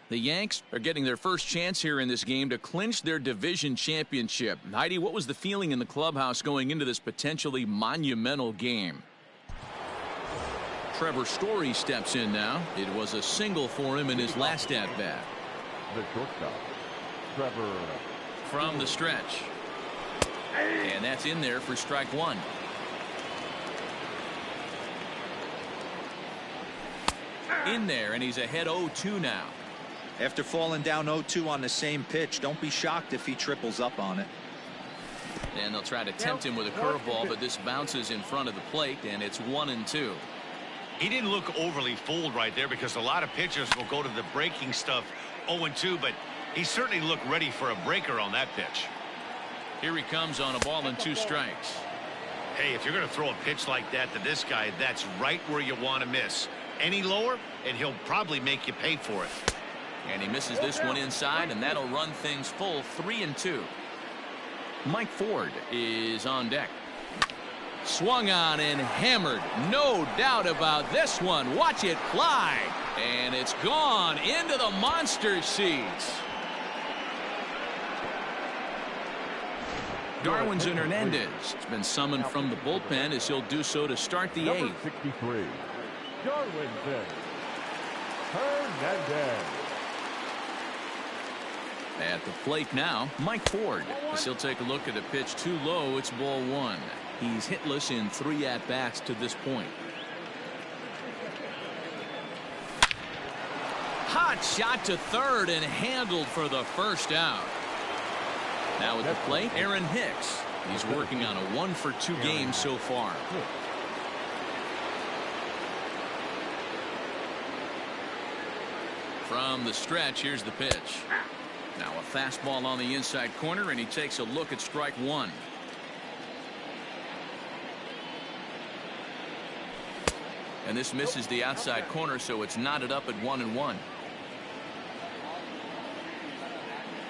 The Yanks are getting their first chance here in this game to clinch their division championship. Heidi, what was the feeling in the clubhouse going into this potentially monumental game? Trevor Story steps in now. It was a single for him in his last at-bat. The shortstop, Trevor. From the stretch. And that's in there for strike one. In there, and he's ahead 0-2 now. After falling down 0-2 on the same pitch, don't be shocked if he triples up on it. And they'll try to tempt him with a curveball, but this bounces in front of the plate, and it's 1-2. He didn't look overly fooled right there because a lot of pitchers will go to the breaking stuff 0-2, but he certainly looked ready for a breaker on that pitch. Here he comes on a ball and 2 strikes. Hey, if you're going to throw a pitch like that to this guy, that's right where you want to miss. Any lower, and he'll probably make you pay for it. And he misses this one inside, and that'll run things full 3-2. Mike Ford is on deck. Swung on and hammered. No doubt about this one. Watch it fly. And it's gone into the monster seats. Darwinzon Hernandez has been summoned from the bullpen as he'll do so to start the 8th. 63. Darwinzon Hernandez. At the plate now, Mike Ford, as he'll take a look at a pitch too low. It's ball 1. He's hitless in 3 at-bats to this point. Hot shot to third and handled for the first out. Now at the plate, Aaron Hicks. He's working on a 1-for-2 game so far. From the stretch, here's the pitch. Now a fastball on the inside corner, and he takes a look at strike 1. And this misses the outside corner, so it's knotted up at 1-1.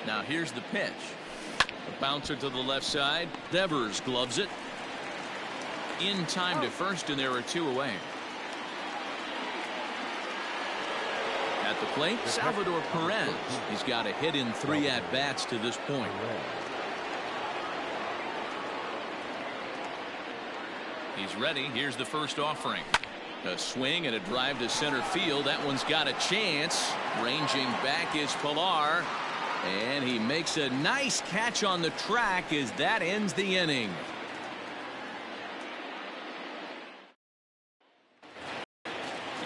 Now here's the pitch. A bouncer to the left side. Devers gloves it. In time to first, and there are 2 away. At the plate, Salvador Perez. He's got a hit in 3 at-bats to this point. He's ready. Here's the first offering. A swing and a drive to center field. That one's got a chance. Ranging back is Pilar. And he makes a nice catch on the track as that ends the inning.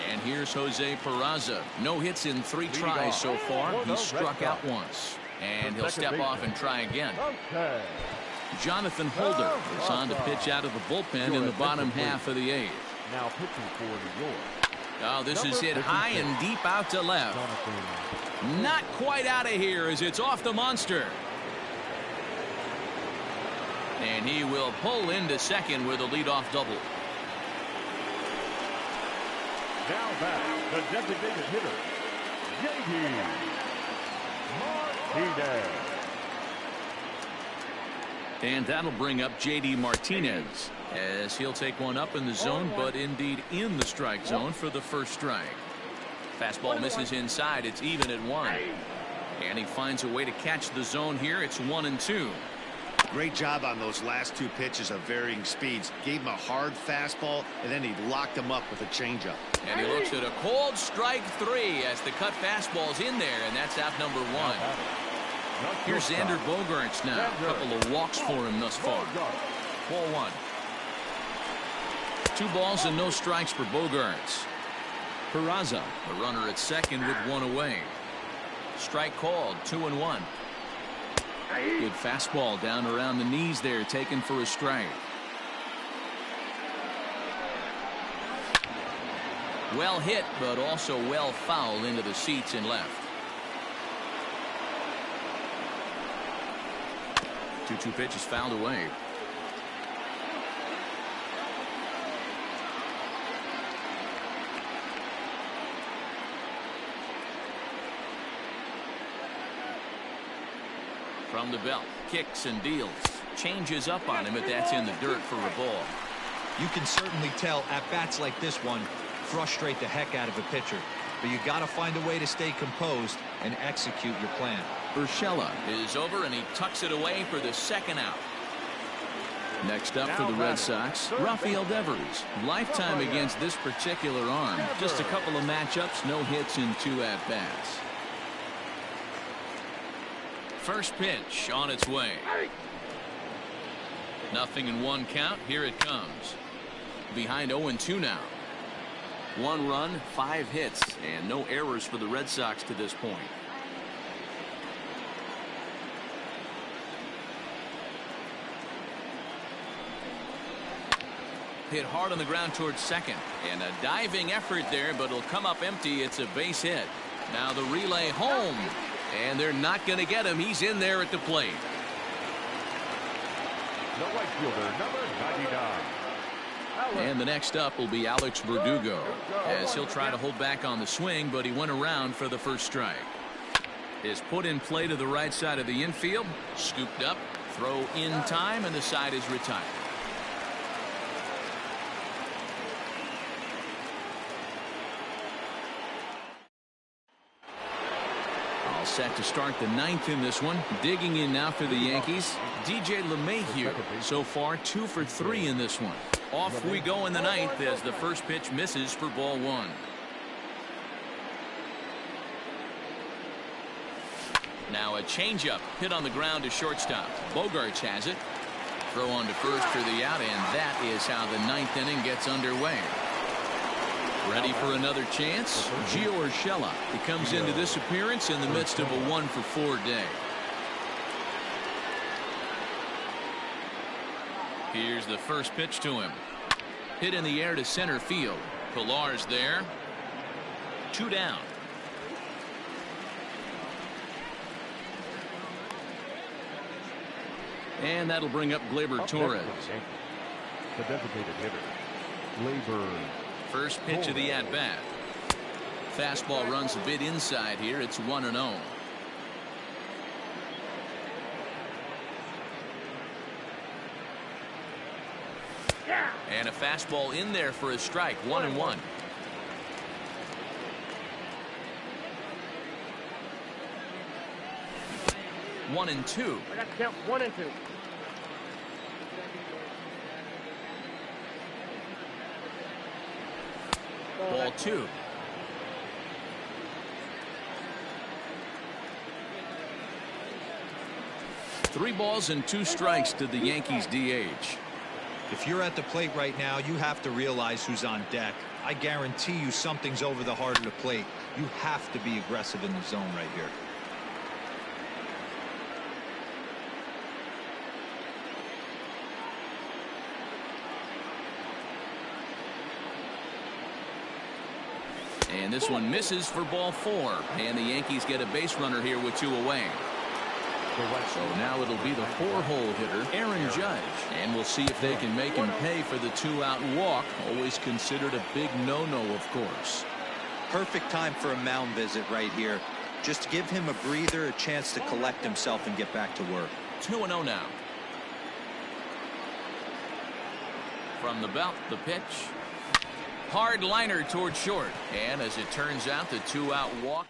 And here's Jose Peraza. No hits in 3 tries so far. He's struck out once. And he'll step off and try again. Jonathan Holder is on to pitch out of the bullpen in the bottom half of the 8th. Now pitching for New York. Oh, this is hit high and deep out to left. Not quite out of here as it's off the monster. And he will pull into second with a leadoff double. Now back, the designated hitter, J.D. Martinez. And that'll bring up J.D. Martinez as he'll take one up in the zone, but indeed in the strike zone for the first strike. Fastball misses inside. It's even at 1. And he finds a way to catch the zone here. It's 1-2. Great job on those last 2 pitches of varying speeds. Gave him a hard fastball, and then he locked him up with a changeup. And he looks at a cold strike 3 as the cut fastball's in there, and that's out number 1. Here's Xander Bogaerts now. A couple of walks for him thus far. Ball 1. 2 balls and no strikes for Bogaerts. Peraza, the runner at second with 1 away. Strike called, 2-1. Good fastball down around the knees there, taken for a strike. Well hit, but also well fouled into the seats and left. 2-2 pitch is fouled away. From the belt, kicks and deals. Changes up on him, but that's in the dirt for a ball. You can certainly tell at bats like this one frustrate the heck out of a pitcher. but you got to find a way to stay composed and execute your plan. Urshela is over, and he tucks it away for the second out. Next up for the Red Sox, Rafael Devers. Lifetime against this particular arm. Just a couple of matchups, no hits in 2 at-bats. First pitch on its way. Nothing in 1 count. Here it comes. Behind 0-2 now. 1 run, 5 hits, and no errors for the Red Sox to this point. Hit hard on the ground towards second, and a diving effort there, but it'll come up empty. It's a base hit. Now the relay home, and they're not going to get him. He's in there at the plate. The right fielder, number 99. And the next up will be Alex Verdugo, as he'll try to hold back on the swing, but he went around for the first strike. Is put in play to the right side of the infield, scooped up, throw in time, and the side is retired. All set to start the 9th in this one. Digging in now for the Yankees, DJ LeMahieu. So far 2 for 3 in this one. Off we go in the 9th as the first pitch misses for ball 1. Now a changeup hit on the ground to shortstop. Bogarts has it. Throw on to first for the out, and that is how the 9th inning gets underway. Ready for another chance? Gio Urshela. He comes into this appearance in the midst of a 1 for 4 day. Here's the first pitch to him. Hit in the air to center field. Pilar's there. 2 down. And that'll bring up Gleyber Torres. The designated hitter, Gleyber. First pitch of the at-bat. Fastball runs a bit inside here. It's 1-0. And a fastball in there for a strike. 1-1. One and two. I got to count 1 and 2. Ball 2. Three balls and 2 strikes to the Yankees DH. If you're at the plate right now, you have to realize who's on deck. I guarantee you something's over the heart of the plate. You have to be aggressive in the zone right here. And this one misses for ball 4. And the Yankees get a base runner here with 2 away. So now it'll be the 4-hole hitter, Aaron Judge. And we'll see if they can make him pay for the 2-out walk. Always considered a big no-no, of course. Perfect time for a mound visit right here. Just give him a breather, a chance to collect himself and get back to work. 2-0 now. From the belt, the pitch. Hard liner toward short. And as it turns out, the 2-out walk.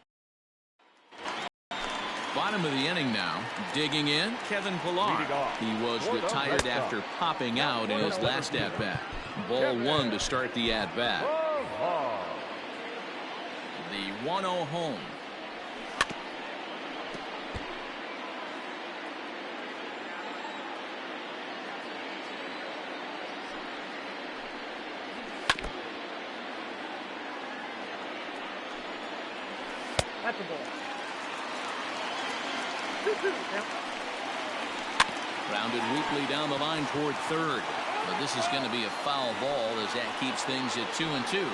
Bottom of the inning now. Digging in, Kevin Pilar. He was retired after popping out in his last at-bat. Ball 1 to start the at-bat. The 1-0 home. That's a ball. Rounded weakly down the line toward third. But this is going to be a foul ball as that keeps things at 2-2.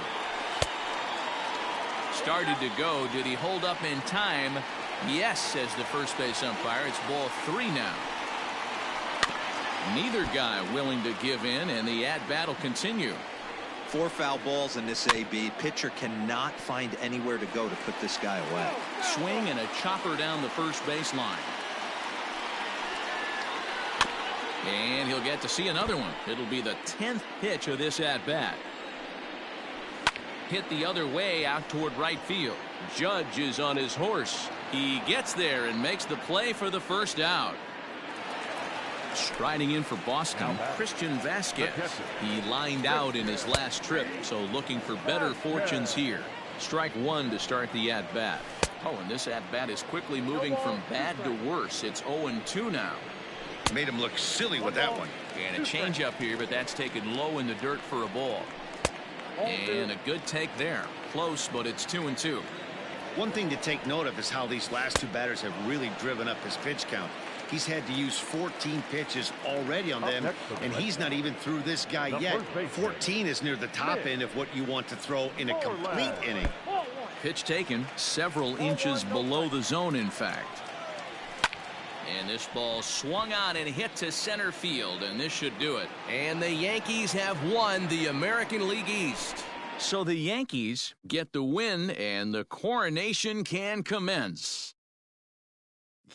Started to go. Did he hold up in time? Yes, says the first base umpire. It's ball 3 now. Neither guy willing to give in, and the at-bat will continue. 4 foul balls in this AB. Pitcher cannot find anywhere to go to put this guy away. Swing and a chopper down the first baseline. And he'll get to see another one. It'll be the 10th pitch of this at-bat. Hit the other way out toward right field. Judge is on his horse. He gets there and makes the play for the first out. Striding in for Boston, Christian Vasquez. He lined out in his last trip, so looking for better fortunes here. Strike one to start the at-bat. Oh, and this at-bat is quickly moving from bad to worse. It's 0-2 now. Made him look silly with that one. And a changeup here, but that's taken low in the dirt for a ball. And a good take there. Close, but it's 2-2. One thing to take note of is how these last two batters have really driven up his pitch count. He's had to use 14 pitches already on them, and he's not even through this guy yet. 14 is near the top end of what you want to throw in a complete inning. Pitch taken several inches below the zone, in fact. And this ball swung on and hit to center field, and this should do it. And the Yankees have won the American League East. So the Yankees get the win, and the coronation can commence.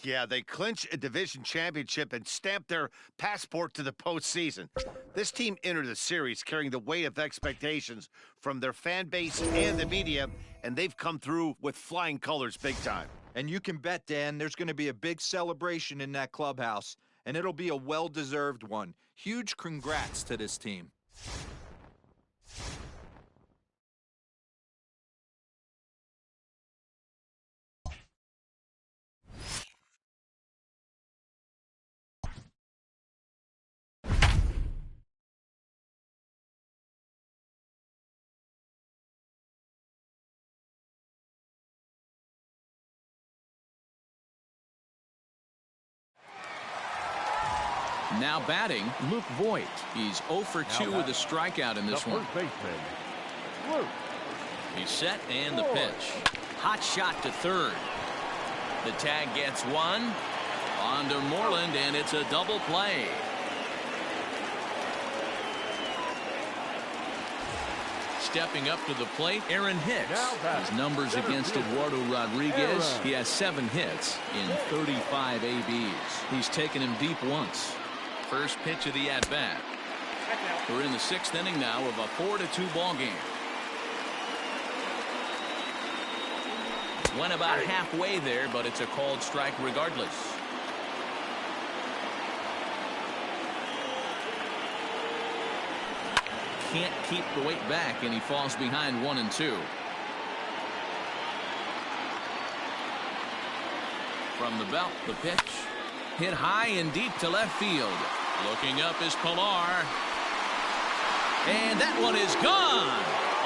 Yeah, they clinch a division championship and stamp their passport to the postseason. This team entered the series carrying the weight of expectations from their fan base and the media, and they've come through with flying colors big time. And you can bet, Dan, there's going to be a big celebration in that clubhouse, and it'll be a well-deserved one. Huge congrats to this team. Now batting, Luke Voigt. He's 0 for 2 with a strikeout in this one. He's set and the pitch. Hot shot to third. The tag gets one. On to Moreland, and it's a double play. Stepping up to the plate, Aaron Hicks. His numbers against Eduardo Rodriguez. He has 7 hits in 35 ABs. He's taken him deep once. First pitch of the at-bat. We're in the 6th inning now of a 4-2 ball game. Went about halfway there, but it's a called strike regardless. Can't keep the weight back, and he falls behind 1-2. From the belt, the pitch. Hit high and deep to left field. Looking up is Pilar. And that one is gone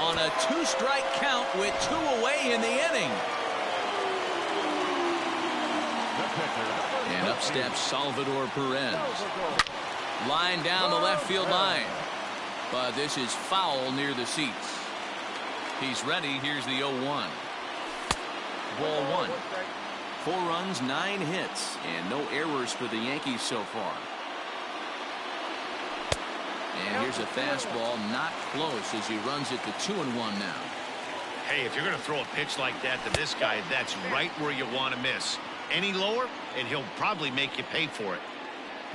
on a 2-strike count with 2 away in the inning. And up steps Salvador Perez. Line down the left field line. But this is foul near the seats. He's ready. Here's the 0-1. Ball 1. 4 runs, 9 hits, and no errors for the Yankees so far. And here's a fastball, not close, as he runs it to 2-1 now. Hey, if you're going to throw a pitch like that to this guy, that's right where you want to miss. Any lower, and he'll probably make you pay for it.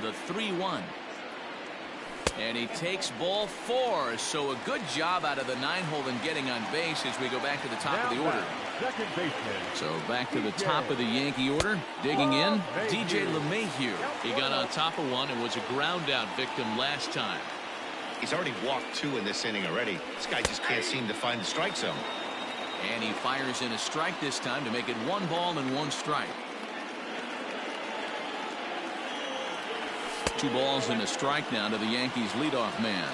The 3-1. And he takes ball 4, so a good job out of the 9-hole in getting on base as we go back to the top of the order. Second baseman. So back to the top of the Yankee order. Digging in, DJ LeMahieu. He got on top of one and was a ground-out victim last time. He's already walked 2 in this inning already. This guy just can't seem to find the strike zone. And he fires in a strike this time to make it 1 ball and 1 strike. 2 balls and a strike now to the Yankees leadoff man.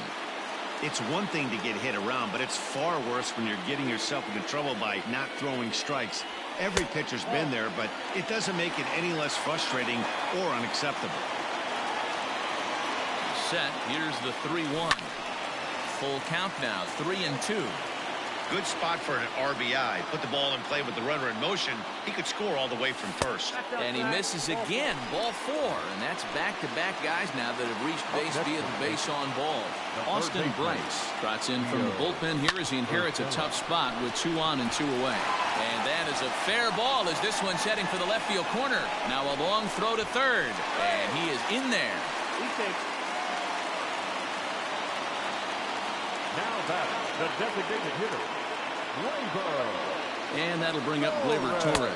It's one thing to get hit around, but it's far worse when you're getting yourself into trouble by not throwing strikes. Every pitcher's been there, but it doesn't make it any less frustrating or unacceptable. Set. Here's the 3-1. Full count now, 3-2. Good spot for an RBI. Put the ball in play with the runner in motion. He could score all the way from first. And he misses again. Ball 4. And that's back-to-back guys now that have reached base via the base on ball. Austin Bryce trots in from the bullpen here as he inherits a tough spot with 2 on and 2 away. And that is a fair ball as this one's heading for the left field corner. Now a long throw to third. And he is in there. Now batting, the designated hitter, And that'll bring up Gleyber Torres,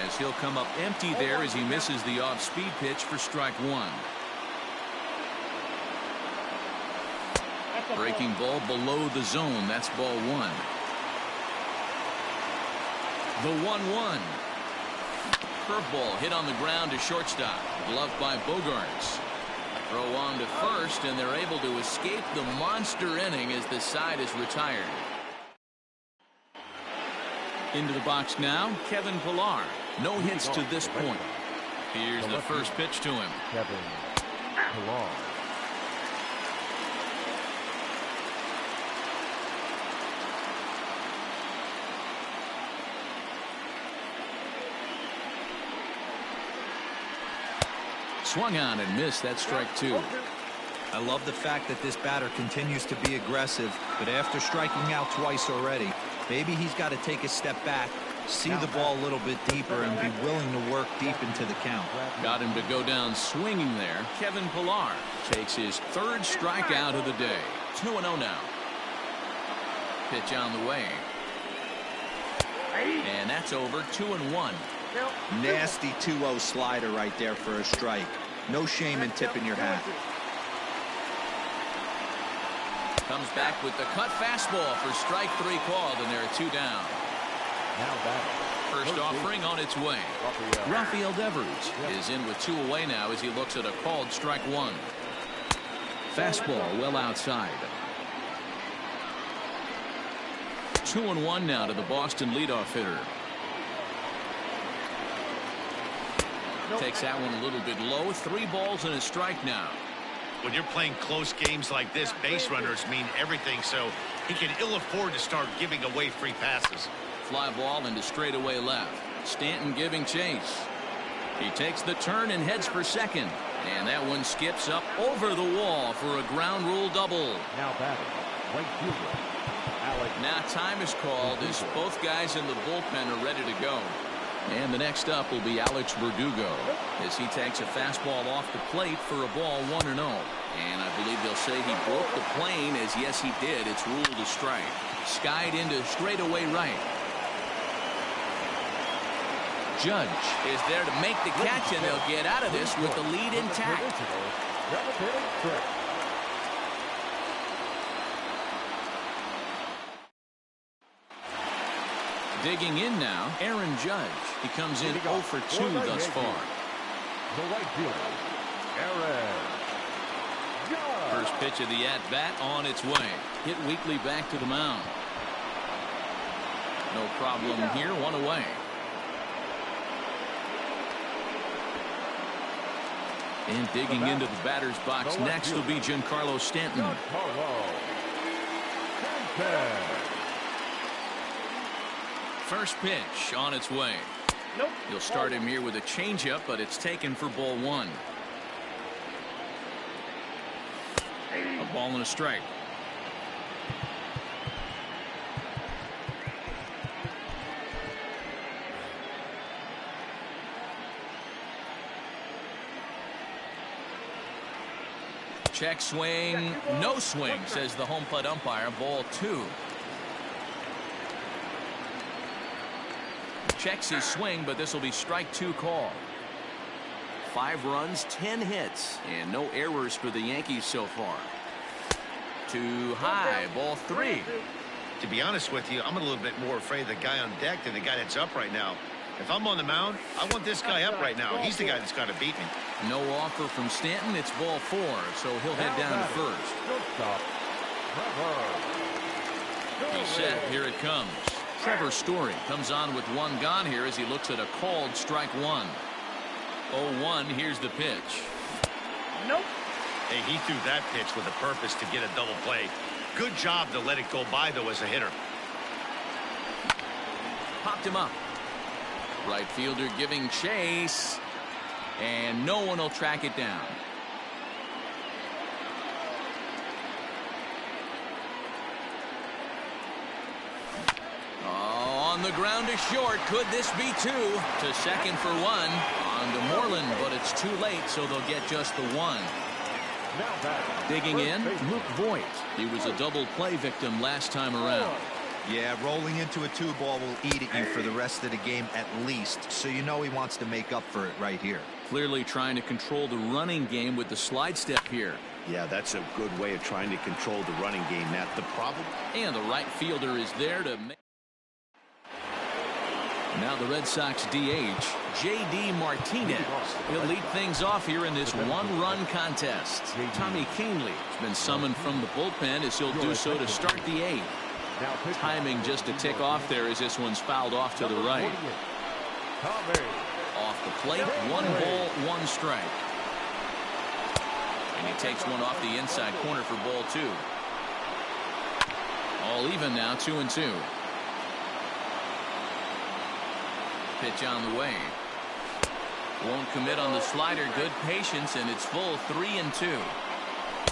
as he'll come up empty there as he misses the off-speed pitch for strike one. Breaking ball below the zone. That's ball one. The 1-1. Curveball hit on the ground to shortstop. Gloved by Bogarts. Throw on to first, and they're able to escape the monster inning as the side is retired. Into the box now, Kevin Pillar. No hits to this point. Here's the first pitch to him. Kevin Pillar. Swung on and missed. That's strike two. I love the fact that this batter continues to be aggressive, but after striking out twice already, maybe he's got to take a step back, see the ball a little bit deeper, and be willing to work deep into the count. Got him to go down swinging there. Kevin Pillar takes his third strikeout of the day. 2-0 now. Pitch on the way. And that's over. 2-1. Nasty 2-0 slider right there for a strike. No shame in tipping your hat. Comes back with the cut fastball for strike three called, and there are two down. Now batting. First offering on its way. Rafael Devers is in with two away now as he looks at a called strike one. Fastball well outside. 2-1 now to the Boston leadoff hitter. Takes that one a little bit low. 3 balls and a strike now. When you're playing close games like this, base runners mean everything, so he can ill afford to start giving away free passes. Fly ball into straightaway left. Stanton giving chase. He takes the turn and heads for second. And that one skips up over the wall for a ground rule double. Now batting. Right fielder. Alex. Now time is called as both guys in the bullpen are ready to go. And the next up will be Alex Verdugo as he takes a fastball off the plate for a ball 1-0. And I believe they'll say he broke the plane, as yes he did. It's ruled a strike. Skied into straightaway right. Judge is there to make the catch, and they'll get out of this with the lead intact. Digging in now, Aaron Judge. He comes in 0 for 2 thus far. The right fielder, Aaron Judge. First pitch of the at-bat on its way. Hit weakly back to the mound. No problem here, 1 away. And digging into the batter's box next will be Giancarlo Stanton. First pitch on its way. You'll start him here with a changeup, but it's taken for ball 1. A ball and a strike. Check swing, no swing, says the home plate umpire. Ball 2. Checks his swing, but this will be strike 2 call. 5 runs, 10 hits, and no errors for the Yankees so far. Too high, ball 3. To be honest with you, I'm a little bit more afraid of the guy on deck than the guy that's up right now. If I'm on the mound, I want this guy up right now. He's the guy that's got to beat me. No offer from Stanton. It's ball 4, so he'll head down to first. He's set. Here it comes. Trevor Story comes on with 1 gone here as he looks at a called strike 1. 0-1. Here's the pitch. Nope. Hey, he threw that pitch with a purpose to get a double play. Good job to let it go by, though, as a hitter. Popped him up. Right fielder giving chase. And no one will track it down. On the ground to short. Could this be 2? To second for 1. On to Moreland, but it's too late, so they'll get just the 1. Digging in, Luke Voigt. He was a double play victim last time around. Yeah, rolling into a 2-ball will eat at you for the rest of the game at least, so you know he wants to make up for it right here. Clearly trying to control the running game with the slide step here. Yeah, that's a good way of trying to control the running game, Matt. The problem? And the right fielder is there to make. Now the Red Sox DH, J.D. Martinez. He'll lead things off here in this one-run contest. Tommy Kahnle has been summoned from the bullpen as he'll do so to start the 8th. Timing just a tick off there as this one's fouled off to the right. Off the plate, 1 ball, 1 strike. And he takes one off the inside corner for ball 2. All even now, 2-2. Pitch on the way. Won't commit on the slider. Good patience, and it's full 3-2.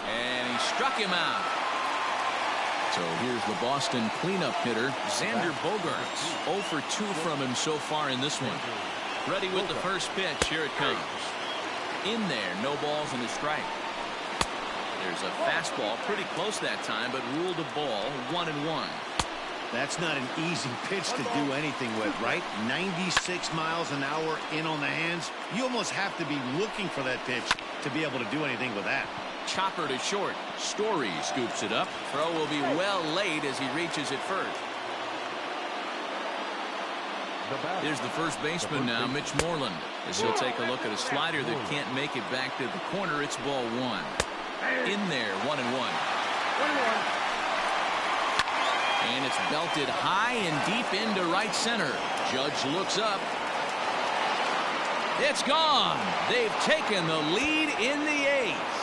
And he struck him out. So here's the Boston cleanup hitter, Xander Bogaerts. 0 for 2 from him so far in this one. Ready with the first pitch. Here it comes. In there, no balls and a strike. There's a fastball, pretty close that time, but ruled a ball, 1-1. That's not an easy pitch to do anything with, right? 96 miles an hour in on the hands. You almost have to be looking for that pitch to be able to do anything with that. Chopper to short. Story scoops it up. Throw will be well laid as he reaches it first. Here's the first baseman now, Mitch Moreland, as he'll take a look at a slider that can't make it back to the corner. It's ball 1. In there, 1-1. And it's belted high and deep into right center. Judge looks up. It's gone. They've taken the lead in the 8th.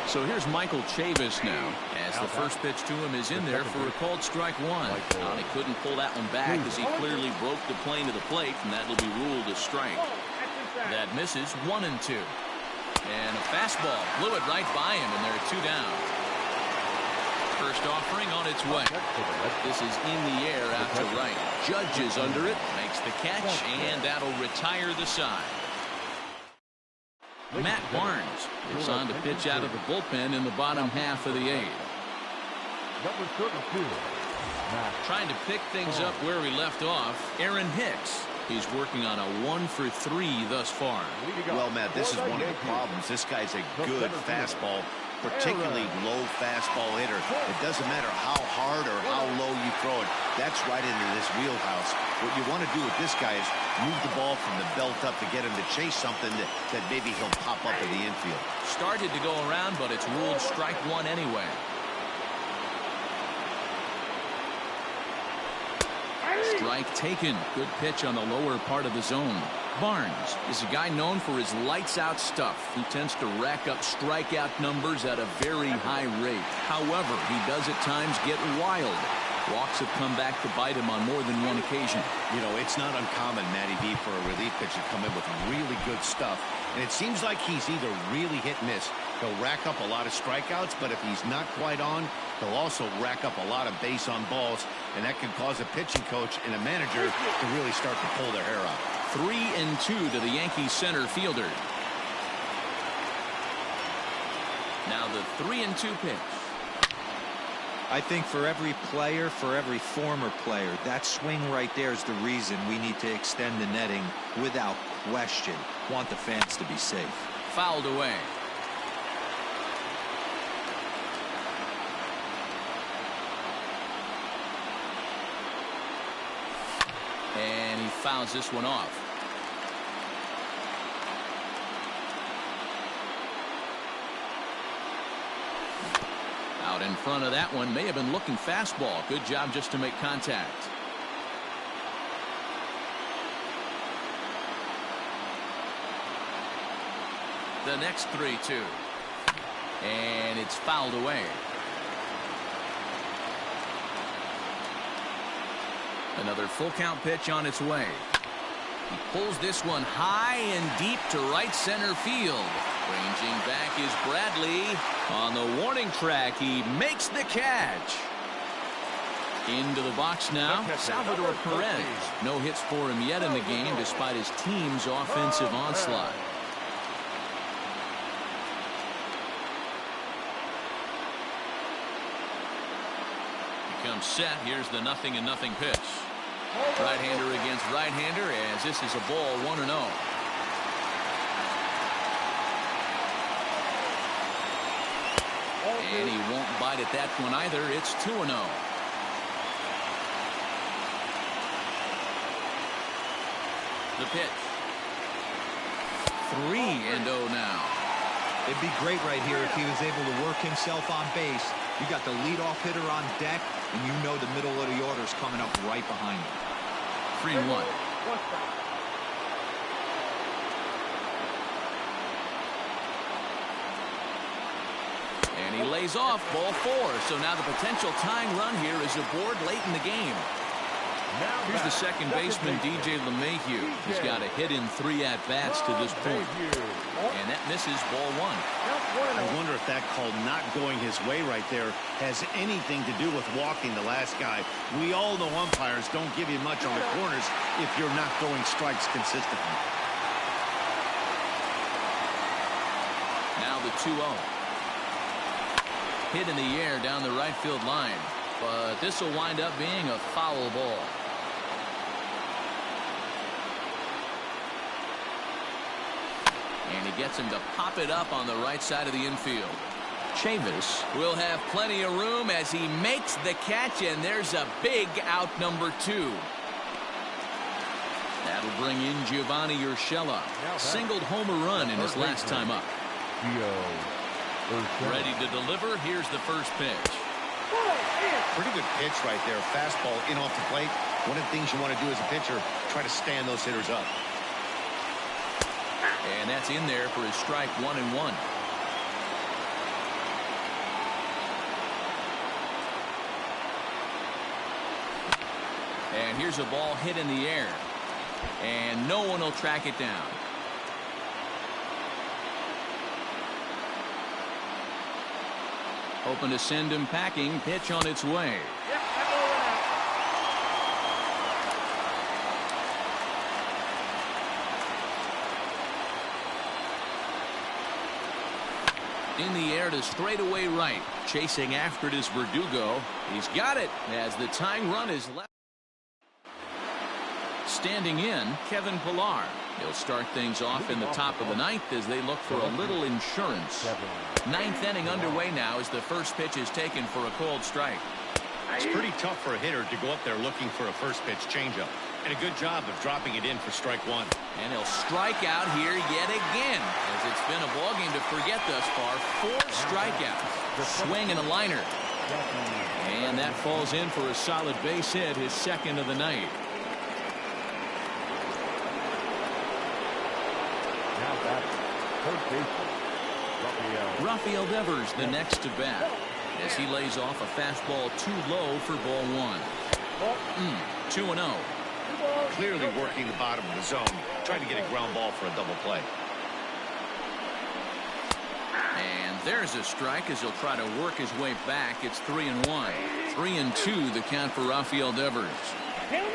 So here's Michael Chavis now, as the first pitch to him is in there for a called strike 1. Now, he couldn't pull that one back as he clearly broke the plane to the plate, and that will be ruled a strike. That misses, 1-2. And a fastball blew it right by him, and there are 2 down. First offering on its way. This is in the air out to right. Judge is under it, makes the catch, and that'll retire the side. Matt Barnes is on to pitch out of the bullpen in the bottom half of the 8th. Number 32. Trying to pick things up where we left off, Aaron Hicks. He's working on a 1 for 3 thus far. Well, Matt, this is one of the problems. This guy's a good fastball, particularly low fastball hitter. It doesn't matter how hard or how low you throw it. That's right into this wheelhouse. What you want to do with this guy is move the ball from the belt up to get him to chase something that maybe he'll pop up in the infield. Started to go around, but it's ruled strike 1 anyway. Strike taken. Good pitch on the lower part of the zone. Barnes is a guy known for his lights-out stuff. He tends to rack up strikeout numbers at a very high rate. However, he does at times get wild. Walks have come back to bite him on more than one occasion. You know, it's not uncommon, Matty V, for a relief pitcher to come in with really good stuff. And it seems like he's either really hit and miss. He'll rack up a lot of strikeouts, but if he's not quite on, he'll also rack up a lot of base on balls, and that can cause a pitching coach and a manager to really start to pull their hair out. 3-2 to the Yankees center fielder. Now the 3-2 pitch. I think for every player, for every former player, that swing right there is the reason we need to extend the netting without question. Want the fans to be safe. Fouled away. And he fouls this one off. Out in front of that one, may have been looking fastball. Good job just to make contact. The next 3-2. And it's fouled away. Another full count pitch on its way. He pulls this one high and deep to right center field. Ranging back is Bradley. On the warning track, he makes the catch. Into the box now, Salvador Perez. No hits for him yet in the game despite his team's offensive onslaught. comes set. Here's the 0-0 pitch. Right-hander against right-hander, as this is a ball 1-0. And he won't bite at that one either. It's 2-0. The pitch. 3-0 now. It'd be great right here if he was able to work himself on base. You got the leadoff hitter on deck, and you know the middle of the order is coming up right behind him. 3-1. And he lays off ball 4. So now the potential tying run here is aboard late in the game. Here's the second baseman, DJ LeMahieu. He's got a hit in 3 at-bats to this point. And that misses ball 1. I wonder if that call not going his way right there has anything to do with walking the last guy. We all know umpires don't give you much on the corners if you're not throwing strikes consistently. Now the 2-0. Hit in the air down the right field line. But this will wind up being a foul ball. And he gets him to pop it up on the right side of the infield. Chavis will have plenty of room as he makes the catch, and there's a big out, number 2. That'll bring in Giovanni Urshela. Singled home run in his last time up. Ready to deliver. Here's the first pitch. Pretty good pitch right there. Fastball in off the plate. One of the things you want to do as a pitcher, try to stand those hitters up. And that's in there for his strike 1-1. And here's a ball hit in the air. And no one will track it down. Hoping to send him packing. Pitch on its way. In the air to straightaway right. Chasing after it is Verdugo. He's got it as the tying run is left. Standing in, Kevin Pillar. He'll start things off in the top of the 9th as they look for a little insurance. 9th inning underway now as the first pitch is taken for a called strike. It's pretty tough for a hitter to go up there looking for a first pitch changeup. And a good job of dropping it in for strike 1. And he'll strike out here yet again, as it's been a ball game to forget thus far. 4 strikeouts. Swing and a liner. And that falls in for a solid base hit, his second of the night. Rafael Devers the next to bat as he lays off a fastball too low for ball 1. 2-0. Clearly working the bottom of the zone, trying to get a ground ball for a double play. And there's a strike as he'll try to work his way back. It's 3-1. 3-2 the count for Rafael Devers.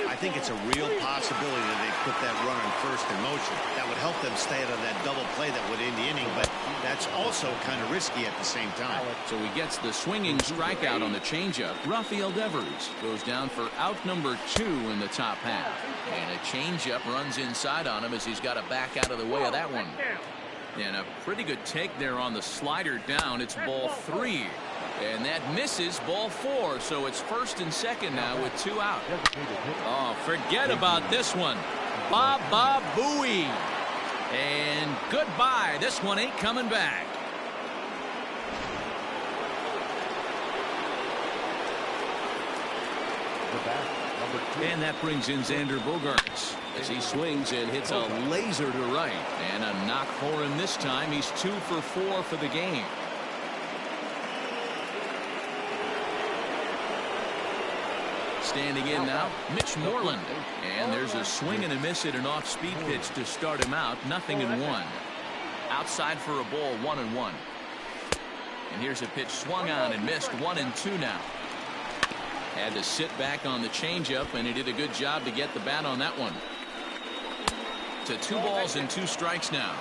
I think it's a real possibility that they put that run on first in motion. That would help them stay out of that double play that would end the inning, but that's also kind of risky at the same time. So he gets the swinging strikeout on the changeup. Rafael Devers goes down for out number 2 in the top half. And a changeup runs inside on him as he's got to back out of the way of that one. And a pretty good take there on the slider down. It's ball 3. And that misses ball 4. So it's first and second now with 2 out. Oh, forget about this one. Baba Booey. And goodbye. This one ain't coming back. And that brings in Xander Bogaerts as he swings and hits a laser to right. And a knock for him this time. He's 2 for 4 for the game. Standing in now, Mitch Moreland. And there's a swing and a miss at an off-speed pitch to start him out. 0-1. Outside for a ball, 1-1. And here's a pitch swung on and missed. 1-2 now. Had to sit back on the changeup, and he did a good job to get the bat on that one. To 2 balls and 2 strikes now.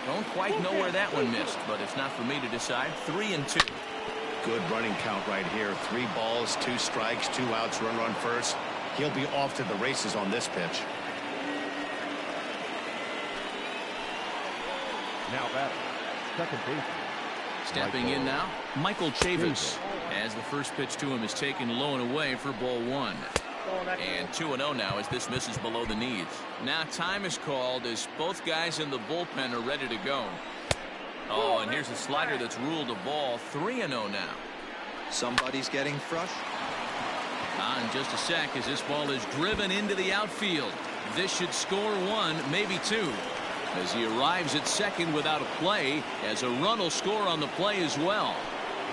Don't quite know where that one missed, but it's not for me to decide. 3-2. Good running count right here. 3 balls, 2 strikes, 2 outs, run first. He'll be off to the races on this pitch. Now batting, second baseman. Stepping in now, Michael Chavis, as the first pitch to him is taken low and away for ball 1. And 2-0 now as this misses below the knees. Now time is called as both guys in the bullpen are ready to go. Oh, and here's a slider that's ruled a ball. 3-0 now. Somebody's getting fresh. In just a sec as this ball is driven into the outfield. This should score 1, maybe 2. As he arrives at second without a play, as a run will score on the play as well.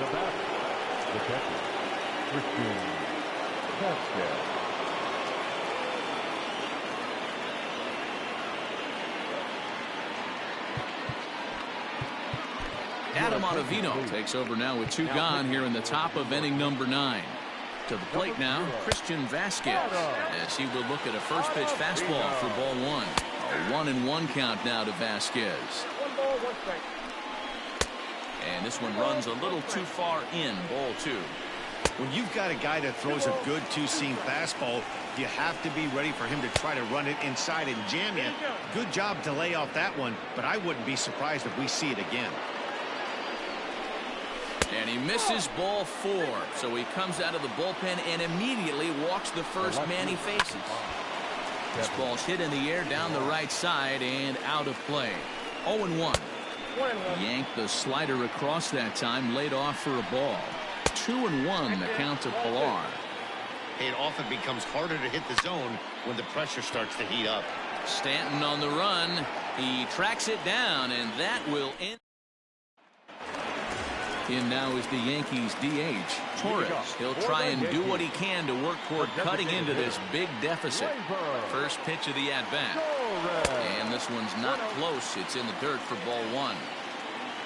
The batter, the catcher, Christian Vasquez. Adam Ottavino takes over now with 2 gone here in the top of inning number 9. To the plate now, Christian Vasquez, as he will look at a first pitch fastball for ball 1. A 1-1 count now to Vasquez. 1 ball, 1 strike. And this one runs a little too far in, ball 2. When you've got a guy that throws a good 2-seam fastball, you have to be ready for him to try to run it inside and jam you. Good job to lay off that one, but I wouldn't be surprised if we see it again. And he misses ball 4. So he comes out of the bullpen and immediately walks the first man he faces. This ball's hit in the air down the right side and out of play. 0-1. 1-1. Yanked the slider across that time, laid off for a ball. 2-1 the count to Pilar. It often becomes harder to hit the zone when the pressure starts to heat up. Stanton on the run. He tracks it down, and that will end. In now is the Yankees DH, Torres. He'll try and do what he can to work toward cutting into this big deficit. First pitch of the at-bat. And this one's not close. It's in the dirt for ball 1.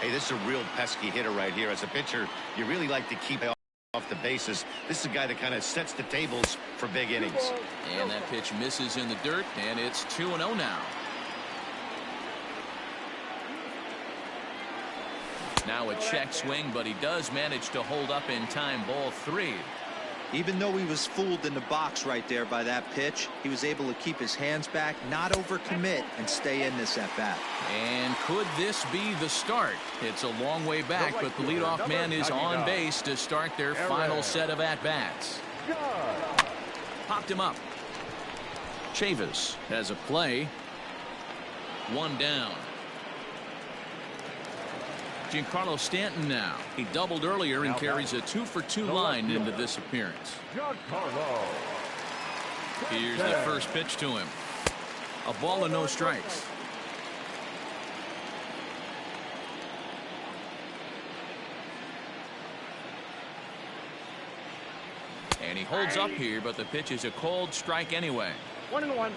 Hey, this is a real pesky hitter right here. As a pitcher, you really like to keep off the bases. This is a guy that kind of sets the tables for big innings. And that pitch misses in the dirt, and it's 2-0 now. Now a check swing, but he does manage to hold up in time, ball 3. Even though he was fooled in the box right there by that pitch, he was able to keep his hands back, not overcommit, and stay in this at-bat. And could this be the start? It's a long way back, but the leadoff man is on base to start their final set of at-bats. Popped him up. Chavis has a play. 1 down. Giancarlo Stanton now. He doubled earlier and carries a 2-for-2 line into this appearance. Here's the first pitch to him. A ball and no strikes. And he holds up here, but the pitch is a cold strike anyway. 1-1.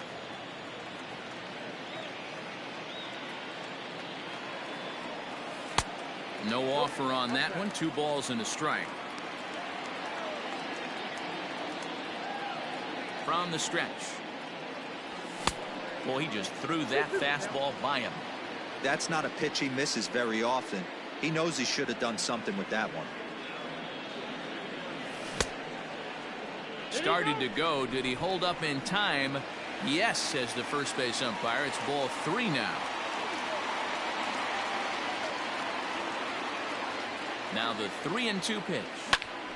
No offer on that one. 2 balls and a strike. From the stretch. Boy, he just threw that fastball by him. That's not a pitch he misses very often. He knows he should have done something with that one. Started to go. Did he hold up in time? Yes, says the first base umpire. It's ball 3 now. Now the 3-2 pitch.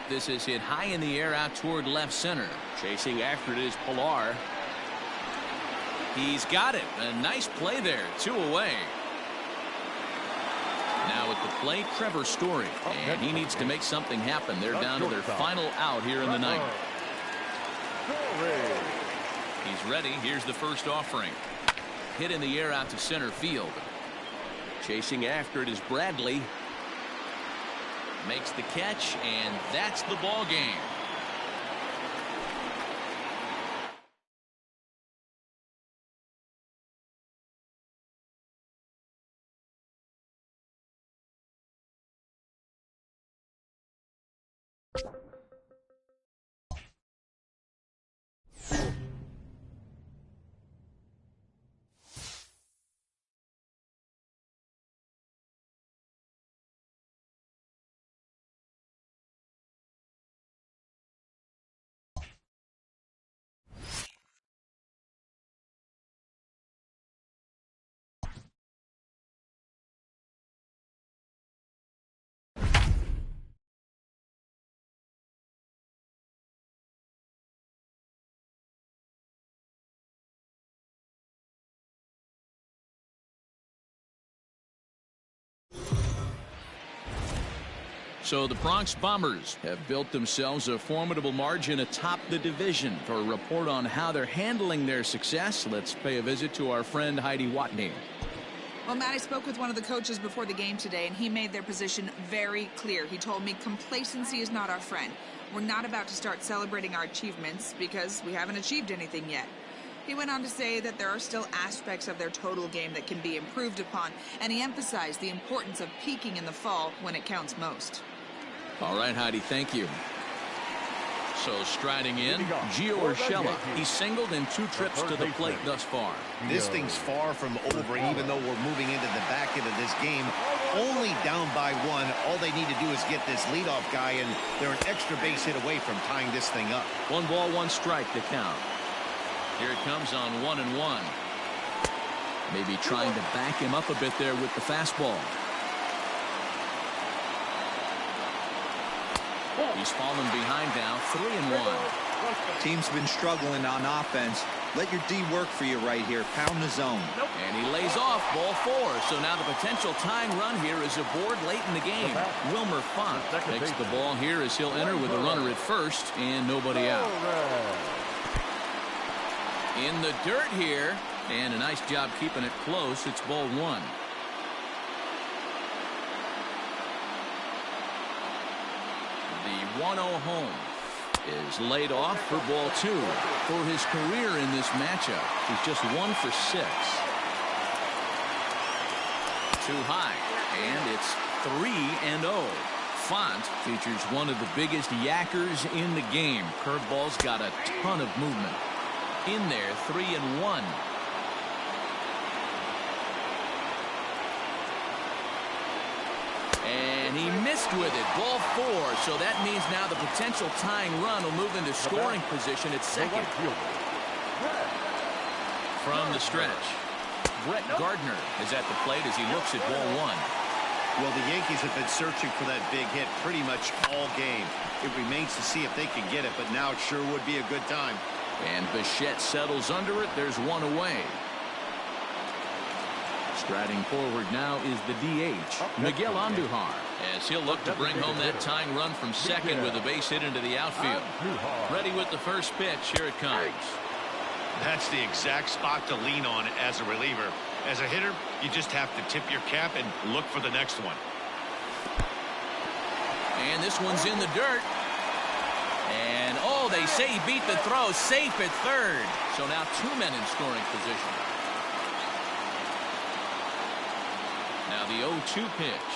This is hit high in the air out toward left center. Chasing after it is Pilar. He's got it. A nice play there. 2 away. Now at the plate, Trevor Story. And he needs to make something happen. They're down to their final out here in the ninth. He's ready. Here's the first offering. Hit in the air out to center field. Chasing after it is Bradley. Makes the catch, and that's the ball game. So the Bronx Bombers have built themselves a formidable margin atop the division. For a report on how they're handling their success, let's pay a visit to our friend Heidi Watney. Well, Matt, I spoke with one of the coaches before the game today, and he made their position very clear. He told me complacency is not our friend. We're not about to start celebrating our achievements because we haven't achieved anything yet. He went on to say that there are still aspects of their total game that can be improved upon, and he emphasized the importance of peaking in the fall when it counts most. All right, Heidi, thank you. So striding in, Gio Urshela. He's singled in 2 trips to the plate thus far. This thing's far from over, even though we're moving into the back end of this game. Only down by 1. All they need to do is get this leadoff guy, and they're an extra base hit away from tying this thing up. 1 ball, 1 strike to count. Here it comes on 1-1. Maybe trying to back him up a bit there with the fastball. He's fallen behind now, 3-1. Team's been struggling on offense. Let your D work for you right here. Pound the zone. And he lays off, ball 4. So now the potential tying run here is aboard late in the game. Wilmer Font takes the ball here as he'll enter with a runner at first and nobody out. In the dirt here, and a nice job keeping it close. It's ball 1. The 1-0 home is laid off for ball 2. For his career in this matchup, he's just 1 for 6. Too high, and it's 3-0. Font features one of the biggest yackers in the game. Curveball's got a ton of movement. In there, 3-1. And he missed with it. Ball 4. So that means now the potential tying run will move into scoring position at second. From the stretch, Brett Gardner is at the plate as he looks at ball 1. Well, the Yankees have been searching for that big hit pretty much all game. It remains to see if they can get it, but now it sure would be a good time. And Bichette settles under it. There's 1 away. Striding forward now is the DH, Miguel Andujar, as he'll look to bring home that tying run from second with a base hit into the outfield. Ready with the first pitch. Here it comes. That's the exact spot to lean on as a reliever. As a hitter, you just have to tip your cap and look for the next one. And this one's in the dirt. And, oh, they say he beat the throw. Safe at third. So now 2 men in scoring position. Now the 0-2 pitch.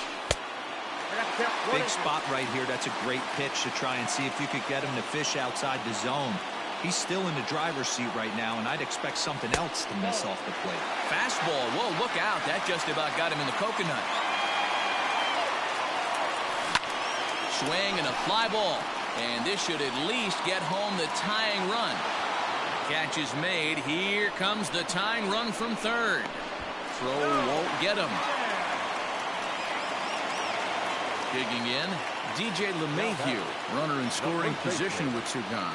Big spot right here. That's a great pitch to try and see if you could get him to fish outside the zone. He's still in the driver's seat right now, and I'd expect something else to miss off the plate. Fastball. Whoa, look out. That just about got him in the coconut. Swing and a fly ball. And this should at least get home the tying run. Catch is made. Here comes the tying run from third. Throw won't get him. Digging in, DJ LeMahieu, runner in scoring position with 2 gone.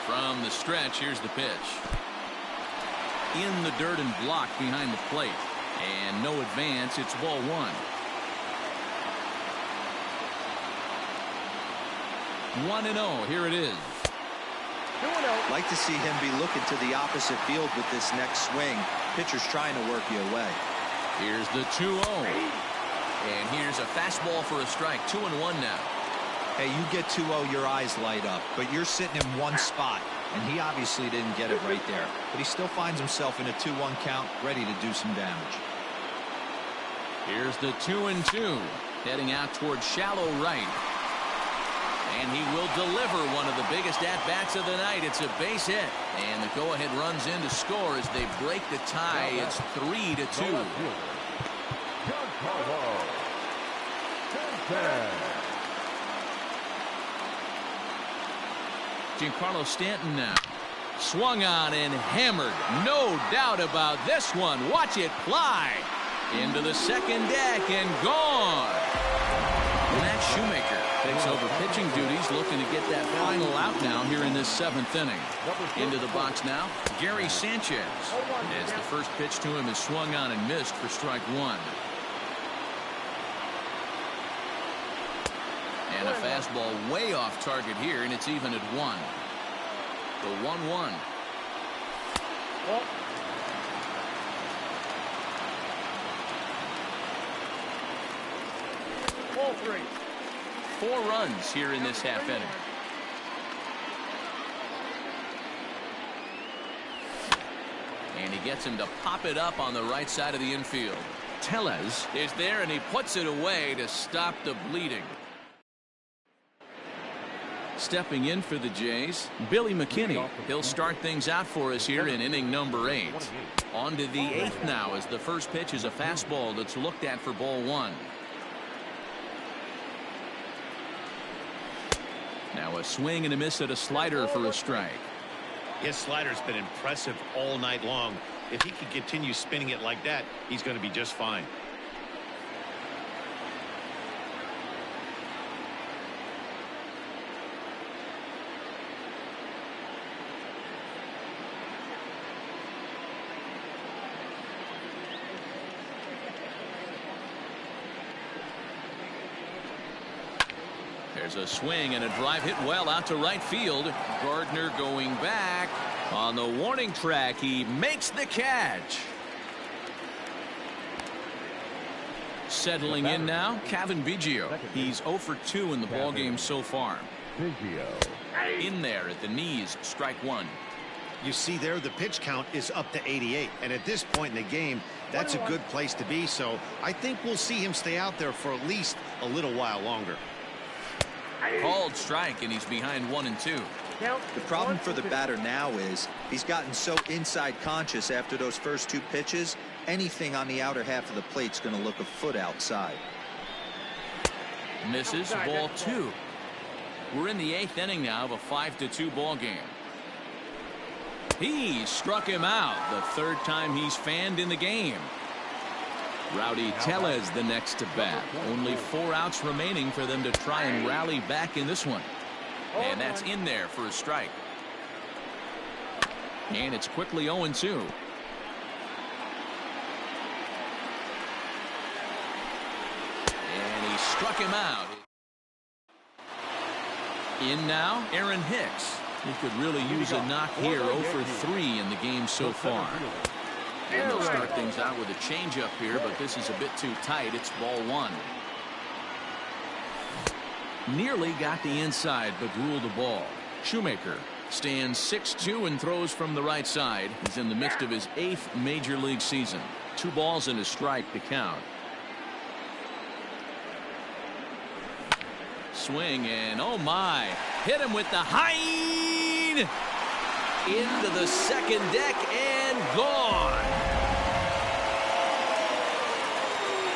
From the stretch, here's the pitch. In the dirt and blocked behind the plate. And no advance, it's ball 1. 1-0, here it is. Like to see him be looking to the opposite field with this next swing. Pitcher's trying to work you away. Here's the 2-0. And here's a fastball for a strike. 2-1 now. Hey, you get 2-0, your eyes light up. But you're sitting in one spot. And he obviously didn't get it right there. But he still finds himself in a 2-1 count, ready to do some damage. Here's the 2-2. Heading out towards shallow right. And he will deliver one of the biggest at-bats of the night. It's a base hit. And the go-ahead runs in to score as they break the tie. It's 3-2. Giancarlo Stanton now. Swung on and hammered. No doubt about this one. Watch it fly. Into the second deck and gone. Matt Shoemaker Takes over pitching duties, looking to get that final out now here in this 7th inning. Into the box now, Gary Sanchez. As the first pitch to him is swung on and missed for strike one. And a fastball way off target here, and it's even at 1. The 1-1. Ball 3. 4 runs here in this half inning. And he gets him to pop it up on the right side of the infield. Tellez is there, and he puts it away to stop the bleeding. Stepping in for the Jays, Billy McKinney. He'll start things out for us here in inning number 8. On to the 8th now, as the first pitch is a fastball that's looked at for ball 1. Now a swing and a miss at a slider for a strike. His slider's been impressive all night long. If he can continue spinning it like that, he's going to be just fine. There's a swing and a drive hit well out to right field. Gardner going back on the warning track. He makes the catch. Settling in now, Kevin Biggio. He's 0 for 2 in the ballgame so far. In there at the knees, strike 1. You see there, the pitch count is up to 88, and at this point in the game, that's a good place to be. So I think we'll see him stay out there for at least a little while longer. Called strike, and he's behind 1 and 2. The problem for the batter now is he's gotten so inside conscious after those first 2 pitches. Anything on the outer half of the plate's going to look a foot outside. Misses, ball 2. We're in the 8th inning now of a 5-2 ball game. He struck him out, the 3rd time he's fanned in the game. Rowdy Tellez the next to bat. Only 4 outs remaining for them to try and rally back in this one. And that's in there for a strike. And it's quickly 0-2. And he struck him out. In now, Aaron Hicks. He could really use a knock here. 0 for 3 in the game so far. And they'll start things out with a changeup here, but this is a bit too tight. It's ball 1. Nearly got the inside, but ruled the ball. Shoemaker stands 6'2" and throws from the right side. He's in the midst of his 8th major league season. 2 balls and a strike to count. Swing, and oh my, hit him with the Hein into the second deck and gone.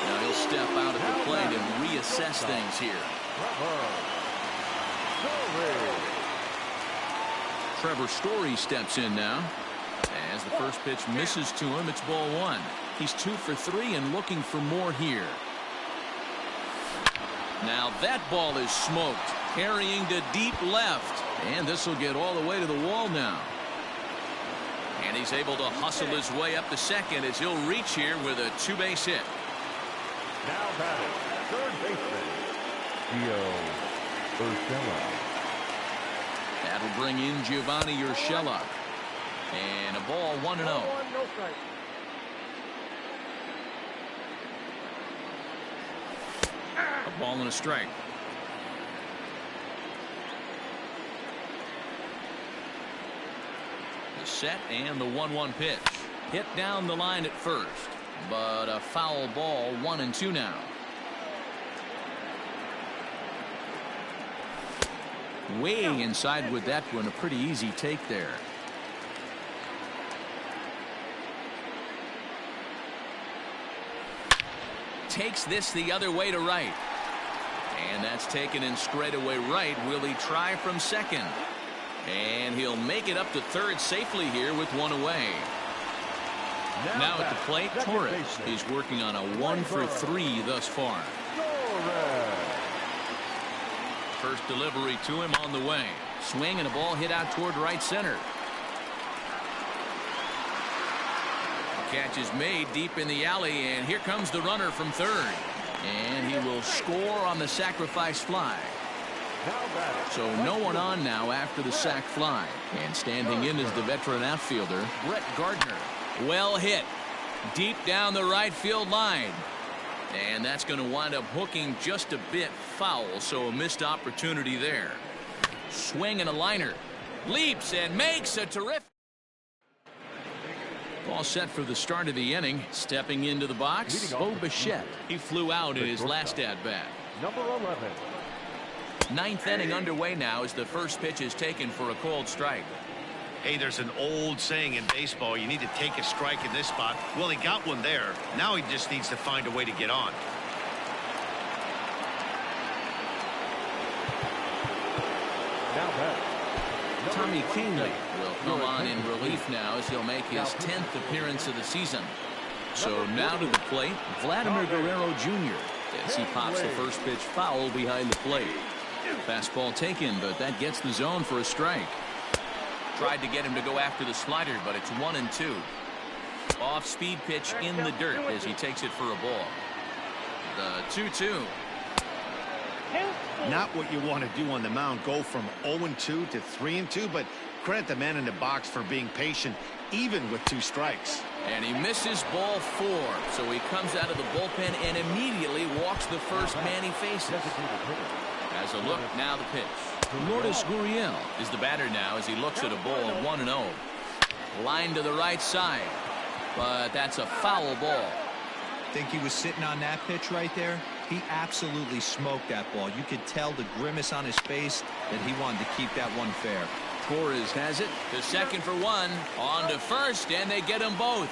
Now he'll step out at the plate and reassess things here. Trevor Story steps in now. As the first pitch misses to him, it's ball 1. He's 2 for 3 and looking for more here. Now that ball is smoked, carrying to deep left, and this will get all the way to the wall now. And he's able to hustle his way up to second as he'll reach here with a 2-base hit. Now batting, third baseman, Gio Urshela. That'll bring in Giovanni Urshela. And a ball 1-0. No strike. A ball and a strike. The set and the 1-1 pitch. Hit down the line at first, but a foul ball. 1-2 now. Way inside with that one. A pretty easy take there. Takes this the other way to right. And that's taken in straightaway right. Will he try from second? And he'll make it up to third safely here with 1 away. Now at the plate, Torres. He's working on a 1 for 3 thus far. First delivery to him on the way. Swing and a ball hit out toward right center. The catch is made deep in the alley, and here comes the runner from third. And he will score on the sacrifice fly. So no one on now after the sac fly. And standing in is the veteran outfielder, Brett Gardner. Well hit. Deep down the right field line. And that's going to wind up hooking just a bit foul, so a missed opportunity there. Swing and a liner. Leaps and makes a terrific. Ball set for the start of the inning. Stepping into the box, Bo Bichette. He flew out in his last at-bat. Number 11. Ninth inning underway now as the first pitch is taken for a called strike. Hey, there's an old saying in baseball, you need to take a strike in this spot. Well, he got one there. Now he just needs to find a way to get on. Now back. Tommy Kahnle will come on in relief now as he'll make his 10th appearance of the season. So now to the plate, Vladimir Guerrero Jr. as he pops the first pitch foul behind the plate. Fastball taken, but that gets the zone for a strike. Tried to get him to go after the slider, but it's 1-2. Off-speed pitch in the dirt as he takes it for a ball. The 2-2. Not what you want to do on the mound, go from 0-2 to 3-2, but credit the man in the box for being patient, even with 2 strikes. And he misses ball 4, so he comes out of the bullpen and immediately walks the first man he faces. As a look, now the pitch. Lourdes Gurriel is the batter now as he looks at a ball 1-0. Line to the right side, but that's a foul ball. Think he was sitting on that pitch right there? He absolutely smoked that ball. You could tell the grimace on his face that he wanted to keep that one fair. Torres has it to second for 1, on to first, and they get them both.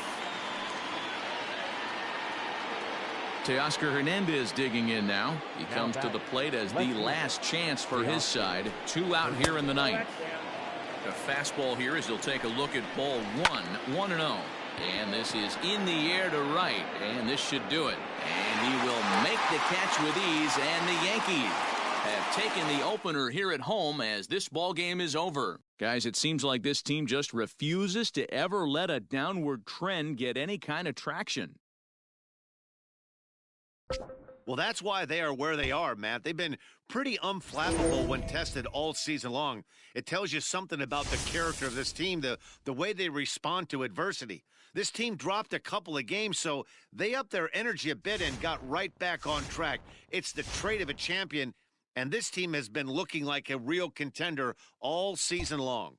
Teoscar Hernandez digging in now. He comes to the plate as the last chance for his side. 2 out here in the ninth. The fastball here as he'll take a look at ball 1-0. And this is in the air to right, and this should do it. And he will make the catch with ease, and the Yankees have taken the opener here at home as this ball game is over. Guys, it seems like this team just refuses to ever let a downward trend get any kind of traction. Well, that's why they are where they are, Matt. They've been pretty unflappable when tested all season long. It tells you something about the character of this team, the way they respond to adversity. This team dropped a couple of games, so they upped their energy a bit and got right back on track. It's the trait of a champion, and this team has been looking like a real contender all season long.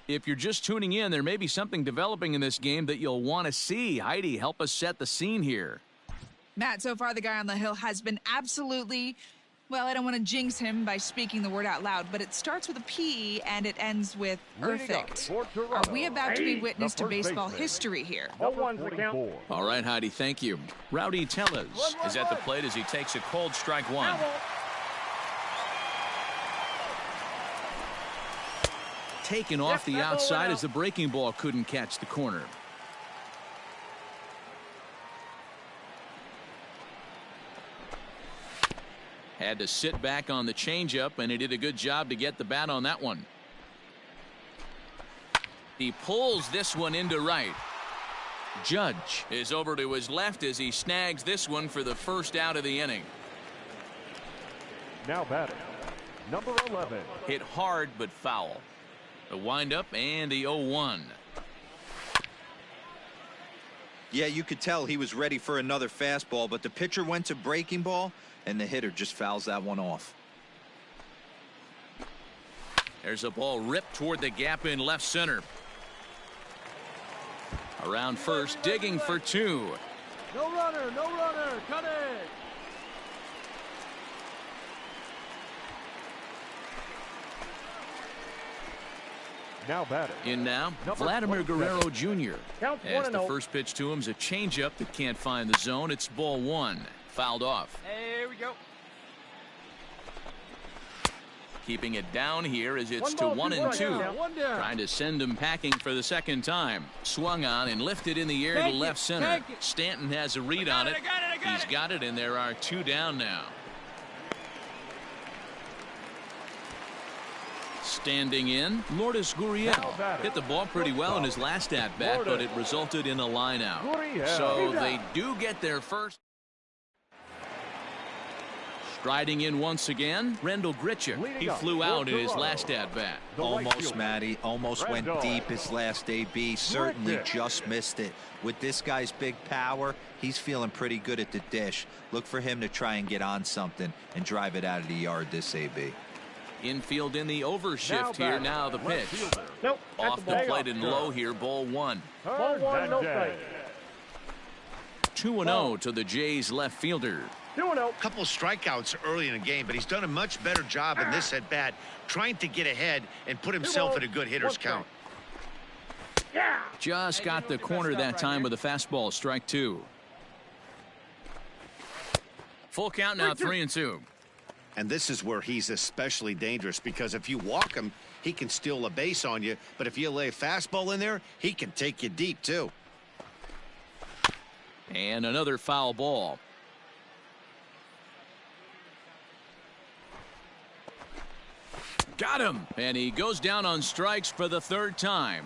If you're just tuning in, there may be something developing in this game that you'll want to see. Heidi, help us set the scene here. Matt, so far the guy on the hill has been absolutely Well, I don't want to jinx him by speaking the word out loud, but it starts with a P and it ends with perfect. Are we about to be witness to baseball history here? All right, Heidi, thank you. Rowdy Tellez is at the plate as he takes a cold strike one. Taken off the outside as the breaking ball couldn't catch the corner. Had to sit back on the changeup, and he did a good job to get the bat on that one. He pulls this one into right. Judge is over to his left as he snags this one for the first out of the inning. Now batting, number 11. Hit hard but foul. The windup and the 0-1. Yeah, you could tell he was ready for another fastball, but the pitcher went to breaking ball, and the hitter just fouls that one off. There's a ball ripped toward the gap in left center. Around first, digging for two. No runner, cut it. Now batting. In now, Number Vladimir 27. Guerrero Jr. Count As the 1-0. first pitch to him is a changeup that can't find the zone. It's ball one. Fouled off. There we go. Keeping it down here as it's 1 to ball, 1 2 and 2. strikes. One down. Trying to send him packing for the second time. Swung on and lifted in the air Take to it, left center. take it. Stanton has a read on it. He's got it, and there are two down now. Standing in, Lourdes Gurriel hit the ball pretty well in his last at-bat, but it resulted in a line-out. So they do get their first. Striding in once again, Rendell Gritcher. He flew out in his last at-bat. Almost, Matty. Almost went deep his last AB. Certainly just missed it. With this guy's big power, he's feeling pretty good at the dish. Look for him to try and get on something and drive it out of the yard this AB. Infield in the overshift here. Now the pitch. Nope. Off the plate and low here, ball one. Ball one, no strike. 2-0 to the Jays left fielder. 2-0. Couple strikeouts early in the game, but he's done a much better job in this at bat, trying to get ahead and put himself in a good hitter's count. Yeah. Just got the corner that time with a fastball. Strike two. Full count now, 3-2. And this is where he's especially dangerous, because if you walk him, he can steal a base on you. But if you lay a fastball in there, he can take you deep, too. And another foul ball. Got him. And he goes down on strikes for the third time.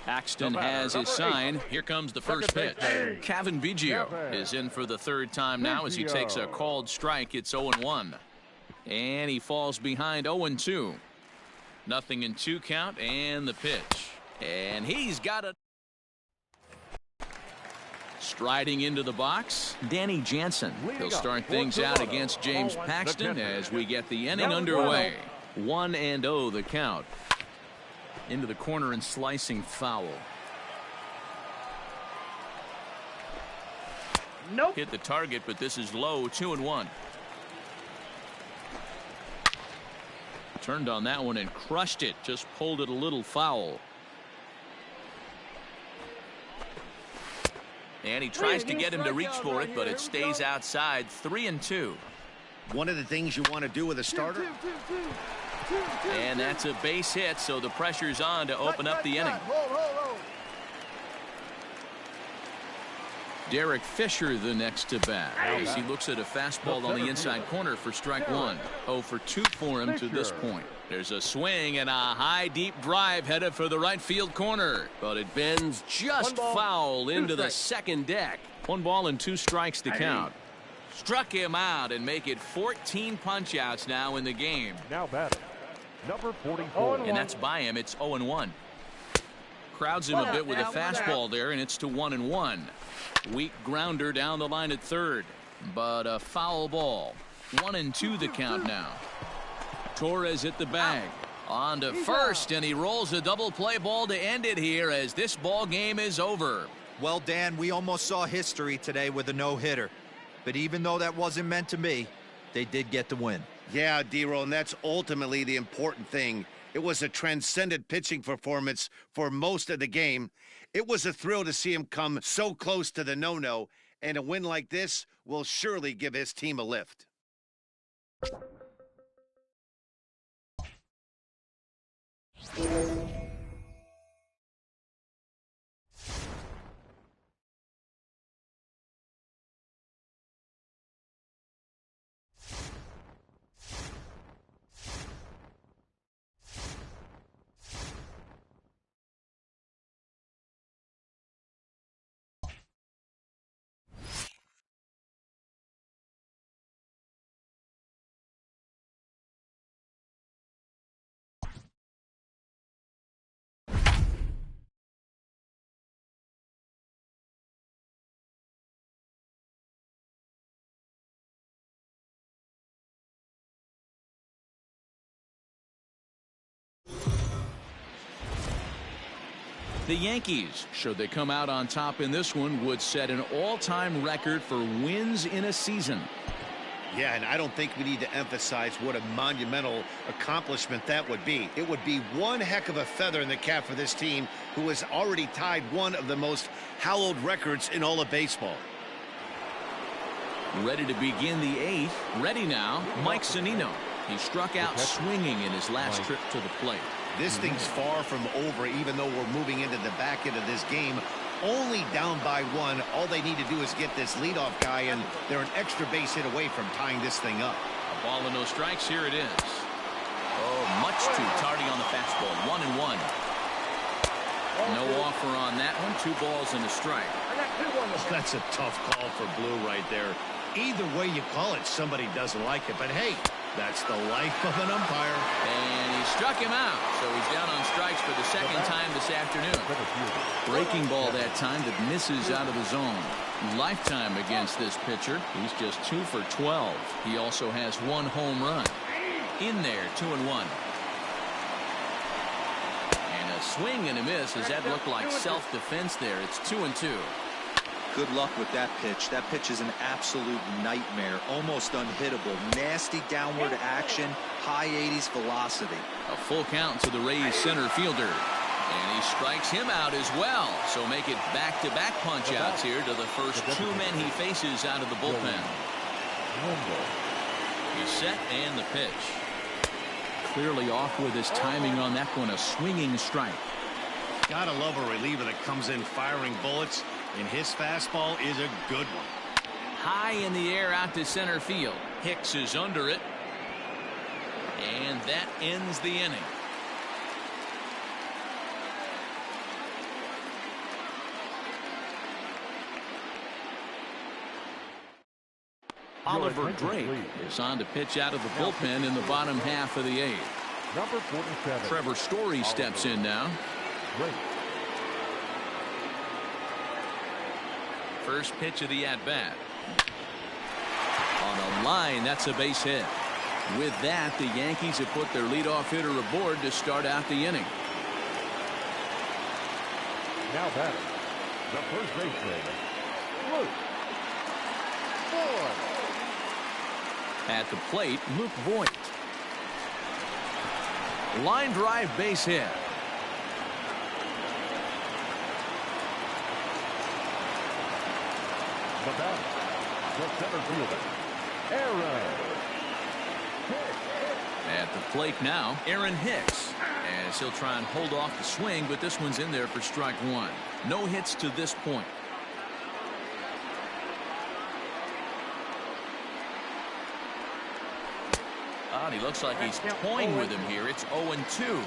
Paxton has his sign. Here comes the first pitch. Kevin Biggio is in for the third time now as he takes a called strike. It's 0-1. And he falls behind 0-2. Nothing in 2 count, and the pitch. And he's got a. Striding into the box, Danny Jansen. He'll start things out against James Paxton as we get the inning underway. 1-0 the count. Into the corner and slicing foul. Nope. Hit the target, but this is low. 2-1. Turned on that one and crushed it. Just pulled it a little foul. And he tries to get him to reach for it, but it stays outside. 3-2. One of the things you want to do with a starter. And that's a base hit, so the pressure's on to open up the inning. Derek Fisher the next to bat as he looks at a fastball on the inside corner for strike one. 0 for 2 for him to this point. There's a swing and a high deep drive headed for the right field corner, but it bends just foul into the second deck. 1 ball and 2 strikes to count. Struck him out and make it 14 punch outs now in the game. Now batting, number 44. And that's by him. It's 0-1. Crowds him a bit with a fastball there, and it's to 1-1. Weak grounder down the line at third, but a foul ball. 1-2 the count now. Torres at the bag. On to first, and he rolls a double play ball to end it here as this ball game is over. Well, Dan, we almost saw history today with a no-hitter. But even though that wasn't meant to be, they did get the win. Yeah, D-Roll, and that's ultimately the important thing. It was a transcendent pitching performance for most of the game. It was a thrill to see him come so close to the no-no, and a win like this will surely give his team a lift. The Yankees, should they come out on top in this one, would set an all-time record for wins in a season. Yeah, and I don't think we need to emphasize what a monumental accomplishment that would be. It would be one heck of a feather in the cap for this team, who has already tied one of the most hallowed records in all of baseball. Ready to begin the 8th. Ready now, Mike Zunino. He struck out swinging in his last trip to the plate. This thing's far from over, even though we're moving into the back end of this game. Only down by 1. All they need to do is get this leadoff guy, and they're an extra base hit away from tying this thing up. A ball and no strikes. Here it is. Oh, much too tardy on the fastball. 1-1. No offer on that one. 2 balls and a strike. That's a tough call for Blue right there. Either way you call it, somebody doesn't like it. But hey, that's the life of an umpire. And he struck him out. So he's down on strikes for the second time this afternoon. Breaking ball that time that misses out of the zone. Lifetime against this pitcher. He's just 2 for 12. He also has 1 home run. In there, 2-1. And a swing and a miss. Does that look like self-defense there? It's 2-2. Good luck with that pitch. That pitch is an absolute nightmare. Almost unhittable. Nasty downward action. High 80s velocity. A full count to the Rays center fielder. And he strikes him out as well. So make it back-to-back punch-outs here to the first 2 men he faces out of the bullpen. He's set and the pitch. Clearly off with his timing on that one. A swinging strike. Gotta love a reliever that comes in firing bullets. And his fastball is a good one. High in the air out to center field. Hicks is under it. And that ends the inning. Oliver Drake is on to pitch out of the bullpen in the bottom half of the 8th. Number 47. Trevor Story steps in now. Drake. First pitch of the at-bat. On a line, that's a base hit. With that, the Yankees have put their leadoff hitter aboard to start out the inning. Now batting, the first baseman, Luke Voigt. At the plate, Luke Voigt. Line drive base hit. The batter, the center fielder, Aaron Hicks. At the plate now, Aaron Hicks. As he'll try and hold off the swing, but this one's in there for strike 1. No hits to this point. And he looks like he's toying with him here. It's 0-2.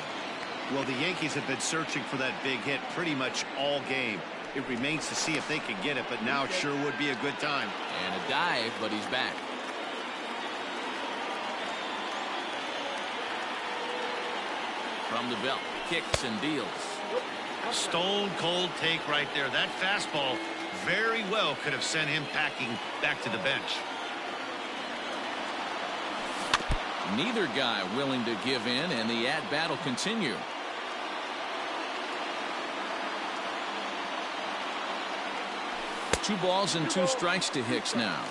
Well, the Yankees have been searching for that big hit pretty much all game. It remains to see if they can get it, but now it sure would be a good time. And a dive, but he's back. From the belt, kicks and deals. Stone cold take right there. That fastball very well could have sent him packing back to the bench. Neither guy willing to give in, and the at-bat will continue. Two balls and 2 strikes to Hicks now.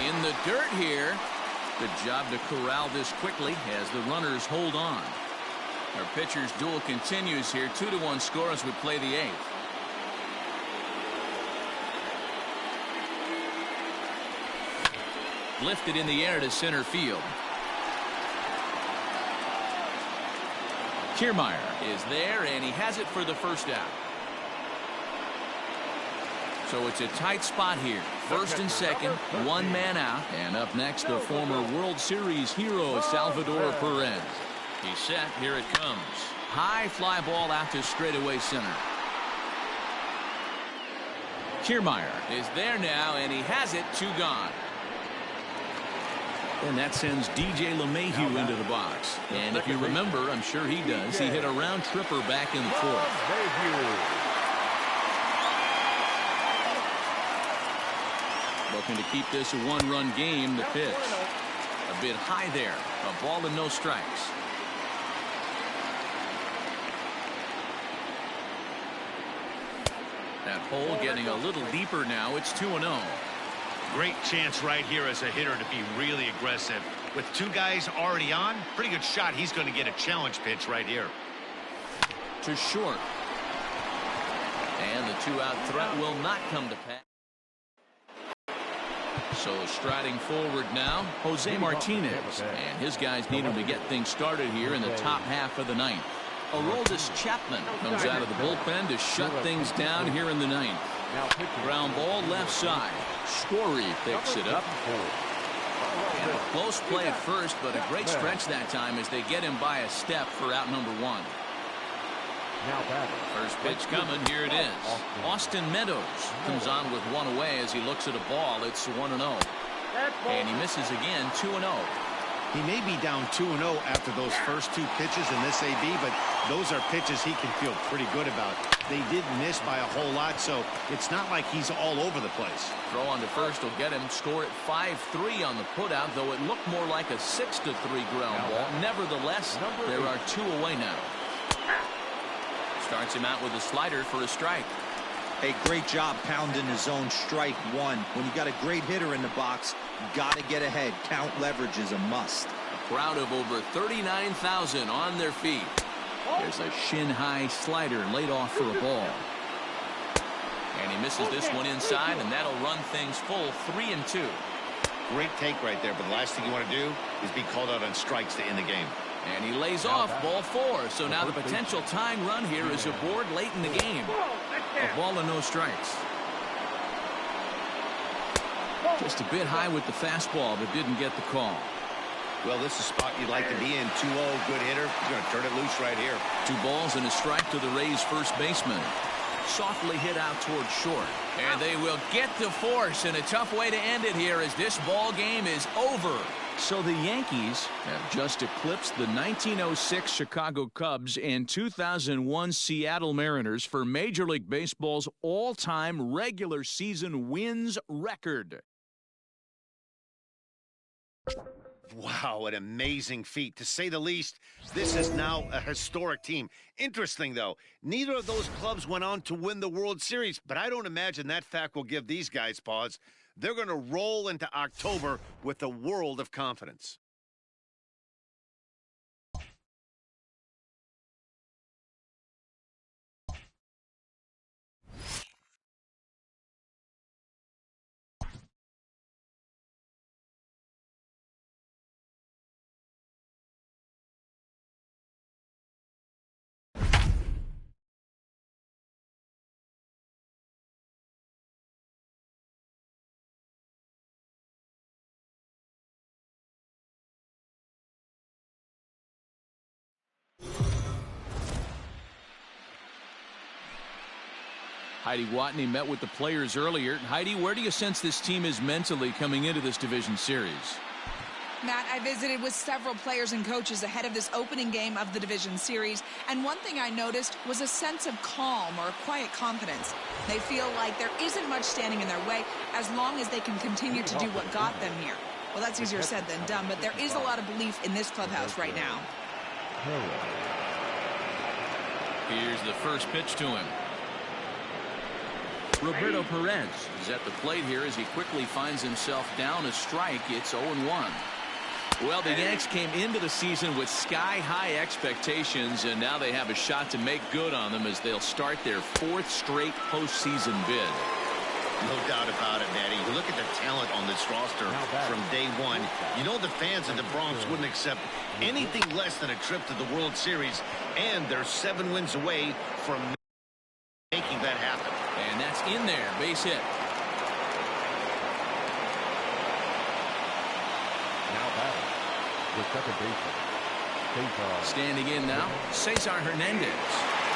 In the dirt here. Good job to corral this quickly as the runners hold on. Our pitcher's duel continues here. 2-1 score as we play the 8th. Lifted in the air to center field. Kiermaier is there, and he has it for the first out. So it's a tight spot here. First and second, one man out. And up next, the former World Series hero, Salvador Perez. He's set. Here it comes. High fly ball out to straightaway center. Kiermaier is there now, and he has it. 2 gone. And that sends DJ LeMahieu into the box. And if you remember, I'm sure he does, he hit a round tripper back in the 4th. Looking to keep this a 1-run game. The pitch. A bit high there. A ball and no strikes. That hole getting a little deeper now. It's 2-0. Great chance right here as a hitter to be really aggressive. With 2 guys already on, pretty good shot. He's going to get a challenge pitch right here. To short. And the 2-out threat will not come to pass. So striding forward now, Jose Martinez. And his guys need him to get things started here in the top half of the 9th. Aroldis Chapman comes out of the bullpen to shut things down here in the 9th. Ground ball left side. Story picks it up. And a close play at first, but a great stretch that time as they get him by a step for out number 1. First pitch coming. Here it is. Austin Meadows comes on with 1 away as he looks at a ball. It's 1-0. And he misses again. 2-0. He may be down 2-0 after those first 2 pitches in this AB, but those are pitches he can feel pretty good about. They did miss by a whole lot, so it's not like he's all over the place. Throw on to first will get him. Score at 5-3 on the putout, though it looked more like a 6-3 ground ball. Nevertheless, there are 2 away now. Starts him out with a slider for a strike. A great job pounding his zone. Strike 1. When you got a great hitter in the box, you got to get ahead. Count leverage is a must. A crowd of over 39,000 on their feet. There's a shin-high slider laid off for a ball. And he misses this one inside, and that'll run things full. 3-2. Great take right there, but the last thing you want to do is be called out on strikes to end the game. And he lays off ball 4. So now the potential tying run here is aboard late in the game. A ball and no strikes. Just a bit high with the fastball, but didn't get the call. Well, this is a spot you'd like to be in. 2-0, good hitter. He's going to turn it loose right here. 2 balls and a strike to the Rays' first baseman. Softly hit out towards short. And they will get the force, and a tough way to end it here as this ball game is over. So the Yankees have just eclipsed the 1906 Chicago Cubs and 2001 Seattle Mariners for Major League Baseball's all-time regular season wins record. Wow, an amazing feat. To say the least, this is now a historic team. Interesting, though, neither of those clubs went on to win the World Series, but I don't imagine that fact will give these guys pause. They're going to roll into October with a world of confidence. Heidi Watney met with the players earlier. Heidi, where do you sense this team is mentally coming into this division series? Matt, I visited with several players and coaches ahead of this opening game of the division series, and one thing I noticed was a sense of calm or quiet confidence. They feel like there isn't much standing in their way as long as they can continue to do what got them here. Well, that's easier said than done, but there is a lot of belief in this clubhouse right now. Here's the first pitch to him. Roberto Perez is at the plate here as he quickly finds himself down a strike. It's 0-1. Well, the Yanks came into the season with sky-high expectations, and now they have a shot to make good on them as they'll start their 4th straight postseason bid. No doubt about it, Matty. You look at the talent on this roster from day one. You know the fans of the Bronx wouldn't accept anything less than a trip to the World Series, and they're 7 wins away from making that happen. And that's in there. Base hit. Now batting, the second baseman, Cesar. Standing in now, Cesar Hernandez.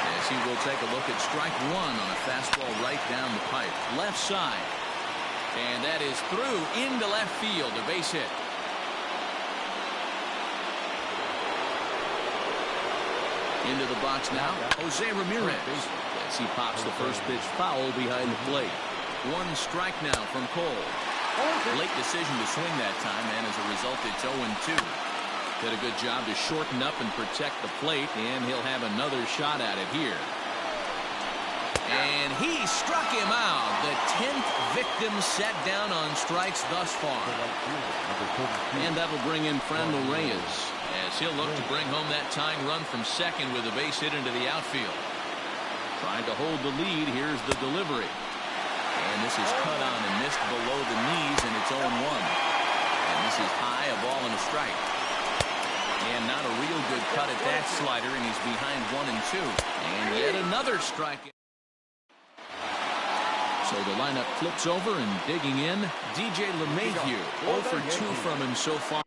As he will take a look at strike 1 on a fastball right down the pipe. Left side. And that is through into left field. A base hit. Into the box now, Jose Ramirez. As he pops the first pitch foul behind the plate. 1 strike now from Cole. Late decision to swing that time, and as a result, it's 0-2. Did a good job to shorten up and protect the plate, and he'll have another shot at it here. And he struck him out. The 10th victim set down on strikes thus far. And that'll bring in Franmil Reyes, as he'll look to bring home that tying run from second with a base hit into the outfield. Trying to hold the lead. Here's the delivery. And this is cut on and missed below the knees, and it's 0-1. And this is high, a ball and a strike. And not a real good cut at that slider, and he's behind 1-2. And yet another strike. So the lineup flips over, and digging in, DJ LeMahieu. 0 for 2 from him so far.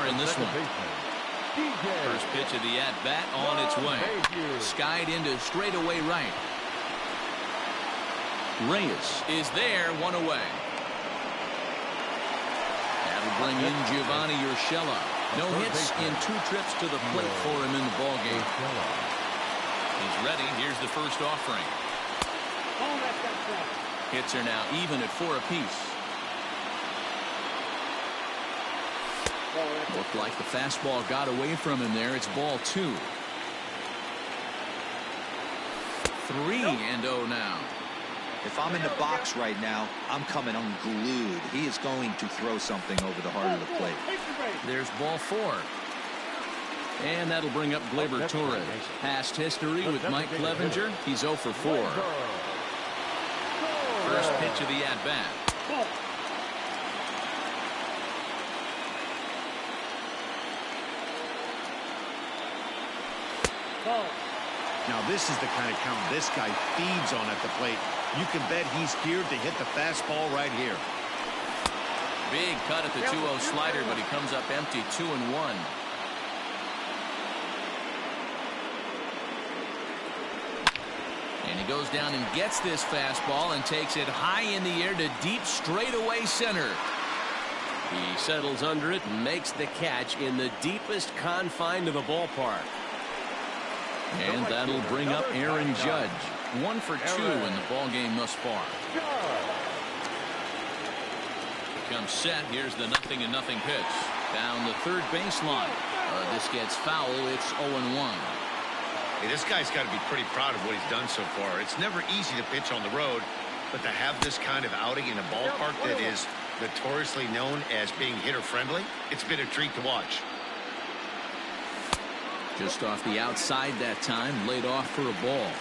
in this one. First pitch of the at-bat on its way. Skied into straightaway right. Reyes is there, one away. That'll bring in Giovanni Urshela. No hits in 2 trips to the plate for him in the ballgame. He's ready. Here's the first offering. Hits are now even at 4 apiece. Looked like the fastball got away from him there. It's ball 2. 3-0 now. If I'm in the box right now, I'm coming unglued. He is going to throw something over the heart of the plate. There's ball 4. And that'll bring up Gleyber Torres. Past history with Mike Clevenger. He's 0 for 4. First pitch of the at-bat. Now this is the kind of count this guy feeds on at the plate. You can bet he's geared to hit the fastball right here. Big cut at the 2-0 slider, but he comes up empty, 2-1. And he goes down and gets this fastball and takes it high in the air to deep straightaway center. He settles under it and makes the catch in the deepest confine of the ballpark. And that'll bring up Aaron Judge. 1 for 2 in the ballgame thus far. Becomes set. Here's the 0-0 pitch. Down the third baseline. This gets foul. It's 0-1. Hey, this guy's got to be pretty proud of what he's done so far. It's never easy to pitch on the road, but to have this kind of outing in a ballpark that is notoriously known as being hitter-friendly, it's been a treat to watch. Just off the outside that time, laid off for a ball.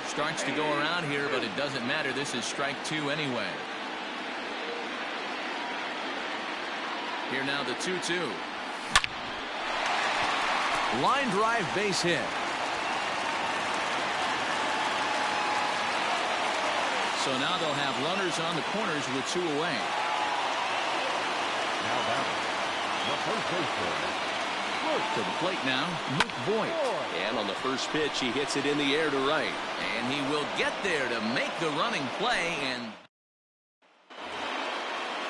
Starts to go around here, but it doesn't matter. This is strike 2 anyway. Here now the 2-2. Line drive base hit. So now they'll have runners on the corners with 2 away. Now batting, the first baseman. To the plate now, Luke Voigt. And on the first pitch, he hits it in the air to right. And he will get there to make the running play. And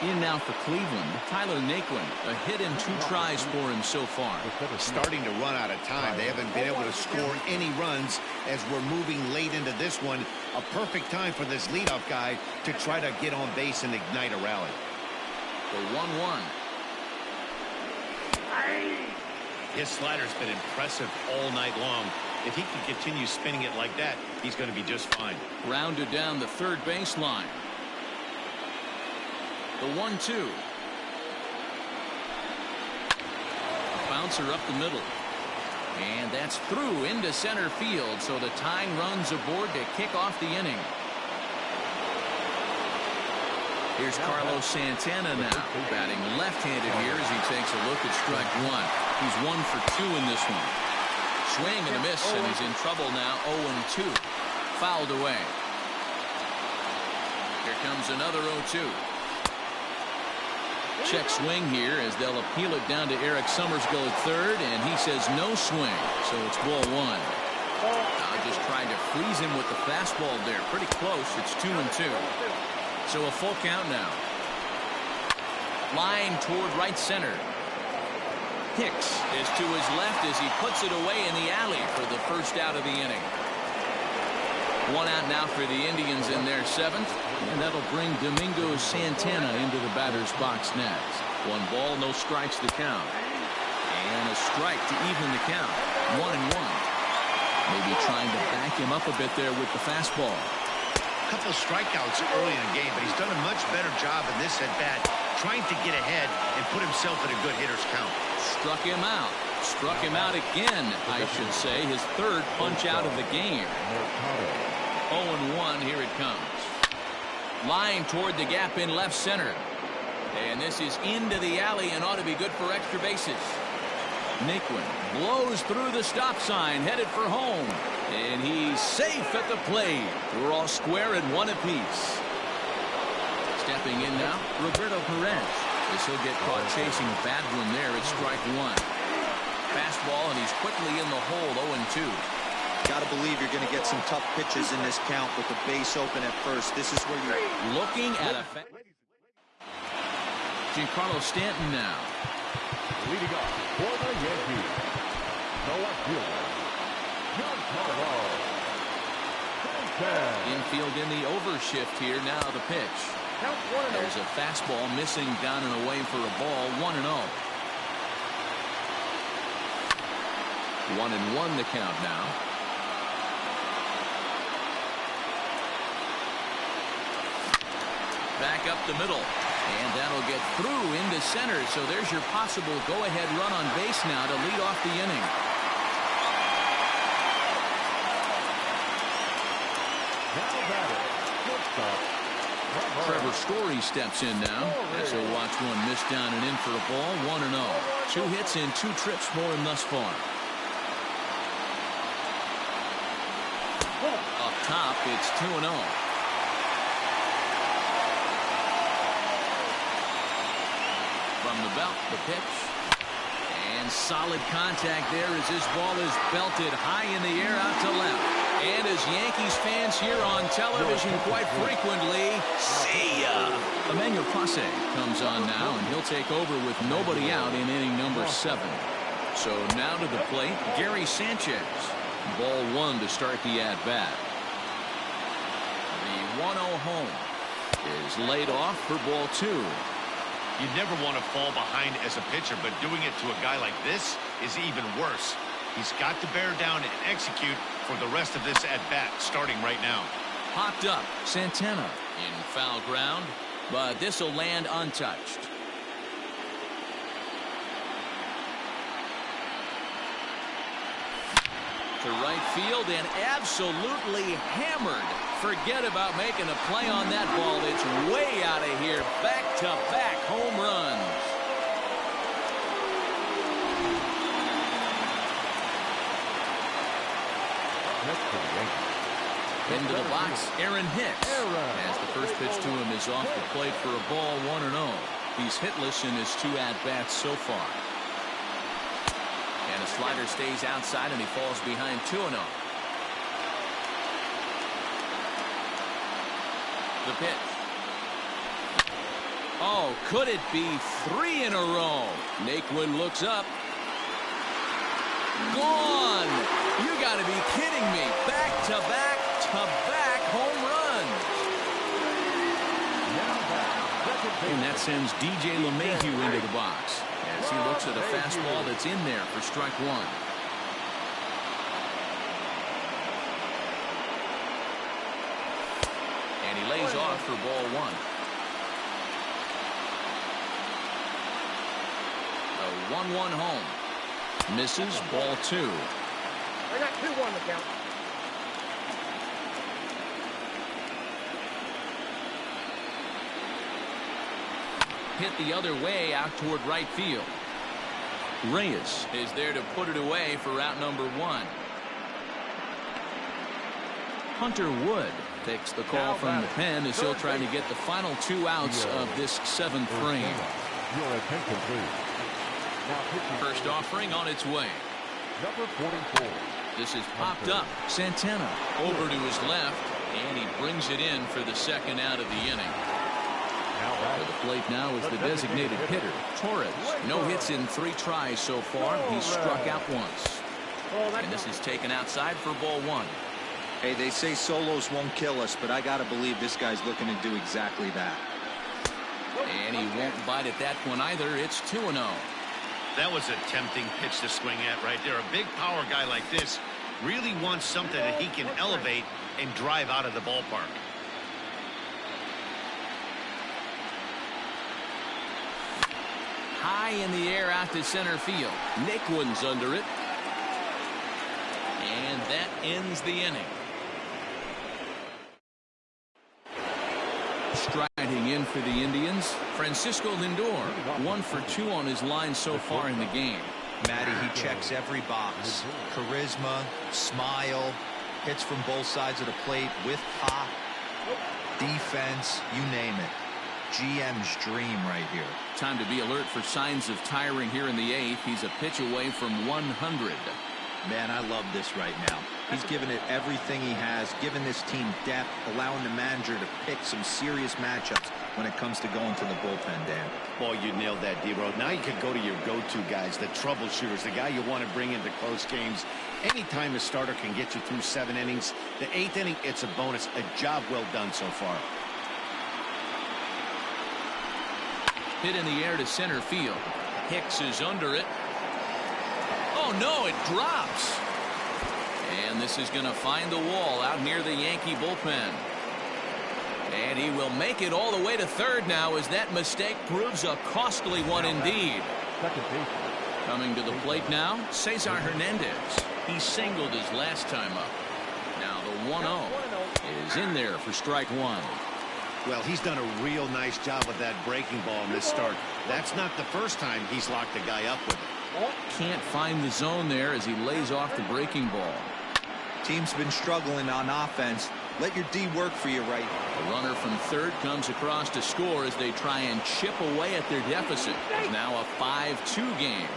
in now for Cleveland, Tyler Naquin. A hit in 2 tries for him so far. Starting to run out of time. They haven't been able to score any runs as we're moving late into this one. A perfect time for this leadoff guy to try to get on base and ignite a rally. The 1-1. His slider's been impressive all night long. If he can continue spinning it like that, he's going to be just fine. Rounded down the third baseline. The 1-2. A bouncer up the middle. And that's through into center field, so the tying runs aboard to kick off the inning. Here's Carlos Santana now, batting left-handed here as he takes a look at strike 1. He's 1 for 2 in this one. Swing and a miss, and he's in trouble now, 0-2. Fouled away. Here comes another 0-2. Check swing here as they'll appeal it down to Eric Summersgill at third, and he says no swing, so it's ball 1. Now just trying to freeze him with the fastball there. Pretty close. It's 2-2. So a full count now. Line toward right center. Hicks is to his left as he puts it away in the alley for the first out of the inning. 1 out now for the Indians in their 7th, and that'll bring Domingo Santana into the batter's box next. 1 ball, no strikes to count. And a strike to even the count. 1-1. Maybe trying to back him up a bit there with the fastball. A couple of strikeouts early in the game, but he's done a much better job in this at-bat, trying to get ahead and put himself in a good hitter's count. Struck him out. Struck him out again, I should say. His 3rd punch out of the game. 0-1, here it comes. Line toward the gap in left center. And this is into the alley and ought to be good for extra bases. Naquin blows through the stop sign, headed for home. And he's safe at the plate. We're all square at 1 apiece. Stepping in now, Roberto Perez. This will get caught chasing a bad one there at strike one. Fastball, and he's quickly in the hole, 0-2. Got to believe you're going to get some tough pitches in this count with the base open at first. This is where you're looking at a Giancarlo Stanton now. Leading off for the Yankees, the left fielder, Giancarlo Stanton. Infield in the overshift here. Now the pitch. Count 1-0. There's a fastball missing down and away for a ball. 1-0. 1-1 the count now. Back up the middle. And that'll get through into center. So there's your possible go-ahead run on base now to lead off the inning. Trevor Story steps in now as he'll watch one miss down and in for a ball. 1-0. 2 hits in 2 trips for him thus far. Up top, it's 2-0. From the belt, the pitch. And solid contact there as this ball is belted high in the air out to left. And as Yankees fans here on television quite frequently, see ya! Emmanuel Clase comes on now, and he'll take over with nobody out in inning number 7. So now to the plate, Gary Sanchez. Ball 1 to start the at-bat. The 1-0 home is laid off for ball 2. You never want to fall behind as a pitcher, but doing it to a guy like this is even worse. He's got to bear down and execute for the rest of this at-bat starting right now. Popped up, Santana in foul ground, but this will land untouched. To right field and absolutely hammered. Forget about making a play on that ball. It's way out of here. Back-to-back home runs. Into the box, Aaron Hicks. As the first pitch to him is off the plate for a ball. 1-0. He's hitless in his 2 at-bats so far. And a slider stays outside, and he falls behind 2-0. The pitch. Oh, could it be 3 in a row? Naquin looks up. Gone! You got to be kidding me. Back-to-back home runs. And that sends DJ LeMahieu into the box as he looks at a fastball that's in there for strike 1. And he lays off for ball 1. A 1-1 home. Misses, ball 2. I got 2-1 to count. Hit the other way out toward right field. Reyes is there to put it away for out number 1. Hunter Wood takes the call from the pen as he'll try to get the final 2 outs of this 7th frame. Your attention, please. First offering on its way. Number 44. This is popped up. Santana over to his left, and he brings it in for the 2nd out of the inning. For the plate now is the designated hitter, Torres. No hits in 3 tries so far. He's struck out once. And this is taken outside for ball 1. Hey, they say solos won't kill us, but I got to believe this guy's looking to do exactly that. And he won't bite at that one either. It's 2-0. That was a tempting pitch to swing at right there. A big power guy like this really wants something that he can elevate and drive out of the ballpark. High in the air out to center field. Naquin's under it. And that ends the inning. Striding in for the Indians, Francisco Lindor, 1 for 2 on his line so far in the game. Matty, he checks every box. Charisma, smile, hits from both sides of the plate with pop, defense, you name it. GM's dream right here. Time to be alert for signs of tiring here in the 8th. He's a pitch away from 100. Man, I love this right now. He's given it everything he has, given this team depth, allowing the manager to pick some serious matchups when it comes to going to the bullpen, Dan. Boy, you nailed that, D-Road. Now you can go to your go-to guys, the troubleshooters, the guy you want to bring into close games. Anytime a starter can get you through 7 innings, the 8th inning, it's a bonus. A job well done so far. Hit in the air to center field. Hicks is under it. Oh, no, it drops. And this is going to find the wall out near the Yankee bullpen. And he will make it all the way to third now as that mistake proves a costly one indeed. Coming to the plate now, Cesar Hernandez. He singled his last time up. Now the 1-0 is in there for strike 1. Well, he's done a real nice job with that breaking ball in this start. That's not the first time he's locked a guy up with it. Can't find the zone there as he lays off the breaking ball. Team's been struggling on offense. Let your D work for you right. A runner from third comes across to score as they try and chip away at their deficit. It's now a 5-2 game.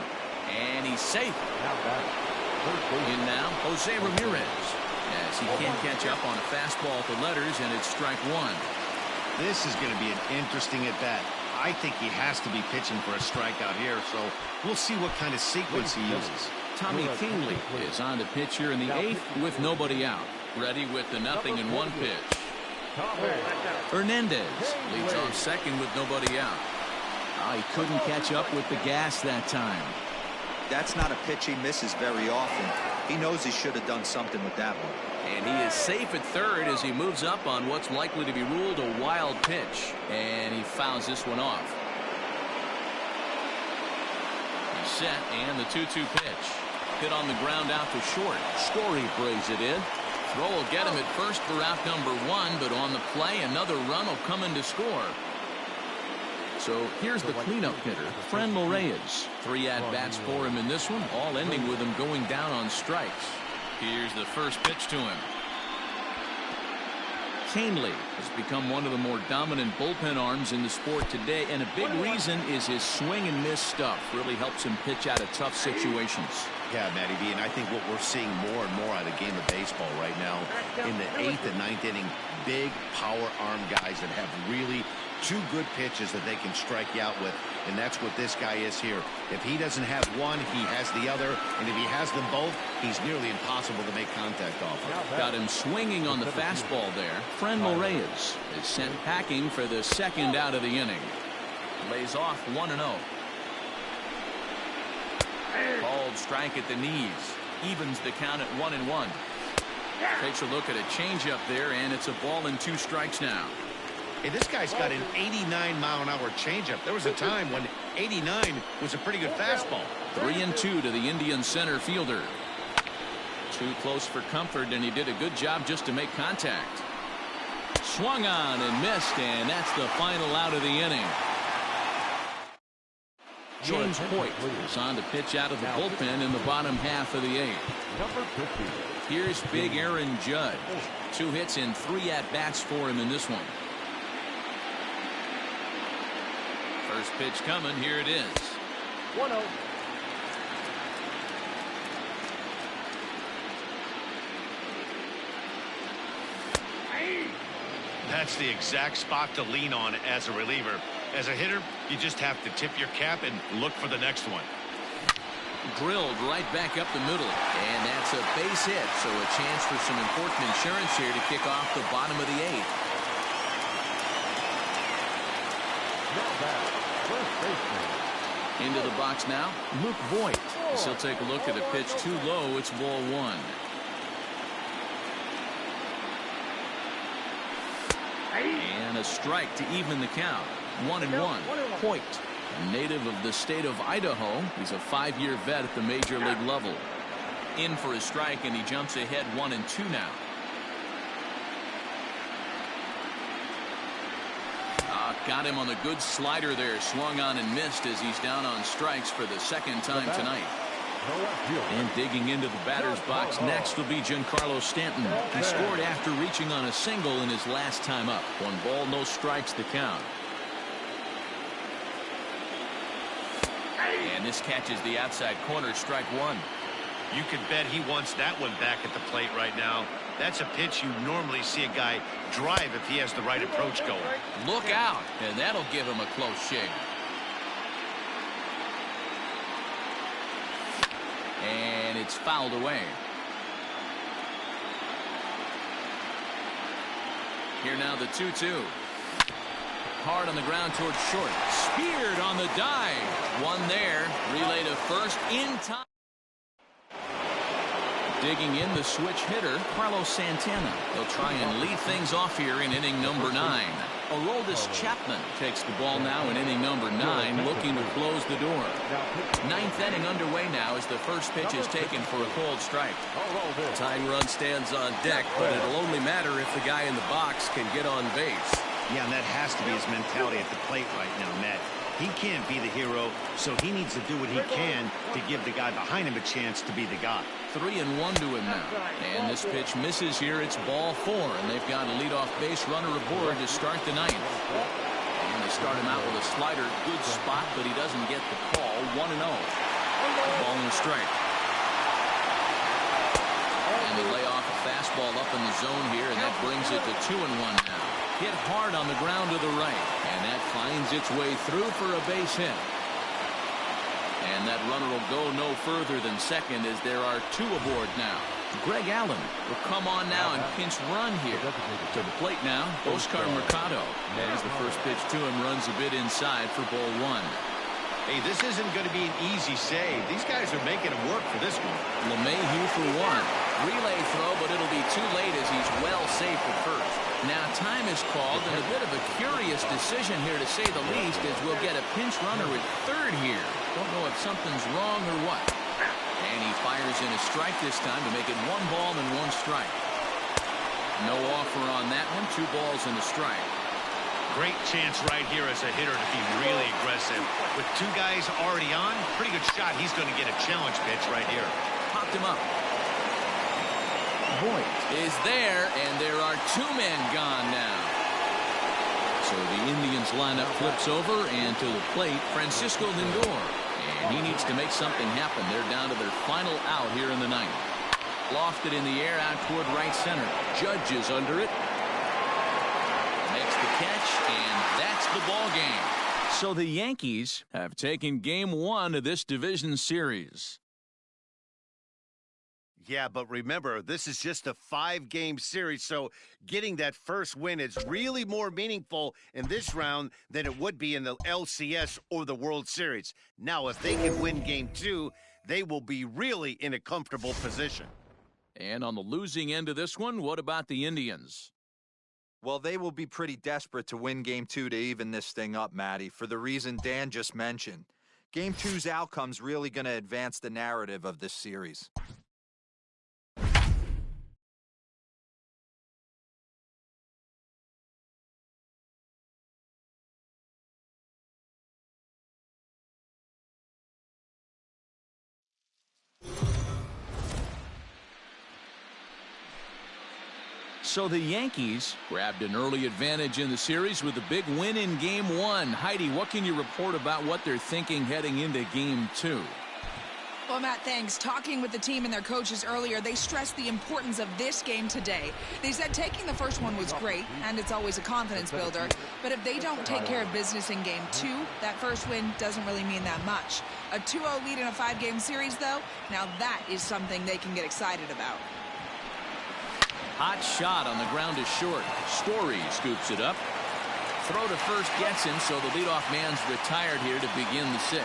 And he's safe. In now, Jose Ramirez. As he can't catch up on a fastball at the letters, and it's strike 1. This is going to be an interesting at-bat. I think he has to be pitching for a strikeout here, so we'll see what kind of sequence he uses. Tommy Kingley is on to pitch here in the 8th with nobody out. Ready with the 0-1 pitch. Hernandez leads off second with nobody out. Oh, he couldn't catch up with the gas that time. That's not a pitch he misses very often. He knows he should have done something with that one. And he is safe at third as he moves up on what's likely to be ruled a wild pitch. And he fouls this one off. He's set, and the 2-2 pitch. Hit on the ground out to short. Story brings it in. Throw will get him at first for out number 1, but on the play, another run will come in to score. So here's the cleanup hitter, Franmil Reyes. 3 at-bats for him in this one, all ending with him going down on strikes. Here's the first pitch to him. Kingley has become one of the more dominant bullpen arms in the sport today, and a big reason is his swing and miss stuff. Really helps him pitch out of tough situations. Yeah, Matty B, and I think what we're seeing more and more out of the game of baseball right now in the 8th and 9th inning, big power arm guys that have really 2 good pitches that they can strike you out with, and that's what this guy is here. If he doesn't have one, he has the other, and if he has them both, he's nearly impossible to make contact off of. Got him swinging on the fastball there. Franmil Reyes is sent packing for the second out of the inning. Lays off 1-0. Called strike at the knees. Evens the count at 1-1. Takes a look at a changeup there, and it's a ball and 2 strikes now. Hey, this guy's got an 89-mile-an-hour changeup. There was a time when 89 was a pretty good fastball. 3-2 to the Indian center fielder. Too close for comfort, and he did a good job just to make contact. Swung on and missed, and that's the final out of the inning. James Hoyt is on to pitch out of the bullpen in the bottom half of the 8th. Here's big Aaron Judge. 2 hits and 3 at-bats for him in this one. First pitch coming. Here it is. 1-0. That's the exact spot to lean on as a reliever. As a hitter, you just have to tip your cap and look for the next one. Drilled right back up the middle, and that's a base hit, so a chance for some important insurance here to kick off the bottom of the 8th. Into the box now, Luke Voigt. As he'll take a look at a pitch too low. It's ball 1. And a strike to even the count. 1-1. Hoyt, a native of the state of Idaho. He's a 5-year vet at the major league level. In for a strike, and he jumps ahead 1-2 now. Got him on a good slider there. Swung on and missed as he's down on strikes for the second time tonight. And digging into the batter's box next will be Giancarlo Stanton. He scored after reaching on a single in his last time up. 1 ball, no strikes to count. And this catches the outside corner, strike one. You can bet he wants that one back at the plate right now. That's a pitch you normally see a guy drive if he has the right approach going. Look out, and that'll give him a close shave. And it's fouled away. Here now the 2-2. Hard on the ground towards short. Speared on the dive. One there. Relay to first in time. Digging in the switch hitter, Carlos Santana. They'll try and lead things off here in inning number 9. Aroldis Chapman takes the ball now in inning number 9, looking to close the door. 9th inning underway now as the first pitch is taken for a cold strike. Tying run stands on deck, but it'll only matter if the guy in the box can get on base. Yeah, and that has to be his mentality at the plate right now, Matt. He can't be the hero, so he needs to do what he can to give the guy behind him a chance to be the guy. 3-1 to him now. And this pitch misses here. It's ball 4, and they've got a leadoff base runner aboard to start the 9th. And they start him out with a slider. Good spot, but he doesn't get the call. 1-0. Ball and a strike. And they lay off a fastball up in the zone here, and that brings it to 2-1 now. Hit hard on the ground to the right, and that finds its way through for a base hit. And that runner will go no further than second as there are 2 aboard now. Greg Allen will come on now and pinch run here. To the plate now, Oscar Mercado. As the first pitch to him runs a bit inside for ball 1. Hey, this isn't going to be an easy save. These guys are making it work for this one. LeMahieu for 1. Relay throw, but it'll be too late as he's well safe at first. Now time is called, and a bit of a curious decision here to say the least, as we'll get a pinch runner at third here. Don't know if something's wrong or what. And he fires in a strike this time to make it 1 ball and 1 strike. No offer on that one. 2 balls and a strike. Great chance right here as a hitter to be really aggressive. With 2 guys already on, pretty good shot. He's going to get a challenge pitch right here. Popped him up. Voit is there, and there are 2 men gone now. So the Indians lineup flips over, and to the plate, Francisco Lindor. And he needs to make something happen. They're down to their final out here in the 9th. Lofted in the air out toward right center. Judge is under it. Makes the catch, and that's the ball game. So the Yankees have taken game 1 of this division series. Yeah, but remember, this is just a 5-game series, so getting that first win is really more meaningful in this round than it would be in the LCS or the World Series. Now, if they can win game 2, they will be really in a comfortable position. And on the losing end of this one, what about the Indians? Well, they will be pretty desperate to win Game 2 to even this thing up, Matty, for the reason Dan just mentioned. Game 2's outcome's really going to advance the narrative of this series. So the Yankees grabbed an early advantage in the series with a big win in Game 1. Heidi, what can you report about what they're thinking heading into Game 2? Well, Matt, thanks. Talking with the team and their coaches earlier, they stressed the importance of this game today. They said taking the first one was great, and it's always a confidence builder. But if they don't take care of business in Game 2, that first win doesn't really mean that much. A 2-0 lead in a 5-game series, though, now that is something they can get excited about. Hot shot on the ground to short. Story scoops it up. Throw to first gets him, so the leadoff man's retired here to begin the 6th.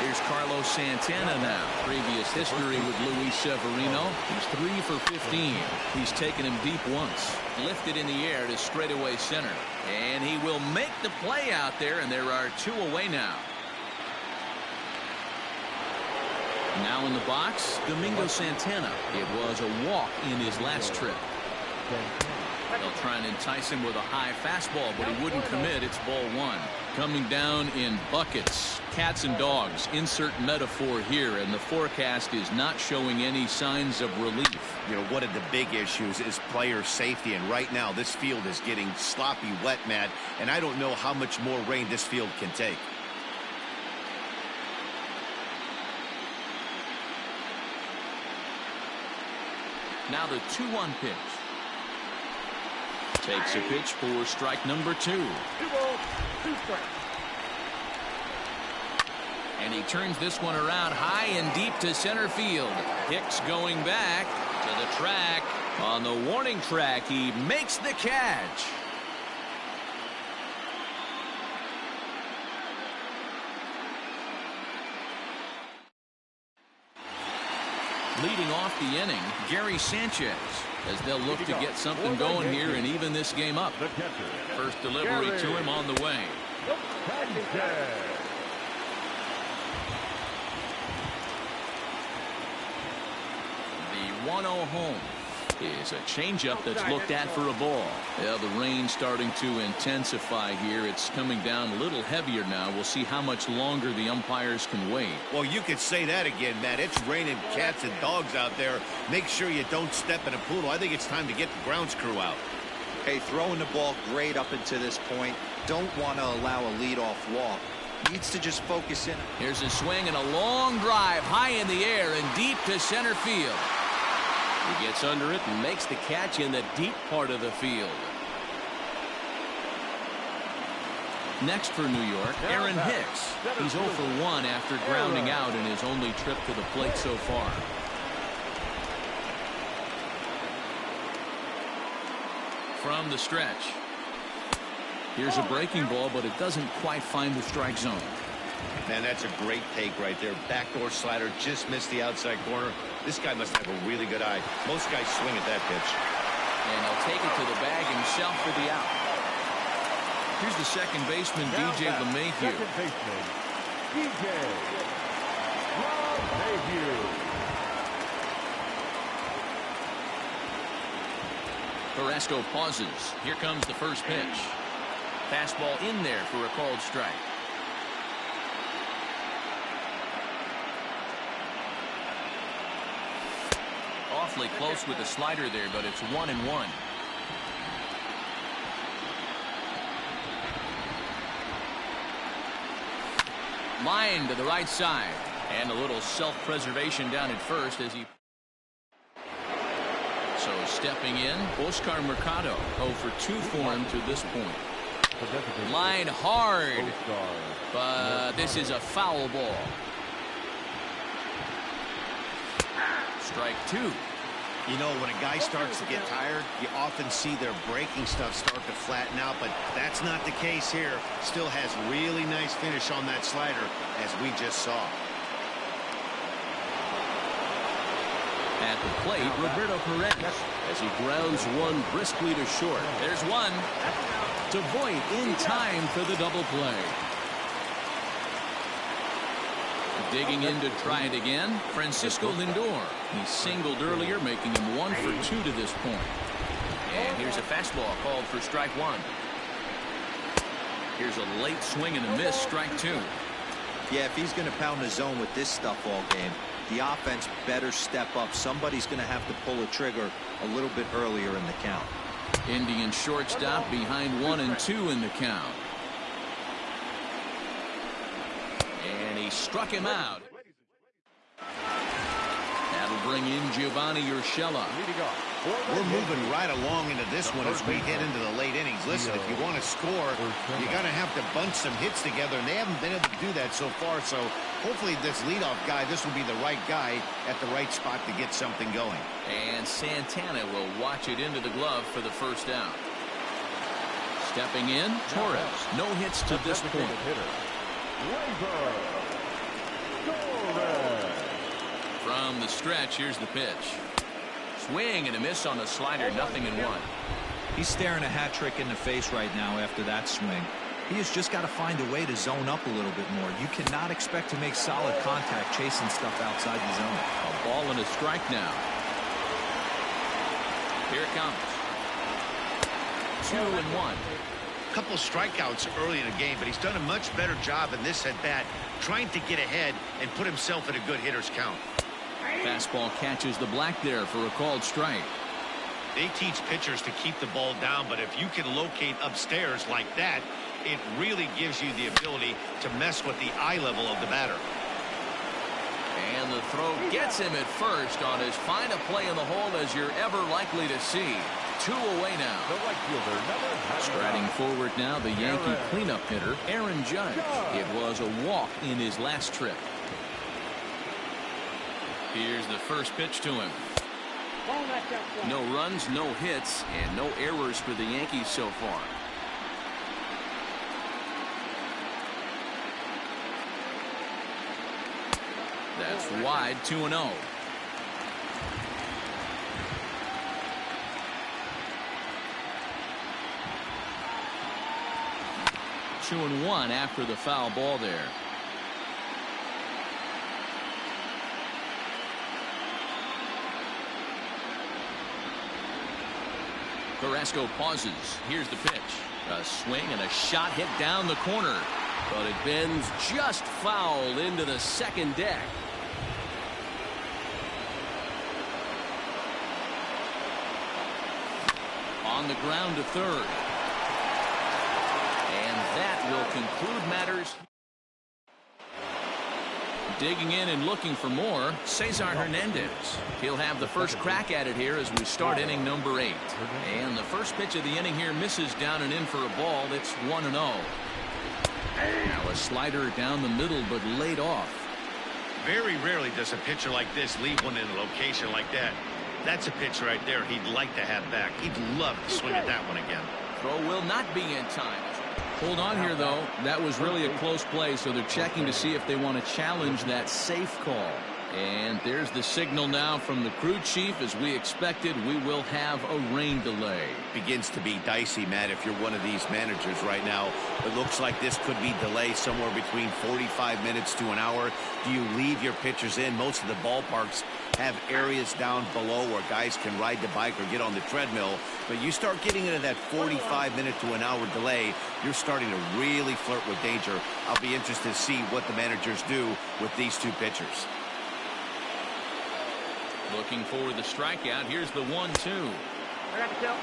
Here's Carlos Santana now. Previous history with Luis Severino. He's 3 for 15. He's taken him deep once. Lifted in the air to straightaway center. And he will make the play out there, and there are 2 away now. Now in the box, Domingo Santana. It was a walk in his last trip. They'll try and entice him with a high fastball, but he wouldn't commit. It's ball 1. Coming down in buckets. Cats and dogs. Insert metaphor here, and the forecast is not showing any signs of relief. You know, one of the big issues is player safety, and right now this field is getting sloppy wet, Matt, and I don't know how much more rain this field can take. Now the 2-1 pitch. Takes a pitch for strike number 2. 2 balls, 2 strikes. And he turns this one around high and deep to center field. Hicks going back to the track. On the warning track, he makes the catch. Leading off the inning, Gary Sanchez, as they'll look to get something going here and even this game up. First delivery to him on the way. The 1-0 home is a changeup that's looked at for a ball. Yeah, the rain's starting to intensify here. It's coming down a little heavier now. We'll see how much longer the umpires can wait. Well, you could say that again, Matt. It's raining cats and dogs out there. Make sure you don't step in a poodle. I think it's time to get the grounds crew out. Hey, throwing the ball great up until this point. Don't want to allow a leadoff walk. Needs to just focus in. Here's a swing and a long drive high in the air and deep to center field. He gets under it and makes the catch in the deep part of the field. Next for New York, Aaron Hicks. He's 0 for 1 after grounding out in his only trip to the plate so far. From the stretch. Here's a breaking ball, but it doesn't quite find the strike zone. Man, that's a great take right there. Backdoor slider, just missed the outside corner. This guy must have a really good eye. Most guys swing at that pitch. And he'll take it to the bag himself for the out. Here's the second baseman, DJ LeMahieu. Second baseman, DJ LeMahieu. Carrasco pauses. Here comes the first pitch. Fastball in there for a called strike. Awfully close with the slider there, but it's 1-1. Line to the right side. And a little self-preservation down at first as he... So stepping in, Oscar Mercado. 0 for 2 for him to this point. Line hard. But this is a foul ball. Strike 2. You know, when a guy starts to get tired, you often see their breaking stuff start to flatten out, but that's not the case here. Still has really nice finish on that slider, as we just saw. At the plate, Roberto Perez, as he grounds one briskly to short. There's one to Voit in time for the double play. Digging in to try it again, Francisco Lindor. He singled earlier, making him 1 for 2 to this point. And here's a fastball called for strike 1. Here's a late swing and a miss, strike 2. Yeah, if he's going to pound the zone with this stuff all game, the offense better step up. Somebody's going to have to pull a trigger a little bit earlier in the count. Indian shortstop behind 1 and 2 in the count. And he struck him out. That'll bring in Giovanni Urshela. We're moving right along into this one as we head into the late innings. Listen, if you want to score, you're going to have to bunch some hits together, and they haven't been able to do that so far. So hopefully this leadoff guy, this will be the right guy at the right spot to get something going. And Santana will watch it into the glove for the first out. Stepping in, Torres. No hits to this point. From the stretch, here's the pitch. Swing and a miss on the slider, 0-1. He's staring a hat trick in the face right now after that swing. He has just got to find a way to zone up a little bit more. You cannot expect to make solid contact chasing stuff outside the zone. A ball and a strike now. Here it comes. 2-1. Couple strikeouts early in the game, but he's done a much better job in this at-bat trying to get ahead and put himself in a good hitter's count. Fastball catches the black there for a called strike. They teach pitchers to keep the ball down, but if you can locate upstairs like that, it really gives you the ability to mess with the eye level of the batter. And the throw gets him at first on as fine a play in the hole as you're ever likely to see. 2 away now. The right fielder, number Striding forward now, the Yankee cleanup hitter, Aaron Judge. It was a walk in his last trip. Here's the first pitch to him. No runs, no hits, and no errors for the Yankees so far. That's wide, 2-0. Two and one after the foul ball there. Carrasco pauses. Here's the pitch. A swing and a shot hit down the corner. But it bends just foul into the second deck. On the ground to third. And that will conclude matters. Digging in and looking for more, Cesar Hernandez. He'll have the first crack at it here as we start inning number 8. And the first pitch of the inning here misses down and in for a ball. It's 1-0. Now a slider down the middle but laid off. Very rarely does a pitcher like this leave one in a location like that. That's a pitch right there he'd like to have back. He'd love to swing at that one again. Throw will not be in time. Hold on here, though. That was really a close play, so they're checking to see if they want to challenge that safe call. And there's the signal now from the crew chief. As we expected, we will have a rain delay. Begins to be dicey, Matt, if you're one of these managers right now. It looks like this could be delayed somewhere between 45 minutes to an hour. Do you leave your pitchers in? Most of the ballparks have areas down below where guys can ride the bike or get on the treadmill. But you start getting into that 45-minute to an hour delay, you're starting to really flirt with danger. I'll be interested to see what the managers do with these two pitchers. Looking for the strikeout. Here's the 1-2.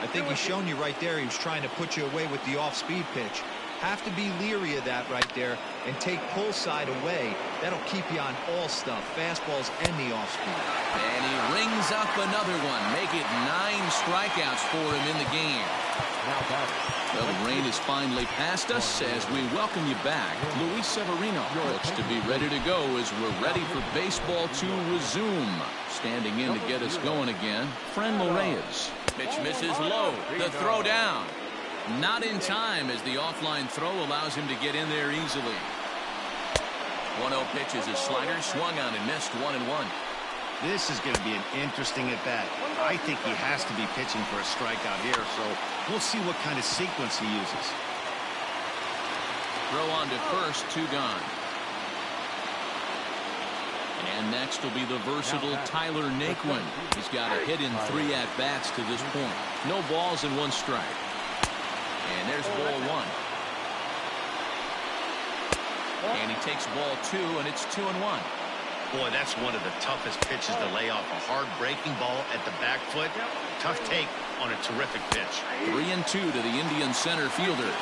I think he's shown you right there. He was trying to put you away with the off-speed pitch. Have to be leery of that right there and take pull side away. That'll keep you on all stuff, fastballs and the off-speed. And he rings up another one. Make it 9 strikeouts for him in the game. Well, the rain is finally past us as we welcome you back. Luis Severino looks to be ready to go as we're ready for baseball to resume. Standing in to get us going again, Franmil Reyes. Pitch misses low. The throw down. Not in time as the offline throw allows him to get in there easily. 1-0 pitch is a slider, swung on and missed. 1-1. This is going to be an interesting at-bat. I think he has to be pitching for a strikeout here, so we'll see what kind of sequence he uses. Throw on to first, 2 gone. And next will be the versatile Tyler Naquin. He's got a hit in 3 at-bats to this point. No balls and 1 strike. And there's ball 1. And he takes ball 2, and it's 2-1. Boy, that's one of the toughest pitches to lay off. A hard breaking ball at the back foot. Tough take on a terrific pitch. 3-2 to the Indian center fielder.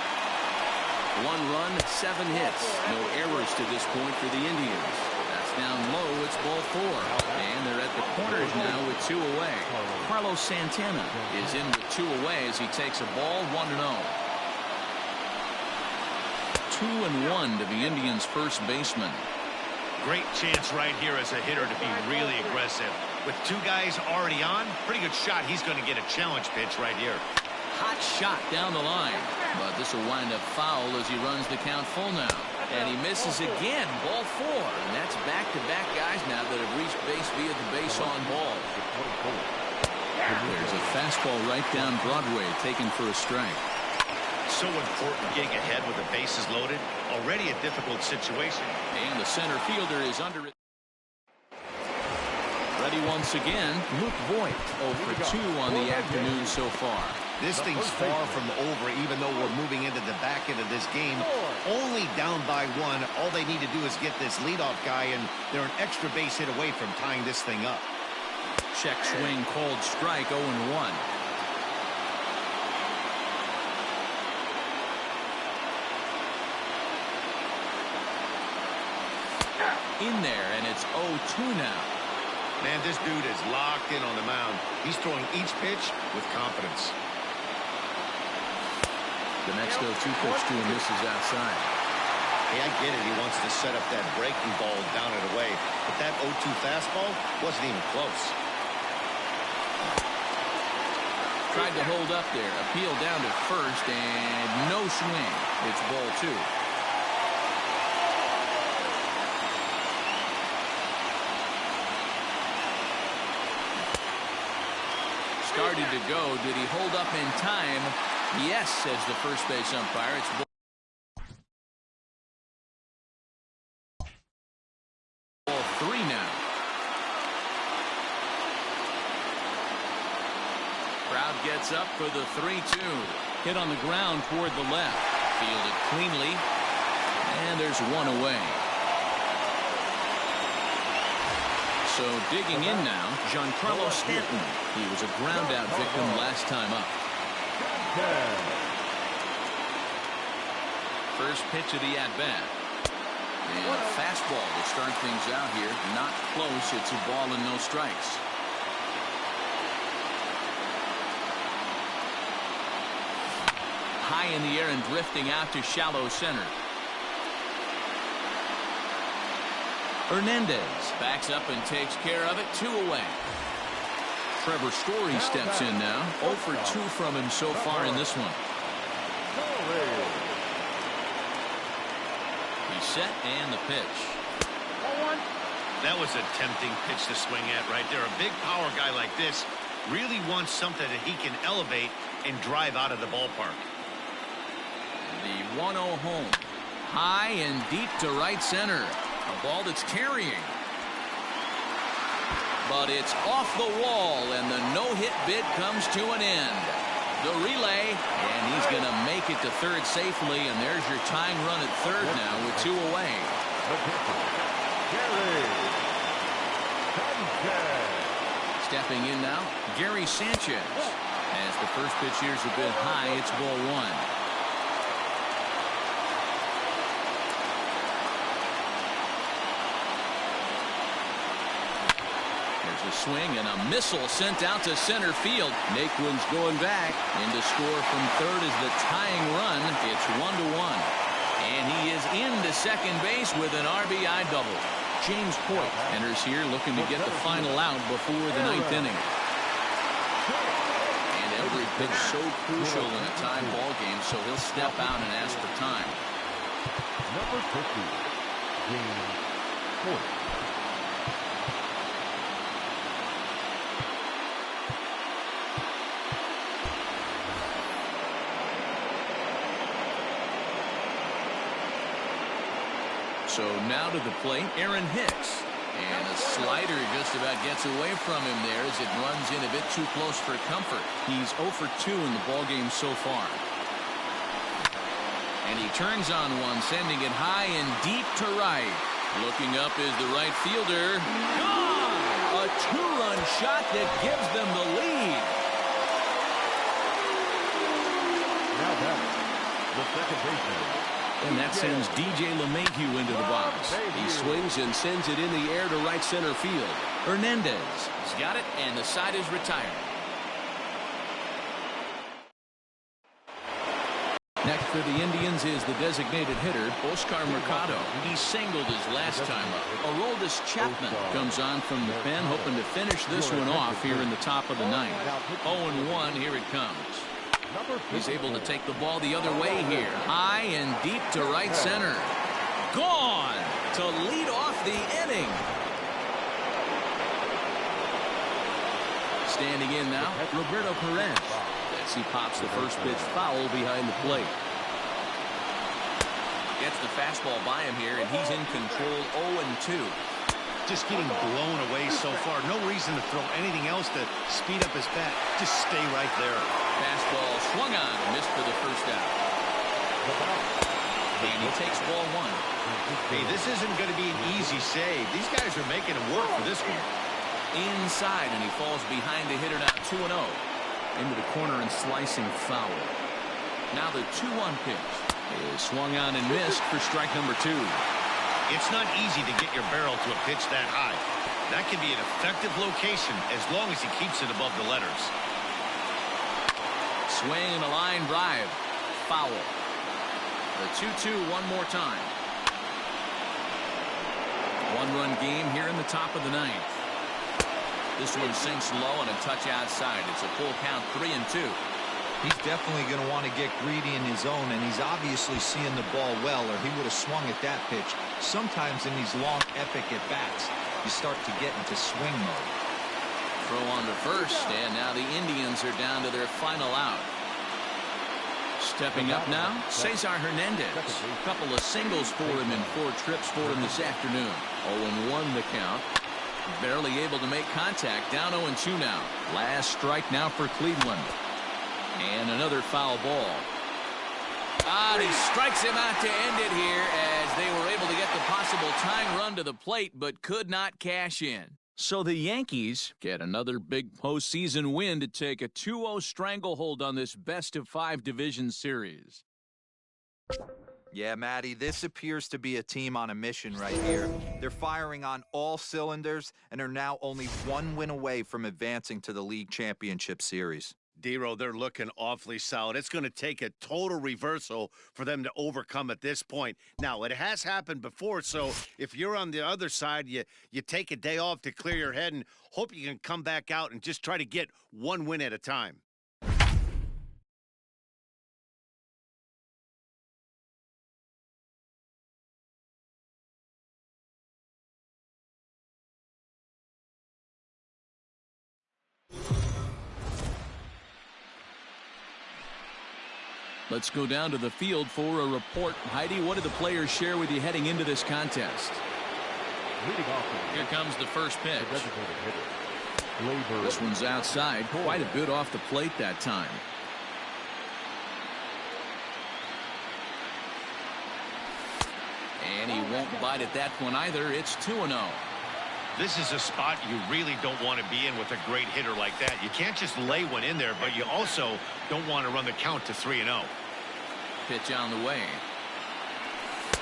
1 run, 7 hits. No errors to this point for the Indians. That's down low. It's ball 4. And they're at the corners now with 2 away. Carlos Santana is in with 2 away as he takes a ball. 1-0. 2-1 to the Indians' first baseman. Great chance right here as a hitter to be really aggressive. With 2 guys already on, pretty good shot. He's going to get a challenge pitch right here. Hot shot down the line. But this will wind up foul as he runs the count full now. And he misses again. Ball 4. And that's back-to-back guys now that have reached base via the base on ball. There's a fastball right down Broadway taken for a strike. So important getting ahead with the bases loaded. Already a difficult situation. And the center fielder is under it. Ready once again, Luke Voigt. 0 for 2 on the afternoon so far. This thing's far from over, even though we're moving into the back end of this game. Only down by 1. All they need to do is get this leadoff guy, and they're an extra base hit away from tying this thing up. Check swing called strike, 0-1. in there, and it's 0-2 now. Man, this dude is locked in on the mound. He's throwing each pitch with confidence. The next 0-2 pitch to him misses outside. Hey, I get it. He wants to set up that breaking ball down and away. But that 0-2 fastball wasn't even close. Tried to hold up there. Appeal down to first, and no swing. It's ball 2. Started to go. Did he hold up in time? Yes, says the first base umpire. It's ball 3 now. Crowd gets up for the 3-2. Hit on the ground toward the left. Fielded cleanly. And there's one away. So digging in now, Giancarlo Stanton. He was a ground-out victim last time up. First pitch of the at-bat. And a fastball to start things out here. Not close. It's a ball and no strikes. High in the air and drifting out to shallow center. Hernandez backs up and takes care of it. 2 away. Trevor Story steps in now. 0 for 2 from him so far in this one. He's set and the pitch. That was a tempting pitch to swing at right there. A big power guy like this really wants something that he can elevate and drive out of the ballpark. The 1-0 home. High and deep to right center. A ball that's carrying. But it's off the wall, and the no-hit bid comes to an end. The relay, and he's going to make it to third safely, and there's your tying run at third now with 2 away. Stepping in now, Gary Sanchez. As the first pitch here's a bit high, it's ball 1. A swing and a missile sent out to center field. Naquin's going back, and to score from third is the tying run. It's 1-1, and he is into second base with an RBI double. James Hoyt enters here looking to get the final out before the 9th inning. And every pitch so crucial in a tie ball game, so he'll step out and ask for time. Number 50, James Hoyt. So now to the plate, Aaron Hicks. And a slider just about gets away from him there as it runs in a bit too close for comfort. He's 0 for 2 in the ballgame so far. And he turns on one, sending it high and deep to right. Looking up is the right fielder. Gone! A 2-run shot that gives them the lead. Now batting, the second baseman. And that sends DJ LeMahieu into the box. He swings and sends it in the air to right center field. Hernandez has got it, and the side is retired. Next for the Indians is the designated hitter, Oscar Mercado. He singled his last time up. Aroldis Chapman comes on from the pen, hoping to finish this one off here in the top of the 9th. 0-1, here it comes. He's able to take the ball the other way here. High and deep to right center. Gone to lead off the inning. Standing in now, Roberto Perez. As he pops the first pitch foul behind the plate. Gets the fastball by him here, and he's in control. 0-2. Just getting blown away so far. No reason to throw anything else to speed up his bat. Just stay right there. Fastball swung on and missed for the first out. And he takes ball 1. Hey, this isn't going to be an easy save. These guys are making him work for this one. Inside, and he falls behind the hitter now 2-0. Into the corner and slicing foul. Now the 2-1 pitch is swung on and missed for strike number 2. It's not easy to get your barrel to a pitch that high. That can be an effective location as long as he keeps it above the letters. Swing and a line drive. Foul. The 2-2 one more time. One-run game here in the top of the ninth. This one sinks low and a touch outside. It's a full count, 3-2. He's definitely going to want to get greedy in his zone, and he's obviously seeing the ball well, or he would have swung at that pitch. Sometimes in these long, epic at-bats, you start to get into swing mode. Throw on to first, and now the Indians are down to their final out. Stepping up now, Cesar Hernandez. A couple of singles for him in 4 trips for him this afternoon. 0-1 the count. Barely able to make contact. Down 0-2 now. Last strike now for Cleveland. And another foul ball. And he strikes him out to end it here as they were able to get the possible tying run to the plate but could not cash in. So the Yankees get another big postseason win to take a 2-0 stranglehold on this best-of-5 division series. Yeah, Matty, this appears to be a team on a mission right here. They're firing on all cylinders and are now only 1 win away from advancing to the league championship series. D-Row, they're looking awfully solid. It's going to take a total reversal for them to overcome at this point. Now, it has happened before, so if you're on the other side, you take a day off to clear your head and hope you can come back out and just try to get 1 win at a time. Let's go down to the field for a report. Heidi, what did the players share with you heading into this contest? Here comes the first pitch. This one's outside. Quite a bit off the plate that time. And he won't bite at that one either. It's 2-0. This is a spot you really don't want to be in with a great hitter like that. You can't just lay one in there, but you also don't want to run the count to 3-0. Pitch on the way.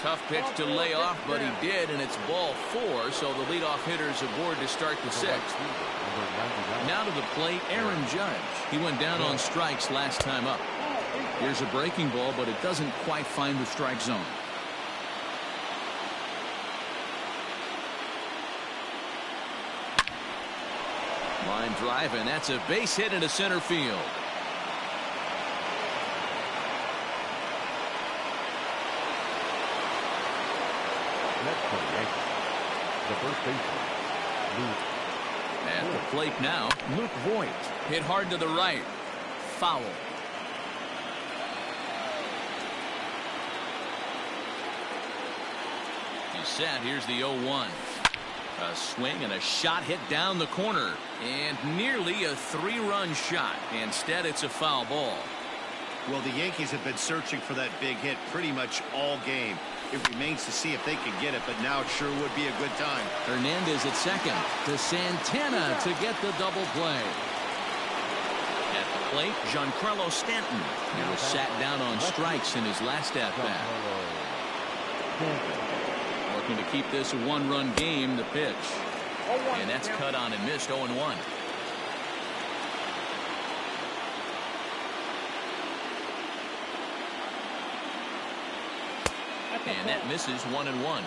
Tough pitch to lay off, but he did, and it's ball 4, so the leadoff hitter's aboard to start the 6th. Now to the plate, Aaron Judge. He went down on strikes last time up. Here's a breaking ball, but it doesn't quite find the strike zone. Line drive, and that's a base hit into center field. The first baseman, Luke. At the plate now, Luke Voigt. Hit hard to the right. Foul. He's set. Here's the 0-1. A swing and a shot hit down the corner. And nearly a 3-run shot. Instead, it's a foul ball. Well, the Yankees have been searching for that big hit pretty much all game. It remains to see if they can get it, but now it sure would be a good time. Hernandez at second to Santana to get the double play. At the plate, Giancarlo Stanton. He was sat down on strikes in his last at-bat. Looking to keep this a 1-run game, the pitch. And that's cut on and missed, 0-1. And that misses 1-1.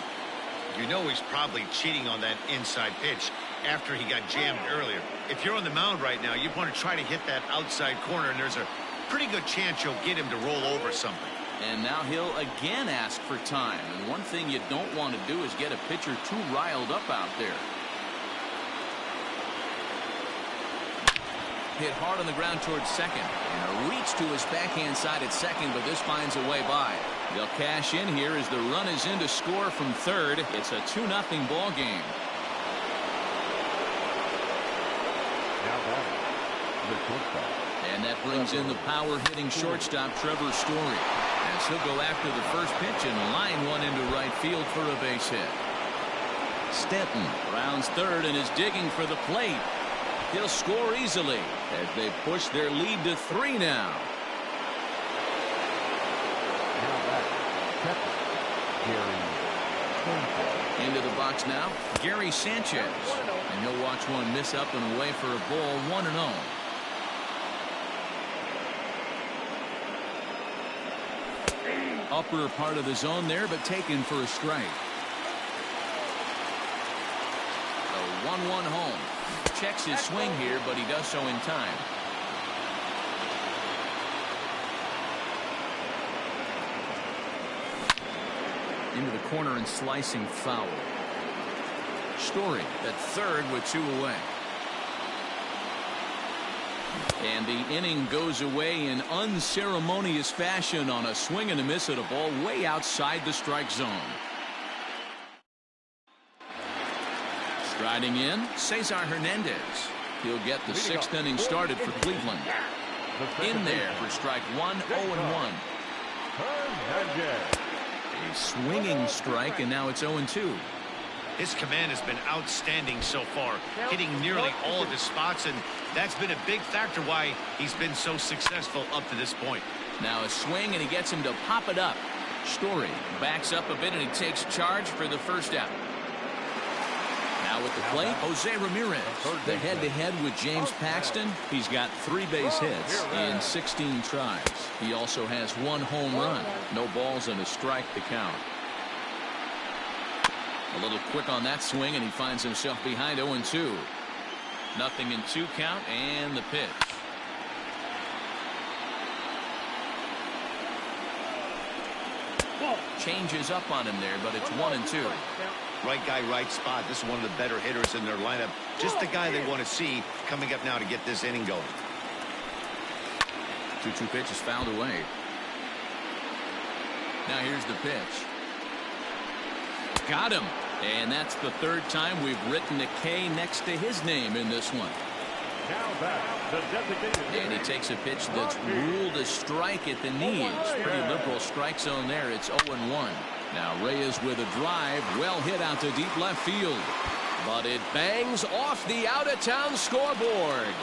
You know he's probably cheating on that inside pitch after he got jammed earlier. If you're on the mound right now, you want to try to hit that outside corner, and there's a pretty good chance you'll get him to roll over something. And now he'll again ask for time. And one thing you don't want to do is get a pitcher too riled up out there. Hit hard on the ground towards second. And a reach to his backhand side at second, but this finds a way by. They'll cash in here as the run is in to score from third. It's a 2-0 ball game. And that brings in the power-hitting shortstop Trevor Story. As he'll go after the first pitch and line one into right field for a base hit. Stanton rounds third and is digging for the plate. He'll score easily as they push their lead to 3 now. Now back, Gary. Into the box now, Gary Sanchez. And he'll watch one miss up and away for a ball, 1-0. Upper part of the zone there, but taken for a strike. The 1-1 home. Checks his swing here, but he does so in time. Into the corner and slicing foul. Story at third with 2 away. And the inning goes away in unceremonious fashion on a swing and a miss at a ball way outside the strike zone. Striding in, Cesar Hernandez. He'll get the 6th inning started for Cleveland. In there for strike 1, 0-1. A swinging strike, and now it's 0-2. His command has been outstanding so far, hitting nearly all of his spots, and that's been a big factor why he's been so successful up to this point. Now a swing, and he gets him to pop it up. Story backs up a bit, and he takes charge for the first out. Now with the plate, Jose Ramirez. The head-to-head with James Paxton. He's got 3 base hits in 16 tries. He also has 1 home run. No balls and a strike to count. A little quick on that swing, and he finds himself behind 0-2. Nothing in 2 count, and the pitch. Changes up on him there, but it's 1-2. Right guy, right spot. This is one of the better hitters in their lineup. Just the guy they want to see coming up now to get this inning going. 2-2 pitch is fouled away. Now here's the pitch. Got him. And that's the 3rd time we've written a K next to his name in this one. And he takes a pitch that's ruled a strike at the knees. Pretty liberal strike zone there. It's 0-1. Now Reyes with a drive. Well hit out to deep left field. But it bangs off the out-of-town scoreboard.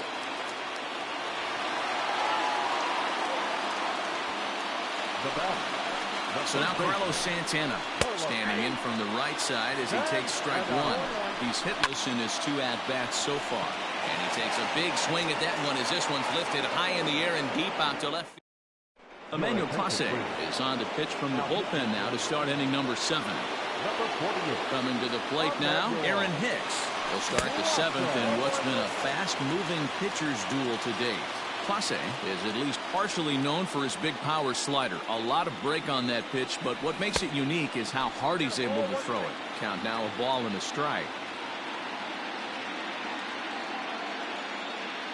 So now Carlos Santana standing in from the right side as he takes strike 1. He's hitless in his 2 at-bats so far. And he takes a big swing at that one as this one's lifted high in the air and deep out to left field. Emmanuel Clase is on to pitch from the bullpen now to start inning number 7. Coming to the plate now, Aaron Hicks. He'll start the 7th in what's been a fast-moving pitcher's duel to date. Clase is at least partially known for his big power slider. A lot of break on that pitch, but what makes it unique is how hard he's able to throw it. Count now a ball and a strike.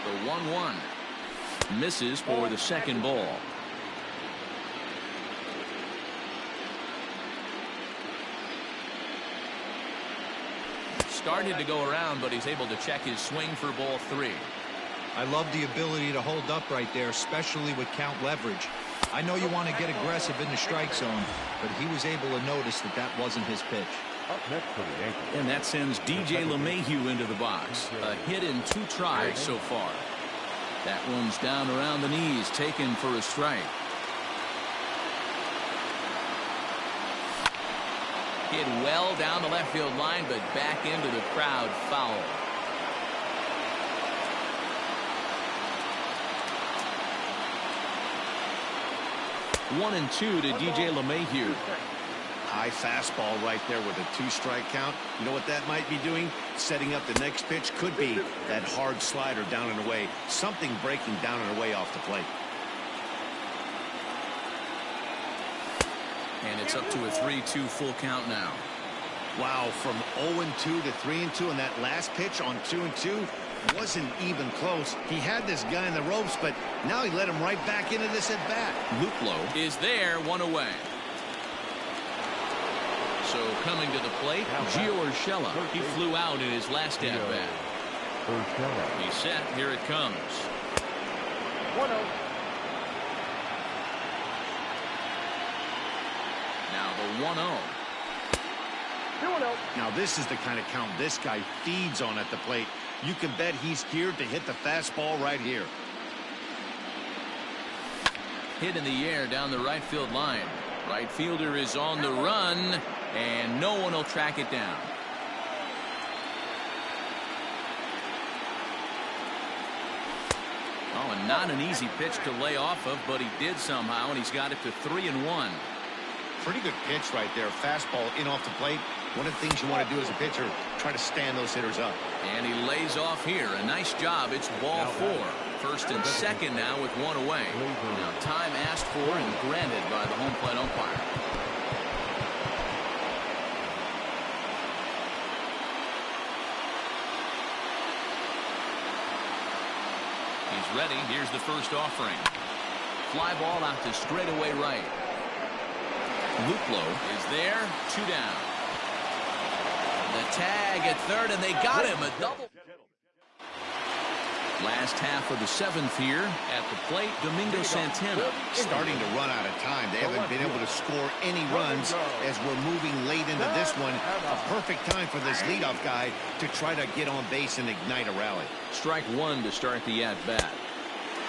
The 1-1 misses for the 2nd ball. Started to go around, but he's able to check his swing for ball 3. I love the ability to hold up right there, especially with count leverage. I know you want to get aggressive in the strike zone, but he was able to notice that that wasn't his pitch. And that sends DJ LeMahieu into the box. A hit in 2 tries so far. That one's down around the knees, taken for a strike. Hit well down the left field line, but back into the crowd, foul. One and 2 to DJ LeMahieu. High fastball right there with a 2-strike count. You know what that might be doing? Setting up the next pitch. Could be that hard slider down and away. Something breaking down and away off the plate. And it's up to a 3-2 full count now. Wow, from 0-2 to 3-2, and that last pitch on 2-2 wasn't even close. He had this guy in the ropes, but now he let him right back into this at bat. Luplow is there, 1 away. So coming to the plate, Gio Urshela. He flew out in his last at bat. He's set. Here it comes. 1-0. Now the 1-0. 2-0. Now this is the kind of count this guy feeds on at the plate. You can bet he's geared to hit the fastball right here. Hit in the air down the right field line. Right fielder is on the run. And no one will track it down. Oh, and not an easy pitch to lay off of, but he did somehow, and he's got it to 3-1. Pretty good pitch right there. Fastball in off the plate. One of the things you want to do as a pitcher, try to stand those hitters up. And he lays off here. A nice job. It's ball 4. First and second now with one away. Now time asked for and granted by the home plate umpire. He's ready. Here's the first offering. Fly ball out to straightaway right. Luplow is there. 2 down. The tag at third, and they got him. A double. Last half of the 7th here at the plate, Domingo Santana. Starting to run out of time. They haven't been able to score any runs as we're moving late into this one. A perfect time for this leadoff guy to try to get on base and ignite a rally. Strike 1 to start the at-bat.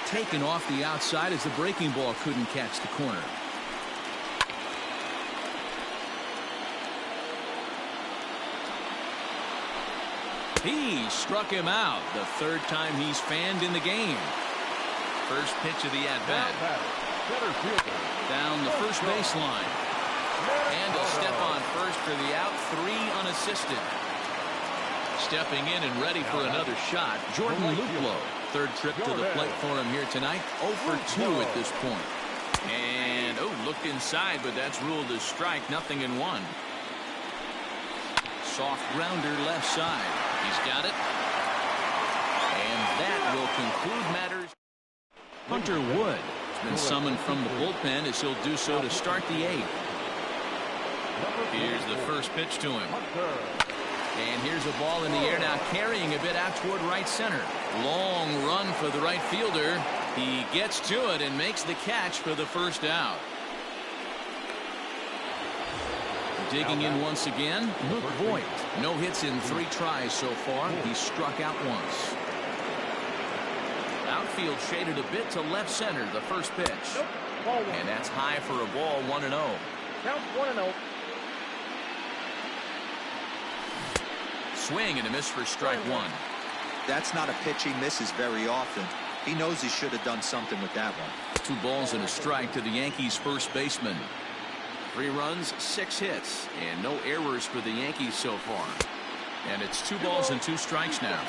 Taken off the outside as the breaking ball couldn't catch the corner. He struck him out. The 3rd time he's fanned in the game. First pitch of the at-bat. Down the first baseline. And a step on first for the out. 3 unassisted. Stepping in and ready for another shot, Jordan Luplow. 3rd trip to the plate for him here tonight. 0 for 2 at this point. And, looked inside, but that's ruled as strike. 0-1. Soft grounder left side. He's got it. And that will conclude matters. Hunter Wood has been summoned from the bullpen as he'll do so to start the 8th. Here's the first pitch to him. And here's a ball in the air now, carrying a bit out toward right center. Long run for the right fielder. He gets to it and makes the catch for the first out. Digging in once again, Luke Voigt. No hits in 3 tries so far. He struck out once. Outfield shaded a bit to left center, the first pitch. And that's high for a ball, 1-0. Count 1-0. Swing and a miss for strike 1. That's not a pitch he misses very often. He knows he should have done something with that one. 2 balls and a strike to the Yankees' first baseman. 3 runs, 6 hits, and no errors for the Yankees so far. And it's 2 balls and 2 strikes now.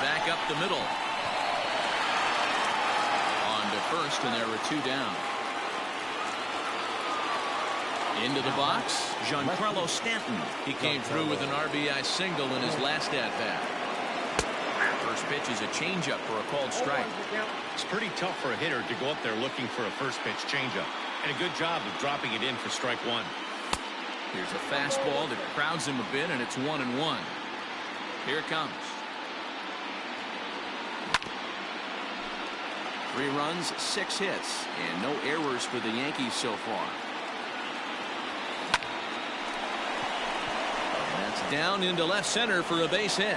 Back up the middle. On to first, and there were 2 down. Into the box, Giancarlo Stanton. He came through with an RBI single in his last at-bat. First pitch is a changeup for a called strike. It's pretty tough for a hitter to go up there looking for a first pitch changeup. And a good job of dropping it in for strike 1. Here's a fastball that crowds him a bit, and it's 1-1. Here it comes. 3 runs, 6 hits, and no errors for the Yankees so far. That's down into left center for a base hit.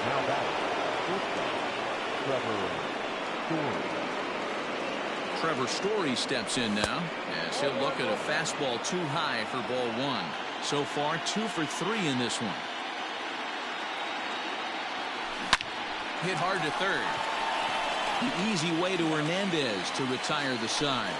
Now back. Trevor Story steps in now as he'll look at a fastball too high for ball 1. So far 2 for 3 in this one. Hit hard to third. The easy way to Hernandez to retire the side.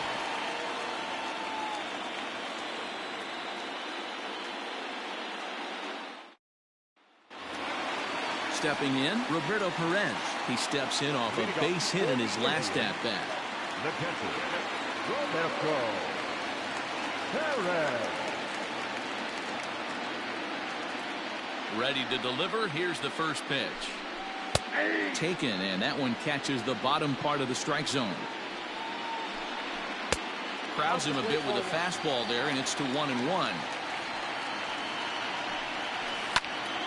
Stepping in, Roberto Perez. He steps in off a base hit in his last at-bat. Roberto Perez. Ready to deliver. Here's the first pitch. Taken, and that one catches the bottom part of the strike zone. Crowds him a bit with a fastball there, and it's to 1-1.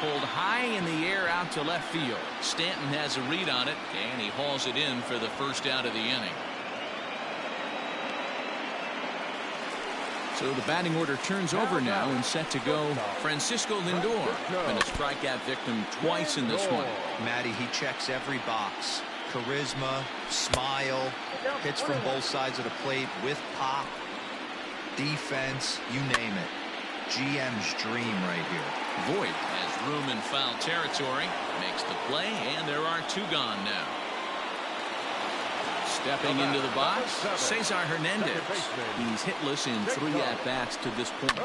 Pulled high in the air out to left field. Stanton has a read on it, and he hauls it in for the first out of the inning. So the batting order turns over now and set to go Francisco Lindor. Been a strikeout victim twice in this one. Matty, he checks every box. Charisma, smile, hits from both sides of the plate with pop, defense, you name it. GM's dream right here. Voit has room in foul territory, makes the play, and there are 2 gone now. Stepping into the box, Cesar Hernandez. He's hitless in 3 at-bats to this point.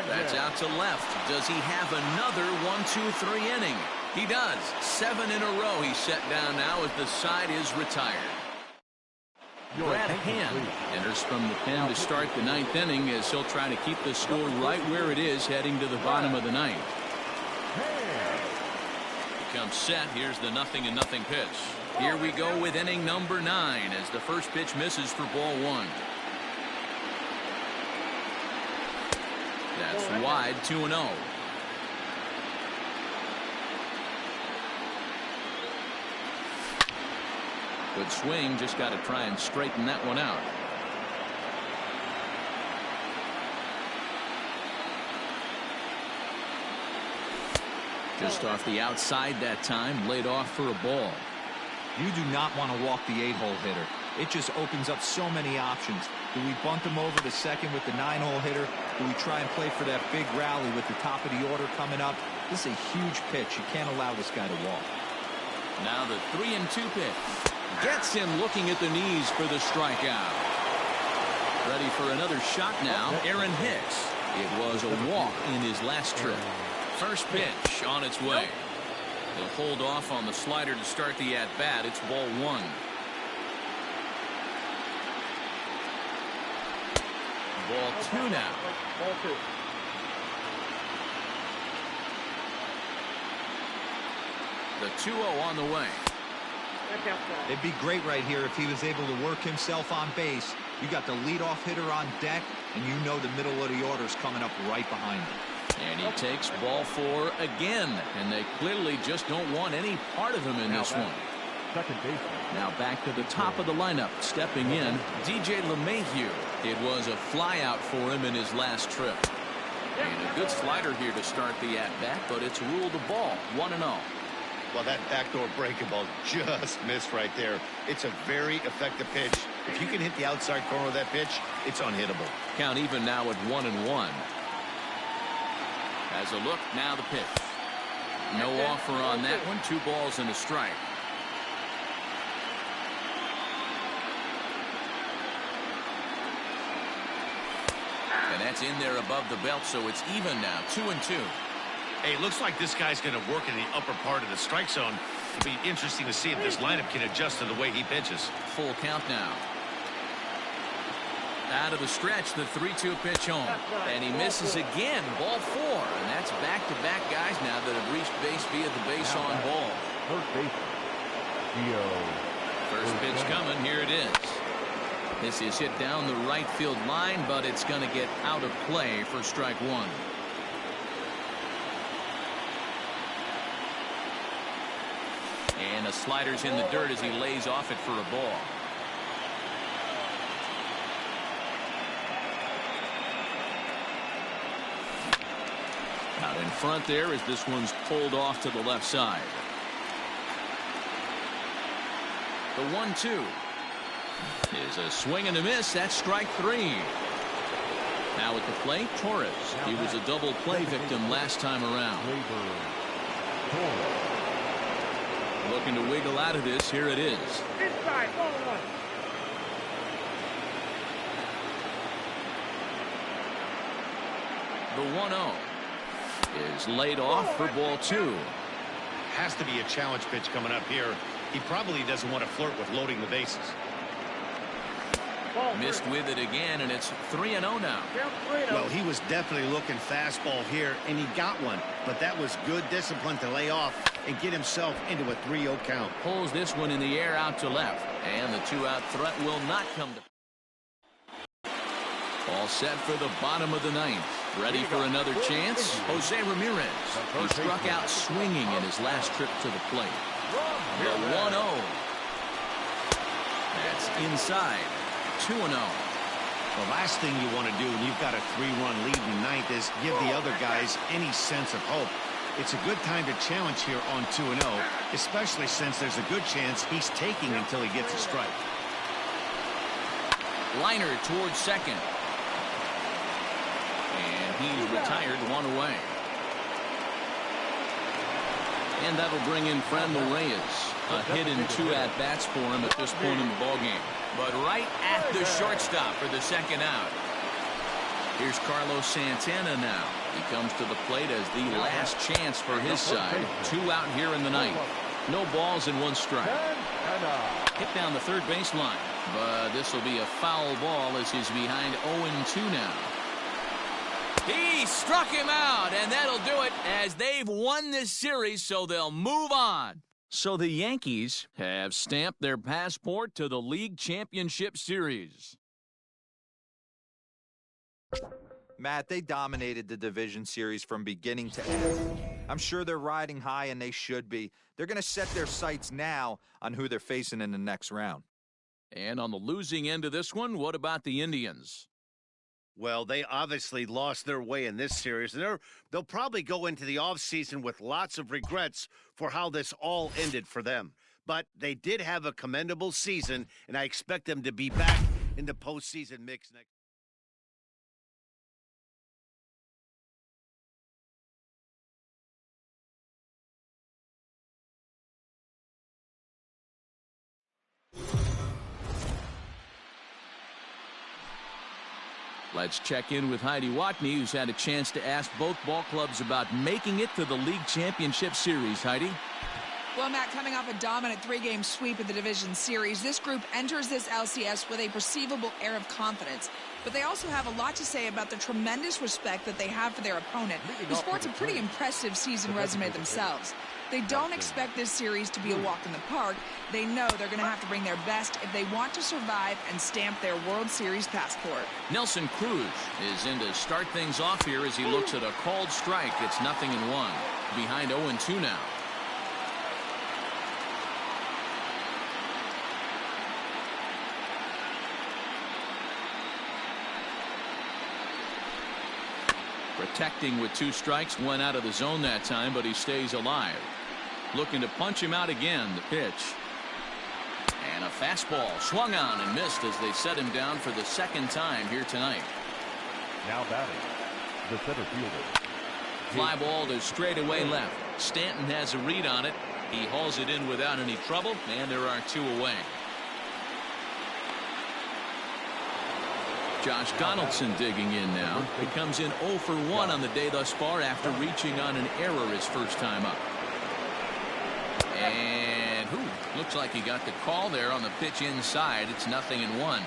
That's out to left. Does he have another 1-2-3 inning? He does. 7 in a row he's set down now as the side is retired. Brad Hand enters from the pen to start the 9th inning as he'll try to keep the score right where it is heading to the bottom of the 9th. Becomes set. Here's the 0-0 pitch. Here we go with inning number 9 as the first pitch misses for ball 1. That's wide, 2-0. Good swing, just got to try and straighten that one out. Just off the outside that time, laid off for a ball. You do not want to walk the 8-hole hitter. It just opens up so many options. Do we bunt him over to second with the 9-hole hitter? Do we try and play for that big rally with the top of the order coming up? This is a huge pitch. You can't allow this guy to walk. Now the 3-2 pitch. Gets him looking at the knees for the strikeout. Ready for another shot now, Aaron Hicks. It was a walk in his last trip. First pitch on its way. He'll hold off on the slider to start the at-bat. It's ball 1. Ball 2 now. Ball 2. The 2-0 on the way. It'd be great right here if he was able to work himself on base. You got the leadoff hitter on deck, and you know the middle of the order's coming up right behind him. And he takes ball 4 again, and they clearly just don't want any part of him in this one. Second baseman. Now back to the top of the lineup, stepping in, DJ LeMahieu. It was a flyout for him in his last trip. And a good slider here to start the at-bat, but it's ruled a ball, 1-0. Well, that backdoor breaking ball just missed right there. It's a very effective pitch. If you can hit the outside corner of that pitch, it's unhittable. Count even now at 1-1. As a look, now the pitch. No offer on that one. 2 balls and a strike. And that's in there above the belt, so it's even now, 2-2. Hey, it looks like this guy's going to work in the upper part of the strike zone. It'll be interesting to see if this lineup can adjust to the way he pitches. Full count now. Out of the stretch, the 3-2 pitch home. And he misses again, ball 4. And that's back-to-back guys now that have reached base via the base on ball. First baseman. Gio. First pitch coming, here it is. This is hit down the right field line, but it's going to get out of play for strike 1. And a slider's in the dirt as he lays off it for a ball. Out in front there as this one's pulled off to the left side. The 1-2 is a swing and a miss. That's strike 3. Now at the plate, Torres. He was a double play victim last time around. Looking to wiggle out of this. Here it is. Inside, ball 1. The 1-0 is laid off for ball 2. Has to be a challenge pitch coming up here. He probably doesn't want to flirt with loading the bases. Missed with it again, and it's 3-0 now. Well, he was definitely looking fastball here, and he got one. But that was good discipline to lay off and get himself into a 3-0 count. Pulls this one in the air out to left, and the 2-out threat will not come to. All set for the bottom of the 9th. Ready for another chance? Jose Ramirez. He struck out swinging in his last trip to the plate. The 1-0. That's inside. 2-0. The last thing you want to do when you've got a 3-run lead in the ninth is give the other guys any sense of hope. It's a good time to challenge here on 2-0, especially since there's a good chance he's taking until he gets a strike. Liner towards second. And he's retired, one away. And that'll bring in Franmil Reyes. A hit and 2 at-bats for him at this point in the ballgame. But right at the shortstop for the second out. Here's Carlos Santana now. He comes to the plate as the last chance for his side. 2 out here in the ninth. No balls and 1 strike. Hit down the third baseline. But this will be a foul ball as he's behind 0-2 now. He struck him out, and that'll do it as they've won this series, so they'll move on. So the Yankees have stamped their passport to the League Championship Series. Matt, they dominated the division series from beginning to end. I'm sure they're riding high, and they should be. They're going to set their sights now on who they're facing in the next round. And on the losing end of this one, what about the Indians? Well, they obviously lost their way in this series, and they'll probably go into the offseason with lots of regrets for how this all ended for them. But they did have a commendable season, and I expect them to be back in the postseason mix next. Let's check in with Heidi Watney, who's had a chance to ask both ball clubs about making it to the League Championship Series. Heidi? Well, Matt, coming off a dominant 3-game sweep of the division series, this group enters this LCS with a perceivable air of confidence. But they also have a lot to say about the tremendous respect that they have for their opponent, who sports a pretty impressive season resume themselves. They don't expect this series to be a walk in the park. They know they're going to have to bring their best if they want to survive and stamp their World Series passport. Nelson Cruz is in to start things off here as he looks at a called strike. It's 0-1. Behind 0-2 now. Protecting with 2 strikes, went out of the zone that time, but he stays alive. Looking to punch him out again, the pitch. And a fastball swung on and missed as they set him down for the second time here tonight. Now batting, the center fielder. Fly ball to straightaway left. Stanton has a read on it. He hauls it in without any trouble, and there are 2 away. Josh Donaldson digging in now. He comes in 0 for 1 on the day thus far after reaching on an error his first time up. And looks like he got the call there on the pitch inside. It's 0-1.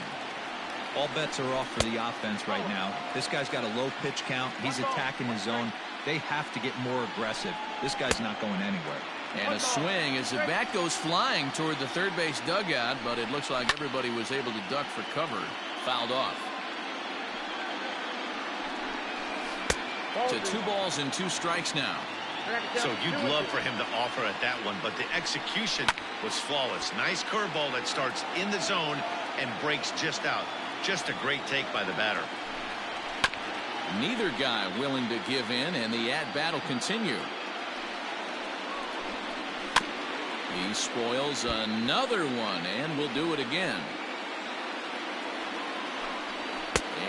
All bets are off for the offense right now. This guy's got a low pitch count. He's attacking his zone. They have to get more aggressive. This guy's not going anywhere. And a swing as the bat goes flying toward the third base dugout, but it looks like everybody was able to duck for cover. Fouled off. To 2 balls and 2 strikes now. So you'd love for him to offer at that one, but the execution was flawless. Nice curveball that starts in the zone and breaks just out. Just a great take by the batter. Neither guy willing to give in, and the at-bat will continue. He spoils another one, and will do it again.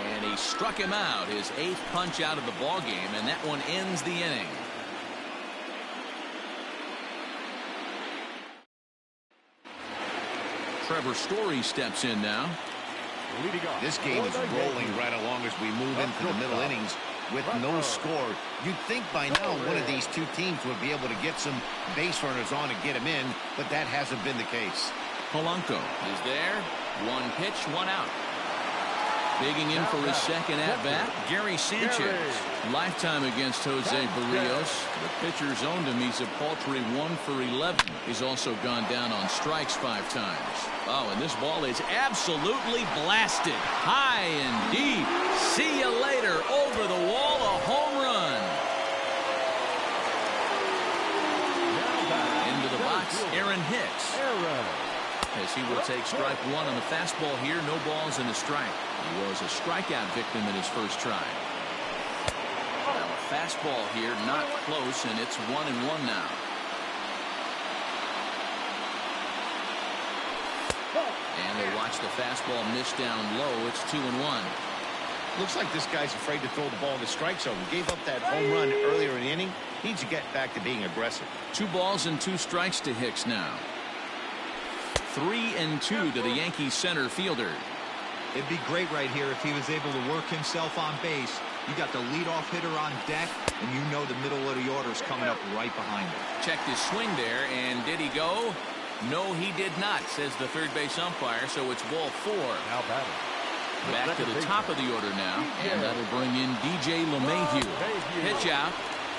And he struck him out, his 8th punch out of the ballgame, and that one ends the inning. Trevor Story steps in now. This game is rolling right along as we move into the middle innings with no score. You'd think by now one of these 2 teams would be able to get some base runners on and get them in, but that hasn't been the case. Polanco is there. 1 pitch, 1 out. Digging in for his second at-bat, Gary Sanchez. Lifetime against Jose Barrios. The pitcher's owned him. He's a paltry 1 for 11. He's also gone down on strikes 5 times. Oh, and this ball is absolutely blasted. High and deep. See you later. Over the wall, a home run. Into the box, Aaron Hicks. as he will take strike one on the fastball here. No balls and a strike. He was a strikeout victim in his first try. Now a fastball here, not close, and it's 1-1 now. And they watch the fastball miss down low. It's 2-1. Looks like this guy's afraid to throw the ball in the strike zone. Gave up that home run earlier in the inning. Needs to get back to being aggressive. 2 balls and 2 strikes to Hicks now. 3-2 to the Yankees center fielder. It'd be great right here if he was able to work himself on base. You got the leadoff hitter on deck, and you know the middle of the order is coming up right behind him. Checked his swing there, and did he go? No, he did not, says the third base umpire, so it's ball 4. Now batting. Back to the top of the order now, and that'll bring in DJ LeMahieu. Pitch out,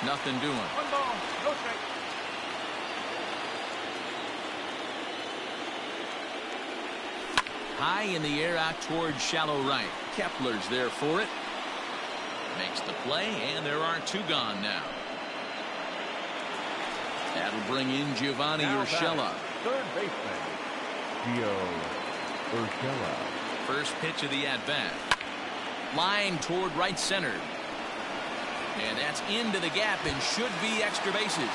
nothing doing. 1 ball, no strike. High in the air out towards shallow right. Kepler's there for it. Makes the play, and there are 2 gone now. That'll bring in Giovanni Urshela. Third baseman, Gio Urshela. First pitch of the at-bat. Line toward right center. And that's into the gap and should be extra bases.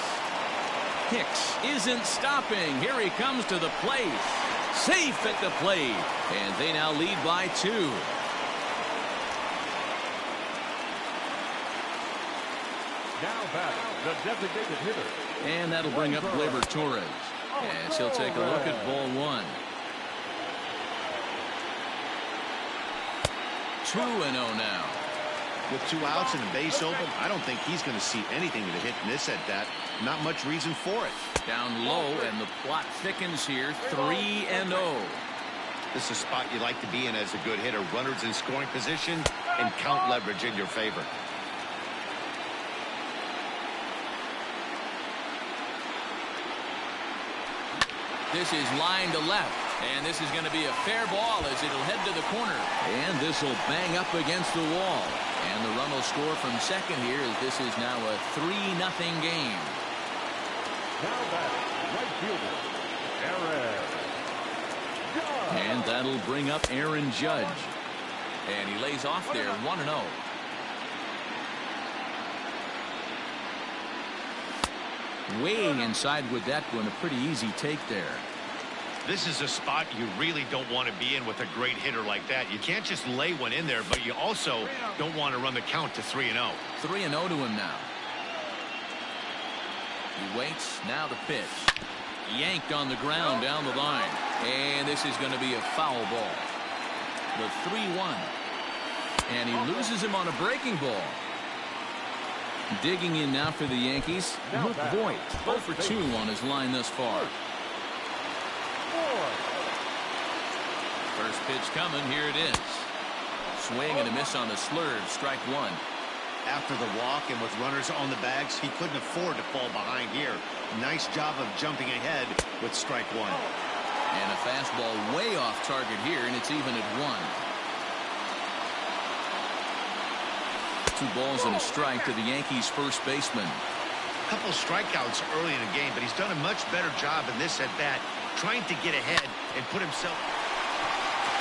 Hicks isn't stopping. Here he comes to the plate. Safe at the plate. And they now lead by 2. Now batting, the designated hitter. And that'll bring up Gleyber Torres. As he'll take a look at ball 1. 2-0 now. With 2 outs and a base open, I don't think he's going to see anything to hit in this at bat. Not much reason for it. Down low, and the plot thickens here. 3-0. This is a spot you like to be in as a good hitter. Runners in scoring position and count leverage in your favor. This is line to left, and this is going to be a fair ball as it'll head to the corner. And this will bang up against the wall. And the run will score from second here as this is now a 3-0 game. Now batting, right fielder, Aaron Judge. And that'll bring up Aaron Judge. And he lays off there, 1-0. Way inside with that one, a pretty easy take there. This is a spot you really don't want to be in with a great hitter like that. You can't just lay one in there, but you also don't want to run the count to 3-0. 3-0 to him now. He waits, now the pitch. Yanked on the ground down the line. And this is going to be a foul ball. The 3-1. And he loses him on a breaking ball. Digging in now for the Yankees, Luke Voigt, 0 for 2 on his line thus far. First pitch coming, here it is. Swing and a miss on the slurve, strike 1. After the walk and with runners on the bags, he couldn't afford to fall behind here. Nice job of jumping ahead with strike 1. And a fastball way off target here, and it's even at 1. 2 balls and a strike to the Yankees first baseman. A couple strikeouts early in the game, but he's done a much better job in this at-bat, trying to get ahead and put himself.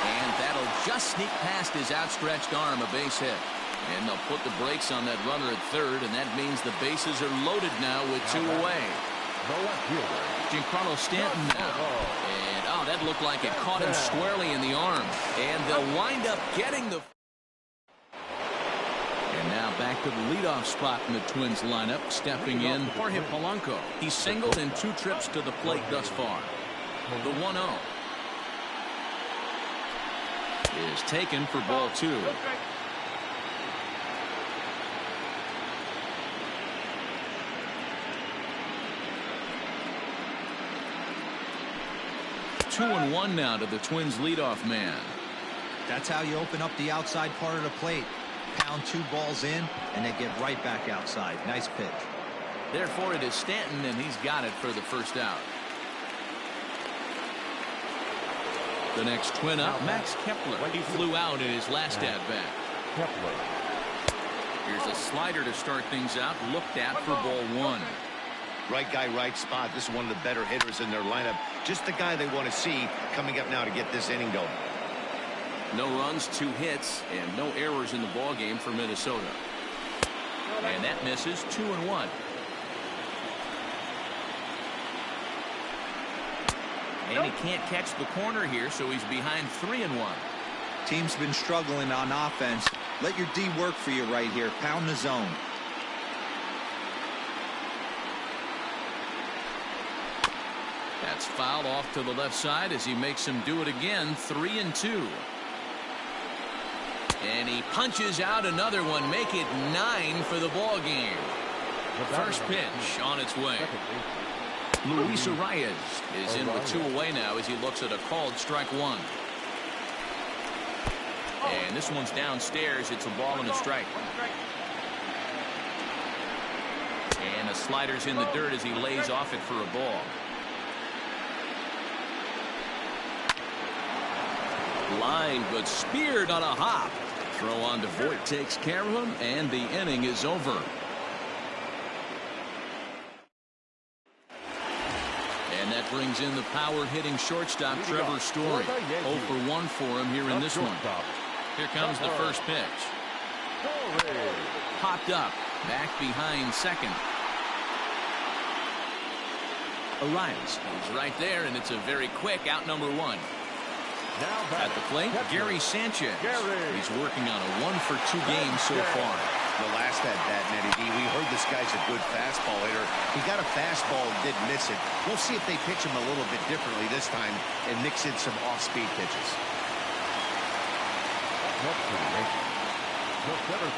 And that'll just sneak past his outstretched arm, a base hit. And they'll put the brakes on that runner at third, and that means the bases are loaded now with 2 away. Giancarlo Stanton now. And, oh, that looked like it caught him squarely in the arm. And they'll wind up getting the... And now back to the leadoff spot in the Twins lineup, stepping in Jorge Polanco. He's singled in 2 trips to the plate thus far. The 1-0 is taken for ball 2. Two and 1 now to the Twins leadoff man. That's how you open up the outside part of the plate. Pound 2 balls in, and they get right back outside. Nice pitch. Therefore, it is Stanton, and he's got it for the first out. The next twin up, Max Kepler. He flew out in his last at-bat. Here's a slider to start things out, looked at for ball 1. Right guy, right spot. This is one of the better hitters in their lineup. Just the guy they want to see coming up now to get this inning going. No runs, 2 hits, and no errors in the ball game for Minnesota. And that misses 2-1. And he can't catch the corner here, so he's behind 3-1. Team's been struggling on offense. Let your D work for you right here. Pound the zone. That's fouled off to the left side as he makes him do it again. 3-2. And he punches out another one. Make it 9 for the ball game. First pitch on its way. Luis Arias is in with 2 away now as he looks at a called strike 1. And this one's downstairs. It's a ball and a strike. And a slider's in the dirt as he lays off it for a ball. Line, but speared on a hop. Throw on to Voit takes care of him, and the inning is over. And that brings in the power-hitting shortstop, Trevor Story. 0 for 1 for him here in this one. Here comes the first pitch. Popped up, back behind second. Arias is right there, and it's a very quick out number 1. At the plate, Gary Sanchez. He's working on a 1 for 2 game so far. The last at bat, Nettie D, we heard this guy's a good fastball hitter. He got a fastball and did miss it. We'll see if they pitch him a little bit differently this time and mix in some off-speed pitches.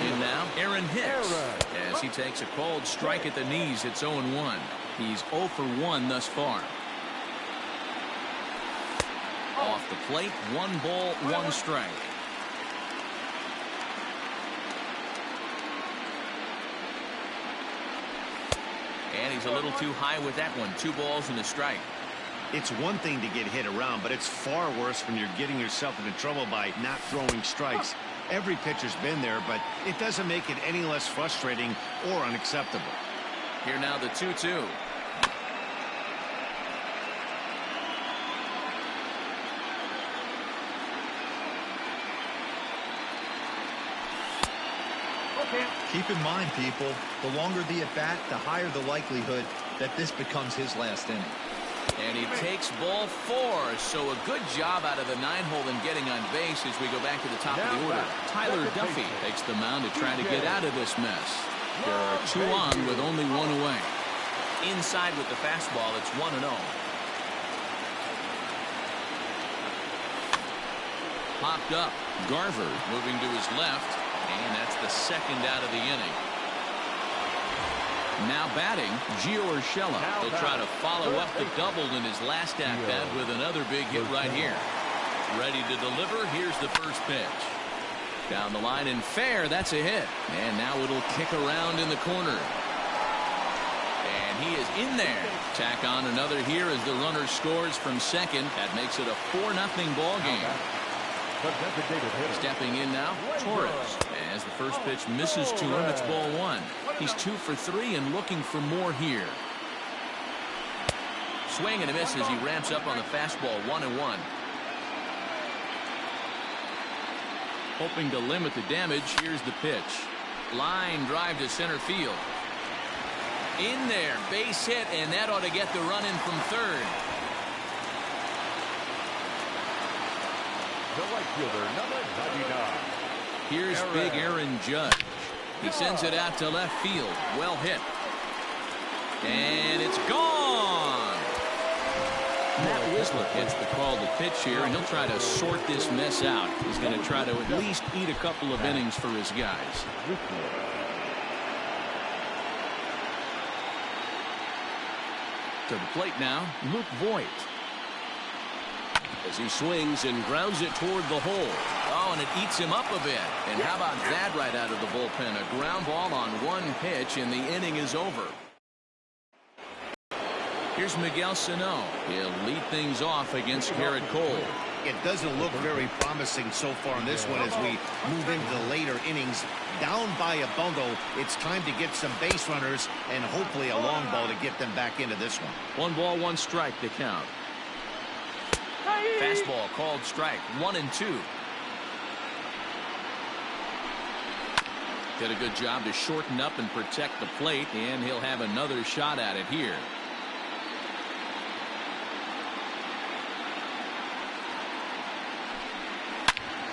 And now, Aaron Hicks. As he takes a called strike at the knees, it's 0-1. He's 0 for 1 thus far. Off the plate, 1 ball, 1 strike. And he's a little too high with that one. 2 balls and a strike. It's one thing to get hit around, but it's far worse when you're getting yourself into trouble by not throwing strikes. Every pitcher's been there, but it doesn't make it any less frustrating or unacceptable. Here now the 2-2. Keep in mind, people, the longer the at-bat, the higher the likelihood that this becomes his last inning. And he takes ball 4, so a good job out of the 9-hole in getting on base as we go back to the top of the order. Tyler Duffy takes the mound to try to get out of this mess. There are 2 on with only 1 away. Inside with the fastball, it's 1-0. Popped up. Garver moving to his left, and that's the second out of the inning. Now batting, Gio Urshela. He'll try to follow up the double in his last at-bat with another big hit right here. Ready to deliver. Here's the first pitch. Down the line and fair. That's a hit. And now it'll kick around in the corner. And he is in there. Tack on another here as the runner scores from second. That makes it a 4-0 ball game. Stepping in now, Torres. As the first pitch misses to him, it's ball 1. He's 2 for 3 and looking for more here. Swing and a miss as he ramps up on the fastball. 1-1. Hoping to limit the damage. Here's the pitch. Line drive to center field. In there, base hit, and that ought to get the run in from third. The right fielder, number 99. Here's big Aaron Judge. He sends it out to left field. Well hit. And it's gone. Matt Wisler gets the call to pitch here, and he'll try to sort this mess out. He's going to try to at least eat a couple of innings for his guys. To the plate now, Luke Voit. As he swings and grounds it toward the hole. Oh, and it eats him up a bit. And how about that right out of the bullpen? A ground ball on 1 pitch, and the inning is over. Here's Miguel Sano. He'll lead things off against Garrett Cole. it doesn't look very promising so far in this one as we move into the later innings. Down by a bundle, it's time to get some base runners and hopefully a long ball to get them back into this one. 1 ball, 1 strike to count. Fastball called strike. 1-2. Did a good job to shorten up and protect the plate, and he'll have another shot at it here.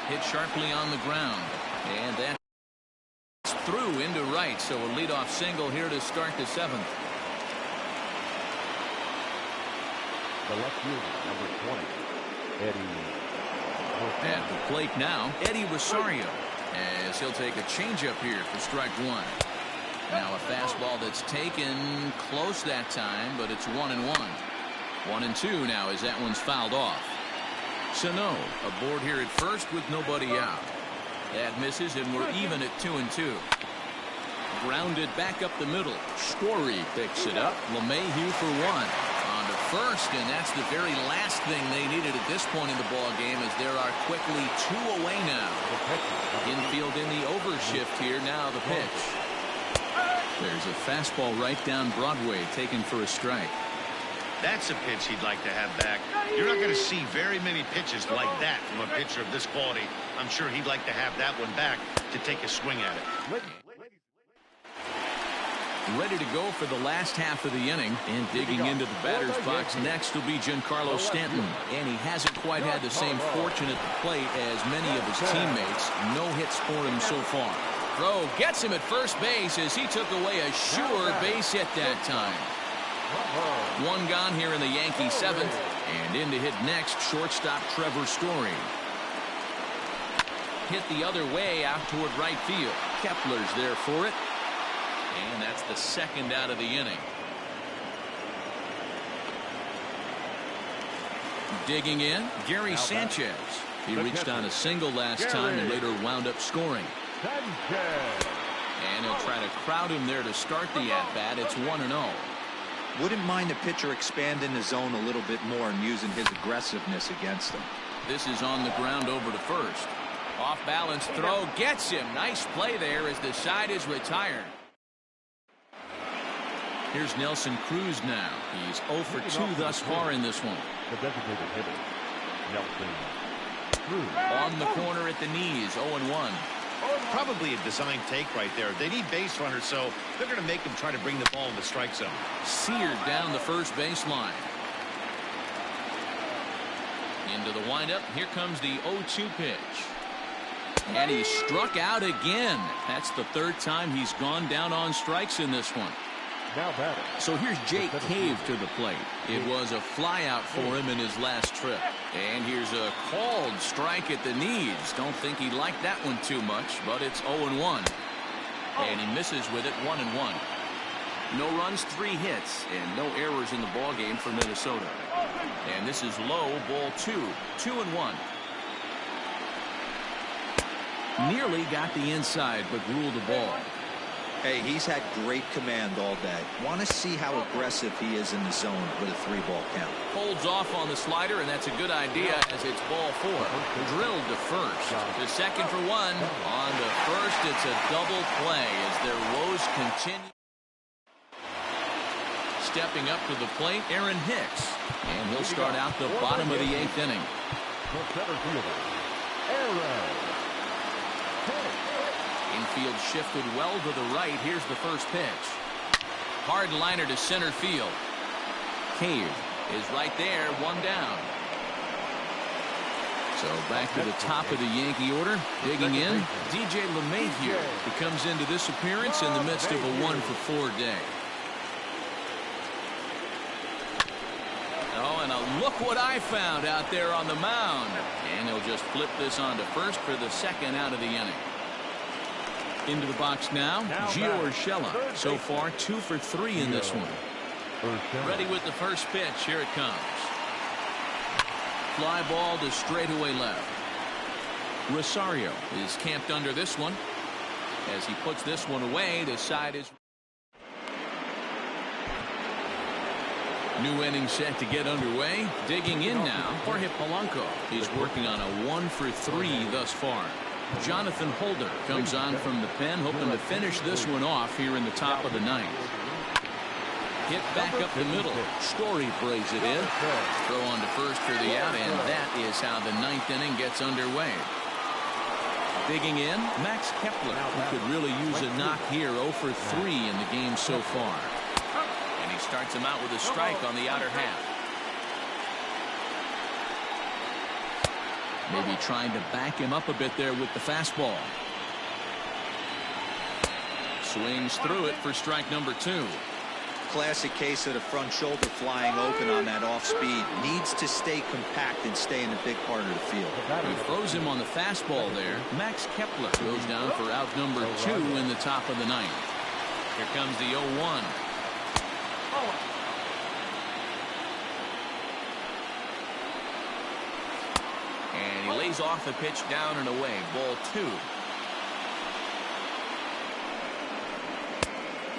Hit sharply on the ground, and that's through into right, so a leadoff single here to start the 7th. The left fielder, number 20, Eddie. At the plate now, Eddie Rosario, as he'll take a changeup here for strike 1. Now a fastball that's taken close that time, but it's 1-1. 1-2 now as that one's fouled off. Sano aboard here at first with nobody out. That misses, and we're even at 2-2. Grounded back up the middle. Story picks it up. LeMahieu for 1. On to first, and that's the very last thing they needed at this point in the ball game, as there are quickly 2 away now. Infield in the overshift here. Now the pitch. There's a fastball right down Broadway, taken for a strike. That's a pitch he'd like to have back. You're not going to see very many pitches like that from a pitcher of this quality. I'm sure he'd like to have that one back to take a swing at it. Ready to go for the last half of the inning, and digging into the batter's box next will be Giancarlo Stanton. And he hasn't quite had the same fortune at the plate as many of his teammates. No hits for him so far. Throw gets him at first base as he took away a sure base hit that time. 1 gone here in the Yankee 7th, and in to hit next, shortstop Trevor Story. Hit the other way out toward right field. Kepler's there for it, and that's the 2nd out of the inning. Digging in, Gary Sanchez. He reached on a single last time and later wound up scoring. And he'll try to crowd him there to start the at-bat. It's 1-0. Wouldn't mind the pitcher expanding the zone a little bit more and using his aggressiveness against him. This is on the ground over to first. Off balance throw gets him. Nice play there as the side is retired. Here's Nelson Cruz now. He's 0 for 2 thus far in this one. The designated hitter, Nelson Cruz. On the corner at the knees, 0-1. Probably a design take right there. They need base runners, so they're going to make them try to bring the ball in the strike zone. Seared down the first baseline. Into the windup. Here comes the 0-2 pitch. And he struck out again. That's the 3rd time he's gone down on strikes in this one. So here's Jake Cave to the plate. It was a flyout for him in his last trip. And here's a called strike at the knees. Don't think he liked that one too much, but it's 0-1. And he misses with it, 1-1. No runs, 3 hits, and no errors in the ball game for Minnesota. And this is low, ball 2, 2-1. Nearly got the inside, but ruled the ball. Hey, he's had great command all day. Want to see how aggressive he is in the zone with a 3-ball count. Holds off on the slider, and that's a good idea as it's ball 4. Drilled to first. The 2nd for 1. On to first, it's a double play as their woes continue. Stepping up to the plate, Aaron Hicks. And he'll start out the bottom of the 8th inning. Infield shifted well to the right. Here's the first pitch. Hard liner to center field. Cave is right there, 1 down. So back to the top of the Yankee order. Digging in, DJ LeMahieu. He comes into this appearance in the midst of a 1-for-4 day. Oh, and look what I found out there on the mound. And he'll just flip this on to first for the 2nd out of the inning. Into the box now, Gio Urshela. So far, 2 for 3 in this one. Ready with the first pitch. Here it comes. Fly ball to straightaway left. Rosario is camped under this one. As he puts this one away, the side is... New inning set to get underway. Digging in now, Jorge Polanco. He's working on a 1 for 3 thus far. Jonathan Holder comes on from the pen, hoping to finish this one off here in the top of the 9th. Hit back up the middle. Story plays it in. Throw on to first for the out, and that is how the 9th inning gets underway. Digging in, Max Kepler, who could really use a knock here. 0 for 3 in the game so far. And he starts him out with a strike on the outer half. Maybe trying to back him up a bit there with the fastball. Swings through it for strike number 2. Classic case of the front shoulder flying open on that off speed. Needs to stay compact and stay in a big part of the field. He throws him on the fastball there. Max Kepler goes down for out number 2 in the top of the 9th. Here comes the 0-1. And he lays off the pitch down and away. Ball 2.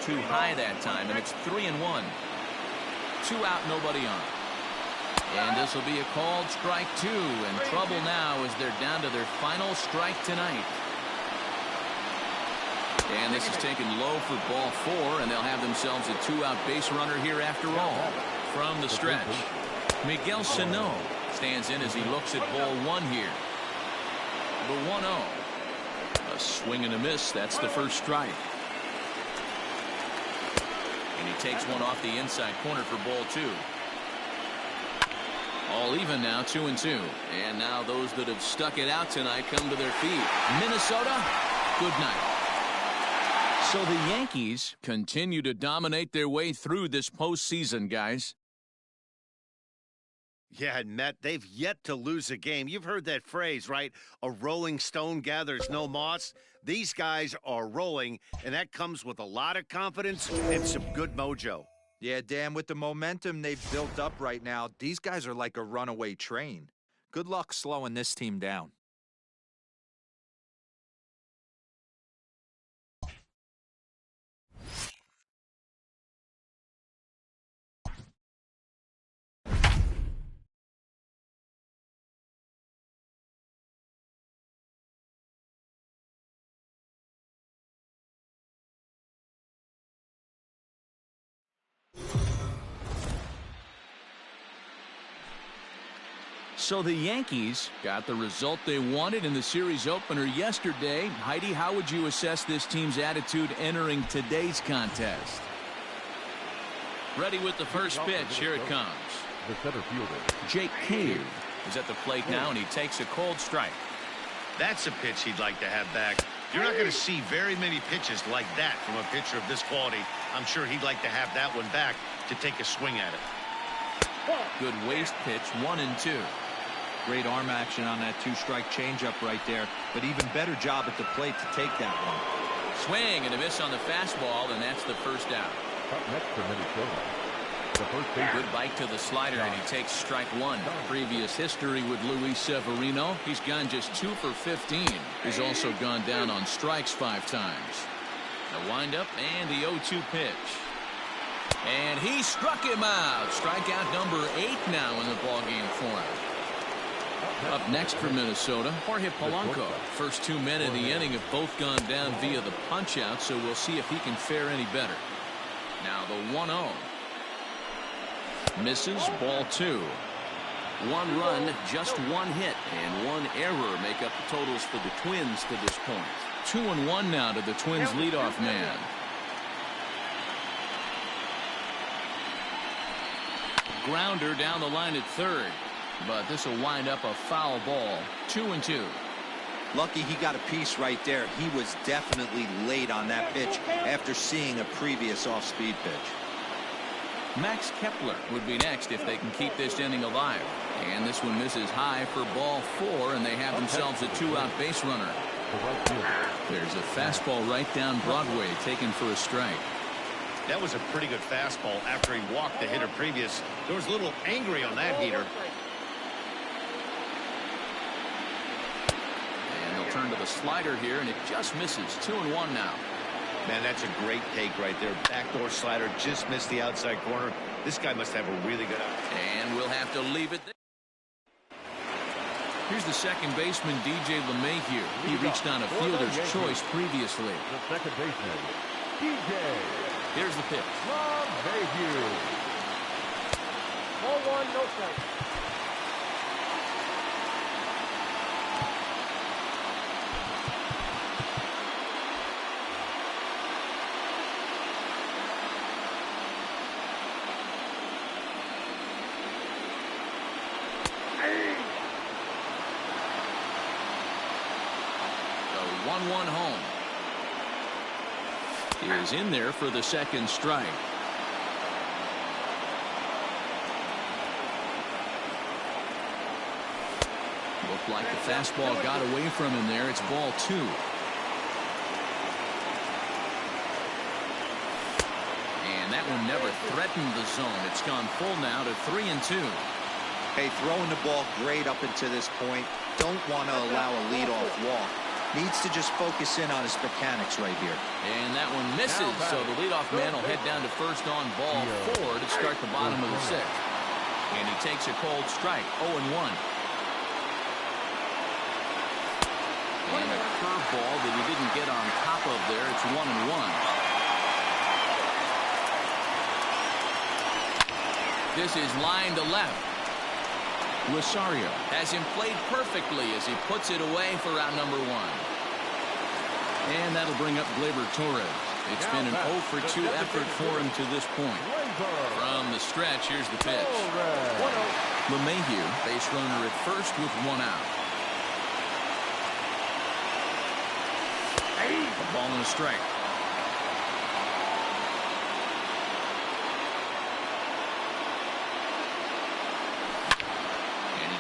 Too high that time, and it's 3-1. 2 out, nobody on. And this will be a called strike 2, and trouble now as they're down to their final strike tonight. And this is taken low for ball 4, and they'll have themselves a 2-out base runner here after all. From the stretch, Miguel Sano stands in as he looks at ball 1 here. The 1-0. A swing and a miss. That's the first strike. And he takes one off the inside corner for ball 2. All even now, 2-2. And now those that have stuck it out tonight come to their feet. Minnesota, good night. So the Yankees continue to dominate their way through this postseason, guys. Yeah, and Matt, they've yet to lose a game. You've heard that phrase, right? A rolling stone gathers no moss. These guys are rolling, and that comes with a lot of confidence and some good mojo. Yeah, Dan, with the momentum they've built up right now, these guys are like a runaway train. Good luck slowing this team down. So the Yankees got the result they wanted in the series opener yesterday. Heidi, how would you assess this team's attitude entering today's contest? Ready with the first pitch. Here it comes. The center fielder, Jake Cave is at the plate now, and he takes a cold strike. That's a pitch he'd like to have back. You're not going to see very many pitches like that from a pitcher of this quality. I'm sure he'd like to have that one back to take a swing at it. Good waist pitch, 1-2. Great arm action on that 2-strike changeup right there, but even better job at the plate to take that one. Swing and a miss on the fastball, and that's the first out. up next for Minnesota. The first baseman. Good bite to the slider, and he takes strike 1. Previous history with Luis Severino. He's gone just 2 for 15. He's also gone down on strikes 5 times. The windup and the 0-2 pitch. And he struck him out. Strikeout number 8 now in the ballgame for him. Up next for Minnesota, Jorge Polanco. First 2 men in the inning have both gone down via the punch-out, so we'll see if he can fare any better. Now the 1-0. Misses, ball 2. 1 run, just 1 hit, and 1 error make up the totals for the Twins to this point. 2-1 now to the Twins leadoff man. Grounder down the line at third, but this will wind up a foul ball. 2-2. Lucky he got a piece right there. He was definitely late on that pitch after seeing a previous off-speed pitch. Max Kepler would be next if they can keep this inning alive. And this one misses high for ball 4, and they have themselves a 2-out base runner. There's a fastball right down Broadway taken for a strike. That was a pretty good fastball after he walked the hitter previous. There was a little angry on that heater. And they'll turn to the slider here, and it just misses. 2-1 now. Man, that's a great take right there. Backdoor slider just missed the outside corner. This guy must have a really good eye. And we'll have to leave it there. Here's the second baseman, DJ LeMahieu. He reached on a fielder's choice previously. The second baseman, DJ. Here's the pitch. LeMahieu. Ball one, no strike. The 1-1 home. He is in there for the second strike. Looked like the fastball got away from him there. It's ball 2. And that one never threatened the zone. It's gone full now to 3-2. Hey, throwing the ball great up until this point. Don't want to allow a leadoff walk. Needs to just focus in on his mechanics right here. And that one misses, so the leadoff man will head down to first on ball 4 to start the bottom of the 6th. And he takes a cold strike, 0-1. And a curveball that he didn't get on top of there. It's 1-1. This is line to left. Rosario has him played perfectly as he puts it away for out number 1. And that'll bring up Gleyber Torres. It's been an 0 for 2 effort for him to this point. From the stretch, here's the pitch. LeMahieu, base runner at first with 1 out. A ball and a strike.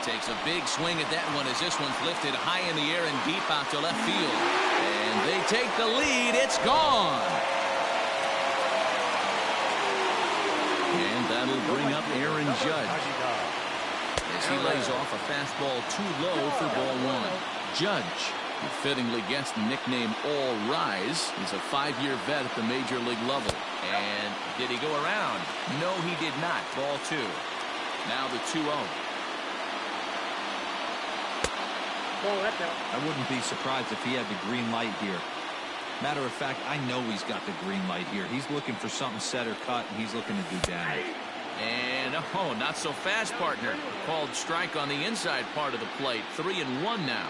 Takes a big swing at that one as this one's lifted high in the air and deep out to left field. And they take the lead. It's gone. And that'll bring up Aaron Judge as he lays off a fastball too low for ball 1. Judge, who fittingly gets the nickname All Rise, is a 5-year vet at the major league level. And did he go around? No, he did not. Ball 2. Now the 2-0. I wouldn't be surprised if he had the green light here. Matter of fact, I know he's got the green light here. He's looking for something set or cut, and he's looking to do damage. And, oh, not so fast, partner. Called strike on the inside part of the plate. 3-1 now.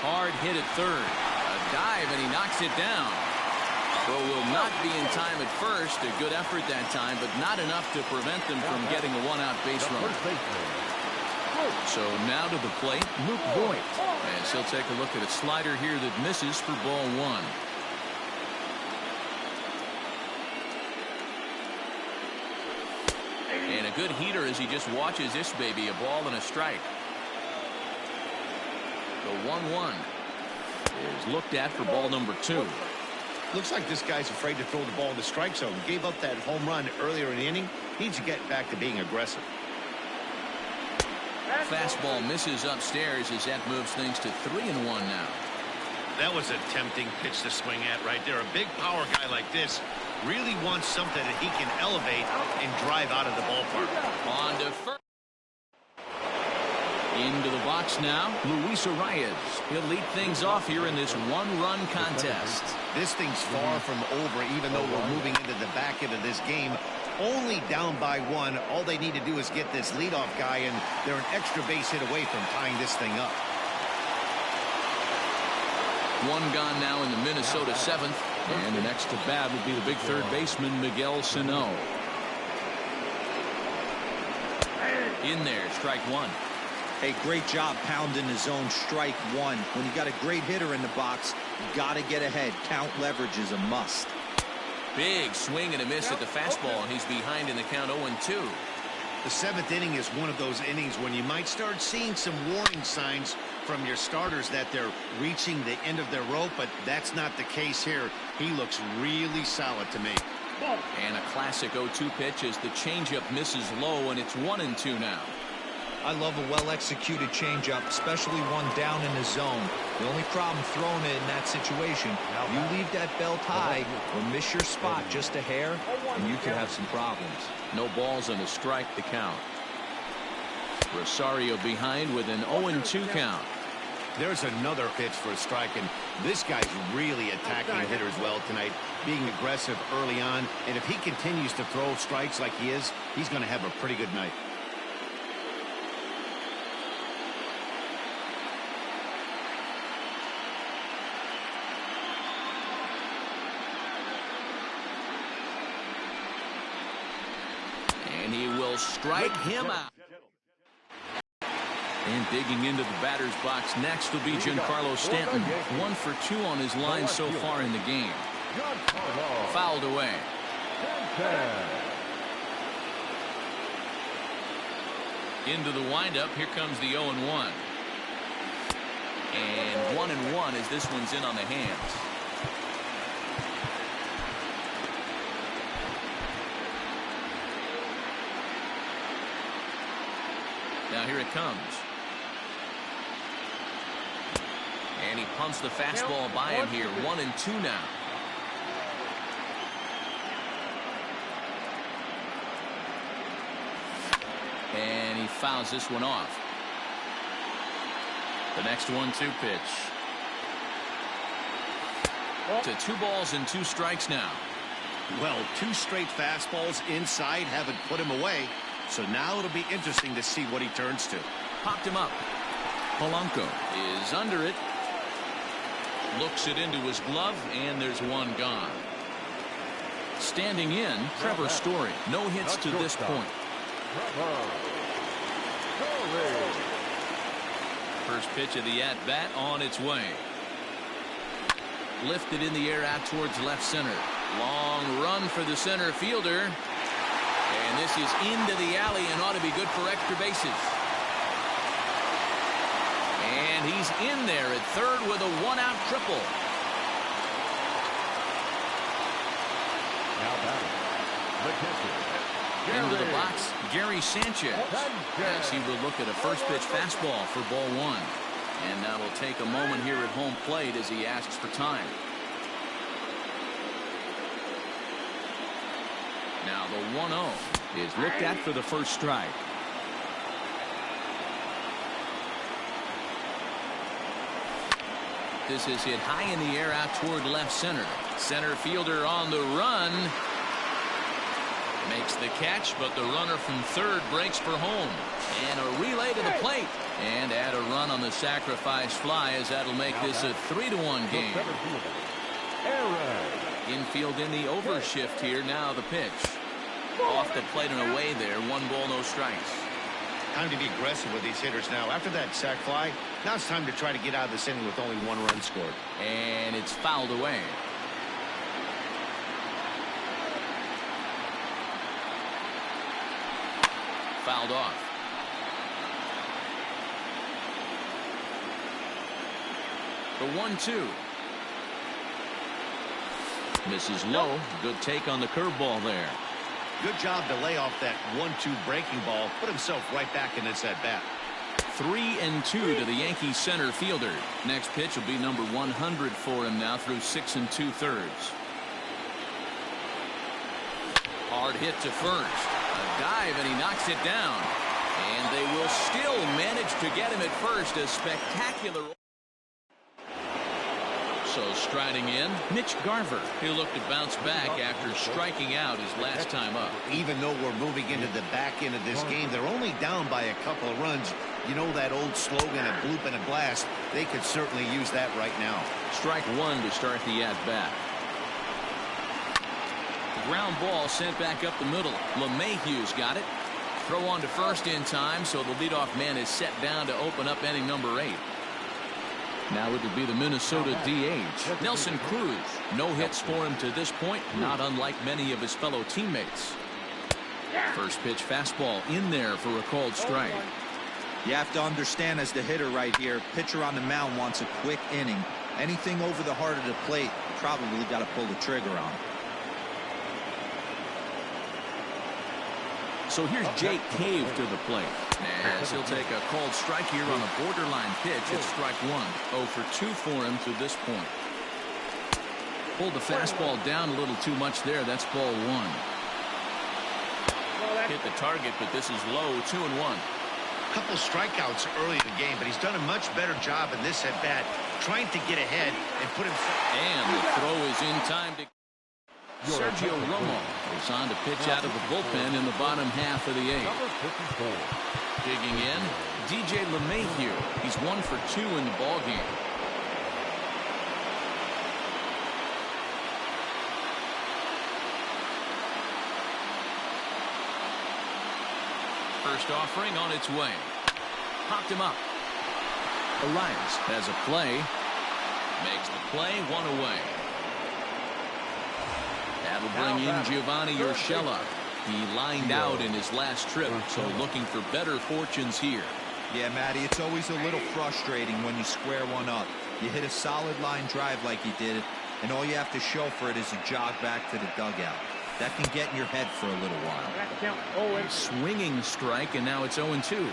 Hard hit at third. A dive, and he knocks it down. Throw will not be in time at first. A good effort that time, but not enough to prevent them from getting a 1-out base runner. So now to the plate, Luke Voigt, as he'll take a look at a slider here that misses for ball 1. And a good heater as he just watches this baby, a ball and a strike. The 1-1 is looked at for ball number 2. Looks like this guy's afraid to throw the ball in the strike zone. Gave up that home run earlier in the inning. Needs to get back to being aggressive. Fastball misses upstairs as that moves things to 3-1 now. That was a tempting pitch to swing at right there. A big power guy like this really wants something that he can elevate and drive out of the ballpark. On to first. Into the box now, Luis Arias. He'll lead things off here in this 1-run contest. This thing's far from over, even though we're moving into the back end of this game. Only down by 1. All they need to do is get this leadoff guy, and they're an extra base hit away from tying this thing up. 1 gone now in the Minnesota 7th. And the next to bat will be the big third baseman, Miguel Sano. In there, strike 1. Hey, great job pounding his zone strike 1. When you got a great hitter in the box, you got to get ahead. Count leverage is a must. Big swing and a miss at the fastball, and he's behind in the count 0-2. The 7th inning is one of those innings when you might start seeing some warning signs from your starters that they're reaching the end of their rope, but that's not the case here. He looks really solid to me. And a classic 0-2 pitch as the changeup misses low, and it's 1-2 now. I love a well-executed changeup, especially one down in the zone. The only problem throwing it in that situation, you leave that belt high or miss your spot just a hair, and you could have some problems. No balls and a strike to count. Rosario behind with an 0-2 count. There's another pitch for a strike, and this guy's really attacking hitters well tonight, being aggressive early on, and if he continues to throw strikes like he is, he's going to have a pretty good night. And he will strike him out. And digging into the batter's box next will be Giancarlo Stanton. 1 for 2 on his line so far in the game. Fouled away. Into the windup. Here comes the 0-1. And 1-1 as this one's in on the hands. Now here it comes. And he pumps the fastball by him here. 1-2 now. And he fouls this one off. The next 1-2 pitch. To 2 balls and 2 strikes now. Well, 2 straight fastballs inside haven't put him away. So now it'll be interesting to see what he turns to. Popped him up. Polanco is under it. Looks it into his glove, and there's one gone. Standing in, Trevor Story. No hits to this point. First pitch of the at-bat on its way. Lifted in the air out towards left center. Long run for the center fielder. And this is into the alley and ought to be good for extra bases. And he's in there at third with a 1-out triple. Now batting, the catcher. Into the box, Gary Sanchez. As he will look at a first pitch fastball for ball 1. And that'll take a moment here at home plate as he asks for time. Now the 1-0 is looked at for the first strike. This is hit high in the air out toward left center. Center fielder on the run. Makes the catch, but the runner from third breaks for home. And a relay to the plate. And add a run on the sacrifice fly as that'll make this a 3-1 game. Infield in the overshift here. Now the pitch. Off the plate and away there. 1 ball, no strikes. Time to be aggressive with these hitters now. After that sac fly, now it's time to try to get out of this inning with only 1 run scored. And it's fouled away. Fouled off. The 1-2. Misses low. Good take on the curveball there. Good job to lay off that 1-2 breaking ball. Put himself right back in this at bat. 3-2 to the Yankees center fielder. Next pitch will be number 100 for him now through 6 2/3. Hard hit to first. A dive and he knocks it down. And they will still manage to get him at first. A spectacular. So striding in, Mitch Garver. He'll look to bounce back after striking out his last time up. Even though we're moving into the back end of this game, they're only down by a couple of runs. You know that old slogan, a bloop and a blast. They could certainly use that right now. Strike 1 to start the at-bat. Ground ball sent back up the middle. LeMahieu's got it. Throw on to first in time, so the leadoff man is set down to open up inning number 8. Now it'll be the Minnesota DH, Nelson Cruz. No hits for him to this point, not unlike many of his fellow teammates. First pitch fastball in there for a called strike. You have to understand as the hitter right here, pitcher on the mound wants a quick inning. Anything over the heart of the plate, probably got to pull the trigger on. So here's Jake Cave to the plate. As he'll take a called strike here on a borderline pitch. It's strike one. 0 for 2 for him to this point. Pulled the fastball down a little too much there. That's ball one. Hit the target, but this is low. 2-1. Couple strikeouts early in the game, but he's done a much better job in this at-bat, trying to get ahead and put himself. And the throw is in time to. Sergio Romo is on to pitch out of the bullpen in the bottom half of the eighth. Digging in, DJ LeMahieu. He's 1 for 2 in the ballgame. First offering on its way. Popped him up. Arias has a play. Makes the play, 1 away. That'll bring in Giovanni Urshela. He lined out in his last trip, so looking for better fortunes here. Yeah, Matty, it's always a little frustrating when you square one up. You hit a solid line drive like he did, and all you have to show for it is a jog back to the dugout. That can get in your head for a little while. A swinging strike, and now it's 0-2.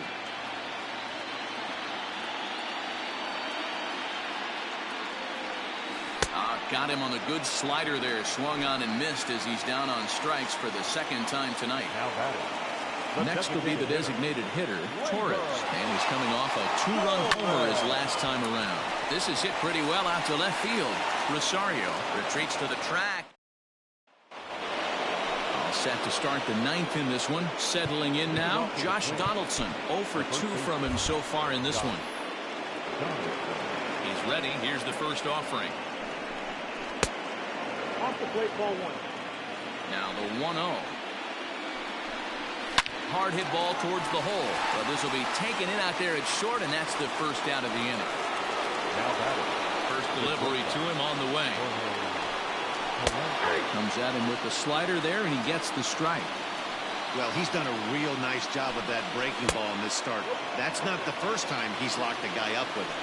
Got him on a good slider there. Swung on and missed as he's down on strikes for the second time tonight. Next will be the designated hitter, Torres. And he's coming off a 2-run homer his last time around. This is hit pretty well out to left field. Rosario retreats to the track. All set to start the 9th in this one. Settling in now, Josh Donaldson. 0 for 2 from him so far in this one. He's ready. Here's the first offering. Off the plate, ball one. Now the 1-0. Hard hit ball towards the hole. But this will be taken in out there at short, and that's the first out of the inning. First delivery to him on the way. Comes at him with the slider there, and he gets the strike. Well, he's done a real nice job with that breaking ball in this start. That's not the first time he's locked a guy up with it.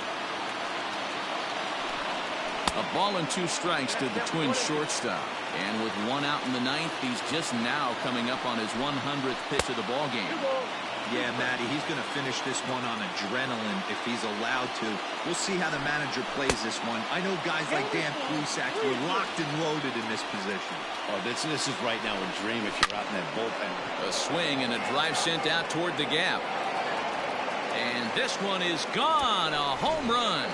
A ball and 2 strikes to the Twins shortstop. And with 1 out in the 9th, he's just now coming up on his 100th pitch of the ball game. Yeah, Matty, he's going to finish this one on adrenaline if he's allowed to. We'll see how the manager plays this one. I know guys like Dan Plesac were locked and loaded in this position. Oh, this is right now a dream if you're out in that bullpen. A swing and a drive sent out toward the gap. And this one is gone. A home run.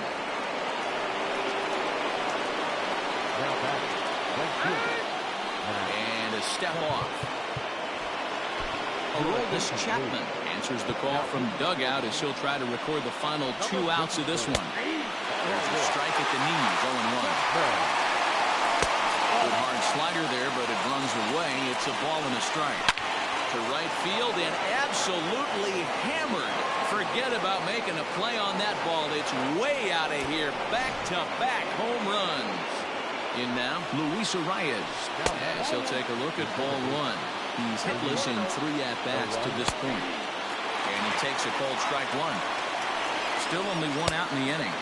And a step off. Aroldis Chapman answers the call from dugout as he'll try to record the final 2 outs of this one. There's a strike at the knees, 0-1. Good hard slider there, but it runs away. It's a ball and a strike. To right field and absolutely hammered. Forget about making a play on that ball. It's way out of here. Back-to-back home runs. In now, Luis Arias, as he'll take a look at ball 1. He's hitless in 3 at-bats to this point. And he takes a cold strike 1. Still only 1 out in the inning.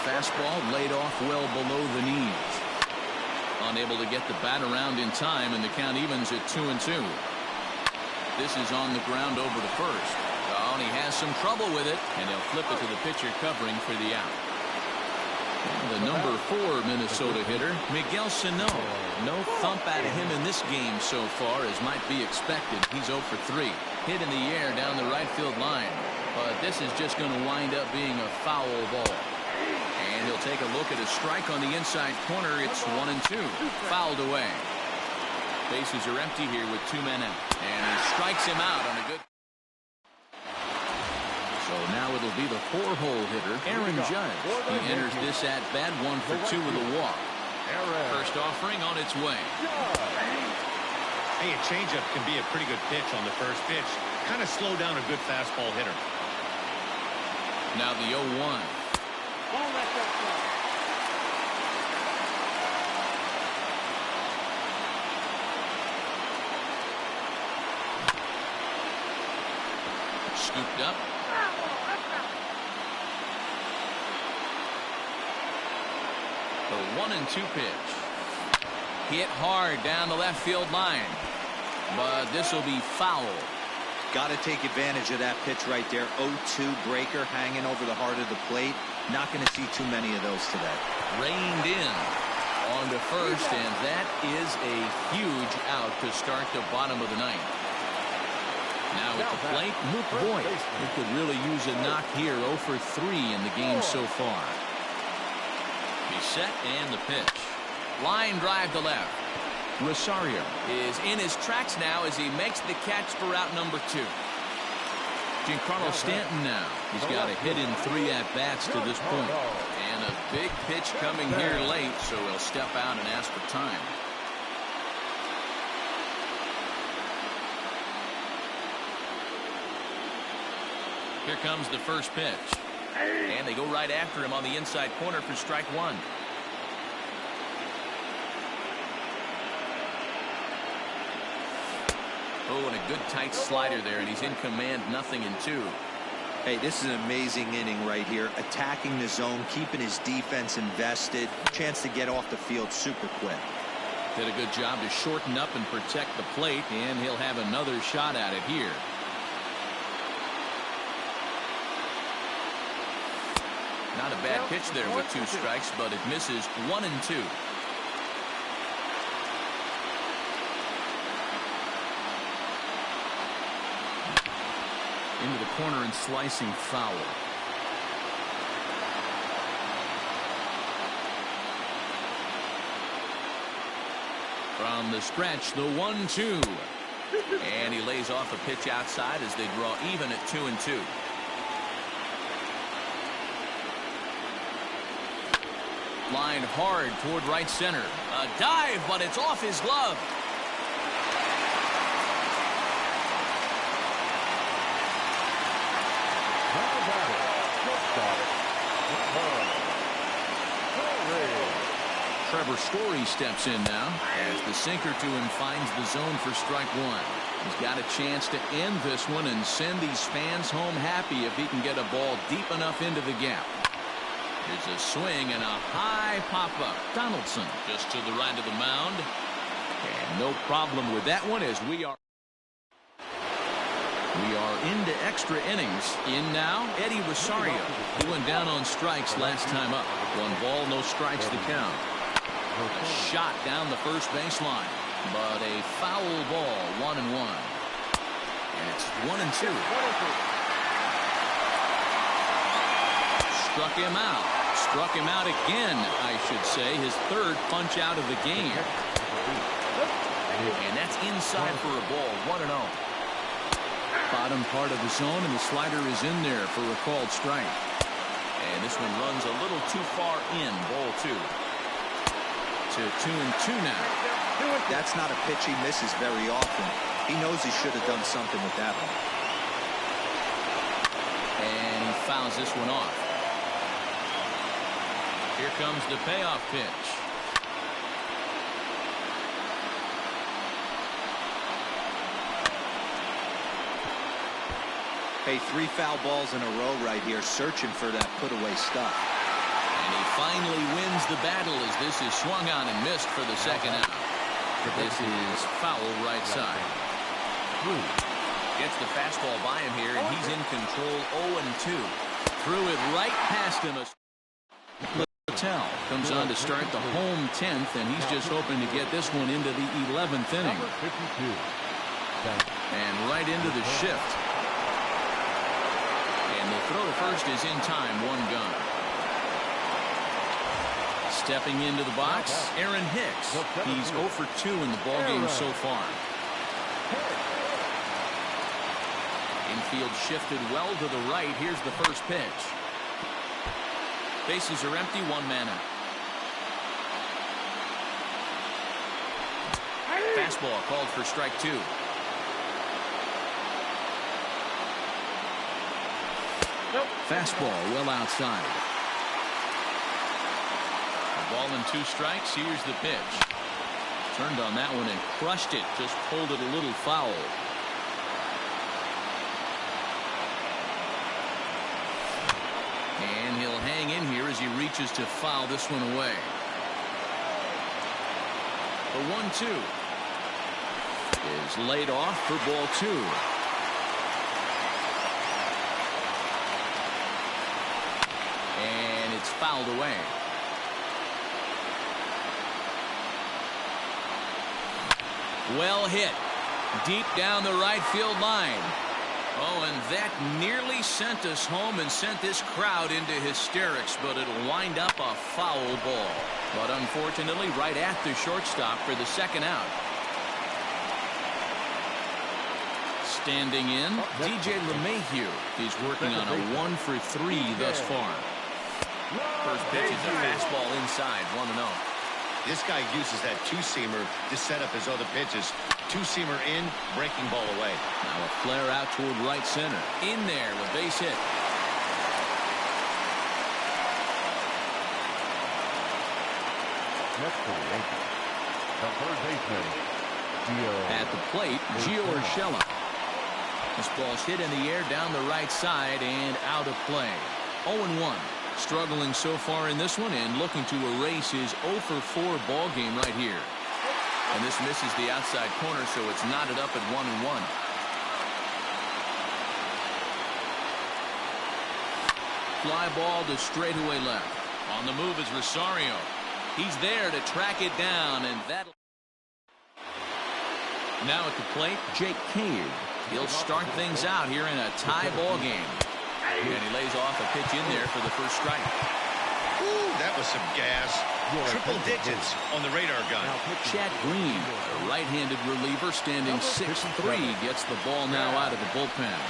Fastball laid off well below the knees. Unable to get the bat around in time, and the count evens at 2-2. This is on the ground over to first. Oh, and he has some trouble with it, and he'll flip it to the pitcher covering for the out. The number 4 Minnesota hitter, Miguel Sano. No thump out of him in this game so far, as might be expected. He's 0 for 3. Hit in the air down the right field line. But this is just going to wind up being a foul ball. And he'll take a look at a strike on the inside corner. It's 1-2. Fouled away. Bases are empty here with 2 men out. And he strikes him out on a good. So now it'll be the 4-hole hitter, Aaron Judge. He enters this at-bat 1 for 2 with a walk. First offering on its way. Hey, a changeup can be a pretty good pitch on the first pitch. Kind of slow down a good fastball hitter. Now the 0-1. Scooped up. The 1-2 pitch. Hit hard down the left field line. But this will be foul. Got to take advantage of that pitch right there. 0-2 breaker hanging over the heart of the plate. Not going to see too many of those today. Reined in on to first, and that is a huge out to start the bottom of the ninth. Now at the plate, Luke Voigt. He could really use a knock here. 0 for 3 in the game so far. He's set and the pitch. Line drive to left. Rosario is in his tracks now as he makes the catch for out number 2. Giancarlo Stanton now. He's got a hit in 3 at-bats to this point. And a big pitch coming here late, so he'll step out and ask for time. Here comes the first pitch. And they go right after him on the inside corner for strike 1. Oh, and a good tight slider there, and he's in command, 0-2. Hey, this is an amazing inning right here. Attacking the zone, keeping his defense invested. Chance to get off the field super quick. Did a good job to shorten up and protect the plate, and he'll have another shot at it here. Not a bad pitch there with 2 strikes, but it misses 1-2. Into the corner and slicing foul. From the stretch, the 1-2. And he lays off a pitch outside as they draw even at 2-2. Line hard toward right center. A dive, but it's off his glove. Trevor Story steps in now as the sinker to him finds the zone for strike 1. He's got a chance to end this one and send these fans home happy if he can get a ball deep enough into the gap. Here's a swing and a high pop-up. Donaldson just to the right of the mound. And no problem with that one as we are into extra innings. In now, Eddie Rosario. He went down on strikes last time up. 1 ball, no strikes to count. A shot down the first baseline, but a foul ball, 1-1. And it's 1-2. Struck him out. Struck him out again, I should say. His 3rd punch out of the game. And that's inside for a ball, 1-0. Bottom part of the zone, and the slider is in there for a called strike. And this one runs a little too far in, ball 2. To 2-2 now. That's not a pitch he misses very often. He knows he should have done something with that one. And he fouls this one off. Here comes the payoff pitch. Hey, 3 foul balls in a row right here, searching for that put-away stuff. And he finally wins the battle as this is swung on and missed for the second out. This is foul right side. Gets the fastball by him here, and he's in control. 0-2. Threw it right past him. Patel comes on to start the home 10th, and he's just hoping to get this one into the 11th inning. And right into the shift. And the throw to first is in time. 1 gun. Stepping into the box, Aaron Hicks. He's 0 for 2 in the ballgame so far. Infield shifted well to the right. Here's the first pitch. Bases are empty, 1 man out. Fastball called for strike 2. Fastball well outside. A ball and 2 strikes. Here's the pitch. Turned on that one and crushed it. Just pulled it a little foul. And he'll hang in here as he reaches to foul this one away. The 1-2 is laid off for ball 2. it's fouled away. Well hit. Deep down the right field line. Oh, and that nearly sent us home and sent this crowd into hysterics, but it'll wind up a foul ball. But unfortunately, right at the shortstop for the second out. Standing in, DJ LeMahieu. He's working on a 1-for-3 thus far. First pitch is a fastball inside, 1-0. This guy uses that two-seamer to set up his other pitches. Two-seamer in, breaking ball away. Now a flare out toward right center. In there, a base hit. Next to the Yankees, the third baseman, Gio. At the plate, Gio Urshela. This ball's hit in the air down the right side and out of play. 0-1. Struggling so far in this one and looking to erase his 0-for-4 ball game right here. And this misses the outside corner, so it's knotted up at 1-1. Fly ball to straightaway left. On the move is Rosario. He's there to track it down, and that. Now at the plate, Jake Cave. He'll start things out here in a tie ball game. And he lays off a pitch in there for the first strike. Ooh, that was some gas. Triple digits on the radar gun. Chad Green, a right-handed reliever standing 6'3", gets the ball now out of the bullpen.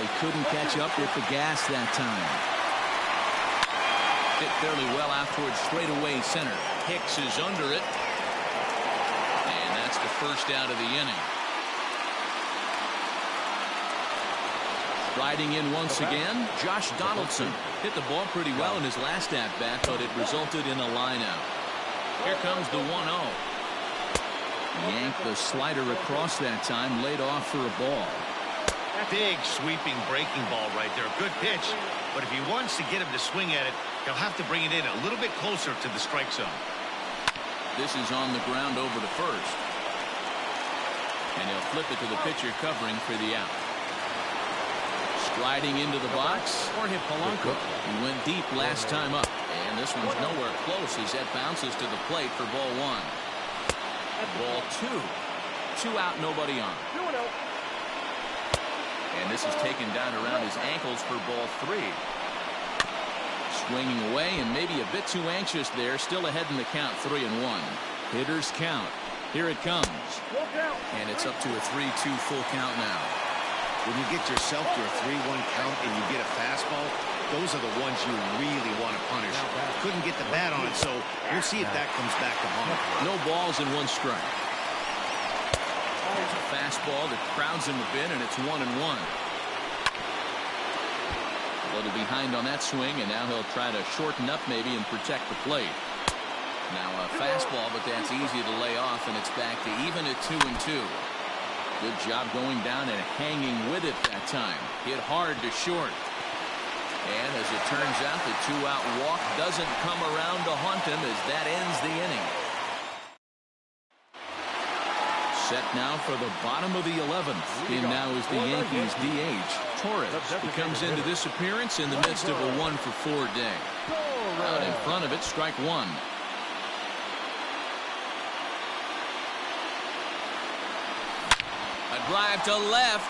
He couldn't catch up with the gas that time. Hit fairly well out towards straightaway center. Hicks is under it. And that's the first out of the inning. Riding in once again, Josh Donaldson. Hit the ball pretty well in his last at-bat, but it resulted in a line-out. Here comes the 1-0. Yanked the slider across that time, laid off for a ball. Big sweeping breaking ball right there. Good pitch. But if he wants to get him to swing at it, he'll have to bring it in a little bit closer to the strike zone. This is on the ground over to first. And he'll flip it to the pitcher covering for the out. Striding into the box, Jorge Polanco. He went deep last time up, and this one's nowhere close as that bounces to the plate for ball one. Ball two. 2 out, nobody on. And this is taken down around his ankles for ball 3. Swinging away and maybe a bit too anxious there. Still ahead in the count, 3-1. Hitters count. Here it comes. And it's up to a 3-2 full count now. When you get yourself to a 3-1 count and you get a fastball, those are the ones you really want to punish. Couldn't get the bat on it, so we'll see if that comes back to haunt. No balls and 1 strike. There's a fastball that crowds in the bin, and it's 1-1. A little behind on that swing, and now he'll try to shorten up maybe and protect the plate. Now a fastball, but that's easy to lay off, and it's back to even at 2-2. Good job going down and hanging with it that time. Hit hard to short. And as it turns out, the 2-out walk doesn't come around to haunt him as that ends the inning. Set now for the bottom of the 11th. In now is the Yankees DH. Torres. He comes into this appearance in the midst of a 1-for-4 day. Out in front of it, strike 1. A drive to left.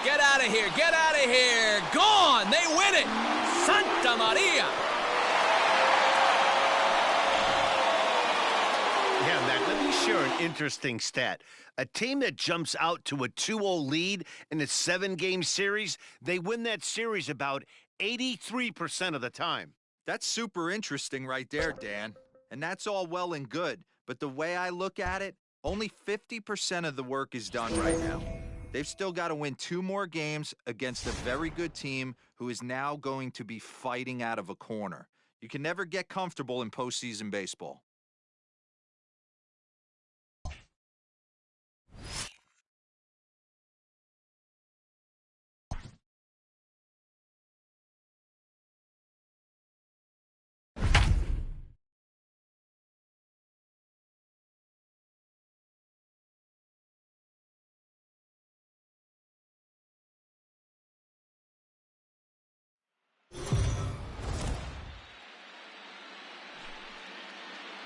Get out of here. Get out of here. Gone. They win it. Santa Maria. Yeah, Matt, let me share an interesting stat. A team that jumps out to a 2-0 lead in a 7-game series, they win that series about 83% of the time. That's super interesting right there, Dan. And that's all well and good. But the way I look at it, only 50% of the work is done right now. They've still got to win 2 more games against a very good team who is now going to be fighting out of a corner. You can never get comfortable in postseason baseball.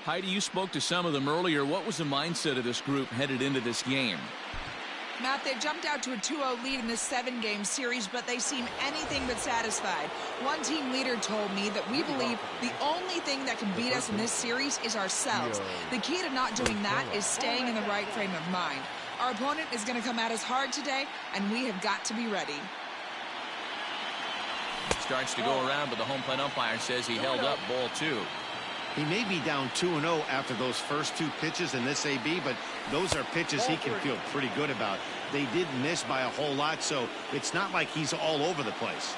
Heidi, you spoke to some of them earlier. What was the mindset of this group headed into this game? Matt, they've jumped out to a 2-0 lead in this 7-game series, but they seem anything but satisfied. One team leader told me that we believe the only thing that can beat us in this series is ourselves. The key to not doing that is staying in the right frame of mind. Our opponent is going to come at us hard today, and we have got to be ready. Starts to go around, but the home plate umpire says he held up ball 2. He may be down 2-0 after those first 2 pitches in this AB, but those are pitches he can feel pretty good about. They did miss by a whole lot, so it's not like he's all over the place.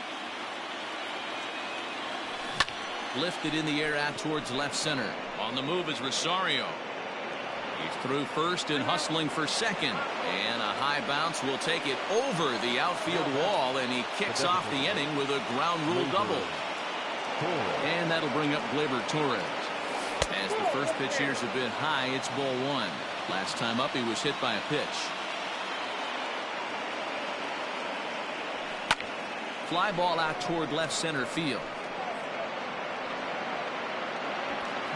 Lifted in the air out towards left center. On the move is Rosario. He's through first and hustling for second. And a high bounce will take it over the outfield wall, and he kicks off the inning with a ground rule double. And that'll bring up Gleyber Torres. As the first pitch here's a bit high, it's ball 1. Last time up, he was hit by a pitch. Fly ball out toward left center field.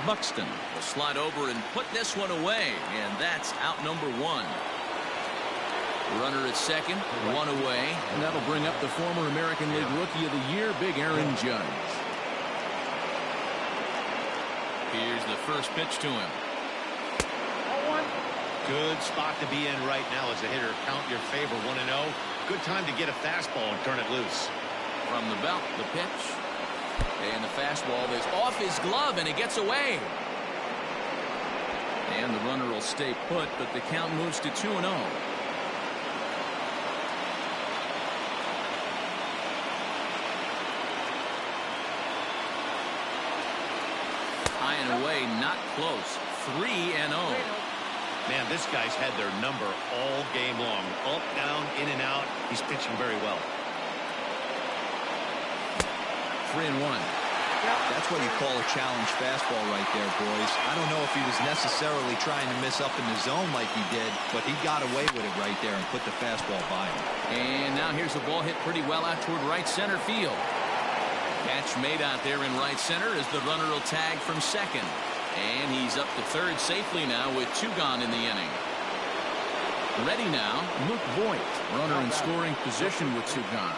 Buxton will slide over and put this one away, and that's out number 1. Runner at second, 1 away, and that'll bring up the former American League Rookie of the Year, Big Aaron Judge. Here's the first pitch to him. Good spot to be in right now as a hitter. Count your favor, 1-0. Good time to get a fastball and turn it loose. From the belt, the pitch. And the fastball is off his glove, and it gets away. And the runner will stay put, but the count moves to 2-0. High and away, not close. 3-0. Man, this guy's had their number all game long. Up, down, in and out. He's pitching very well. 3-1. That's what you call a challenge fastball right there, boys. I don't know if he was necessarily trying to miss up in the zone like he did, but he got away with it right there and put the fastball by him. And now here's the ball hit pretty well out toward right center field. Catch made out there in right center as the runner will tag from second. And he's up to third safely now with 2 gone in the inning. Ready now, Luke Voigt. Runner in scoring position with 2 gone.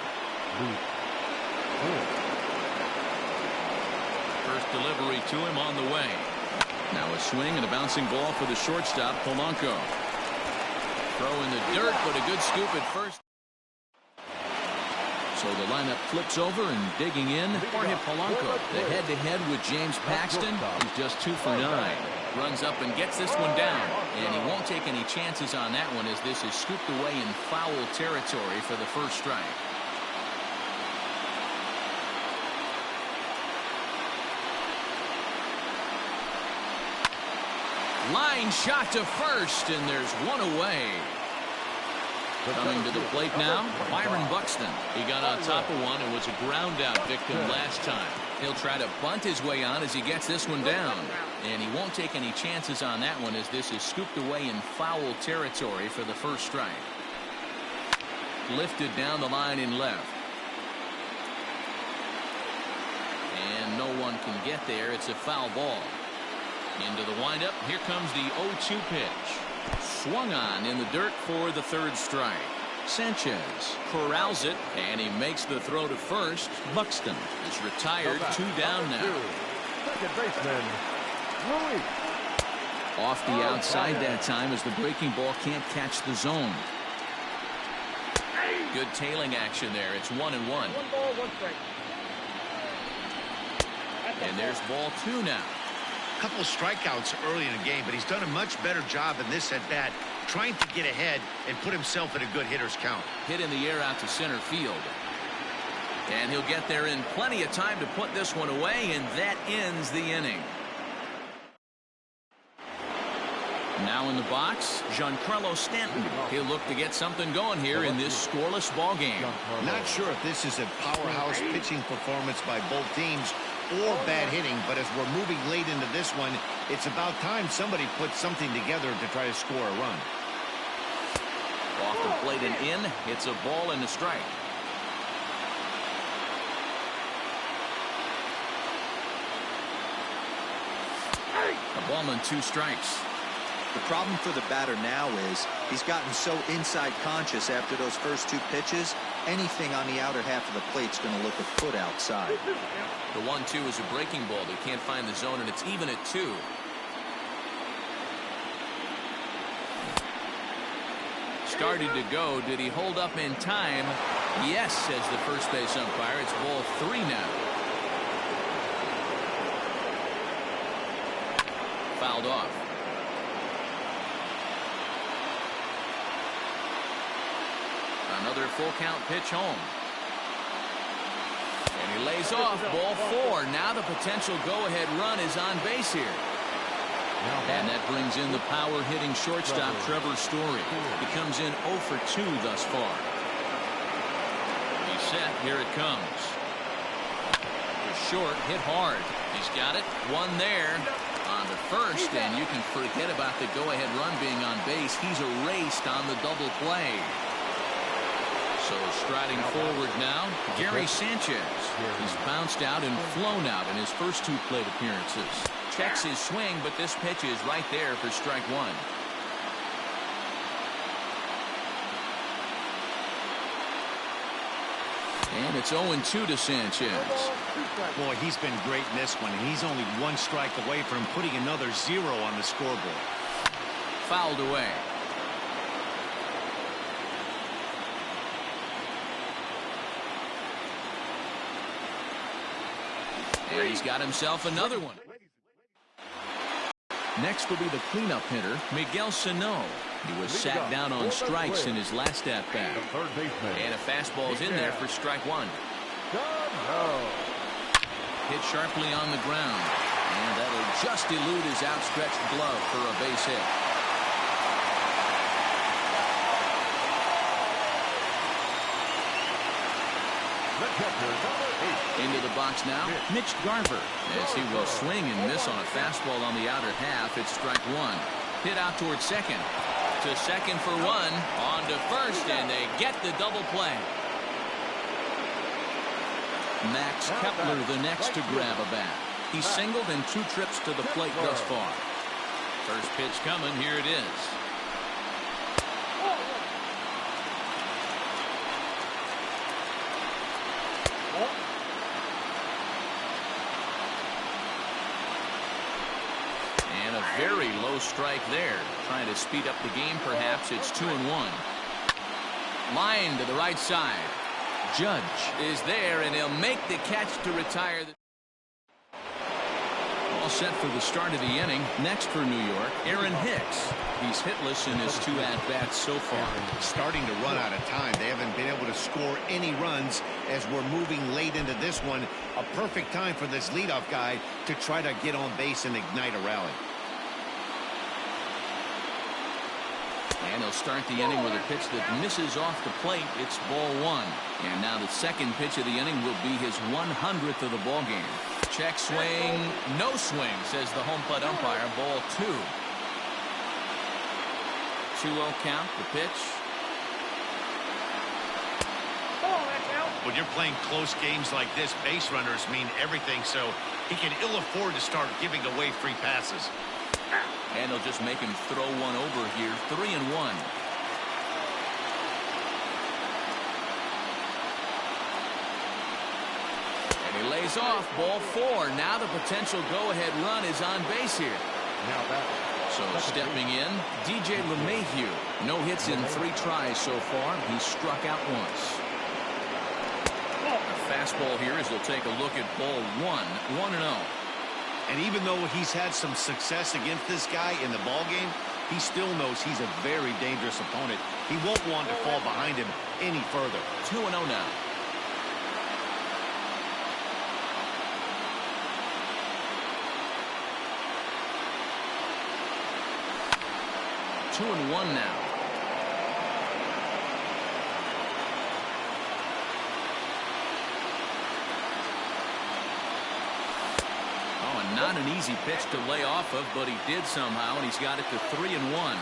First delivery to him on the way. Now a swing and a bouncing ball for the shortstop, Polanco. Throw in the dirt, but a good scoop at first. So the lineup flips over and digging in, Jorge Polanco. The head-to-head with James Paxton. He's just 2 for 9. Runs up and gets this one down. And he won't take any chances on that one as this is scooped away in foul territory for the first strike. Line shot to first, and there's 1 away. Coming to the plate now, Byron Buxton. He got on top of one and was a ground-out victim last time. He'll try to bunt his way on as he gets this one down. And he won't take any chances on that one as this is scooped away in foul territory for the first strike. Lifted down the line in left. And no one can get there. It's a foul ball. Into the windup. Here comes the 0-2 pitch. Swung on in the dirt for the third strike. Sanchez corrals it, and he makes the throw to first. Buxton is retired. 2 down now. Second baseman, Louis. Off the outside that time as the breaking ball can't catch the zone. Good tailing action there. It's 1-1. 1 ball, 1 strike. And there's ball 2 now. Couple of strikeouts early in the game, but he's done a much better job in this at-bat trying to get ahead and put himself in a good hitter's count. Hit in the air out to center field. And he'll get there in plenty of time to put this one away, and that ends the inning. Now in the box, Giancarlo Stanton. He'll look to get something going here in this scoreless ball game. Not sure if this is a powerhouse pitching performance by both teams or bad hitting, but as we're moving late into this one, it's about time somebody puts something together to try to score a run. Off the plate and in. It's a ball and a strike. A ball and 2 strikes. The problem for the batter now is he's gotten so inside conscious after those first 2 pitches. Anything on the outer half of the plate's going to look a foot outside. The 1-2 is a breaking ball. They can't find the zone, and it's even at 2. Started to go. Did he hold up in time? Yes, says the first base umpire. It's ball 3 now. Fouled off. Another full count pitch home. And he lays off. Ball 4. Now the potential go-ahead run is on base here. And that brings in the power-hitting shortstop, Trevor Story. He comes in 0 for 2 thus far. He's set. Here it comes. Short, hit hard. He's got it. 1 there on the first, and you can forget about the go-ahead run being on base. He's erased on the double play. So striding forward now, Gary Sanchez. He's bounced out and flown out in his first 2 plate appearances. Checks his swing, but this pitch is right there for strike 1. And it's 0-2 to Sanchez. Boy, he's been great in this one, and he's only 1 strike away from putting another 0 on the scoreboard. Fouled away. And he's got himself another one. Next will be the cleanup hitter, Miguel Sano. He was sat down on strikes in his last at-bat. And a fastball's in there for strike 1. Hit sharply on the ground. And that'll just elude his outstretched glove for a base hit. Into the box now, Mitch Garver, as he will swing and miss on a fastball on the outer half. It's strike 1. Hit out towards second. To second for 1. On to first, and they get the double play. Max Kepler the next to grab a bat. He's singled in 2 trips to the plate thus far. First pitch coming. Here it is. And a very low strike there. Trying to speed up the game, perhaps. It's 2-1. Line to the right side. Judge is there, and he'll make the catch to retire. All set for the start of the inning. Next for New York, Aaron Hicks. He's hitless in his 2 at-bats so far. Starting to run out of time. They haven't been able to score any runs as we're moving late into this one. A perfect time for this leadoff guy to try to get on base and ignite a rally. And he'll start the inning with a pitch that misses off the plate. It's ball 1. And now the second pitch of the inning will be his 100th of the ball game. Check swing, no swing, says the home plate umpire. Ball 2. 2-0 count, the pitch. When you're playing close games like this, base runners mean everything, so he can ill afford to start giving away free passes. And they'll just make him throw one over here. 3-1. And he lays off. Ball 4. Now the potential go-ahead run is on base here. So stepping in, DJ LeMahieu. No hits in 3 tries so far. He's struck out once. A fastball here as he'll take a look at ball 1. 1-0. And even though he's had some success against this guy in the ball game, he still knows he's a very dangerous opponent. He won't want to fall behind him any further. 2-0 now. Two and 1 now. Not an easy pitch to lay off of, but he did somehow, and he's got it to 3-1.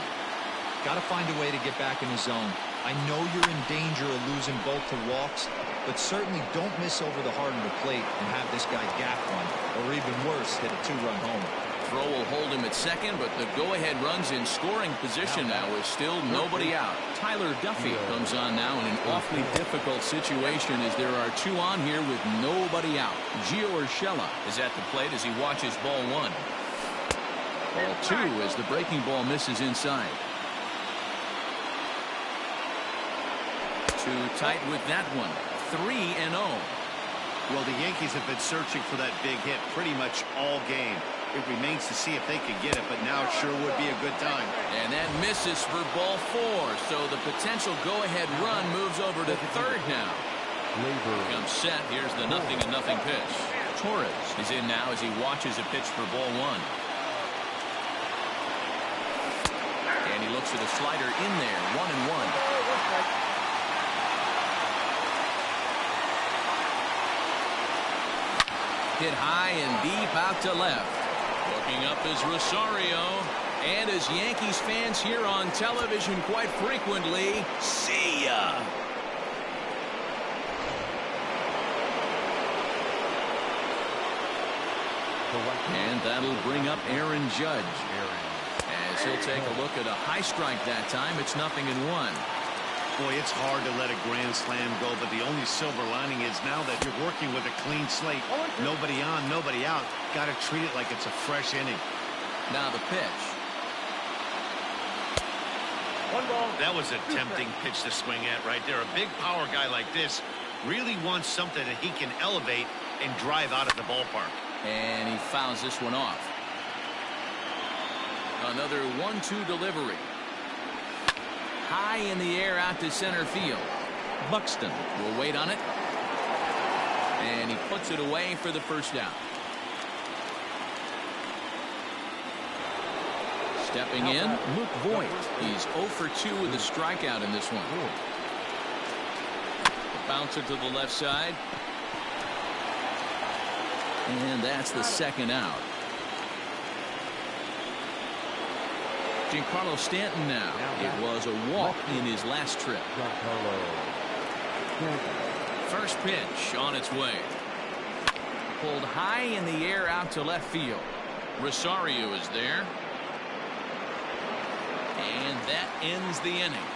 Got to find a way to get back in the zone. I know you're in danger of losing both to walks, but certainly don't miss over the heart of the plate and have this guy gap one, or even worse, hit a 2-run homer. throw will hold him at second, but the go-ahead run's in scoring position now with still nobody out. Tyler Duffy comes on now in an awfully difficult situation as there are two on here with nobody out. Gio Urshela is at the plate as he watches ball one. Ball two as the breaking ball misses inside. Too tight with that one. 3-0. Well, the Yankees have been searching for that big hit pretty much all game. It remains to see if they can get it, but now it sure would be a good time. And that misses for ball four, so the potential go-ahead run moves over to third now. Comes set. Here's the 0-0 pitch. Torres is in now as he watches a pitch for ball one. And he looks at a slider in there. 1-1. Hit high and deep out to left. Looking up is Rosario. And as Yankees fans hear on television quite frequently, see ya. And that'll bring up Aaron Judge. As he'll take a look at a high strike that time. It's 0-1. Boy, it's hard to let a grand slam go, but the only silver lining is now that you're working with a clean slate. Nobody on, nobody out. Got to treat it like it's a fresh inning. Now the pitch. That was a tempting pitch to swing at right there. A big power guy like this really wants something that he can elevate and drive out of the ballpark. And he fouls this one off. Another 1-2 delivery. High in the air out to center field. Buxton will wait on it. And he puts it away for the first out. Stepping in, Luke Voigt. He's 0 for 2 with a strikeout in this one. Bouncer to the left side. And that's the second out. Giancarlo Stanton now. It was a walk in his last trip. First pitch on its way. Pulled high in the air out to left field. Rosario is there. And that ends the inning.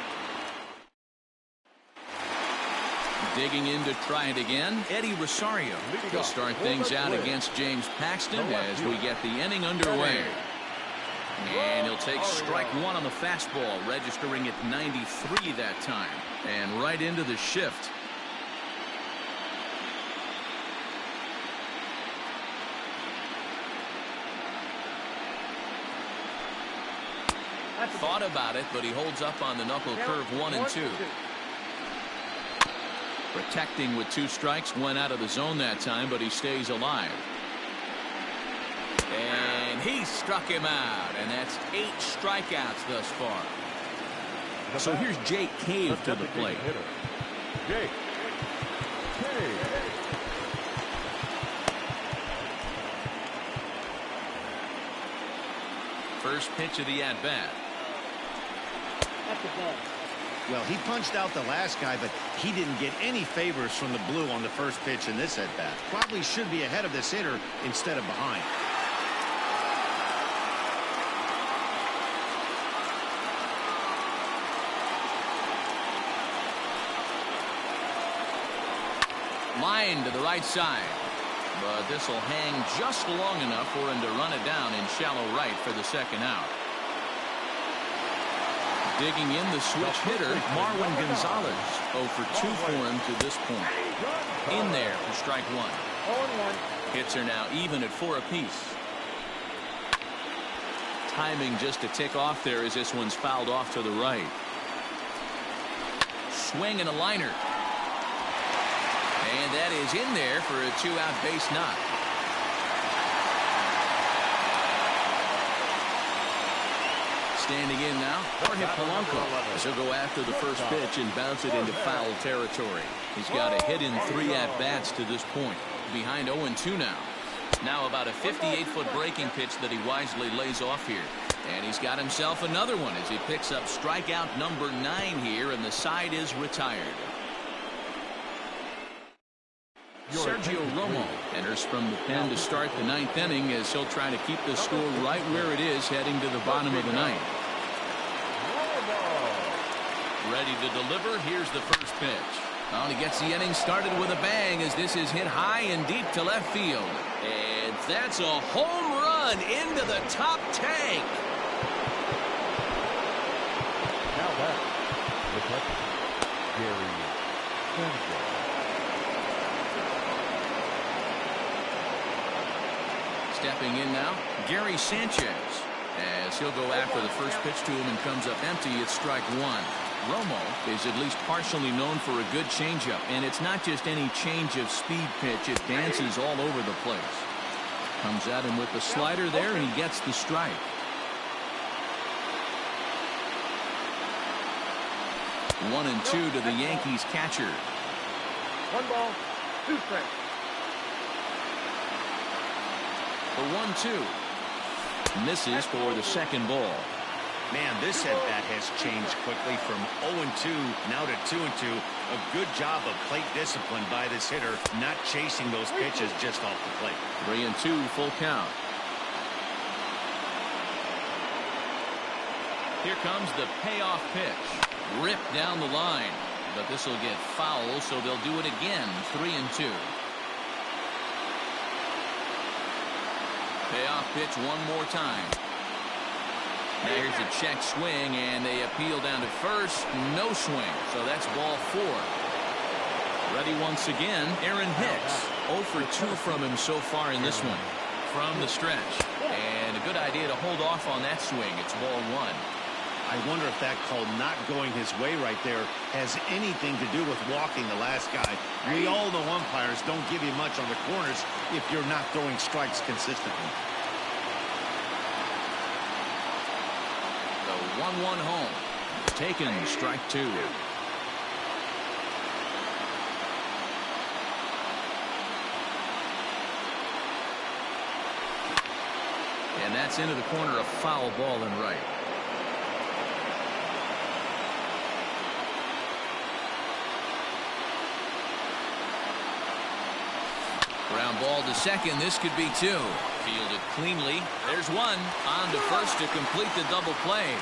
Digging in to try it again, Eddie Rosario will start things out against James Paxton as we get the inning underway. And he'll take strike one on the fastball, registering at 93 that time. And right into the shift. Thought about it, but he holds up on the knuckle curve 1-2. Protecting with 2 strikes, went out of the zone that time, but he stays alive. And he struck him out, and that's 8 strikeouts thus far. So here's Jake Cave to the plate. Jake Cave. First pitch of the at-bat. Well, he punched out the last guy, but he didn't get any favors from the blue on the first pitch in this at-bat. Probably should be ahead of this hitter instead of behind. Line to the right side. But this will hang just long enough for him to run it down in shallow right for the second out. Digging in the switch hitter, Marwin Gonzalez. 0 for 2 for him to this point. In there for strike one. Hits are now even at 4 apiece. Timing just to tick off there as this one's fouled off to the right. Swing and a liner. And that is in there for a 2-out base knock. Standing in now, Jorge Polanco. He'll go after the first pitch and bounce it into foul territory. He's got a hit in 3 at-bats to this point. Behind 0-2 now. Now about a 58-foot breaking pitch that he wisely lays off here. And he's got himself another one as he picks up strikeout number 9 here, and the side is retired. Sergio Romo enters from the pen to start the ninth inning as he'll try to keep the score right where it is heading to the bottom of the ninth. Ready to deliver. Here's the first pitch. Well, he gets the inning started with a bang as this is hit high and deep to left field. And that's a home run into the top tank. Now back, the catcher, Gary Sanchez. Stepping in now, Gary Sanchez, as he'll go after the first pitch to him and comes up empty. It's strike one. Romo is at least partially known for a good changeup, and it's not just any change of speed pitch. It dances all over the place. Comes at him with the slider there, and he gets the strike. One and two to the Yankees catcher. 1 ball, 2 strikes. The 1-2 misses for the second ball. Man, this at-bat has changed quickly from 0-2 now to 2-2. A good job of plate discipline by this hitter, not chasing those pitches just off the plate. 3-2 full count. Here comes the payoff pitch. Ripped down the line, but this will get foul, so they'll do it again. 3-2. Payoff pitch one more time. Now here's a check swing, and they appeal down to first. No swing, so that's ball 4. Ready once again, Aaron Hicks. 0 for 2 from him so far in this one. From the stretch. And a good idea to hold off on that swing. It's ball 1. I wonder if that call not going his way right there has anything to do with walking the last guy. We all know umpires don't give you much on the corners if you're not throwing strikes consistently. The 1-1 home. Taken, strike 2. And that's into the corner, a foul ball and right. Ground ball to second. This could be 2. Fielded cleanly. There's 1. On to first to complete the double play.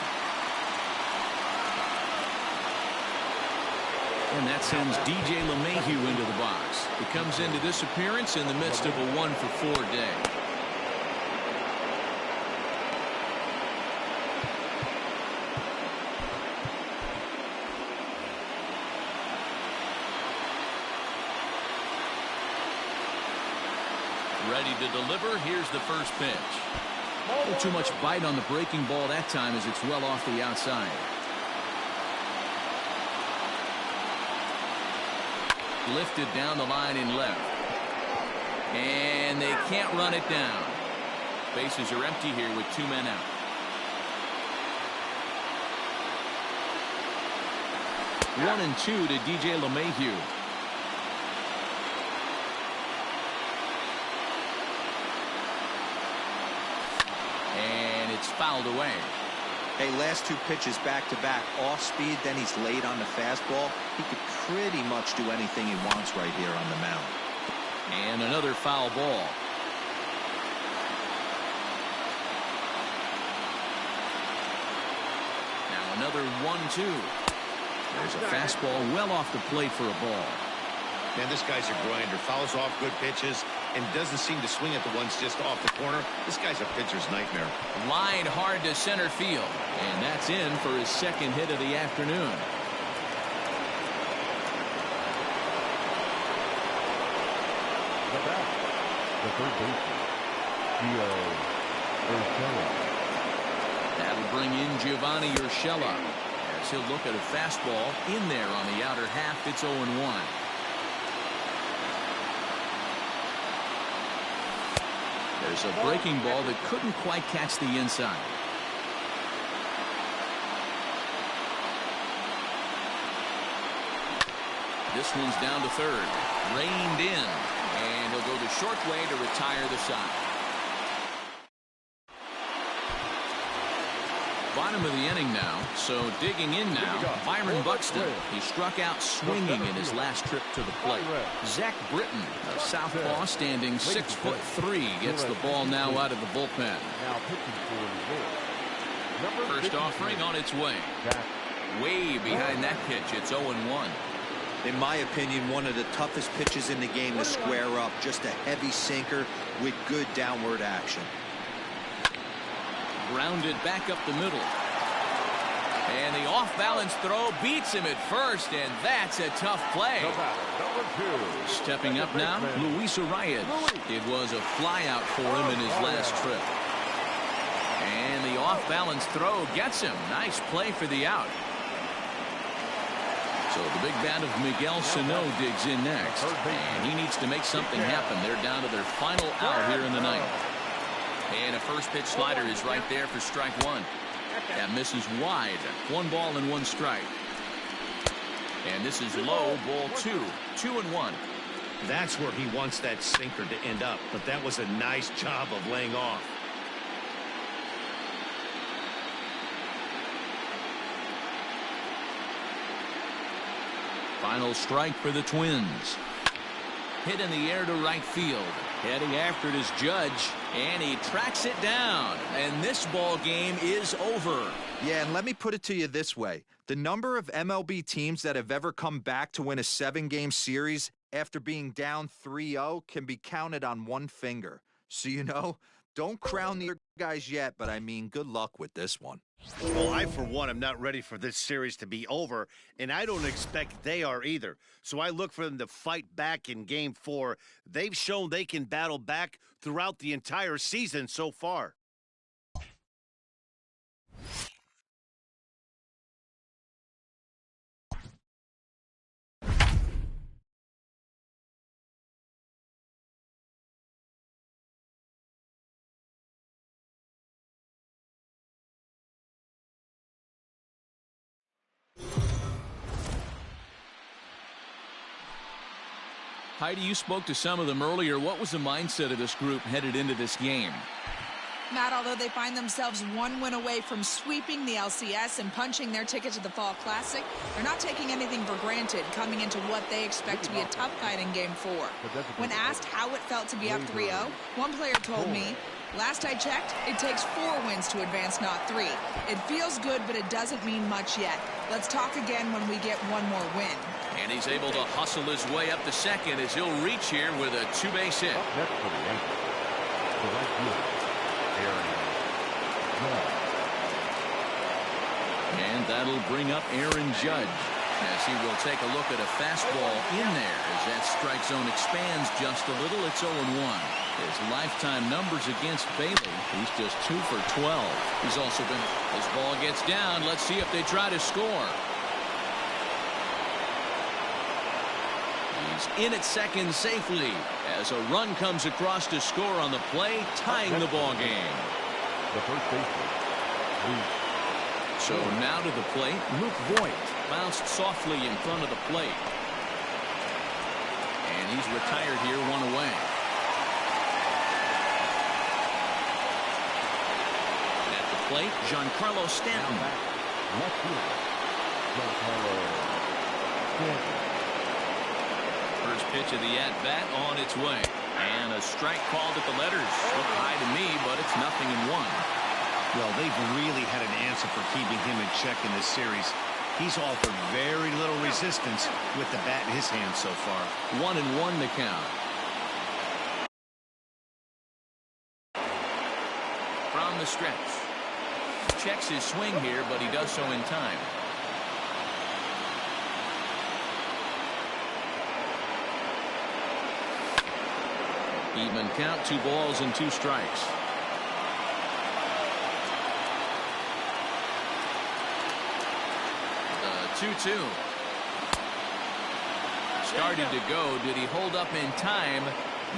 And that sends DJ LeMahieu into the box. He comes into this appearance in the midst of a 1-for-4 day. Ready to deliver. Here's the first pitch. A little too much bite on the breaking ball that time as it's well off the outside. Lifted down the line in left. And they can't run it down. Bases are empty here with 2 men out. 1-2 to DJ LeMahieu. It's fouled away. Hey, last 2 pitches back-to-back, off speed, then he's late on the fastball. He could pretty much do anything he wants right here on the mound. And another foul ball. Now another 1-2. There's a fastball well off the plate for a ball. Man, this guy's a grinder. Fouls off good pitches and doesn't seem to swing at the ones just off the corner. This guy's a pitcher's nightmare. Line hard to center field. And that's in for his second hit of the afternoon. The back, the third baseman, Urshela. That'll bring in Giovanni Urshela as he'll look at a fastball in there on the outer half. It's 0-1. There's a breaking ball that couldn't quite catch the inside. This one's down to third. Reined in. And he'll go the short way to retire the side. Bottom of the inning now, so digging in now, Byron Buxton. He struck out swinging in his last trip to the plate. Zach Britton, a southpaw standing 6'3", gets the ball now out of the bullpen. First offering on its way. Way behind that pitch, it's 0-1. In my opinion, one of the toughest pitches in the game to square up. Just a heavy sinker with good downward action. Grounded back up the middle. And the off-balance throw beats him at first, and that's a tough play. Stepping up now, Luis Arias. It was a flyout for him in his last trip. And the off-balance throw gets him. Nice play for the out. So the big bat of Miguel Sano digs in next. And he needs to make something happen. They're down to their final out here in the ninth. And a first pitch slider is right there for strike one. That misses wide. 1 ball and 1 strike. And this is low, ball 2. 2-1. That's where he wants that sinker to end up. But that was a nice job of laying off. Final strike for the Twins. Hit in the air to right field. Heading after it is Judge, and he tracks it down. And this ball game is over. Yeah, and let me put it to you this way. The number of MLB teams that have ever come back to win a 7-game series after being down 3-0 can be counted on one finger. So, you know, don't crown the guys yet, but I mean, good luck with this one. Well, I, for one, am not ready for this series to be over, and I don't expect they are either. So I look for them to fight back in Game 4. They've shown they can battle back throughout the entire season so far. Heidi, you spoke to some of them earlier. What was the mindset of this group headed into this game? Matt, although they find themselves 1 win away from sweeping the LCS and punching their ticket to the Fall Classic, they're not taking anything for granted coming into what they expect to be a tough fight in Game 4. When asked how it felt to be up 3-0, one player told me, "Last I checked, it takes 4 wins to advance, not 3. It feels good, but it doesn't mean much yet. Let's talk again when we get 1 more win." And he's able to hustle his way up to second as he'll reach here with a 2-base hit. And that'll bring up Aaron Judge as he will take a look at a fastball in there as that strike zone expands just a little. It's 0-1. His lifetime numbers against Bailey, he's just 2 for 12. He's also been, his ball gets down. Let's see if they try to score. He's in at second safely as a run comes across to score on the play, tying the ball game. The first baseman. So now to the plate, Luke Voigt bounced softly in front of the plate. And he's retired here, 1 away. At the plate, Giancarlo Stanton. First pitch of the at-bat on its way. And a strike called at the letters. Look high to me, but it's 0-1. Well, they've really had an answer for keeping him in check in this series. He's offered very little resistance with the bat in his hand so far. 1-1 to count. From the stretch. Checks his swing here, but he does so in time. Even count, 2 balls and 2 strikes. The 2-2. Started to go. Did he hold up in time?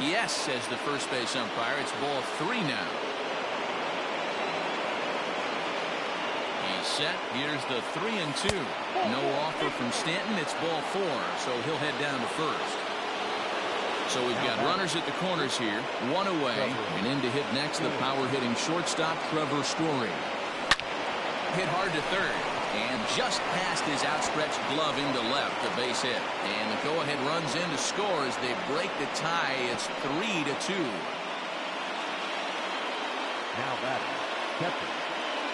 Yes, says the first base umpire. It's ball 3 now. He's set. Here's the 3-2. No offer from Stanton. It's ball 4, so he'll head down to first. So we've got runners at the corners here, 1 away, and in to hit next the power-hitting shortstop Trevor Story. hit hard to third. And just past his outstretched glove into left, the base hit. And the go-ahead runs in to score as they break the tie. It's 3-2. Now batting, catcher,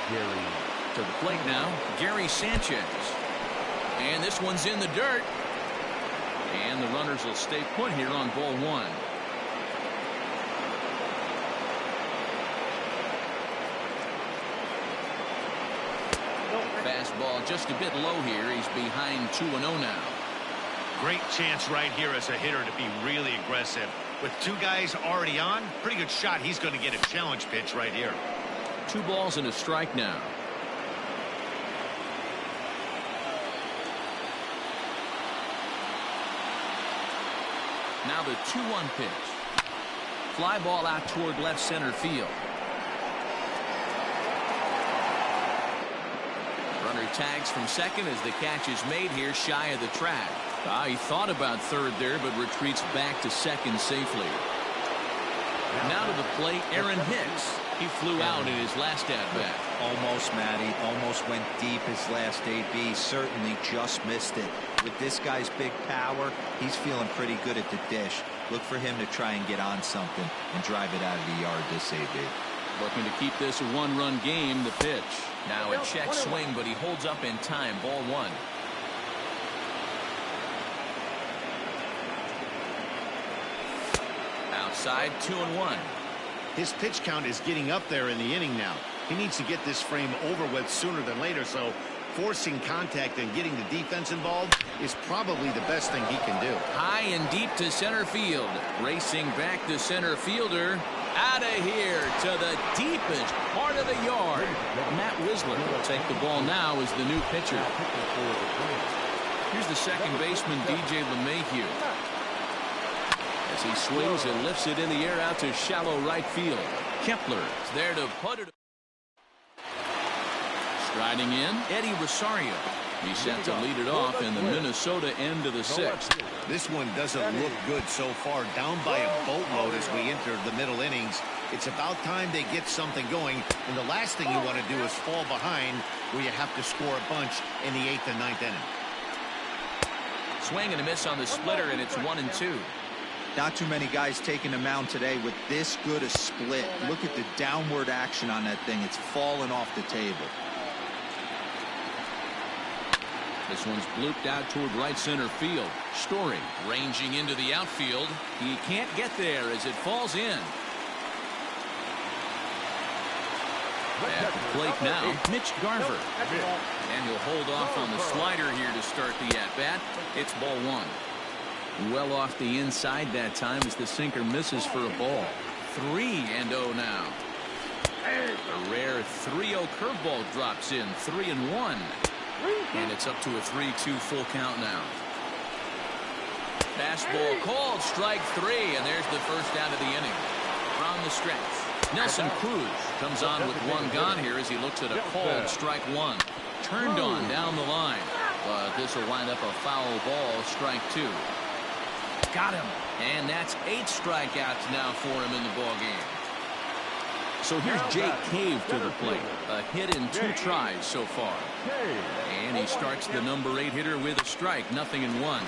Gary. To the plate now, Gary Sanchez. And this one's in the dirt. And the runners will stay put here on ball one. Fastball just a bit low here. He's behind 2-0 now. Great chance right here as a hitter to be really aggressive. With two guys already on, pretty good shot. He's going to get a challenge pitch right here. 2 balls and a strike now. Now the 2-1 pitch. Fly ball out toward left center field. Runner tags from second as the catch is made here shy of the track. He thought about third there, but retreats back to second safely. Now to the plate, Aaron Hicks. He flew out in his last at-bat. Almost, Matty. Almost went deep his last AB. Certainly just missed it. With this guy's big power, he's feeling pretty good at the dish. Look for him to try and get on something and drive it out of the yard this AB. Looking to keep this a 1-run game. The pitch. Now a check swing, but he holds up in time. Ball 1. Outside, 2-1. His pitch count is getting up there in the inning now. He needs to get this frame over with sooner than later, so forcing contact and getting the defense involved is probably the best thing he can do. High and deep to center field. Racing back the center fielder. Out of here to the deepest part of the yard. Matt Wisler will take the ball now as the new pitcher. Here's the second baseman, DJ LeMahieu. As he swings and lifts it in the air out to shallow right field. Kepler is there to put it. Striding in, Eddie Rosario. He's set to lead it off in the Minnesota end of the 6th. This one doesn't look good so far. Down by a boatload as we enter the middle innings. It's about time they get something going. And the last thing you want to do is fall behind where you have to score a bunch in the 8th and 9th inning. Swing and a miss on the splitter, and it's 1-2. Not too many guys taking the mound today with this good a split. Look at the downward action on that thing. It's falling off the table. This one's blooped out toward right center field. Story ranging into the outfield. He can't get there as it falls in. At the plate now, Mitch Garver. And he'll hold off on the slider here to start the at-bat. It's ball 1. Well off the inside that time as the sinker misses for a ball. 3-0 now. A rare 3-0 curveball drops in. 3-1. And it's up to a 3-2 full count now. Fastball called, strike 3, and there's the first out of the inning. From the stretch, Nelson Cruz comes on with 1 gone here as he looks at a called strike 1. Turned on down the line, but this will wind up a foul ball, strike 2. Got him, and that's 8 strikeouts now for him in the ball game. So here's Jake Cave to the plate. A hit in 2 tries so far. And he starts the number 8 hitter with a strike. 0-1.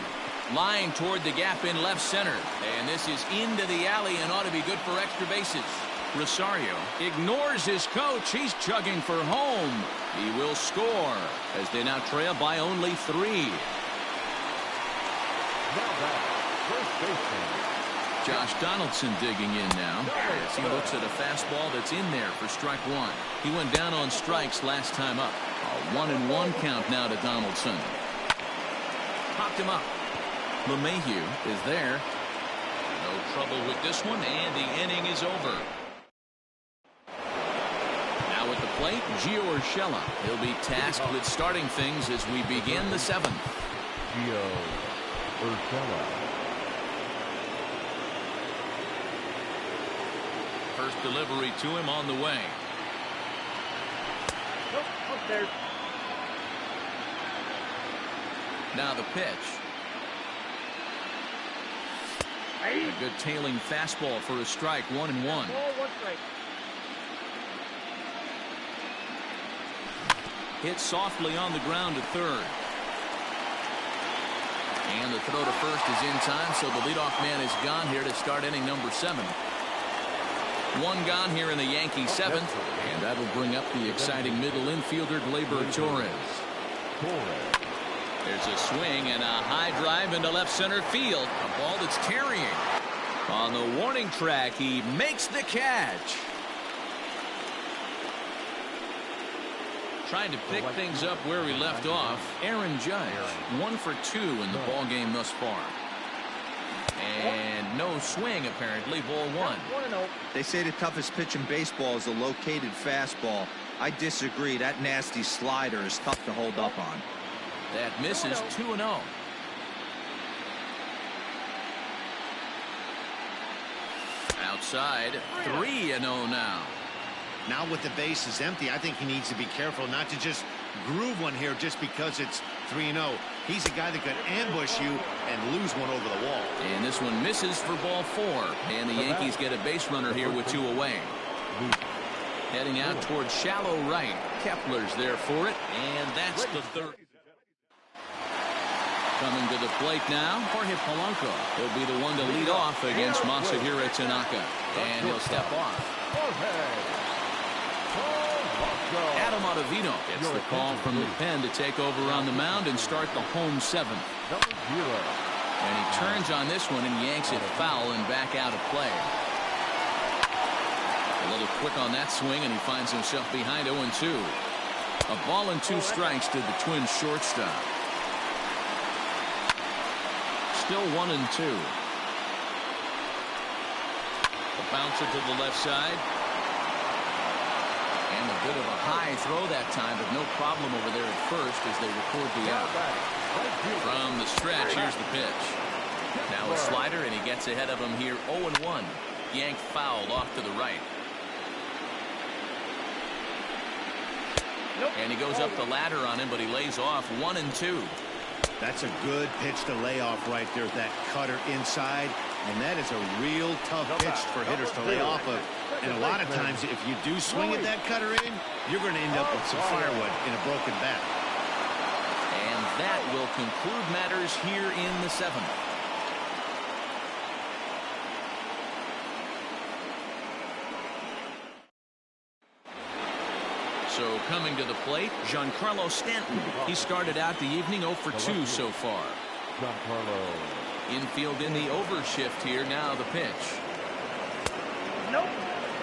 Lying toward the gap in left center. And this is into the alley and ought to be good for extra bases. Rosario ignores his coach. He's chugging for home. He will score as they now trail by only 3. Now back, first baseman. Josh Donaldson digging in now as he looks at a fastball that's in there for strike 1. He went down on strikes last time up. A 1-1 count now to Donaldson. Popped him up. LeMahieu is there. No trouble with this one, and the inning is over. Now at the plate, Gio Urshela. He'll be tasked with starting things as we begin the 7th. Gio Urshela. First delivery to him on the way. Nope, upstairs. Now the pitch. A good tailing fastball for a strike. 1-1. Ball, 1 strike. Hit softly on the ground to third. And the throw to first is in time, so the leadoff man is gone here to start inning number 7. One gone here in the Yankee 7th, and that'll bring up the exciting middle infielder, Gleyber Torres. There's a swing and a high drive into left center field. A ball that's carrying. On the warning track, he makes the catch. Trying to pick things up where he left off. Aaron Judge, 1 for 2 in the ball game thus far. And no swing, apparently. Ball 1. They say the toughest pitch in baseball is a located fastball. I disagree. That nasty slider is tough to hold up on. That misses 2-0. Outside, 3-0 now. Now with the bases empty, I think he needs to be careful not to just groove one here just because it's 3-0. He's a guy that could ambush you and lose one over the wall. And this one misses for ball 4. And the Yankees get a base runner here with 2 away. Heading out towards shallow right. Kepler's there for it. And that's the third. Coming to the plate now, Jorge Polanco. He'll be the one to lead off against Masahiro Tanaka. And he'll step off. Adam Ottavino gets the call from the pen to take over on the mound and start the home 7th. And he turns on this one and yanks it foul and back out of play. A little quick on that swing, and he finds himself behind 0-2. A ball and 2 strikes to the Twins shortstop. Still 1-2. A bouncer to the left side. And a bit of a high throw that time, but no problem over there at first as they record the out. From the stretch, here's the pitch. Now a slider, and he gets ahead of him here 0-1. Yanked foul off to the right. And he goes up the ladder on him, but he lays off 1-2. That's a good pitch to lay off right there, that cutter inside. And that is a real tough pitch for hitters to lay off of. And a lot of times, if you do swing at that cutter in, you're going to end up with some firewood in a broken bat. And that will conclude matters here in the 7th. So coming to the plate, Giancarlo Stanton. He started out the evening 0 for 2 so far. Infield in the overshift here. Now the pitch.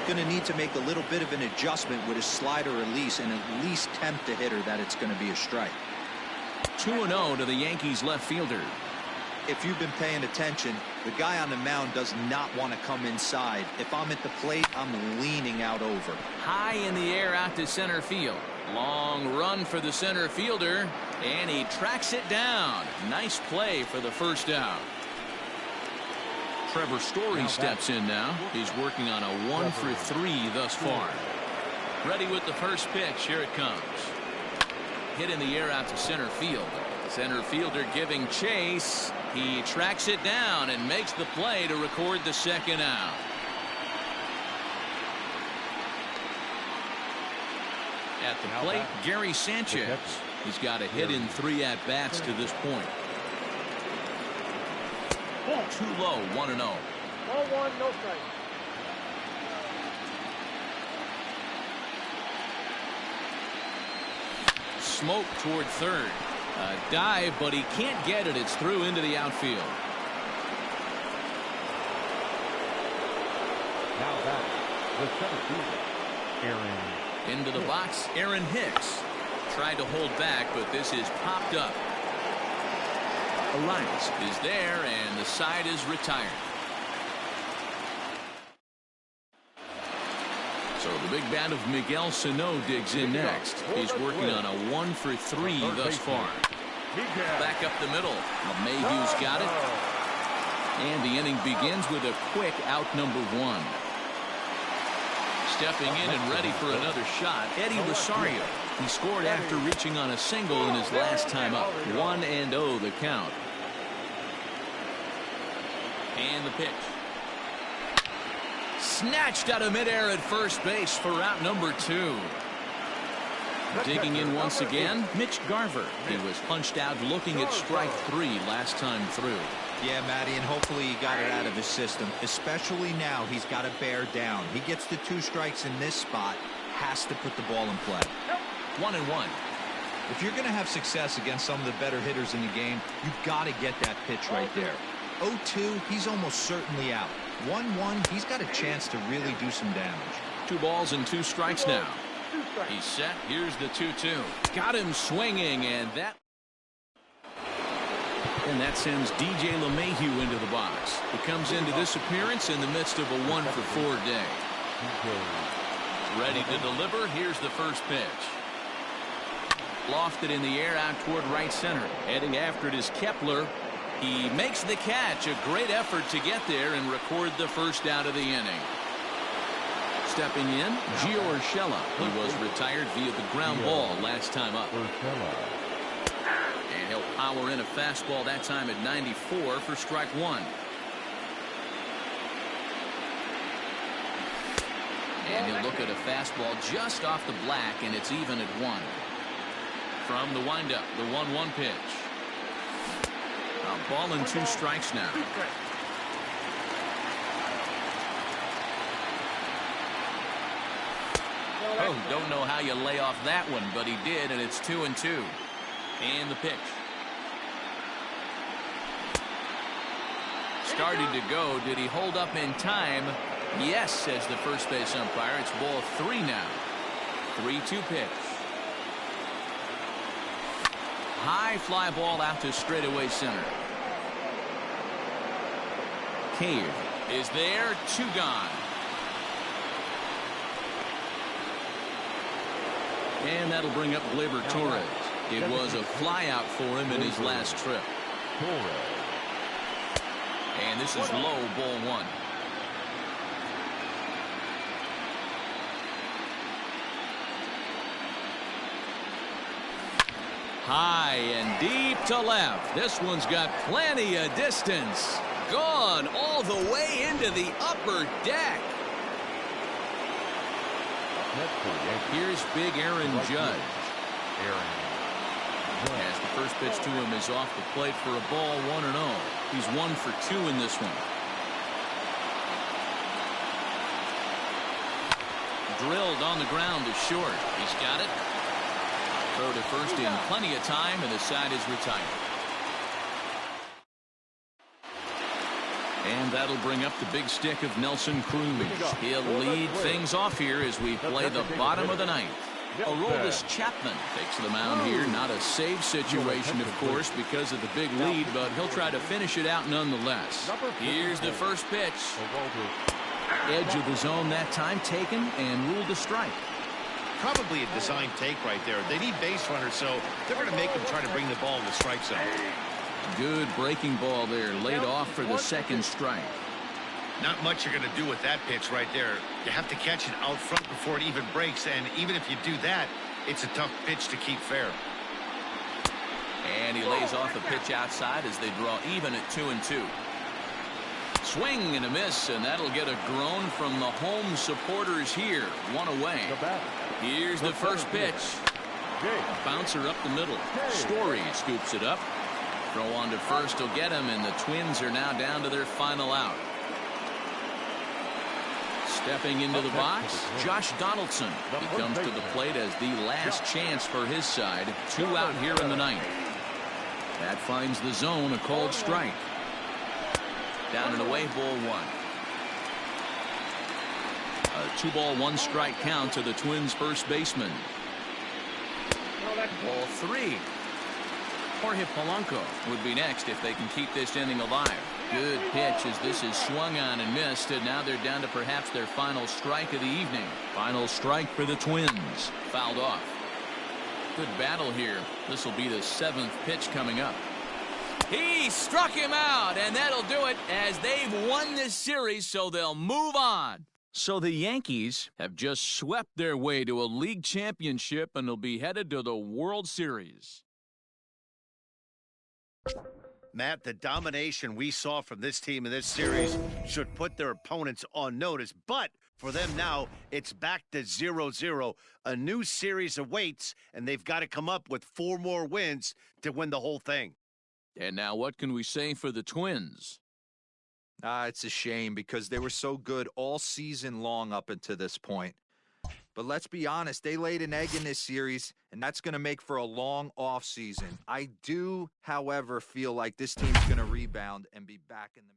Going to need to make a little bit of an adjustment with his slider release and at least tempt the hitter that it's going to be a strike. 2-0 to the Yankees left fielder. If you've been paying attention, the guy on the mound does not want to come inside. If I'm at the plate, I'm leaning out over. High in the air out to center field. Long run for the center fielder, and he tracks it down. Nice play for the first out. Trevor Story steps in now. He's working on a 1 for 3 thus far. Ready with the first pitch. Here it comes. Hit in the air out to center field. Center fielder giving chase. He tracks it down and makes the play to record the second out. At the plate, Gary Sanchez. He's got a hit in 3 at-bats to this point. Too low, 1-0. Ball 1, no strike. Smoke toward third. A dive, but he can't get it. It's through into the outfield. Now back, the center fielder, Aaron. Into the box, Aaron Hicks. Tried to hold back, but this is popped up. Arias is there, and the side is retired. So the big bat of Miguel Sano digs in next. He's working on a 1 for 3 thus far. Back up the middle. Mayhew's got it. And the inning begins with a quick out number 1. Stepping in and ready for another shot, Eddie Rosario. He scored after reaching on a single in his last time up. 1-0 the count. And the pitch. Snatched out of midair at first base for out number 2. Digging in once again, Mitch Garver. He was punched out looking at strike 3 last time through. Yeah, Matty, and hopefully he got it out of his system. Especially now, he's got to bear down. He gets the 2 strikes in this spot, has to put the ball in play. 1-1. If you're going to have success against some of the better hitters in the game, you've got to get that pitch right there. 0-2, he's almost certainly out. 1-1, he's got a chance to really do some damage. 2 balls and 2 strikes now. He's set. Here's the 2-2. Got him swinging, and that sends DJ LeMahieu into the box. He comes into this appearance in the midst of a 1-for-4 day. Ready to deliver. Here's the first pitch. Lofted in the air out toward right center. Heading after it is Kepler. He makes the catch. A great effort to get there and record the first out of the inning. Stepping in, Gio Urshela. He was retired via the ground ball last time up. And he'll power in a fastball that time at 94 for strike 1. And he'll look at a fastball just off the black, and it's even at 1. From the windup, the 1-1 pitch. A ball and 2 strikes now. Oh, don't know how you lay off that one, but he did, and it's 2-2. And the pitch. Started to go. Did he hold up in time? Yes, says the first base umpire. It's ball 3 now. 3-2 pitch. High fly ball out to straightaway center. Cave is there. 2 gone. And that'll bring up Gleyber Torres. It was a flyout for him in his last trip. And this is low, ball 1. High and deep to left. This one's got plenty of distance. Gone all the way into the upper deck. Here's big Aaron Judge. As the first pitch to him is off the plate for a ball, 1-0. He's 1 for 2 in this one. Drilled on the ground to short. He's got it. Throw to first in plenty of time, and the side is retired. And that'll bring up the big stick of Nelson Cruz. He'll lead things off here as we play the bottom of the 9th. Aroldis Chapman takes the mound here. Not a save situation, of course, because of the big lead, but he'll try to finish it out nonetheless. Here's the first pitch. Edge of the zone that time taken and ruled a strike. Probably a design take right there. They need base runners, so they're going to make them try to bring the ball in the strike zone. Good breaking ball there, laid off for the second strike. Not much you're going to do with that pitch right there. You have to catch it out front before it even breaks, and even if you do that, it's a tough pitch to keep fair. And he lays off a pitch outside as they draw even at 2-2. Swing and a miss, and that'll get a groan from the home supporters here. 1 away. Here's the first pitch. A bouncer up the middle. Story scoops it up. Throw on to first will get him, and the Twins are now down to their final out. Stepping into the box, Josh Donaldson. He comes to the plate as the last chance for his side. 2 out here in the 9th. That finds the zone, a called strike. Down and away, ball 1. A 2-ball, 1-strike count to the Twins' first baseman. Ball 3. Jorge Polanco would be next if they can keep this inning alive. Good pitch as this is swung on and missed, and now they're down to perhaps their final strike of the evening. Final strike for the Twins. Fouled off. Good battle here. This will be the 7th pitch coming up. He struck him out, and that'll do it as they've won this series, so they'll move on. So the Yankees have just swept their way to a league championship and will be headed to the World Series. Matt, the domination we saw from this team in this series should put their opponents on notice, but For them now, it's back to 0-0. A new series awaits, and they've got to come up with 4 more wins to win the whole thing. And now what can we say for the Twins? It's a shame because they were so good all season long up until this point. But let's be honest, they laid an egg in this series, and that's going to make for a long off season. I do, however, feel like this team's going to rebound and be back in the...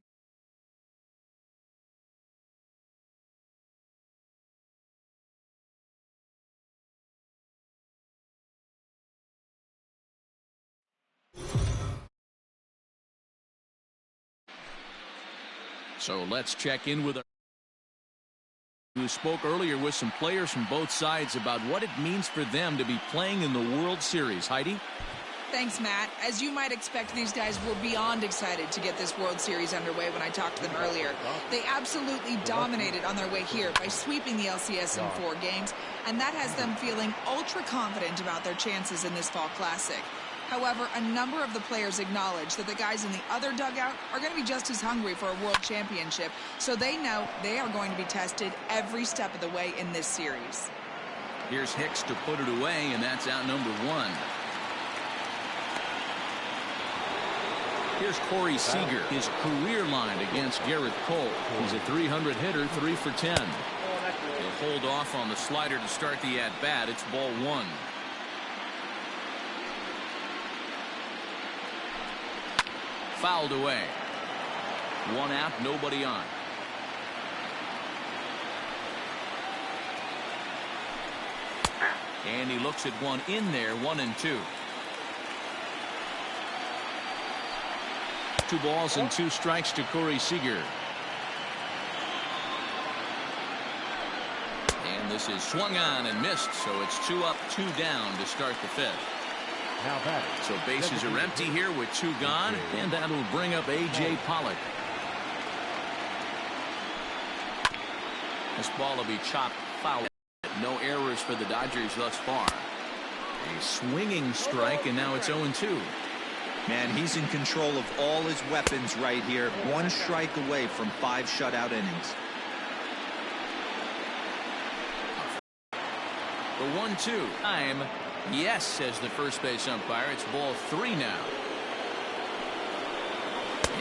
So let's check in with who spoke earlier with some players from both sides about what it means for them to be playing in the World Series. Heidi? Thanks, Matt. As you might expect, these guys were beyond excited to get this World Series underway when I talked to them earlier. They absolutely dominated on their way here by sweeping the LCS in 4 games, and that has them feeling ultra confident about their chances in this Fall Classic. However, a number of the players acknowledge that the guys in the other dugout are going to be just as hungry for a world championship, so they know they are going to be tested every step of the way in this series. Here's Hicks to put it away, and that's out number 1. Here's Corey Seager, his career line against Garrett Cole. He's a 300 hitter, 3 for 10. He'll hold off on the slider to start the at-bat. It's ball 1. Fouled away. 1 out, nobody on. And he looks at one in there, 1-2. 2 balls and 2 strikes to Corey Seager. And this is swung on and missed, so it's 2 up, 2 down to start the 5th. So bases are empty here with 2 gone, and that'll bring up A.J. Pollock. This ball will be chopped foul. No errors for the Dodgers thus far. A swinging strike, and now it's 0-2. Man, he's in control of all his weapons right here. 1 strike away from 5 shutout innings. The 1-2 time. Yes, says the first base umpire. It's ball 3 now.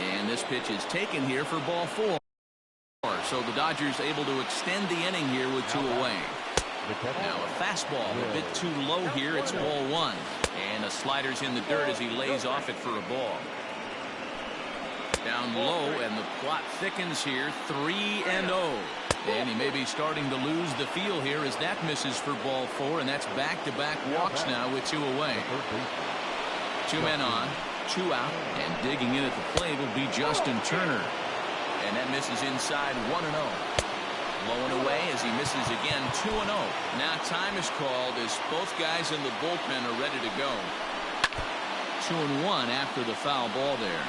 And this pitch is taken here for ball 4. So the Dodgers able to extend the inning here with 2 away. Now a fastball a bit too low here. It's ball 1. And a slider's in the dirt as he lays off it for a ball. Down low, and the plot thickens here. 3-0. And he may be starting to lose the feel here as that misses for ball 4, and that's back-to-back walks now with 2 away. 2 men on, 2 out, and digging in at the plate will be Justin Turner. And that misses inside 1-0. Low and away as he misses again 2-0. Now time is called as both guys in the bullpen are ready to go. 2-1 after the foul ball there.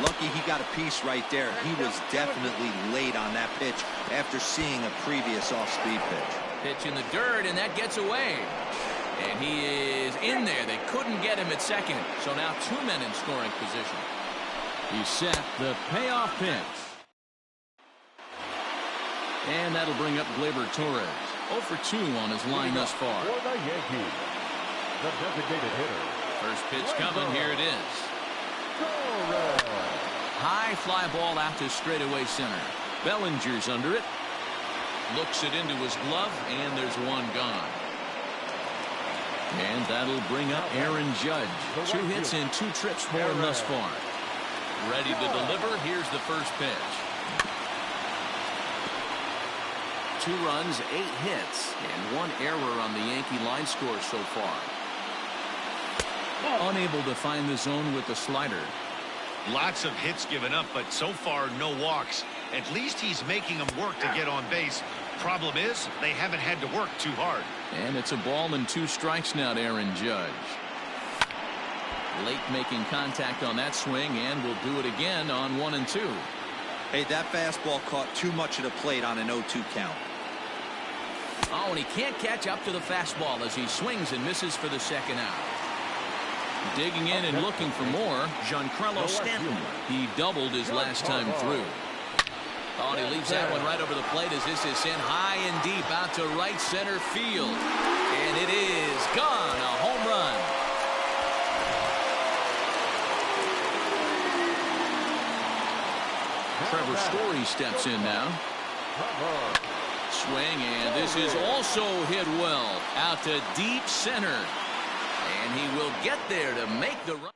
Lucky he got a piece right there. He was definitely late on that pitch after seeing a previous off-speed pitch. Pitch in the dirt, and that gets away. And he is in there. They couldn't get him at second. So now 2 men in scoring position. He set the payoff pitch. And that'll bring up Gleyber Torres. 0 for 2 on his line thus far. For the Yankees, the designated hitter. First pitch coming. Here it is. High fly ball out to straightaway center. Bellinger's under it. Looks it into his glove, and there's 1 gone. And that'll bring up Aaron Judge. 2 hits and 2 trips for him thus far. Ready to deliver. Here's the first pitch. 2 runs, 8 hits, and 1 error on the Yankee line score so far. Unable to find the zone with the slider. Lots of hits given up, but so far no walks. At least he's making them work to get on base. Problem is, they haven't had to work too hard. And it's a ball and 2 strikes now to Aaron Judge. Late making contact on that swing, and will do it again on 1-2. Hey, that fastball caught too much of the plate on an 0-2 count. Oh, and he can't catch up to the fastball as he swings and misses for the second out. Digging in and looking for more, Giancarlo Stanton. He doubled his last time through. Oh, and he leaves that one right over the plate as this is sent high and deep out to right center field. And it is gone. A home run. Trevor Story steps in now. Swing, and this is also hit well out to deep center. And he will get there to make the run.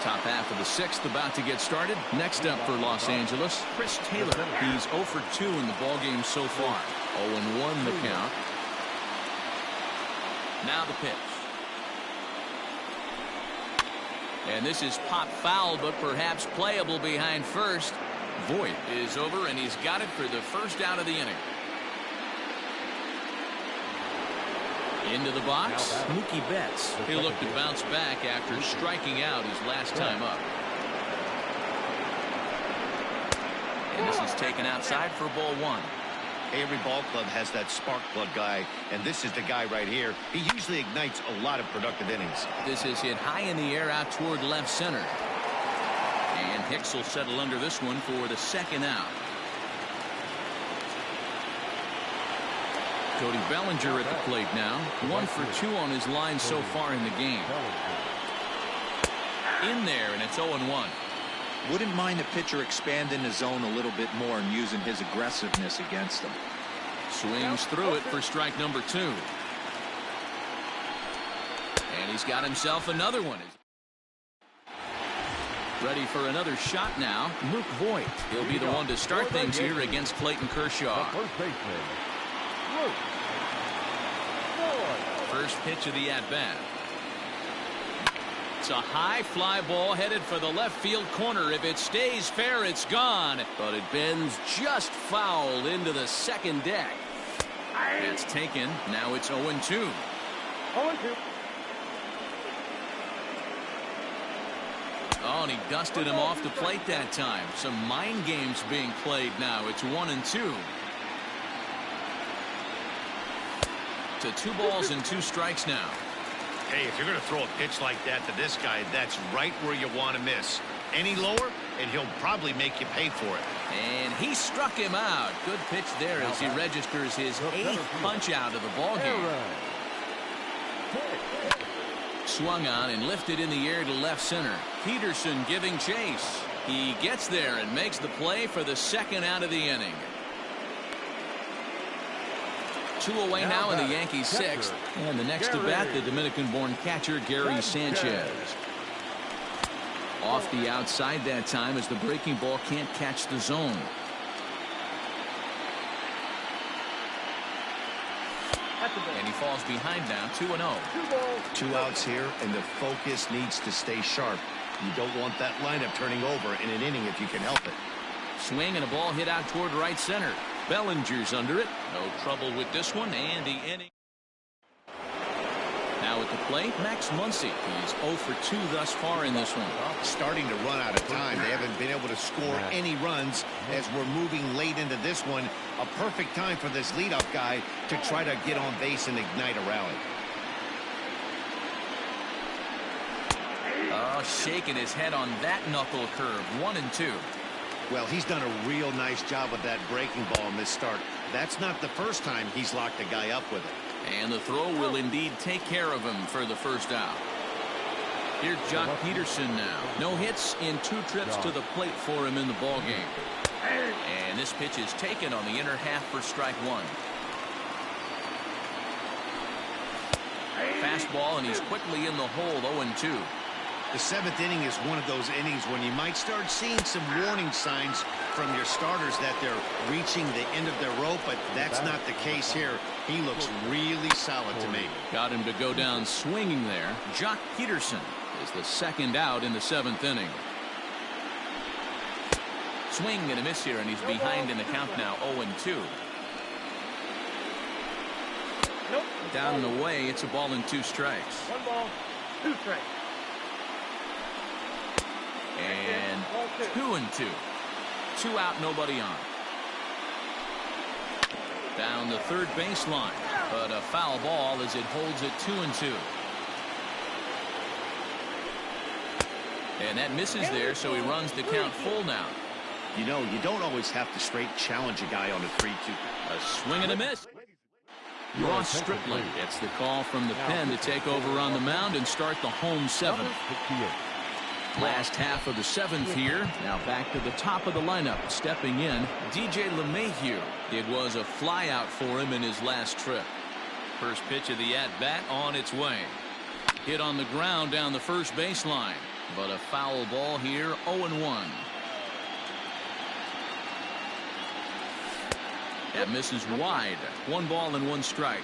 Top half of the sixth about to get started. Next up for Los Angeles, Chris Taylor. He's 0 for 2 in the ballgame so far. 0-1 the count. Now the pitch. And this is pop foul, but perhaps playable behind first. Voit is over, and he's got it for the first out of the inning. Into the box, Mookie Betts. He'll look to bounce back after striking out his last time up. And this is taken outside for ball one. Every ball club has that spark plug guy, and this is the guy right here. He usually ignites a lot of productive innings. This is hit high in the air out toward left center. And Hicks will settle under this one for the second out. Cody Bellinger at the plate now. 1 for 2 on his line so far in the game. In there, and it's 0-1. Wouldn't mind the pitcher expanding the zone a little bit more and using his aggressiveness against them. Swings through it for strike number 2. And he's got himself another one. Ready for another shot now. Luke Voit. He'll be the one to start things here against Clayton Kershaw. First pitch of the at-bat. It's a high fly ball headed for the left field corner. If it stays fair, it's gone. But it bends just foul into the second deck. That's taken. Now it's 0-2. 0-2. Oh, and he dusted him off the plate that time. Some mind games being played now. It's 1-2. To 2 balls and 2 strikes now. Hey, if you're going to throw a pitch like that to this guy, that's right where you want to miss. Any lower, and he'll probably make you pay for it. And he struck him out. Good pitch there as he registers his 8th punch out of the ballgame. Swung on and lifted in the air to left center. Peterson giving chase. He gets there and makes the play for the second out of the inning. 2 away now in the Yankees' 6th. And the next to bat, the Dominican-born catcher Gary Sanchez. Off the outside that time as the breaking ball can't catch the zone. And he falls behind now, 2-0. 2 outs here, and the focus needs to stay sharp. You don't want that lineup turning over in an inning if you can help it. Swing and a ball hit out toward right center. Bellinger's under it. No trouble with this one, and the inning. Now at the plate, Max Muncy. He's 0 for 2 thus far in this one. Starting to run out of time. They haven't been able to score any runs as we're moving late into this one. A perfect time for this leadoff guy to try to get on base and ignite a rally. Oh, shaking his head on that knuckle curve. 1-2. Well, he's done a real nice job with that breaking ball in this start. That's not the first time he's locked a guy up with it. And the throw will indeed take care of him for the first out. Here's Jock Peterson now. No hits in 2 trips to the plate for him in the ballgame. And this pitch is taken on the inner half for strike 1. Fastball, and he's quickly in the hole, 0-2. The 7th inning is one of those innings when you might start seeing some warning signs from your starters that they're reaching the end of their rope, but that's not the case here. He looks really solid to me. Got him to go down swinging there. Jock Peterson is the second out in the 7th inning. Swing and a miss here, and he's behind in the count now, 0-2. Down and away, it's a ball and 2 strikes. 1 ball, 2 strikes. And 2-2. 2 out, nobody on. Down the third baseline, but a foul ball as it holds it 2-2. And that misses there, so he runs the count full now. You know, you don't always have to straight challenge a guy on a 3-2. A swing and a miss. Ross Stripling gets the call from the pen to take over on the mound and start the home seventh. Last half of the seventh here. Now back to the top of the lineup. Stepping in, DJ LeMahieu. It was a flyout for him in his last trip. First pitch of the at-bat on its way. Hit on the ground down the first baseline. But a foul ball here, 0-1. That misses wide. 1 ball and 1 strike.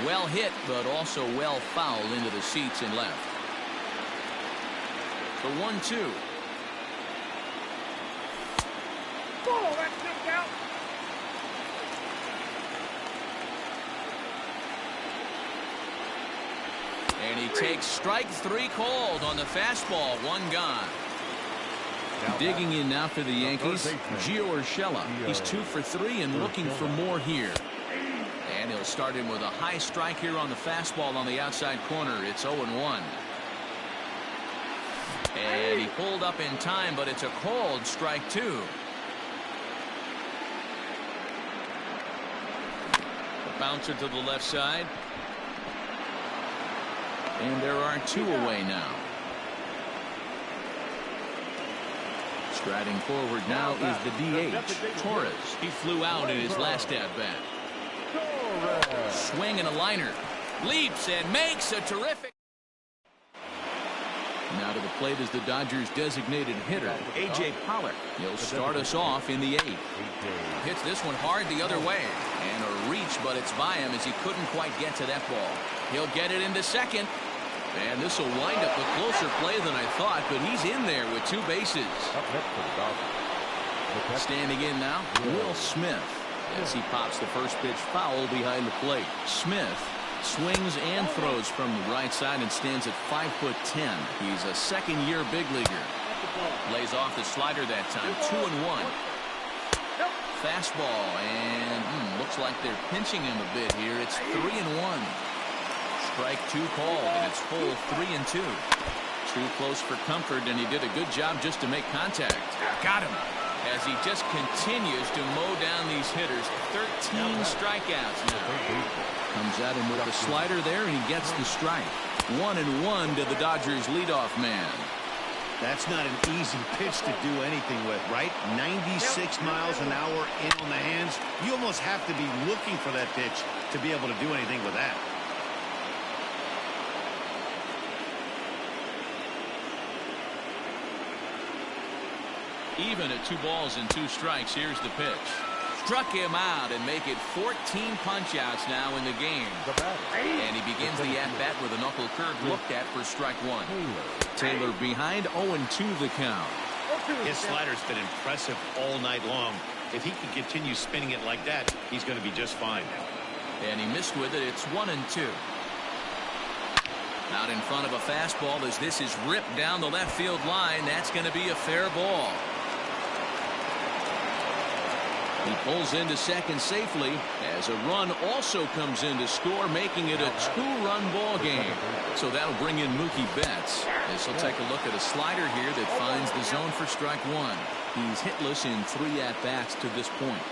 Well hit, but also well fouled into the seats and left. The 1-2. Oh, that's knocked out. And he takes strike 3 called on the fastball. 1 gone. Digging in now for the Yankees, Gio Urshela. He's 2 for 3 and looking for more here. And he'll start him with a high strike here on the fastball on the outside corner. It's 0-1. And he pulled up in time, but it's a called strike 2. The bouncer to the left side. And there are 2 away now. Striding forward now is the DH, Torres. He flew out in his last at-bat. Swing and a liner. Leaps and makes a terrific. Now to the plate is the Dodgers' designated hitter, A.J. Pollock. He'll start us off in the 8th. Hits this one hard the other way. And a reach, but it's by him as he couldn't quite get to that ball. He'll get it into second. And this will wind up a closer play than I thought, but he's in there with 2 bases. Standing in now, Will Smith. As he pops the first pitch foul behind the plate. Smith swings and throws from the right side and stands at 5'10". He's a second-year big leaguer. Lays off the slider that time. 2-1. Fastball, and looks like they're pinching him a bit here. It's 3-1. Strike 2 called, and it's full 3-2. Too close for comfort, and he did a good job just to make contact. Got him. As he just continues to mow down these hitters. 13 strikeouts now. Comes at him with a slider there, and he gets the strike. 1-1 to the Dodgers leadoff man. That's not an easy pitch to do anything with, right? 96 miles an hour in on the hands. You almost have to be looking for that pitch to be able to do anything with that. Even at 2 balls and 2 strikes, here's the pitch. Struck him out and make it 14 punch-outs now in the game. And he begins the at-bat with a knuckle curve looked at for strike 1. Taylor behind, 0-2 the count. His slider's been impressive all night long. If he can continue spinning it like that, he's going to be just fine. And he missed with it. It's 1-2. Out in front of a fastball as this is ripped down the left field line. That's going to be a fair ball. He pulls into second safely as a run also comes in to score, making it a 2-run ball game. So that'll bring in Mookie Betts as he'll take a look at a slider here that finds the zone for strike 1. He's hitless in 3 at-bats to this point.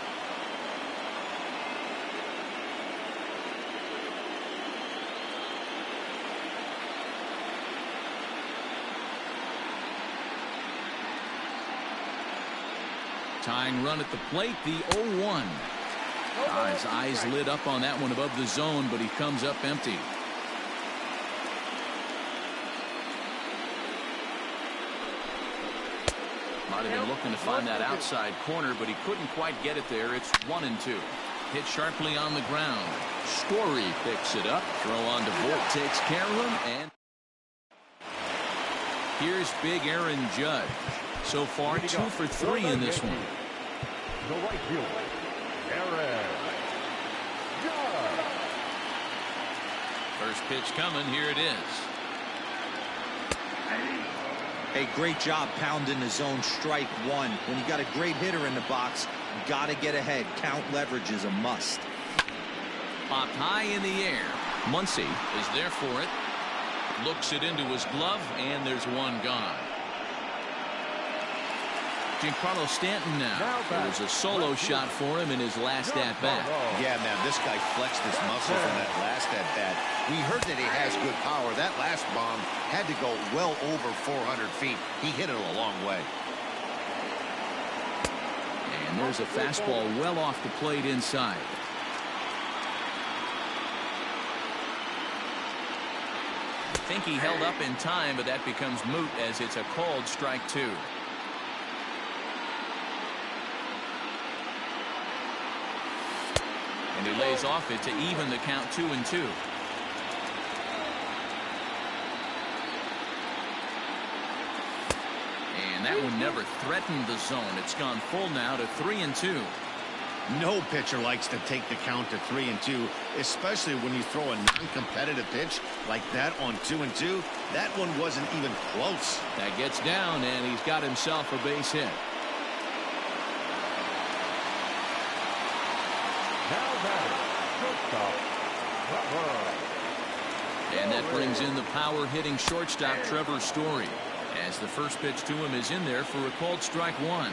Tying run at the plate, the 0-1. His eyes lit up on that one above the zone, but he comes up empty. Might have been looking to find that outside corner, but he couldn't quite get it there. It's 1-2. Hit sharply on the ground. Story picks it up. Throw on to Vogt, takes care of him, and here's big Aaron Judge. So far, 2 for 3 in this one. The right fielder, Aaron Judge. First pitch coming. Here it is. Hey, great job pounding the zone strike 1. When you got a great hitter in the box, you got to get ahead. Count leverage is a must. Popped high in the air. Muncy is there for it. Looks it into his glove, and there's one gone. Giancarlo Stanton now. It was a solo shot for him in his last at-bat. Yeah, man, this guy flexed his muscles in that last at-bat. We heard that he has good power. That last bomb had to go well over 400 feet. He hit it a long way. And there's a fastball well off the plate inside. I think he held up in time, but that becomes moot as it's a called strike two. And he lays off it to even the count 2-2. And that one never threatened the zone. It's gone full now to 3-2. No pitcher likes to take the count to 3-2, especially when you throw a non-competitive pitch like that on 2-2. That one wasn't even close. That gets down, and he's got himself a base hit. And that brings in the power-hitting shortstop Trevor Story, as the first pitch to him is in there for a called strike one.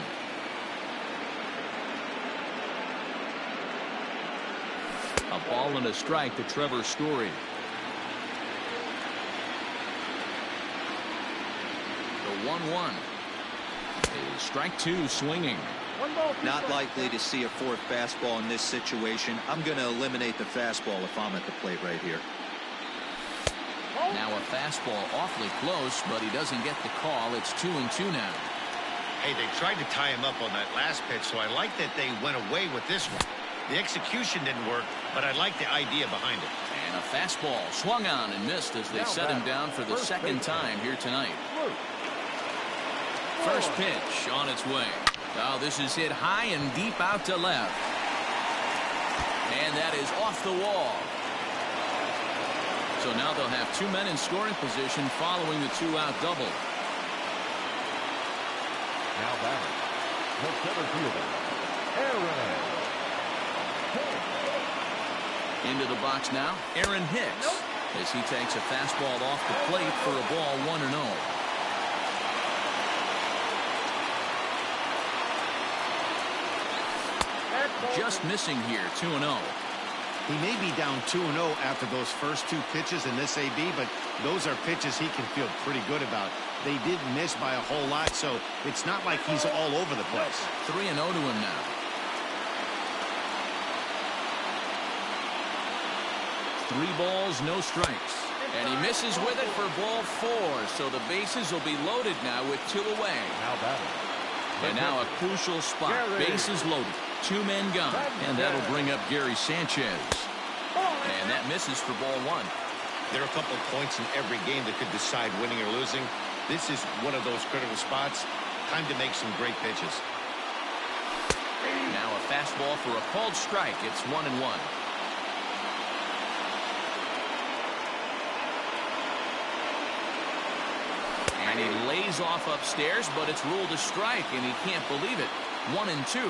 A ball and a strike to Trevor Story. The 1-1. Strike two swinging. Not likely to see a fourth fastball in this situation. I'm going to eliminate the fastball if I'm at the plate right here. Now a fastball awfully close, but he doesn't get the call. It's 2-2 now. Hey, they tried to tie him up on that last pitch, so I like that they went away with this one. The execution didn't work, but I like the idea behind it. And a fastball swung on and missed as they set him down for the second time here tonight. First pitch on its way. Oh, this is hit high and deep out to left. And that is off the wall. So now they'll have two men in scoring position following the two-out double. Now batting, the center fielder, Aaron. Into the box now, Aaron Hicks, as he takes a fastball off the plate for a ball 1-0. Just missing here, 2-0. He may be down 2-0 after those first two pitches in this AB, but those are pitches he can feel pretty good about. They did miss by a whole lot, so it's not like he's all over the place. 3-0 to him now. Three balls, no strikes. And he misses with it for ball 4, so the bases will be loaded now with two away. Now batting. And now a crucial spot. Bases loaded. Two men gone. And that'll bring up Gary Sanchez. And that misses for ball 1. There are a couple of points in every game that could decide winning or losing. This is one of those critical spots. Time to make some great pitches. Now a fastball for a called strike. It's 1-1. And he lays off upstairs, but it's ruled a strike, and he can't believe it. 1-2.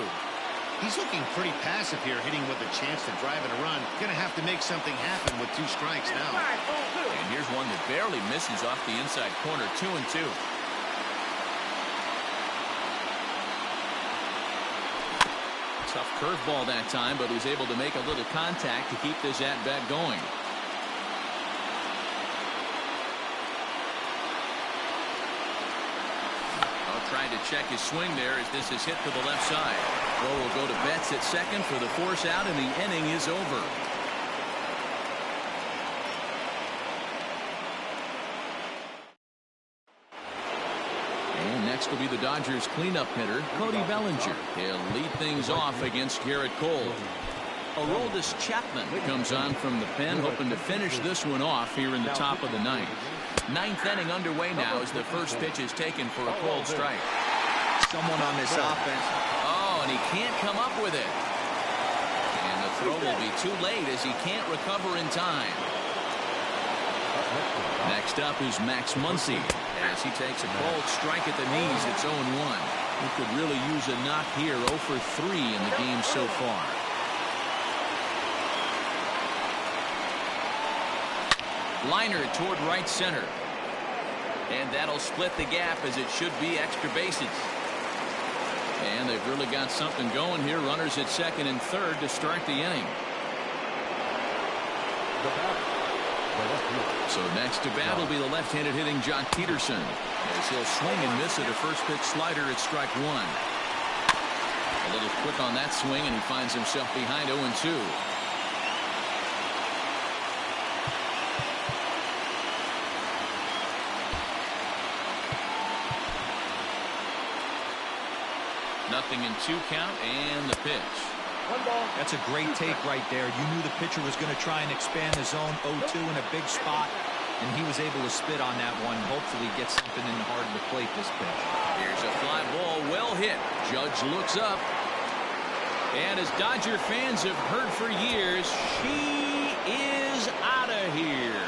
He's looking pretty passive here, hitting with a chance to drive and a run. Going to have to make something happen with two strikes now. And here's one that barely misses off the inside corner. 2-2. Tough curveball that time, but was able to make a little contact to keep this at-bat going. Trying to check his swing there as this is hit to the left side. Throw will go to Betts at second for the force out, and the inning is over. And next will be the Dodgers cleanup hitter, Cody Bellinger. He'll lead things off against Garrett Cole. Aroldis Chapman comes on from the pen, hoping to finish this one off here in the top of the ninth. Ninth inning underway now as the first pitch is taken for a called strike. Someone on this offense. Oh, and he can't come up with it. And the throw will be too late as he can't recover in time. Next up is Max Muncy as he takes a called strike at the knees. It's 0-1. He could really use a knock here. 0 for 3 in the game so far. Liner toward right center. And that'll split the gap as it should be extra bases. And they've really got something going here. Runners at second and third to start the inning. So next to bat will be the left-handed hitting Jock Peterson, as he'll swing and miss at a first pitch slider at strike one. A little quick on that swing, and he finds himself behind 0-2. Nothing in 2 count, and the pitch. That's a great take right there. You knew the pitcher was going to try and expand the zone. 0-2 in a big spot, and he was able to spit on that one. Hopefully get something in the heart of the plate this pitch. Here's a fly ball, well hit. Judge looks up. And as Dodger fans have heard for years, she is out of here.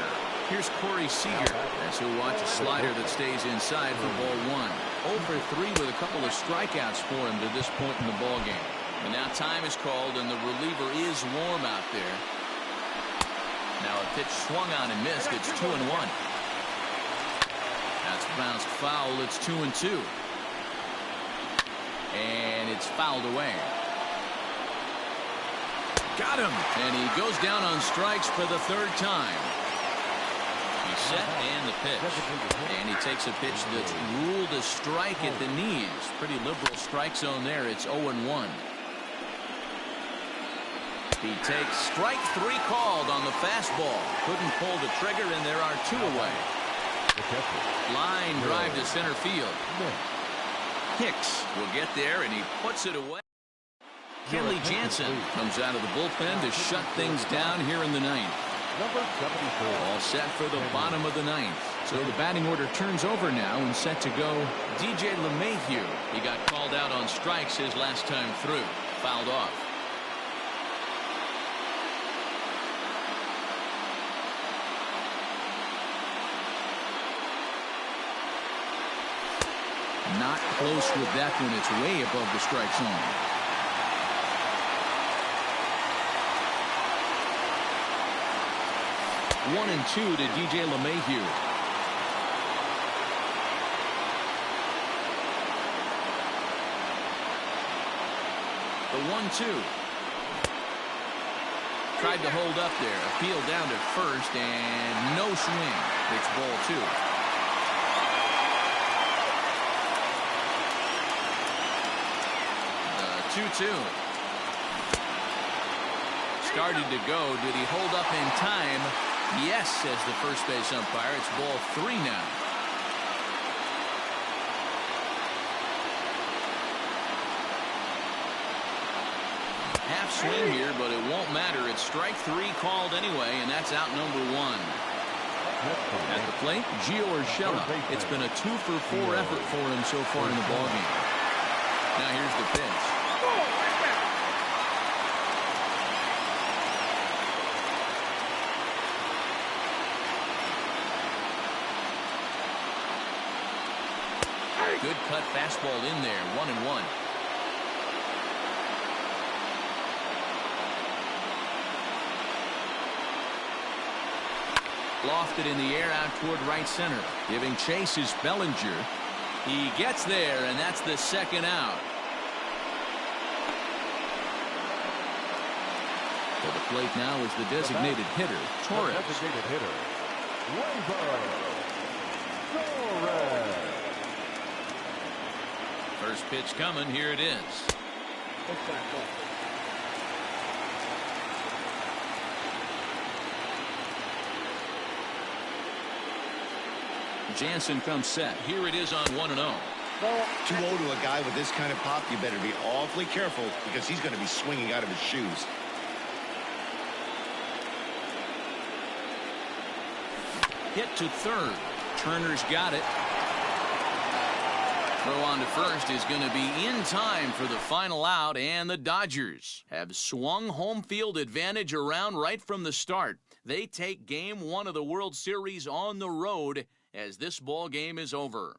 Here's Corey Seager, as he'll watch a slider that stays inside for ball 1. 0 for 3 with a couple of strikeouts for him to this point in the ball game. And now time is called, and the reliever is warm out there. Now a pitch swung on and missed. It's 2-1. That's bounced foul. It's 2-2. And it's fouled away. Got him. And he goes down on strikes for the 3rd time. He's set and the pitch. And he takes a pitch that's ruled a strike at the knees. Pretty liberal strike zone there. It's 0-1. He takes strike 3 called on the fastball. Couldn't pull the trigger, and there are 2 away. Line drive to center field. Hicks will get there, and he puts it away. Kenley Jansen comes out of the bullpen to shut things down here in the 9th. All set for the bottom of the 9th. So the batting order turns over now and set to go DJ LeMahieu. He got called out on strikes his last time through. Fouled off. Not close with that one. It's way above the strike zone. One and 2 to DJ LeMahieu. The 1-2. Tried to hold up there. Appeal down to first, and no swing. It's ball 2. The 2-2. Started to go. Did he hold up in time? Yes, says the first base umpire. It's ball 3 now. Half swing here, but it won't matter. It's strike 3 called anyway, and that's out number 1. At the plate, Gio Urshela. It's been a 2 for 4 effort for him so far in the ballgame. Now here's the pitch. Good cut fastball in there. 1-1. Lofted in the air out toward right center. Giving chase is Bellinger. He gets there, and that's the 2nd out. To the plate now is the designated hitter, Torres. Designated hitter, Torres. First pitch coming. Here it is. Jansen comes set. Here it is on 1-0. 2-0 to a guy with this kind of pop. You better be awfully careful because he's going to be swinging out of his shoes. Hit to third. Turner's got it. Throw on to first is going to be in time for the final out, and the Dodgers have swung home field advantage around right from the start. They take Game 1 of the World Series on the road as this ball game is over.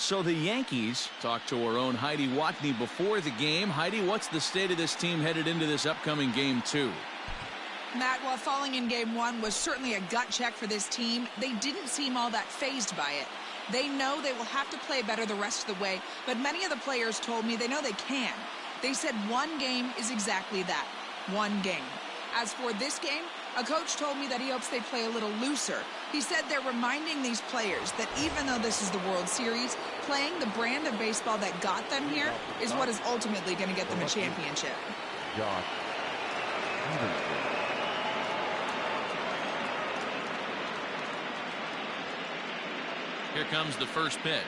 So the Yankees talked to our own Heidi Watney before the game. Heidi, what's the state of this team headed into this upcoming game 2? Matt, while falling in game 1 was certainly a gut check for this team, they didn't seem all that fazed by it. They know they will have to play better the rest of the way, but many of the players told me they know they can. They said one game is exactly that, one game. As for this game, a coach told me that he hopes they play a little looser. He said they're reminding these players that even though this is the World Series, playing the brand of baseball that got them here is what is ultimately going to get them a championship. Josh. Here comes the first pitch.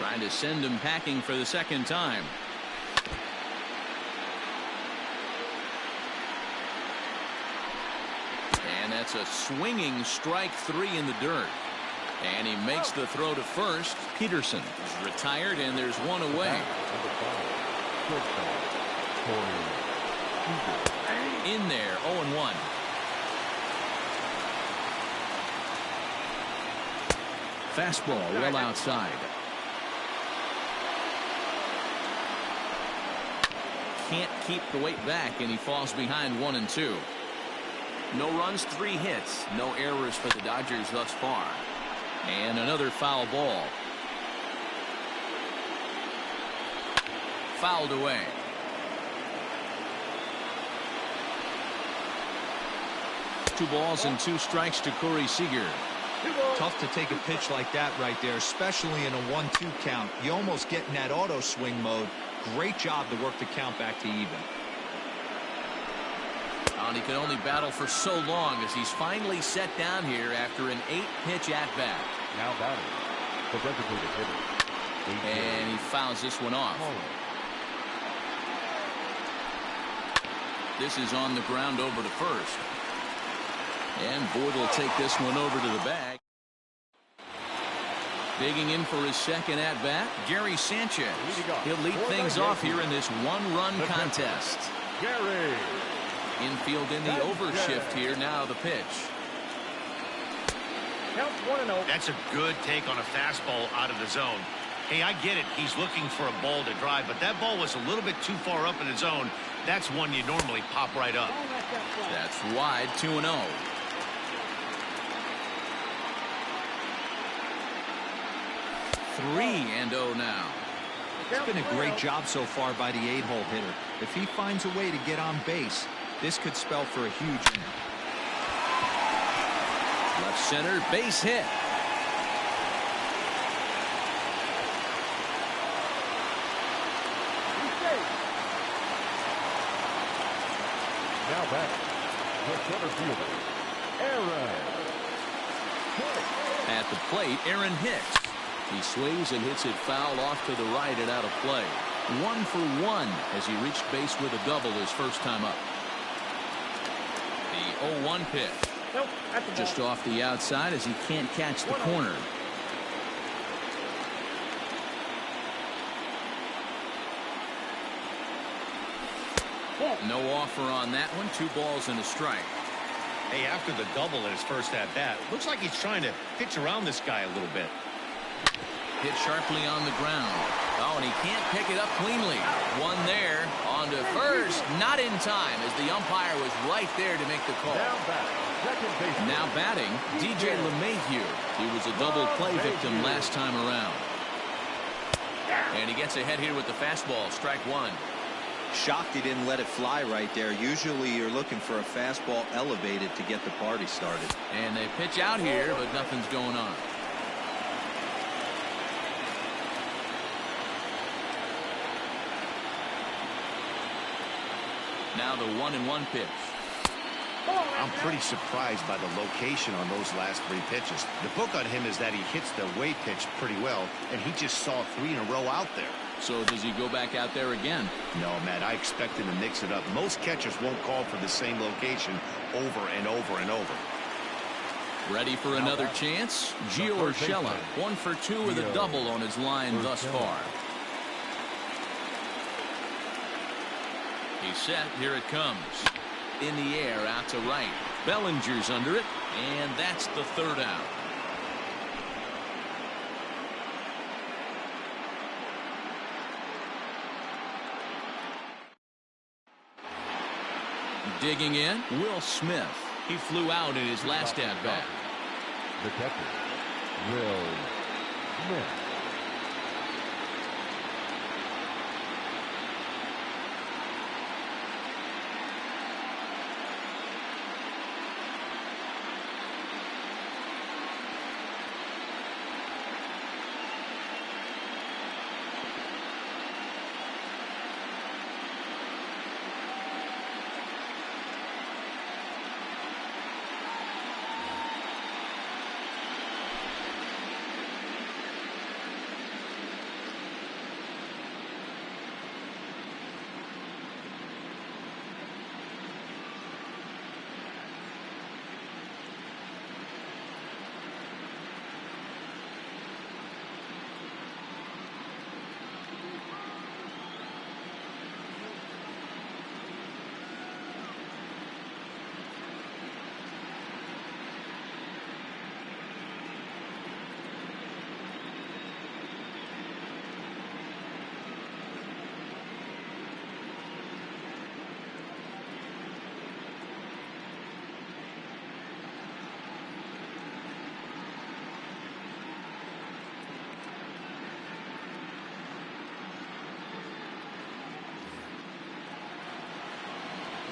Trying to send him packing for the second time. And that's a swinging strike 3 in the dirt. And he makes the throw to first. Peterson is retired, and there's one away. In there, 0-1. Fastball well outside. Can't keep the weight back, and he falls behind 1-2. No runs, 3 hits. No errors for the Dodgers thus far. And another foul ball. Fouled away. Two balls and 2 strikes to Corey Seager. Tough to take a pitch like that right there, especially in a 1-2 count. You almost get in that auto swing mode. Great job to work the count back to even. And he could only battle for so long as he's finally set down here after an 8-pitch at-bat. Now batting, the designated hitter. And he fouls this one off. This is on the ground over to first. And Boyd will take this one over to the bag. Digging in for his second at-bat, Gary Sanchez. He'll lead things off here in this one-run contest. Gary. Infield in the overshift here. Now the pitch. That's a good take on a fastball out of the zone. Hey, I get it. He's looking for a ball to drive, but that ball was a little bit too far up in the zone. That's one you normally pop right up. That's wide, 2-0. Three and 0 now. It's been a great job so far by the 8-hole hitter. If he finds a way to get on base, this could spell for a huge inning. Left center, base hit. Now back, the center fielder, Aaron. At the plate, Aaron Hicks. He swings and hits it foul off to the right and out of play. 1 for 1 as he reached base with a double his first time up. The 0-1 pitch. Nope, just off the outside as he can't catch the corner. No offer on that one. 2 balls and a strike. Hey, after the double in his first at-bat, looks like he's trying to pitch around this guy a little bit. Hit sharply on the ground. Oh, and he can't pick it up cleanly. One there, on to first, not in time as the umpire was right there to make the call. Now batting, DJ LeMahieu. He was a double play victim last time around. And he gets ahead here with the fastball, strike 1. Shocked he didn't let it fly right there. Usually you're looking for a fastball elevated to get the party started. And they pitch out here, but nothing's going on. Now the 1-1 pitch. I'm pretty surprised by the location on those last 3 pitches. The book on him is that he hits the away pitch pretty well, and he just saw 3 in a row out there. So does he go back out there again? No, Matt, I expect him to mix it up. Most catchers won't call for the same location over and over and over. Ready for another chance? Gio Urshela, 1 for 2 with a double on his line thus far. He's set. Here it comes. In the air, out to right. Bellinger's under it, and that's the third out. Digging in, Will Smith. He flew out in his last at-bat. The catcher, Will Smith.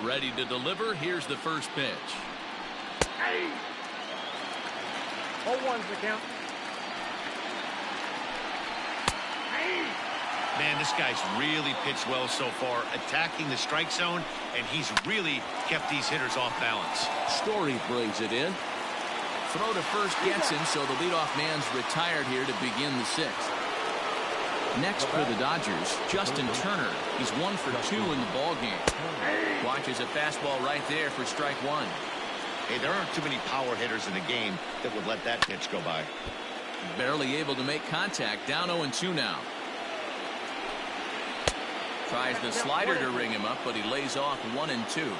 Ready to deliver. Here's the first pitch. Hey! 0-1's the count. Hey! Man, this guy's really pitched well so far, attacking the strike zone, and he's really kept these hitters off balance. Story brings it in. Throw to first gets him, so the leadoff man's retired here to begin the sixth. Next for the Dodgers, Justin Turner. He's 1 for 2 in the ballgame. Watches a fastball right there for strike one. Hey, there aren't too many power hitters in the game that would let that pitch go by. Barely able to make contact. Down 0-2 now. Tries the slider to ring him up, but he lays off 1-2.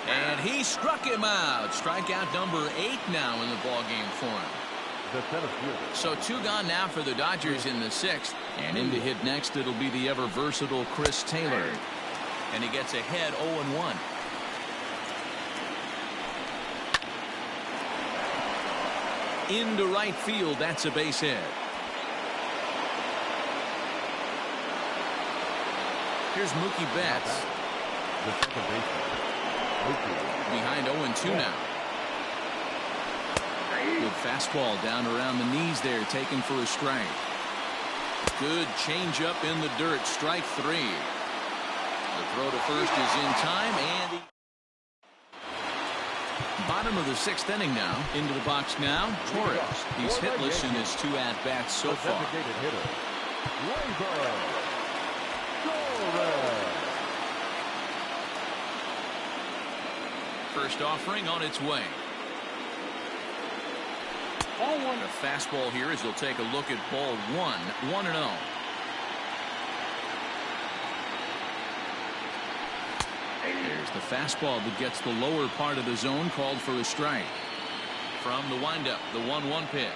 And he struck him out. Strikeout number 8 now in the ballgame for him. So 2 gone now for the Dodgers in the sixth. And in to hit next, it'll be the ever-versatile Chris Taylor. And he gets ahead 0-1. Into right field, that's a base hit. Here's Mookie Betts. Behind 0-2 now. Good fastball down around the knees there, taken for a strike. Good changeup in the dirt, strike 3. The throw to first is in time, and bottom of the sixth inning now. Into the box now, Torres. He's hitless in his 2 at-bats so far. First offering on its way. A fastball here as he'll take a look at ball 1, 1-0. There's the fastball that gets the lower part of the zone, called for a strike. From the windup, the 1-1 pitch.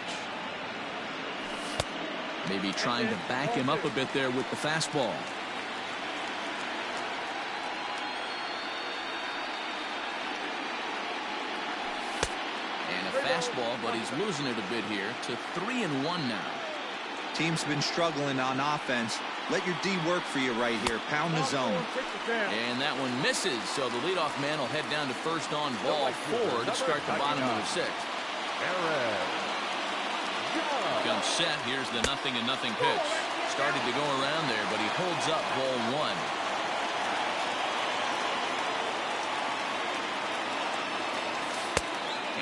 Maybe trying to back him up a bit there with the fastball. Fastball, but he's losing it a bit here to 3-1 now. Team's been struggling on offense. Let your D work for you right here. Pound the zone. And that one misses, so the leadoff man will head down to first on ball 4 to start the bottom of the sixth. Comes set. Here's the 0-0 pitch. Started to go around there, but he holds up ball 1.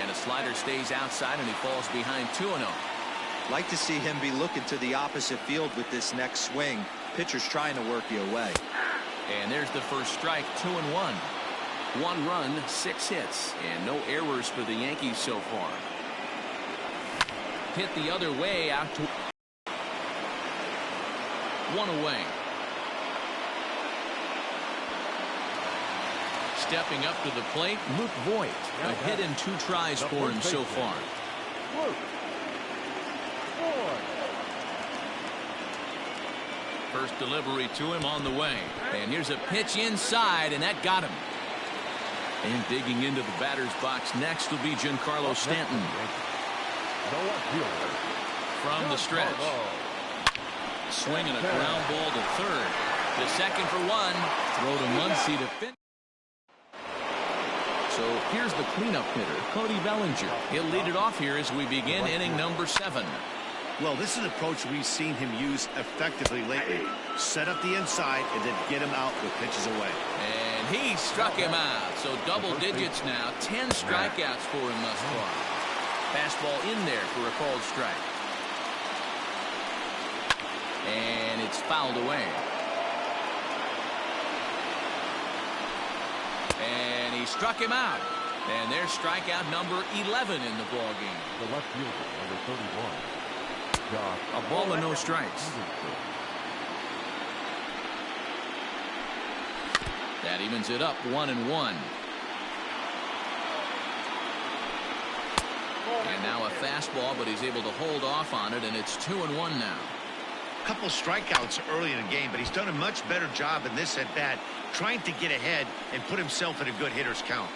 And a slider stays outside, and he falls behind 2-0. Like to see him be looking to the opposite field with this next swing. Pitcher's trying to work you away. And there's the first strike, 2-1. 1 run, 6 hits, and no errors for the Yankees so far. Hit the other way out to 1 away. Stepping up to the plate, Luke Voigt. A hit in 2 tries for him so far. First delivery to him on the way. And here's a pitch inside, and that got him. And digging into the batter's box next will be Giancarlo Stanton. From the stretch. Swinging a ground ball to third. To second for 1. Throw to Muncy to finish. So here's the cleanup hitter, Cody Bellinger. He'll lead it off here as we begin inning number 7. Well, this is an approach we've seen him use effectively lately. Set up the inside and then get him out with pitches away. And he struck him out. So double digits now. 10 strikeouts for him thus far. Fastball in there for a called strike. And it's fouled away. And he struck him out. And there's strikeout number 11 in the ball game. The left fielder, number 31. A ball and no strikes. That evens it up 1-1. And now a fastball, but he's able to hold off on it, and it's 2-1 now. A couple strikeouts early in the game, but he's done a much better job in this at bat, trying to get ahead and put himself in a good hitter's count.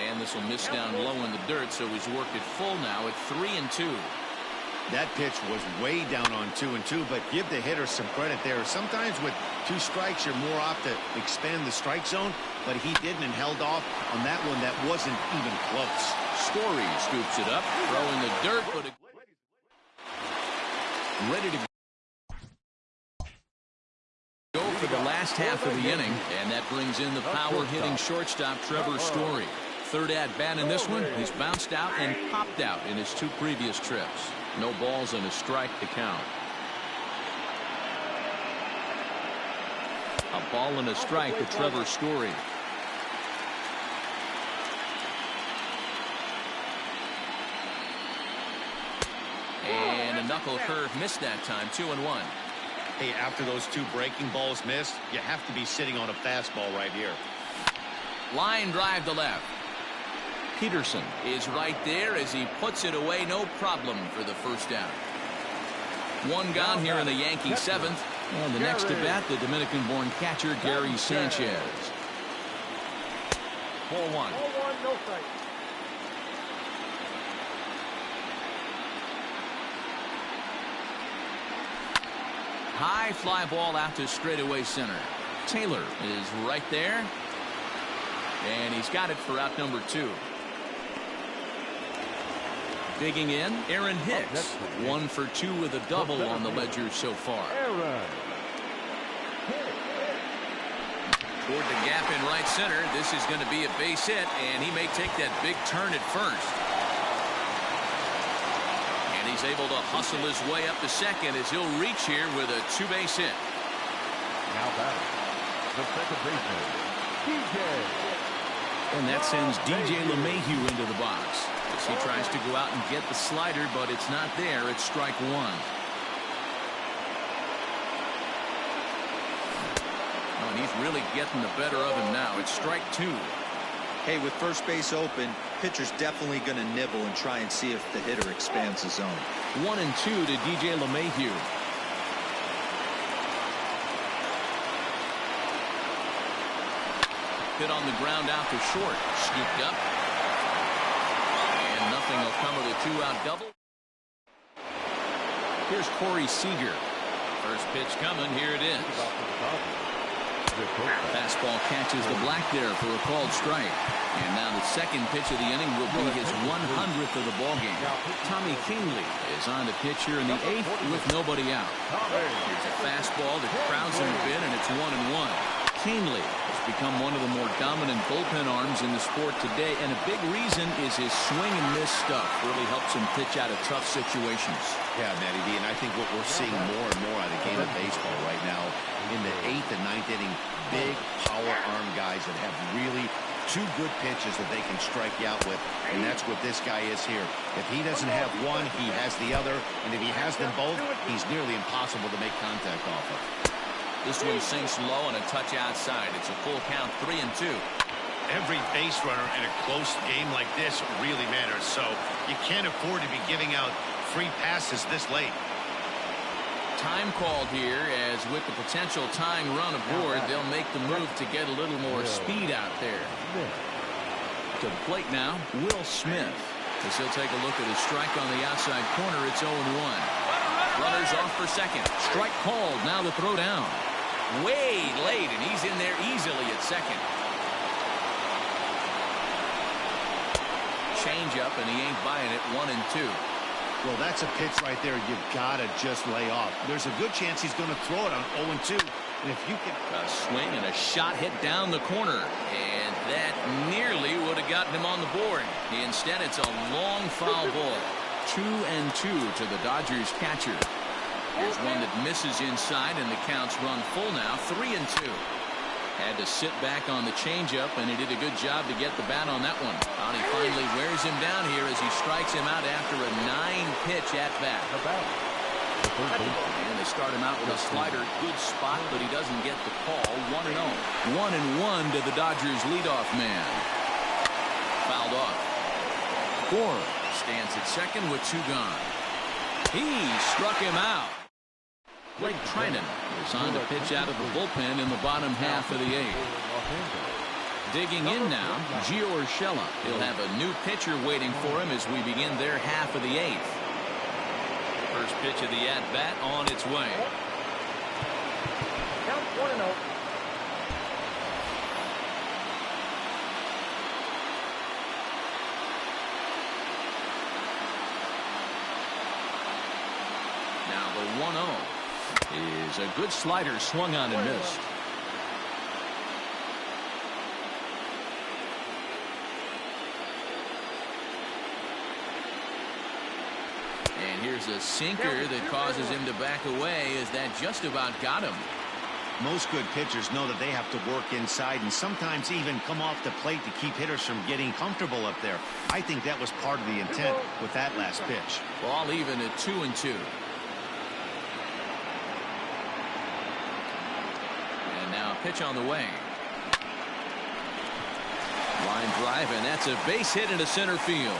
And this will miss down low in the dirt, so he's worked it full now at 3-2. That pitch was way down on 2-2, but give the hitter some credit there. Sometimes with 2 strikes, you're more apt to expand the strike zone, but he didn't and held off on that one that wasn't even close. Story scoops it up, throwing the dirt, but ready to go for the last half of the inning, and that brings in the power-hitting shortstop Trevor Story. Third at-bat in this one. He's bounced out and popped out in his 2 previous trips. No balls and a strike to count. A ball and a strike to Trevor Story. And a knuckle curve missed that time. 2-1. Hey, after those 2 breaking balls missed, you have to be sitting on a fastball right here. Line drive to left. Peterson is right there as he puts it away. No problem for the first down. 1 gone here in the Yankee 7th. And the next to bat, the Dominican-born catcher Gary Sanchez. 4-1. No strike. High fly ball out to straightaway center. Taylor is right there. And he's got it for out number 2. Digging in, Aaron Hicks. 1 for 2 with a double on the ledger so far. Toward the gap in right center. This is going to be a base hit, and he may take that big turn at first. And he's able to hustle his way up to second as he'll reach here with a 2-base hit. Now batting, the second baseman, DJ. And that sends DJ LeMahieu into the box as he tries to go out and get the slider, but it's not there. It's strike 1. Oh, and he's really getting the better of him now. It's strike 2. Hey, with first base open, pitcher's definitely going to nibble and try and see if the hitter expands the zone. 1-2 to DJ LeMahieu. Hit on the ground out to short. Scooped up. And nothing will come of the 2-out double. Here's Corey Seager. First pitch coming. Here it is. Fastball catches the black there for a called strike. And now the second pitch of the inning will be his 100th of the ballgame. Tommy Kingley is on to pitch here in the 8th with nobody out. Here's a fastball that crowds him a bit, and it's 1-1. Kingley has become one of the more dominant bullpen arms in the sport today, and a big reason is his swing and miss stuff really helps him pitch out of tough situations. Yeah, Matty D, and I think what we're seeing more and more out of the game of baseball right now in the 8th and 9th inning, big power arm guys that have really Two good pitches that they can strike you out with, and that's what this guy is here. If he doesn't have one, he has the other, and if he has them both, he's nearly impossible to make contact off of. This one sinks low and a touch outside. It's a full count, 3-2. Every base runner in a close game like this really matters, so you can't afford to be giving out free passes this late. Time called here, as with the potential tying run aboard, they'll make the move to get a little more speed out there. To the plate now, Will Smith. As he'll take a look at his strike on the outside corner, it's 0-1. Runners off for second. Strike called, now the throw down. Way late, and he's in there easily at second. Change up, and he ain't buying it. 1-2. Well, that's a pitch right there you've got to just lay off. There's a good chance he's going to throw it on 0-2. And if you can... A swing and a shot hit down the corner. And that nearly would have gotten him on the board. Instead, it's a long foul ball. 2-2 to the Dodgers catcher. Here's one that misses inside, and the count's run full now. 3-2. Had to sit back on the changeup, and he did a good job to get the bat on that one. And he finally wears him down here as he strikes him out after a 9-pitch at-bat. And they start him out with a slider. Good spot, but he doesn't get the call. 1-0. 1-1 to the Dodgers leadoff man. Fouled off. Ford stands at second with 2 gone. He struck him out. Blake Trinan is on to pitch out of the bullpen in the bottom half of the 8th. Digging in now, Gio Urshela. He'll have a new pitcher waiting for him as we begin their half of the 8th. First pitch of the at-bat on its way. Count 1-0. Now the 1-0 is a good slider swung on and missed. And here's a sinker that causes him to back away, as that just about got him. Most good pitchers know that they have to work inside and sometimes even come off the plate to keep hitters from getting comfortable up there. I think that was part of the intent with that last pitch. Ball even at 2-2. Now pitch on the way. Line drive, and that's a base hit into center field.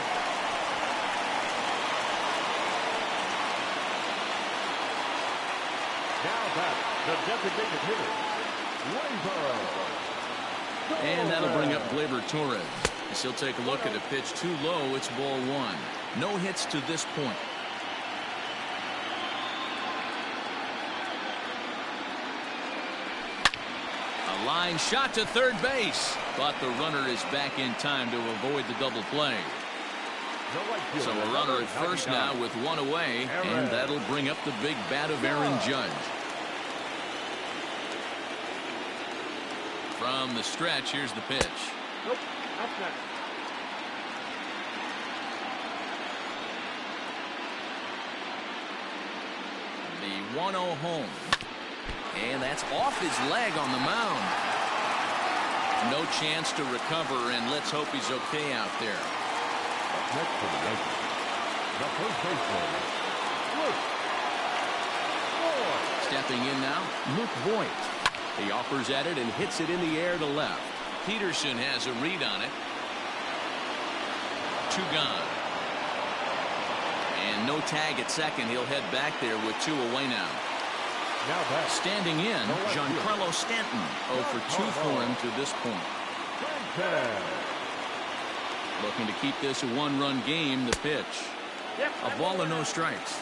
Now back, the designated hitter, Gleyber. And that'll bring up Gleyber Torres. As he'll take a look at a pitch too low. It's ball 1. No hits to this point. Line shot to third base, but the runner is back in time to avoid the double play. So a runner at first now with 1 away, and that'll bring up the big bat of Aaron Judge. From the stretch, here's the pitch. Nope, that's not. The 1-0 home. And that's off his leg on the mound. No chance to recover, and let's hope he's okay out there. Next for the Yankees, the first baseman, Luke Voit. Stepping in now, Luke Voit. He offers at it and hits it in the air to left. Peterson has a read on it. 2 gone. And no tag at second. He'll head back there with 2 away now. Now back. Standing in, Giancarlo Stanton. 0 for 2 for him to this point. Looking to keep this a 1-run game. The pitch. A ball and no strikes.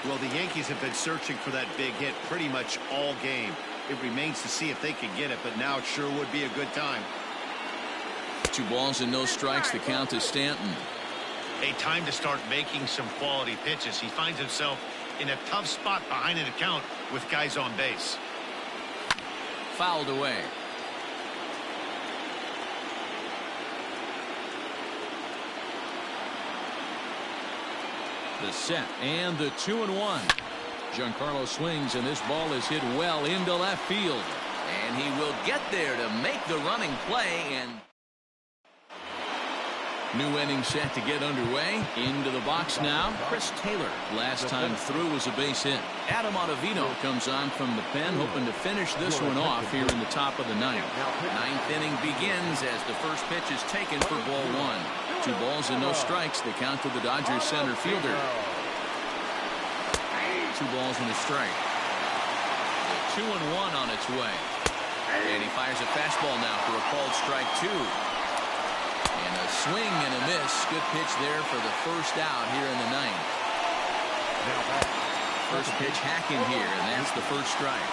Well, the Yankees have been searching for that big hit pretty much all game. It remains to see if they can get it, but now it sure would be a good time. 2 balls and no strikes. The count to Stanton. A time to start making some quality pitches. He finds himself in a tough spot behind an account with guys on base. Fouled away. The set and the 2-1. Giancarlo swings, and this ball is hit well into left field. And he will get there to make the running play, and New inning set to get underway. Into the box now. Chris Taylor. Last time through was a base hit. Adam Ottavino comes on from the pen, hoping to finish this one off here in the top of the ninth. Ninth inning begins as the first pitch is taken for ball one. 2 balls and no strikes. The count to the Dodgers center fielder. 2 balls and a strike. The 2-1 on its way. And he fires a fastball now for a called strike 2. And a swing and a miss. Good pitch there for the first out here in the ninth. First pitch hacking here, and that's the first strike.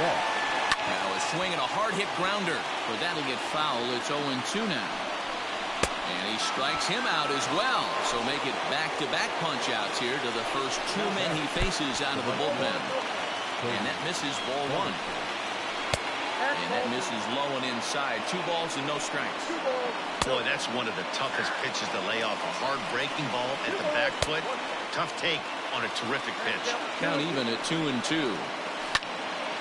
Now a swing and a hard hit grounder, but that'll get foul. It's 0-2 now. And he strikes him out as well. So make it back-to-back punch outs here to the first 2 men he faces out of the bullpen. And that misses ball 1. And that misses low and inside. 2 balls and no strikes. Boy, that's one of the toughest pitches to lay off. A hard breaking ball at the back foot. Tough take on a terrific pitch. Count even at 2-2.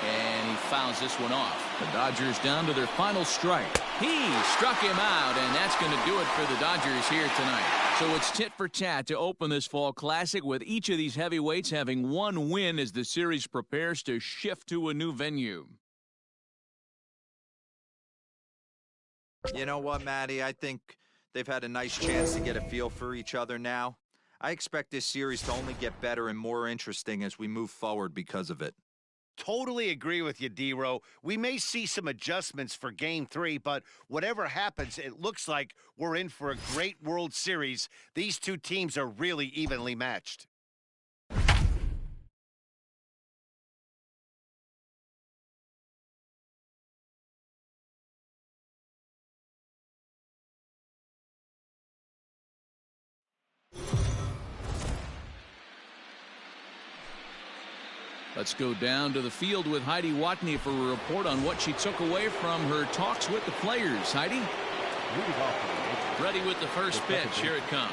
And he fouls this one off. The Dodgers down to their final strike. He struck him out, and that's going to do it for the Dodgers here tonight. So it's tit for tat to open this fall classic, with each of these heavyweights having 1 win as the series prepares to shift to a new venue. You know what, Matty? I think they've had a nice chance to get a feel for each other now. I expect this series to only get better and more interesting as we move forward because of it. Totally agree with you, D-Row. We may see some adjustments for Game 3, but whatever happens, it looks like we're in for a great World Series. These 2 teams are really evenly matched. Let's go down to the field with Heidi Watney for a report on what she took away from her talks with the players. Heidi? Ready with the first pitch. Here it comes.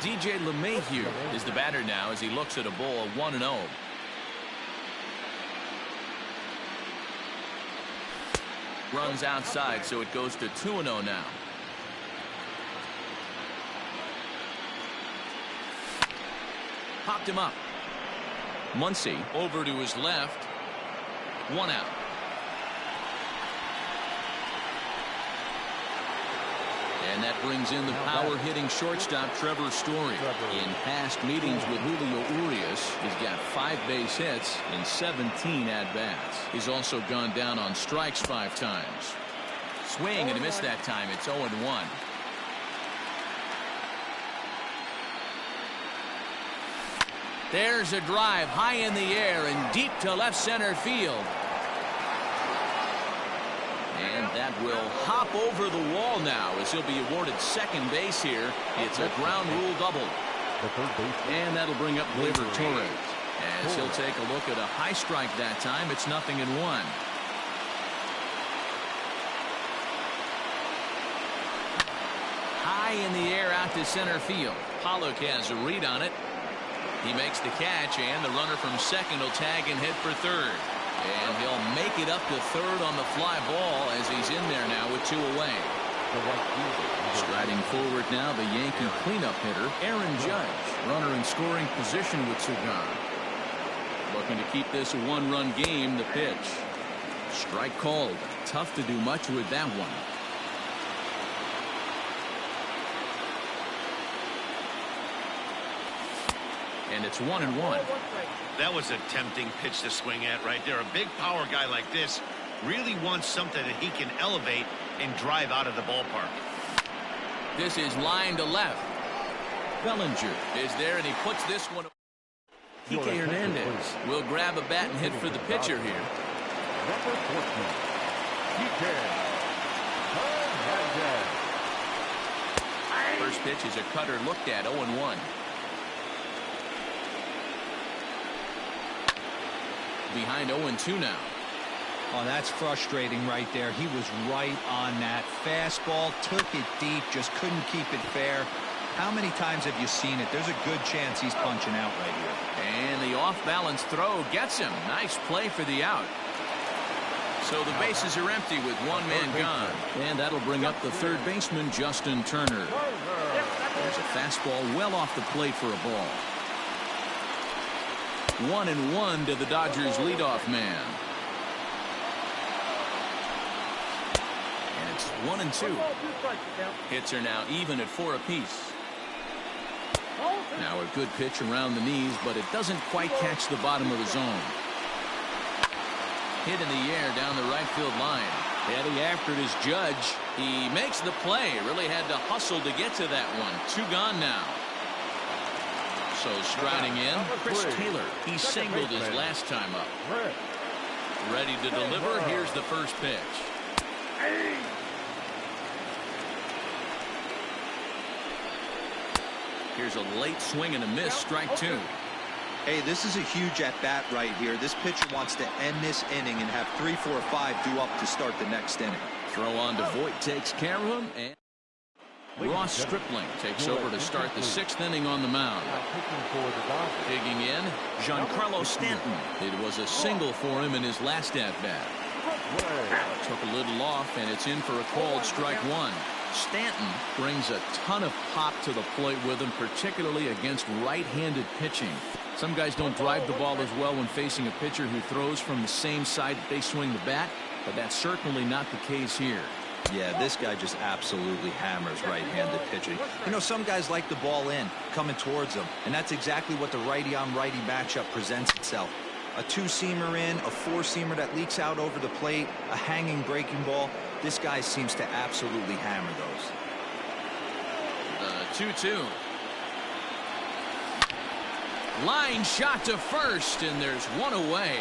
DJ LeMahieu is the batter now as he looks at a ball 1-0. Runs outside, so it goes to 2-0 now. Popped him up. Muncy over to his left. 1 out. And that brings in the power-hitting shortstop Trevor Story. In past meetings with Julio Urias, he's got 5 base hits in 17 at-bats. He's also gone down on strikes 5 times. Swing and a miss that time. It's 0-1. There's a drive high in the air and deep to left center field. And that will hop over the wall now as he'll be awarded second base here. It's a ground rule double. And that'll bring up Gleyber Torres as he'll take a look at a high strike that time. It's 0-1. High in the air out to center field. Pollock has a read on it. He makes the catch, and the runner from second will tag and head for third. And he'll make it up to third on the fly ball as he's in there now with 2 away. Striding forward now, the Yankee cleanup hitter, Aaron Judge. Runner in scoring position with 2 gone. Looking to keep this a 1-run game, the pitch. Strike called. Tough to do much with that one. And it's 1-1. That was a tempting pitch to swing at right there. A big power guy like this really wants something that he can elevate and drive out of the ballpark. This is line to left. Bellinger is there, and he puts this one. Kike Hernandez will grab a bat and hit for the pitcher here. Number 14, Kike Hernandez. First pitch is a cutter looked at, 0-1. Behind 0-2 now. Oh, that's frustrating right there. He was right on that. Fastball, took it deep, just couldn't keep it fair. How many times have you seen it? There's a good chance he's punching out right here. And the off-balance throw gets him. Nice play for the out. So the bases are empty with one man gone. And that'll bring up the third baseman, Justin Turner. There's a fastball well off the plate for a ball. 1-1 to the Dodgers leadoff man. And it's 1-2. Hits are now even at 4 apiece. Now a good pitch around the knees, but it doesn't quite catch the bottom of the zone. Hit in the air down the right field line. Heading after it is Judge. He makes the play. Really had to hustle to get to that one. 2 gone now. So striding in, Chris Taylor. He singled his last time up. Ready to deliver. Here's the first pitch. Here's a late swing and a miss. Strike 2. Hey, this is a huge at-bat right here. This pitcher wants to end this inning and have 3, 4, 5 due up to start the next inning. Throw on to Voit, takes care of him, and Ross Stripling takes over to start the 6th inning on the mound. Digging in, Giancarlo Stanton. It was a single for him in his last at-bat. Took a little off, and it's in for a called strike 1. Stanton brings a ton of pop to the plate with him, particularly against right-handed pitching. Some guys don't drive the ball as well when facing a pitcher who throws from the same side that they swing the bat, but that's certainly not the case here. Yeah, this guy just absolutely hammers right-handed pitching. You know, some guys like the ball in, coming towards them, and that's exactly what the righty-on-righty matchup presents itself. A 2-seamer in, a 4-seamer that leaks out over the plate, a hanging breaking ball. This guy seems to absolutely hammer those. 2-2. Line shot to first, and there's one away.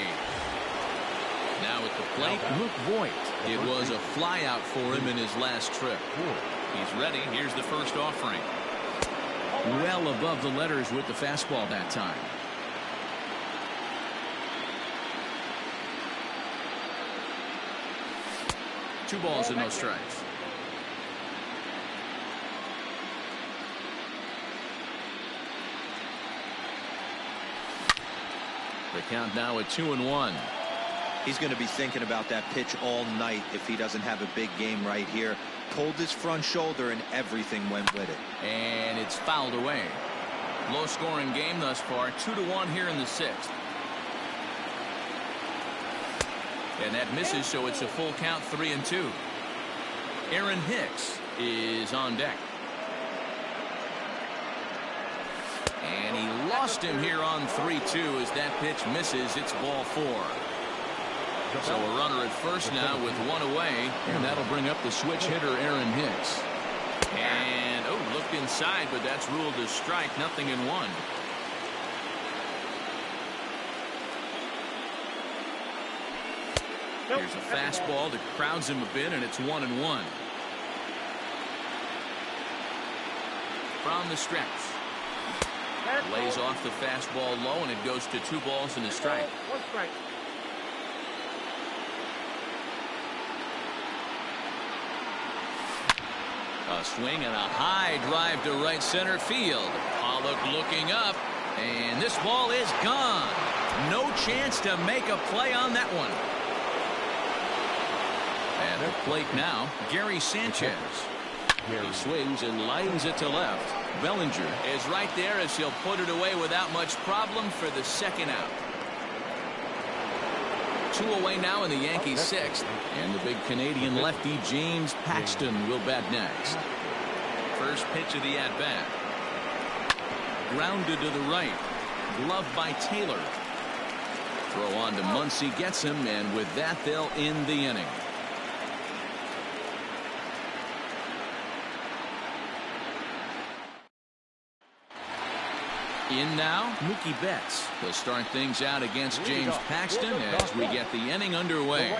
Now at the plate, Luke Voit. It was a fly out for him in his last trip. He's ready. Here's the first offering. Well above the letters with the fastball that time. Two balls and no strikes. The count now at 2-1. He's going to be thinking about that pitch all night if he doesn't have a big game right here. Pulled his front shoulder and everything went with it. And it's fouled away. Low scoring game thus far. 2-1 here in the 6th. And that misses, so it's a full count, 3-2. Aaron Hicks is on deck. And he lost him here on 3-2 as that pitch misses. It's ball 4. So a runner at first now with one away, and that'll bring up the switch hitter, Aaron Hicks. And, looked inside, but that's ruled a strike, 0-1. Here's a fastball that crowds him a bit, and it's 1-1. From the stretch. Lays off the fastball low, and it goes to 2 balls and a strike. A swing and a high drive to right center field. Pollock looking up, and this ball is gone. No chance to make a play on that one. At the plate now, Gary Sanchez. He swings and lines it to left. Bellinger is right there as he'll put it away without much problem for the 2nd out. 2 away now in the Yankees 6th. And the big Canadian lefty James Paxton will bat next. First pitch of the at-bat. Grounded to the right. Gloved by Taylor. Throw on to Muncy, gets him, and with that they'll end the inning. In now, Mookie Betts. He'll start things out against James Paxton as we get the inning underway.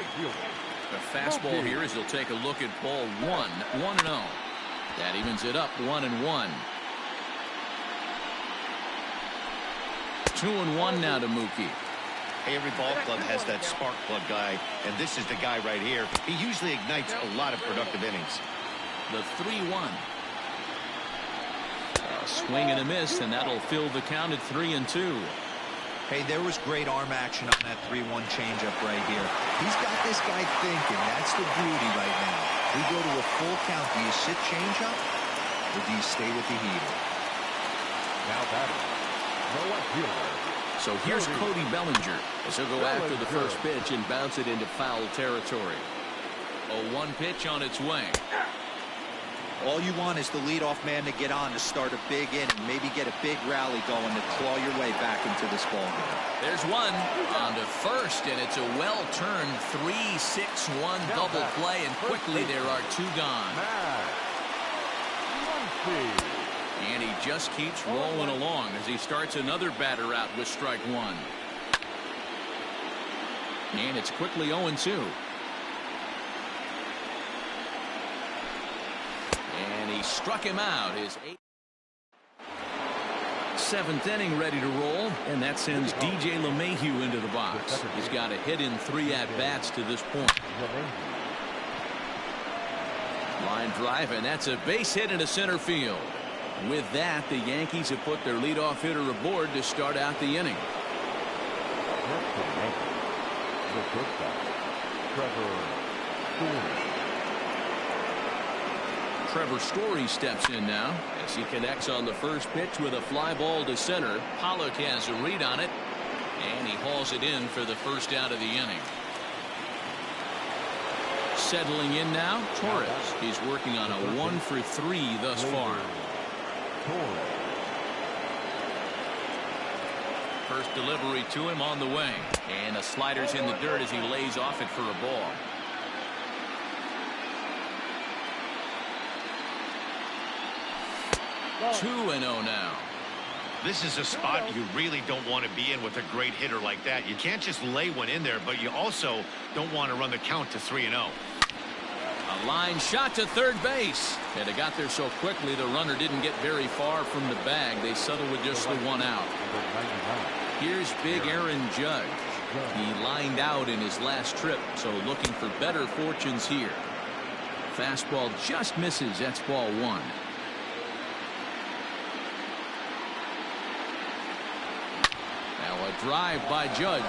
The fastball here as he'll take a look at ball 1, 1-0. That evens it up, 1-1. 2-1 now to Mookie. Hey, every ball club has that spark plug guy, and this is the guy right here. He usually ignites a lot of productive innings. The 3-1. Swing and a miss, and that'll fill the count at 3-2. Hey, there was great arm action on that 3-1 changeup right here. He's got this guy thinking. That's the beauty right now. We go to a full count. Do you sit changeup or do you stay with the heater? Now batting. No left fielder. So here's Cody Bellinger as he'll go after the first pitch and bounce it into foul territory. A 1 pitch on its way. All you want is the leadoff man to get on to start a big inning, maybe get a big rally going to claw your way back into this ball game. There's one on to first, and it's a well-turned 3-6-1 double play, and quickly there are 2 gone. And he just keeps rolling along as he starts another batter out with strike 1. And it's quickly 0-2. And he struck him out. His 7th inning ready to roll, and that sends DJ LeMahieu into the box. He's got a hit in 3 at-bats to this point. Line drive, and that's a base hit into center field. With that, the Yankees have put their leadoff hitter aboard to start out the inning. Trevor Story steps in now as he connects on the first pitch with a fly ball to center. Pollock has a read on it, and he hauls it in for the first out of the inning. Settling in now, Torres. He's working on a 1 for 3 thus far. First delivery to him on the way, and the slider's in the dirt as he lays off it for a ball. Two and 0 now. This is a spot you really don't want to be in with a great hitter like that. You can't just lay one in there, but you also don't want to run the count to 3-0. A line shot to third base, and it got there so quickly the runner didn't get very far from the bag. They settled with just the 1 out. Here's big Aaron Judge. He lined out in his last trip, so looking for better fortunes here. Fastball just misses. That's ball 1. Now a drive by Judge,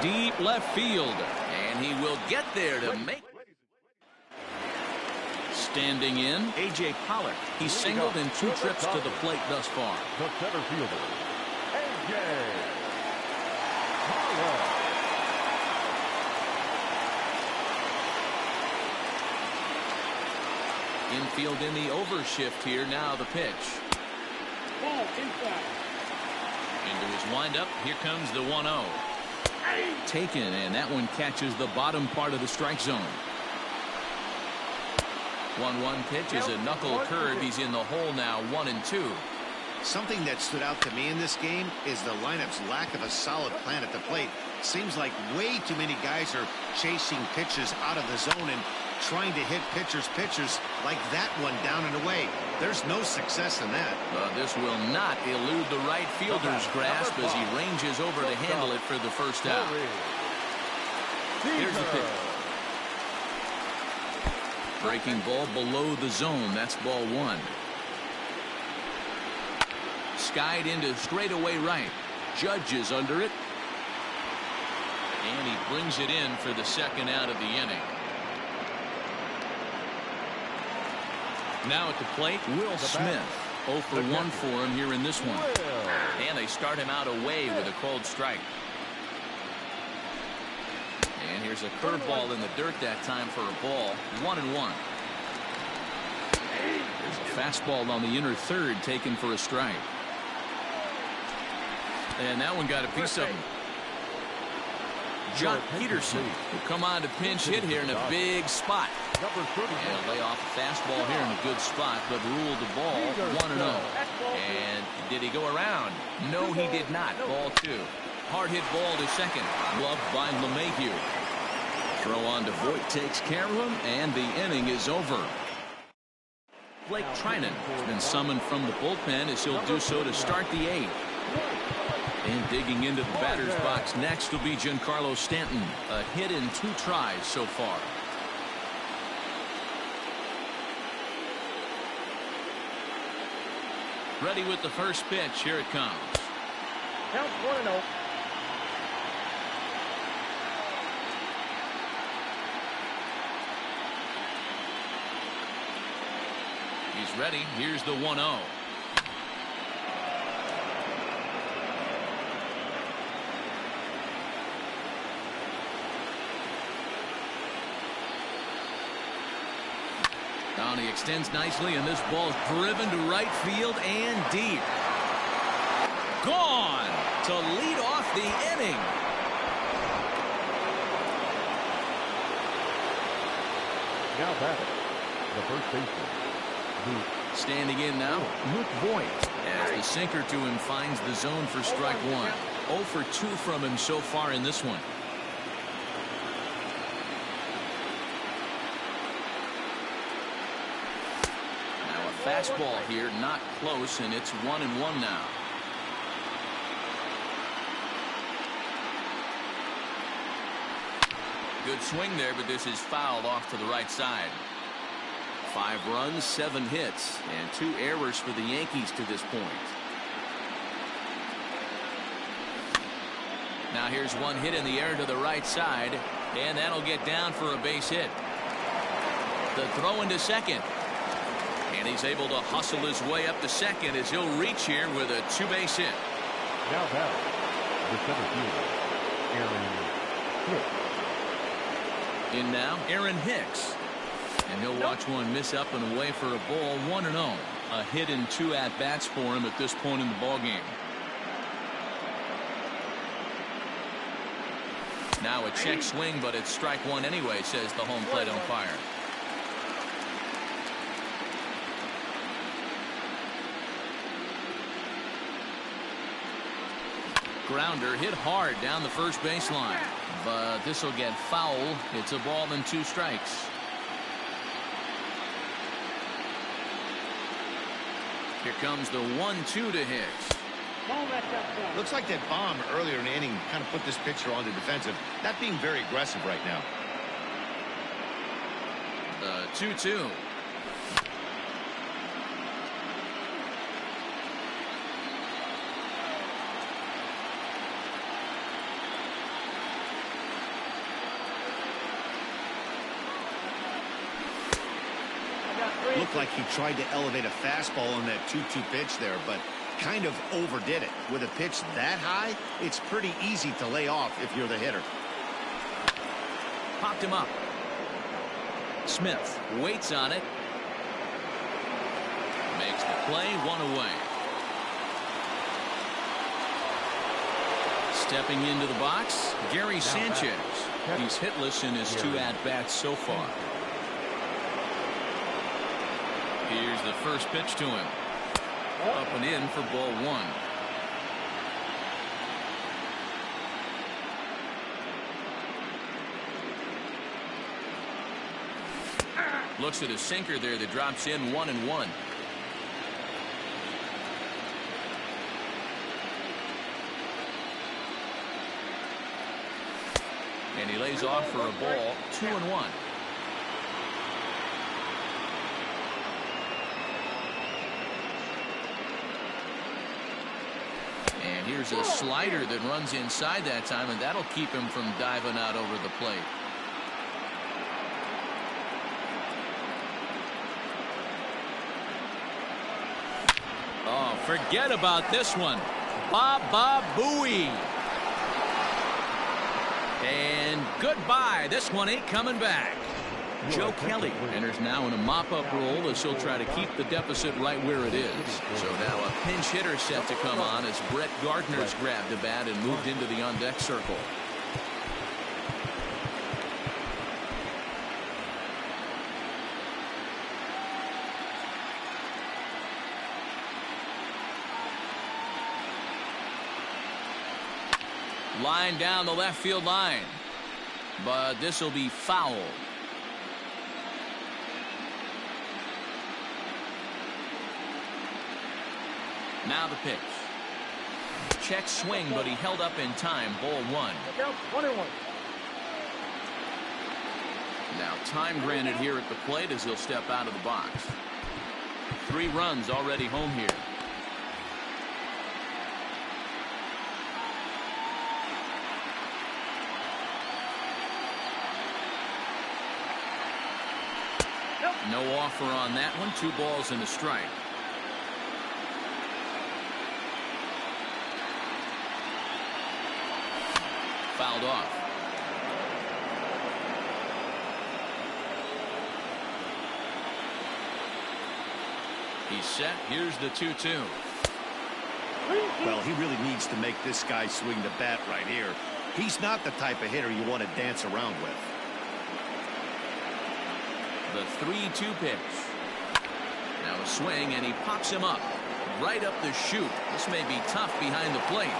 deep left field, and he will get there to make. Standing in, A.J. Pollock. He's singled in 2 trips to the plate thus far. The center fielder, A.J. Pollock. Infield in the overshift here. Now the pitch. Ball inside. Into his windup. Here comes the 1-0. Taken, and that one catches the bottom part of the strike zone. 1-1 pitch is a knuckle curve. He's in the hole now, 1-2. Something that stood out to me in this game is the lineup's lack of a solid plan at the plate. Seems like way too many guys are chasing pitches out of the zone and trying to hit pitchers like that one down and away. There's no success in that. This will not elude the right fielder's grasp as he ranges over to handle it for the first out. Here's the pitch. Breaking ball below the zone. That's ball 1. Skied into straightaway right. Judge is under it. And he brings it in for the second out of the inning. Now at the plate, Will Smith. 0 for 1 for him here in this one. And they start him out away with a cold strike. And here's a curveball in the dirt that time for a ball. 1-1. There's a fastball on the inner third taken for a strike. And that one got a piece of him. John Peterson will come on to pinch hit here in a big spot. And lay off a fastball here in a good spot, but ruled the ball 1-0. And did he go around? No, he did not. Ball 2. Hard hit ball to second. Gloved by LeMahieu. Throw on to Voit takes care of him, and the inning is over. Blake Trinan has been summoned from the bullpen as he'll do so to start the 8th. And digging into the batter's box next will be Giancarlo Stanton. A hit in 2 tries so far. Ready with the first pitch. Here it comes. Count 1-0. He's ready. Here's the 1-0. Down, he extends nicely, and this ball's driven to right field and deep. Gone to lead off the inning. Now batting, the first baseman, Luke. Standing in now, Luke Voigt, as the sinker to him finds the zone for strike one. 0 for 2 from him so far in this one. Now a fastball here, not close, and it's 1-1 now. Good swing there, but this is fouled off to the right side. 5 runs, 7 hits, and 2 errors for the Yankees to this point. Now here's one hit in the air to the right side, and that'll get down for a base hit. The throw into second. And he's able to hustle his way up to second as he'll reach here with a 2-base hit. Now batting, the center fielder, Aaron Hicks. In now, Aaron Hicks. And he'll watch one miss up and away for a ball. 1-0. A hit and 2 at-bats for him at this point in the ballgame. Now a check swing, but it's strike one anyway, says the home plate umpire. Grounder hit hard down the first baseline, but this will get foul. It's a ball and 2 strikes. Here comes the 1-2 to Hicks. Looks like that bomb earlier in the inning kind of put this pitcher on the defensive, not being very aggressive right now. The 2-2. Looked like he tried to elevate a fastball on that 2-2 pitch there, but kind of overdid it. With a pitch that high, it's pretty easy to lay off if you're the hitter. Popped him up. Smith waits on it. Makes the play, 1 away. Stepping into the box, Gary Sanchez. He's hitless in his 2 at-bats so far. Here's the first pitch to him. Up and in for ball 1. Looks at a sinker there that drops in 1-1. And he lays off for a ball, 2-1. And here's a slider that runs inside that time, and that'll keep him from diving out over the plate. Oh, forget about this one. Baba Booey. And goodbye. This one ain't coming back. Joe Kelly enters now in a mop-up role as he'll try to keep the deficit right where it is. So now a pinch hitter set to come on as Brett Gardner's grabbed the bat and moved into the on-deck circle. Line down the left field line, but this will be foul. Now the pitch. Check swing, but he held up in time. Ball 1. Now time granted here at the plate as he'll step out of the box. 3 runs already home here. No offer on that one. 2 balls and a strike. Fouled off. He's set. Here's the 2-2. Well, he really needs to make this guy swing the bat right here. He's not the type of hitter you want to dance around with. The 3-2 pitch. Now a swing, and he pops him up. Right up the chute. This may be tough behind the plate.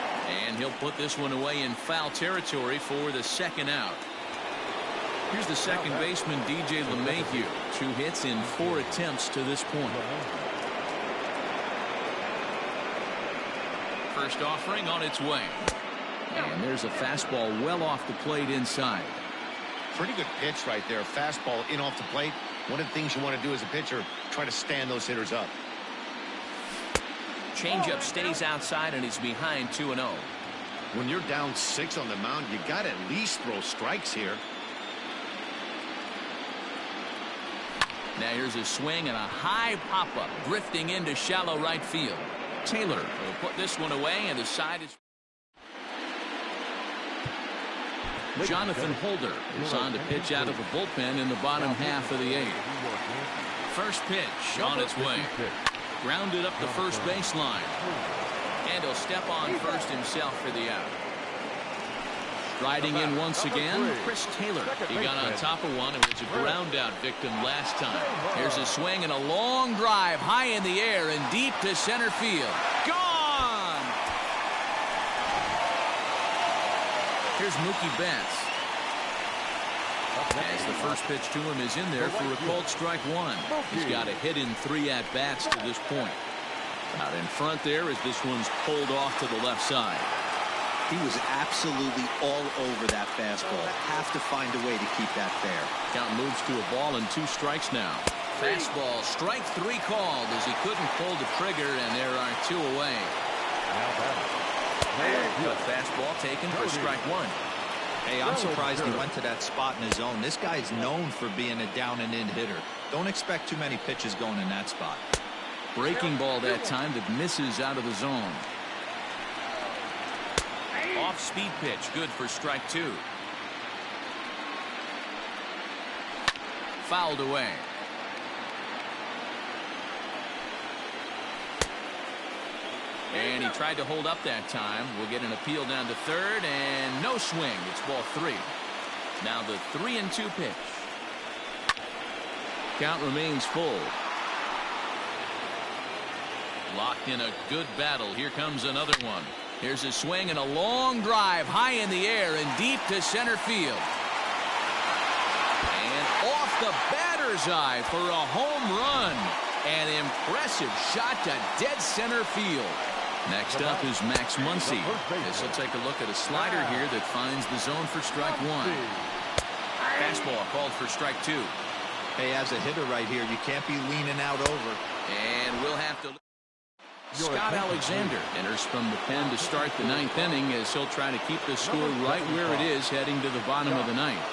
And he'll put this one away in foul territory for the second out. Here's the second baseman, DJ LeMahieu. 2 hits in 4 attempts to this point. First offering on its way. And there's a fastball well off the plate inside. Pretty good pitch right there. Fastball in off the plate. One of the things you want to do as a pitcher, try to stand those hitters up. Changeup stays outside, and he's behind 2-0. When you're down 6 on the mound, you got to at least throw strikes here. Now here's a swing and a high pop-up drifting into shallow right field. Taylor will put this one away, and the side is... Jonathan Holder is on to pitch out of the bullpen in the bottom half of the 8th. First pitch on its way. Grounded up the first baseline. And he'll step on first himself for the out. Striding in once again, Chris Taylor. He got on top of one and was a ground out victim last time. Here's a swing and a long drive high in the air and deep to center field. Gone! Here's Mookie Betts. As the first pitch to him is in there for a called strike 1. He's got a hit in 3 at-bats to this point. Out in front there as this one's pulled off to the left side. He was absolutely all over that fastball. Have to find a way to keep that fair. Count moves to a ball and 2 strikes now. Fastball, strike 3 called as he couldn't pull the trigger, and there are 2 away. Good fastball taken for strike 1. Hey, I'm surprised he went to that spot in his zone. This guy's known for being a down and in hitter. Don't expect too many pitches going in that spot. Breaking ball that time that misses out of the zone. Off-speed pitch, good for strike 2. Fouled away. And he tried to hold up that time. We'll get an appeal down to third, and no swing. It's ball 3. Now the 3-2 pitch. Count remains full. Locked in a good battle. Here comes another one. Here's a swing and a long drive high in the air and deep to center field. And off the batter's eye for a home run. An impressive shot to dead center field. Next up is Max Muncy. This will take a look at a slider here that finds the zone for strike 1. Fastball called for strike 2. Hey, as a hitter right here, you can't be leaning out over. And we'll have to... Scott Alexander enters from the pen to start the 9th inning as he'll try to keep the score right where it is heading to the bottom of the 9th.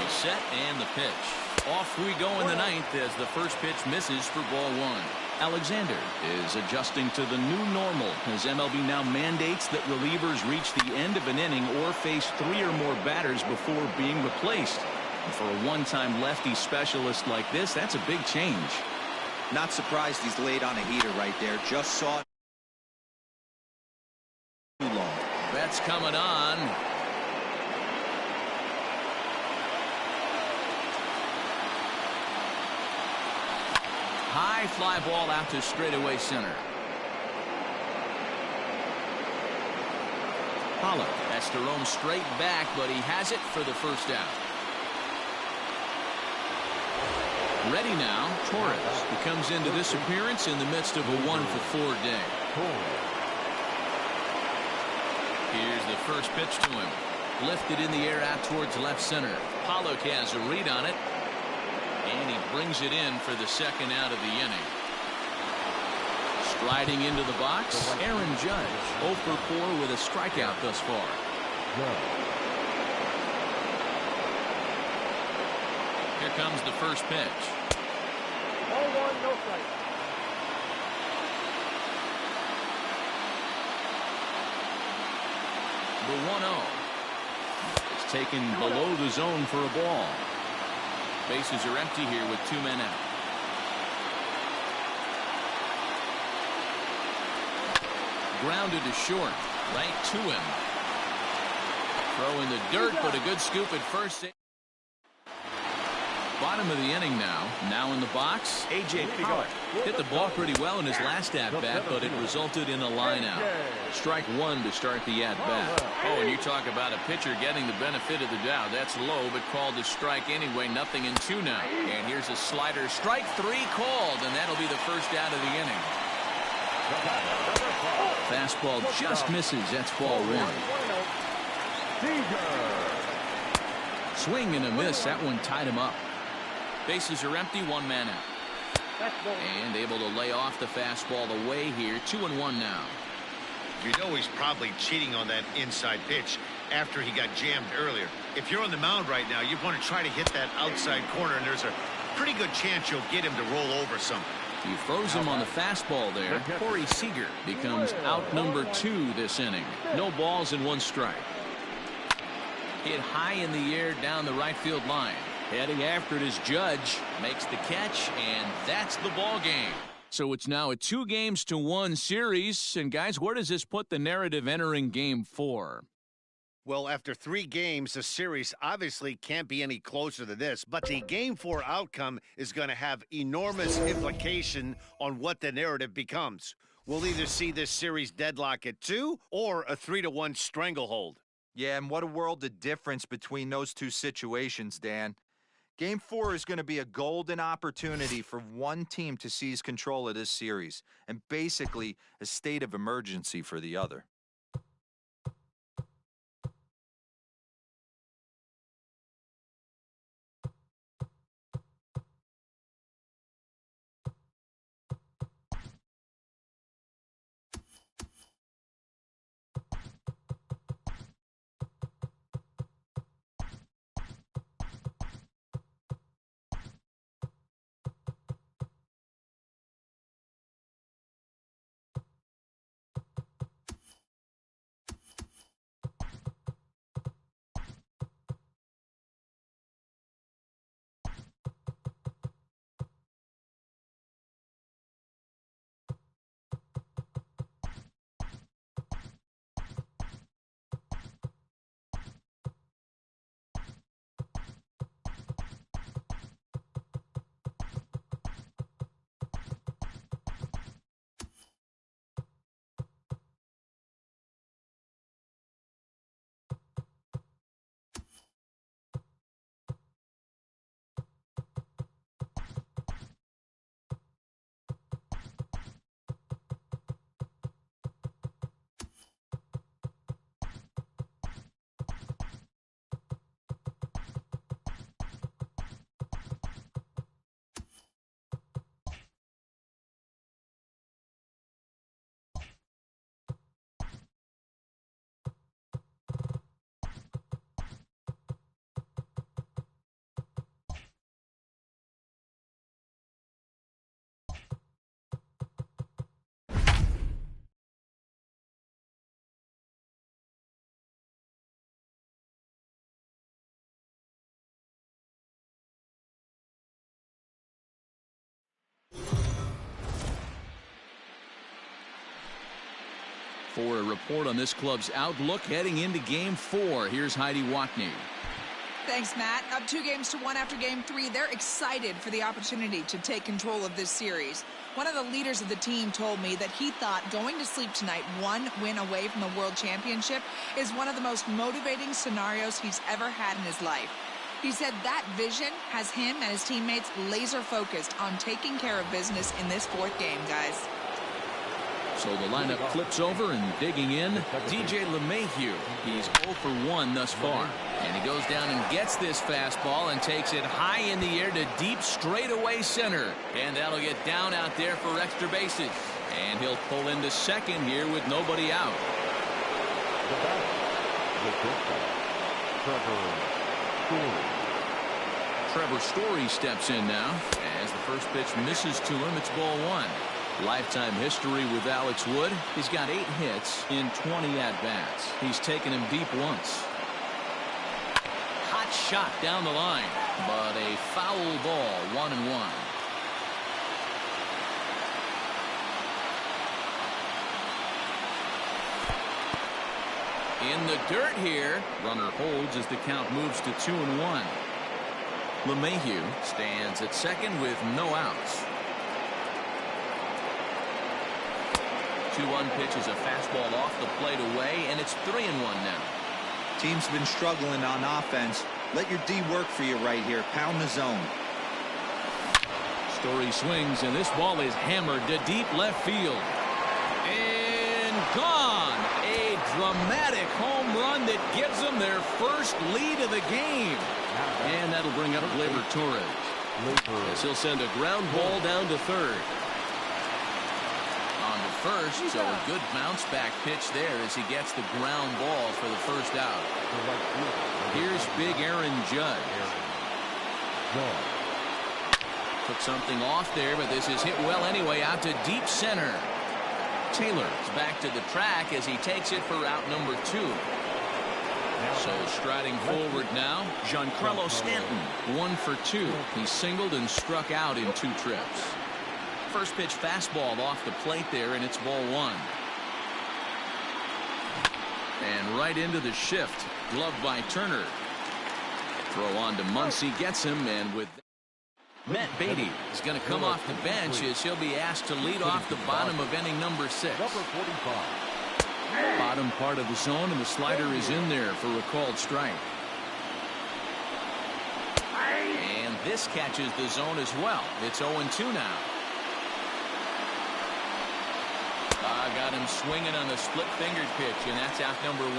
He's set and the pitch. Off we go in the 9th as the first pitch misses for ball 1. Alexander is adjusting to the new normal as MLB now mandates that relievers reach the end of an inning or face 3 or more batters before being replaced. And for a one-time lefty specialist like this, that's a big change. Not surprised he's laid on a heater right there. Just saw it too long. Betts coming on. High fly ball out to straightaway center. Pollock has to roam straight back, but he has it for the first out. Ready now, Torres. He comes into this appearance in the midst of a 1-for-4 day. Here's the first pitch to him. Lifted in the air out towards left center. Pollock has a read on it. And he brings it in for the second out of the inning. Striding into the box, Aaron Judge. 0 for 4 with a strikeout thus far. Here comes the first pitch. 0-1, no strike. The 1-0. It's taken below the zone for a ball. Bases are empty here with 2 men out. Grounded to short. Right to him. Throw in the dirt, but a good scoop at first. Bottom of the inning now. Now in the box, A.J. Pollock. Hit the ball pretty well in his last at-bat, but it resulted in a line-out. Strike one to start the at-bat. Oh, and you talk about a pitcher getting the benefit of the doubt. That's low, but called a strike anyway. 0-2 now. And here's a slider. Strike three called, and that'll be the first out of the inning. Fastball just misses. That's ball one. Swing and a miss. That one tied him up. Bases are empty. 1 man out. And able to lay off the fastball away here. 2-1 now. You know he's probably cheating on that inside pitch after he got jammed earlier. If you're on the mound right now, you want to try to hit that outside corner, and there's a pretty good chance you'll get him to roll over something. He froze him on the fastball there. Corey Seager becomes out number 2 this inning. No balls and 1 strike. Hit high in the air down the right field line. Heading after it is Judge. Makes the catch, and that's the ball game. So it's now a 2-1 series. And guys, where does this put the narrative entering game 4? Well, after 3 games, the series obviously can't be any closer to this, but the Game 4 outcome is going to have enormous implication on what the narrative becomes. We'll either see this series deadlock at 2 or a 3-1 stranglehold. Yeah, and what a world of difference between those two situations, Dan. Game 4 is going to be a golden opportunity for one team to seize control of this series, and basically a state of emergency for the other. For a report on this club's outlook heading into game 4, here's Heidi Watney. Thanks, Matt. Up 2-1 after game 3. They're excited for the opportunity to take control of this series. One of the leaders of the team told me that he thought going to sleep tonight 1 win away from the World Championship is one of the most motivating scenarios he's ever had in his life. He said that vision has him and his teammates laser focused on taking care of business in this 4th game, guys. So the lineup flips over and digging in, DJ LeMahieu. He's 0 for 1 thus far. And he goes down and gets this fastball and takes it high in the air to deep straightaway center. And that'll get down out there for extra bases. And he'll pull into second here with nobody out. The batter, the pitcher, Trevor Story. Trevor Story steps in now. As the first pitch misses to him, it's ball one. Lifetime history with Alex Wood. He's got 8 hits in 20 at-bats. He's taken him deep once. Hot shot down the line, but a foul ball, 1-1. In the dirt here. Runner holds as the count moves to 2-1. LeMahieu stands at second with no outs. 2-1 pitch is a fastball off the plate away, and it's 3-1 now. Team's been struggling on offense. Let your D work for you right here. Pound the zone. Story swings, and this ball is hammered to deep left field. And gone. A dramatic home run that gives them their first lead of the game. And that'll bring up Gleyber Torres, as he'll send a ground ball down to third. On to first, so a good bounce back pitch there as he gets the ground ball for the first out. Here's big Aaron Judge. Took something off there, but this is hit well anyway, out to deep center. Taylor is back to the track as he takes it for out number 2. So striding forward now, Giancarlo Stanton, 1 for 2. He singled and struck out in 2 trips. First pitch fastball off the plate there, and it's ball 1. And right into the shift, gloved by Turner. Throw on to Muncy, gets him, and with Matt Beatty is going to come off the bench as he'll be asked to lead off the bottom of inning number 6. Bottom part of the zone, and the slider is in there for a called strike. And this catches the zone as well. It's 0-2 now. Got him swinging on the split-fingered pitch, and that's out number 1.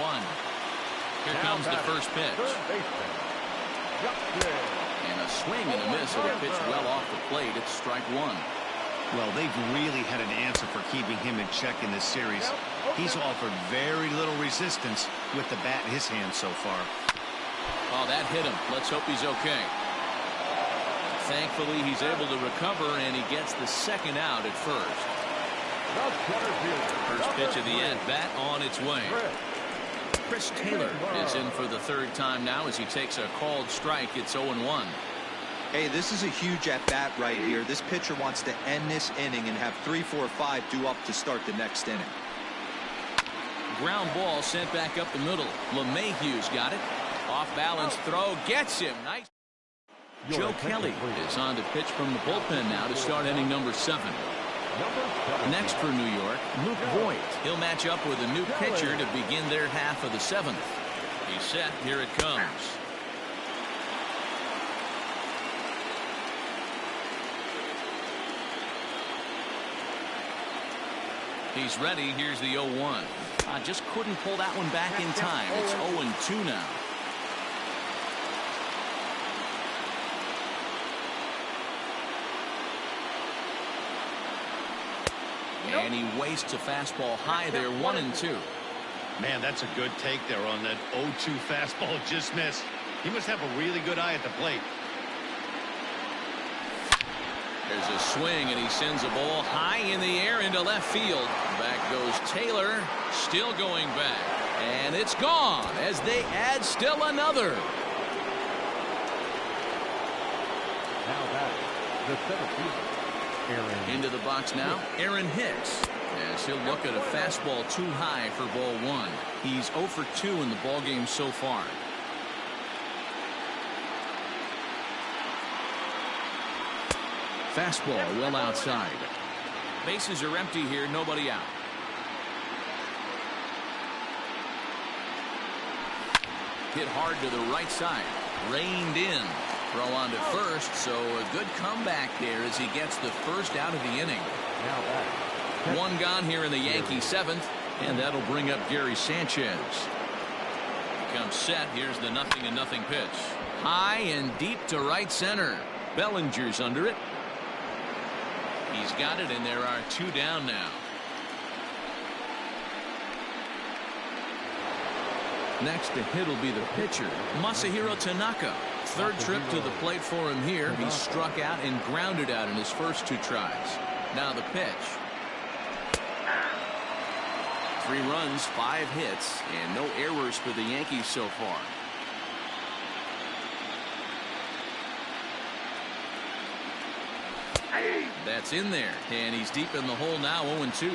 Here comes the first pitch. And a swing and a miss. It'll pitch well off the plate. It's strike 1. Well, they've really had an answer for keeping him in check in this series. He's offered very little resistance with the bat in his hand so far. Oh, that hit him. Let's hope he's okay. Thankfully, he's able to recover, and he gets the second out at first. First pitch of the at-bat on its way. Chris Taylor is in for the 3rd time now as he takes a called strike. It's 0-1. Hey, this is a huge at-bat right here. This pitcher wants to end this inning and have 3, 4, 5 due up to start the next inning. Ground ball sent back up the middle. LeMahieu's got it. Off balance throw gets him. Nice. Joe Kelly is on to pitch from the bullpen now to start inning number 7. Next for New York, Luke Voigt. He'll match up with a new pitcher to begin their half of the 7th. He's set. Here it comes. He's ready. Here's the 0-1. Just couldn't pull that one back in time. It's 0-2 now. And he wastes a fastball high there, 1-2. Man, that's a good take there on that 0-2 fastball just missed. He must have a really good eye at the plate. There's a swing, and he sends a ball high in the air into left field. Back goes Taylor, still going back. And it's gone as they add still another. Now back, the center fielder. Into the box now, Aaron Hicks, as he'll look at a fastball too high for ball 1. He's 0 for 2 in the ballgame so far. Fastball well outside. Bases are empty here, nobody out. Hit hard to the right side, reined in. Throw on to first, so a good comeback there as he gets the first out of the inning. One gone here in the Yankee 7th, and that'll bring up Gary Sanchez. Comes set. Here's the 0-0 pitch. High and deep to right center. Bellinger's under it. He's got it, and there are 2 down now. Next to hit will be the pitcher, Masahiro Tanaka. Third trip to the plate for him here. He struck out and grounded out in his first 2 tries. Now the pitch. 3 runs, 5 hits, and no errors for the Yankees so far. That's in there, and he's deep in the hole now, 0-2.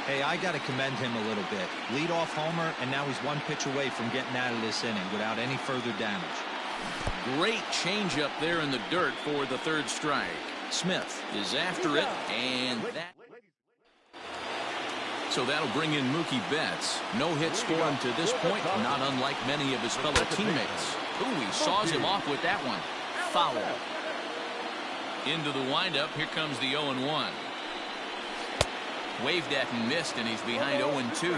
Hey, I got to commend him a little bit. Leadoff homer, and now he's 1 pitch away from getting out of this inning without any further damage. Great changeup there in the dirt for the 3rd strike. Smith is after it, and that. So that'll bring in Mookie Betts. No hits for him to this point, not unlike many of his fellow teammates. Ooh, he saws him off with that one. Foul. Into the windup, here comes the 0-1. Waved at and missed, and he's behind 0-2.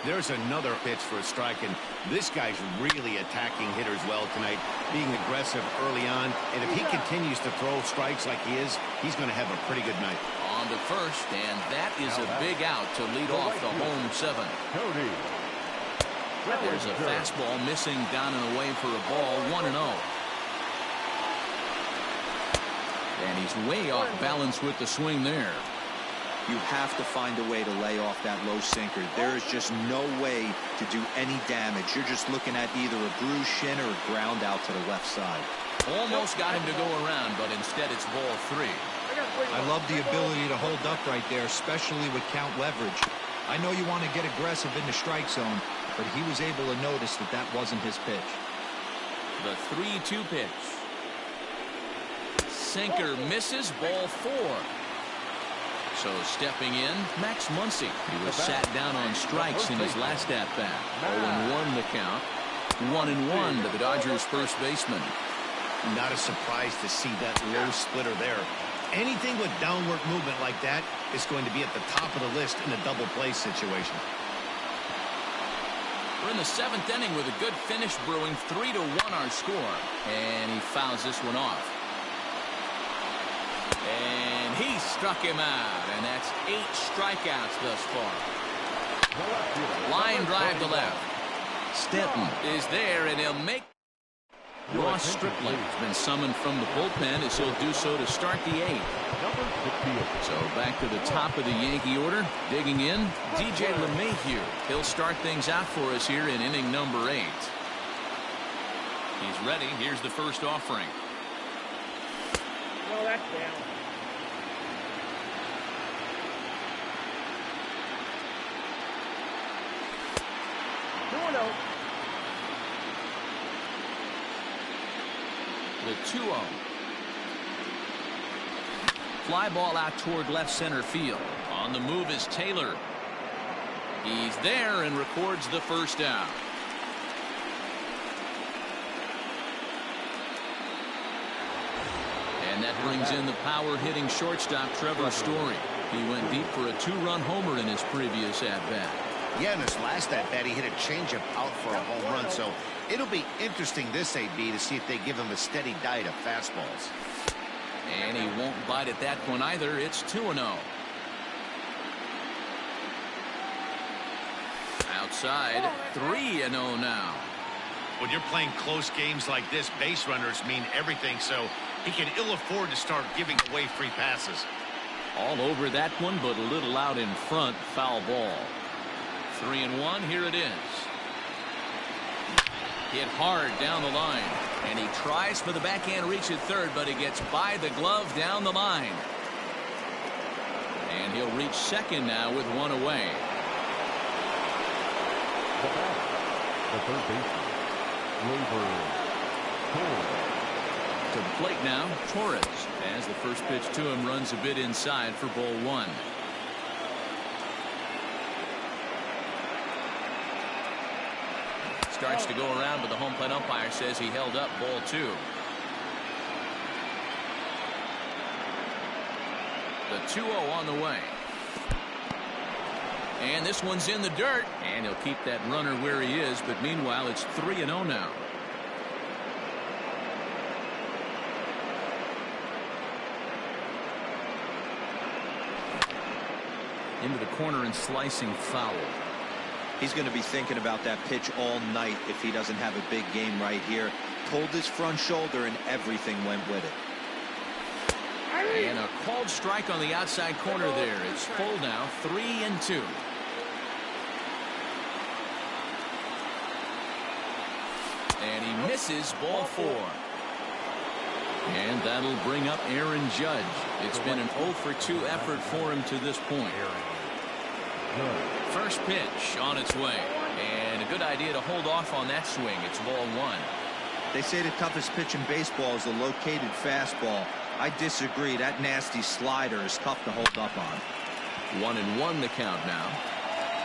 There's another pitch for a strike, and this guy's really attacking hitters well tonight, being aggressive early on. And if he continues to throw strikes like he is, he's going to have a pretty good night. On to first, and that is a big out to lead off the home 7. There's a fastball missing down and away for a ball, 1-0. And he's way off balance with the swing there. You have to find a way to lay off that low sinker. There is just no way to do any damage. You're just looking at either a bruised shin or a ground out to the left side. Almost got him to go around, but instead it's ball 3. I love the ability to hold up right there, especially with count leverage. I know you want to get aggressive in the strike zone, but he was able to notice that that wasn't his pitch. The 3-2 pitch. Sinker misses, ball 4. So stepping in, Max Muncy. He was sat down on strikes in his last at-bat. 0-1 the count. 1-1 to the Dodgers' first baseman. Not a surprise to see that low splitter there. Anything with downward movement like that is going to be at the top of the list in a double play situation. We're in the 7th inning with a good finish brewing. 3-1 our score. And he fouls this one off. And he struck him out, and that's 8 strikeouts thus far. Line drive to left. Stanton is there, and he'll make. Ross Stripling has been summoned from the bullpen as he'll do so to start the 8th. So back to the top of the Yankee order. Digging in, DJ LeMahieu. He'll start things out for us here in inning number 8. He's ready. Here's the first offering. No, that's down. The 2-0. Fly ball out toward left center field. On the move is Taylor. He's there and records the first out. And that brings in the power-hitting shortstop Trevor Story. He went deep for a 2-run homer in his previous at-bat. Yeah, in his last at-bat, he hit a changeup out for a home run, so it'll be interesting this AB to see if they give him a steady diet of fastballs. And he won't bite at that one either. It's 2-0. Outside, 3-0 now. When you're playing close games like this, base runners mean everything, so he can ill afford to start giving away free passes. All over that one, but a little out in front. Foul ball. 3-1. Here it is. Hit hard down the line. And he tries for the backhand reach at third, but he gets by the glove down the line. And he'll reach second now with one away. The third baseman, To the plate now, Torres. As the first pitch to him runs a bit inside for ball 1. Starts to go around, but the home plate umpire says he held up ball 2. The 2-0 on the way. And this one's in the dirt, and he'll keep that runner where he is, but meanwhile it's 3-0 now. Into the corner and slicing foul. He's going to be thinking about that pitch all night if he doesn't have a big game right here. Pulled his front shoulder and everything went with it. And a called strike on the outside corner there. It's full now, 3-2. And he misses ball 4. And that'll bring up Aaron Judge. It's been an 0 for 2 effort for him to this point. First pitch on its way. And a good idea to hold off on that swing. It's ball 1. They say the toughest pitch in baseball is the located fastball. I disagree. That nasty slider is tough to hold up on. 1-1 the count now.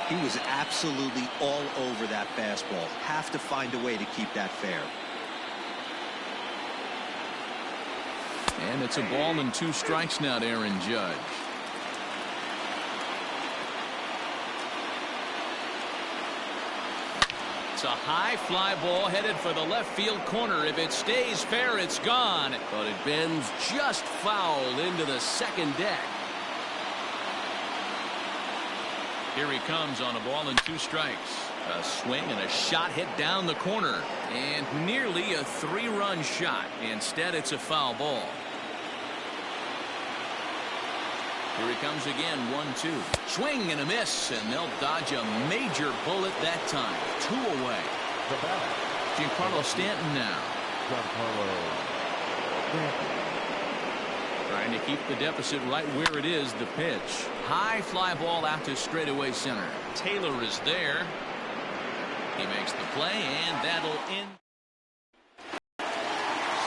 He was absolutely all over that fastball. Have to find a way to keep that fair. And it's a ball and 2 strikes now to Aaron Judge. It's a high fly ball headed for the left field corner. If it stays fair, it's gone. But it bends just foul into the second deck. Here he comes on a ball and 2 strikes. A swing and a shot hit down the corner. And nearly a 3-run shot. Instead, it's a foul ball. Here he comes again, 1-2. Swing and a miss, and they'll dodge a major bullet that time. 2 away. Giancarlo Stanton now. Trying to keep the deficit right where it is. The pitch. High fly ball out to straightaway center. Taylor is there. He makes the play, and that'll end.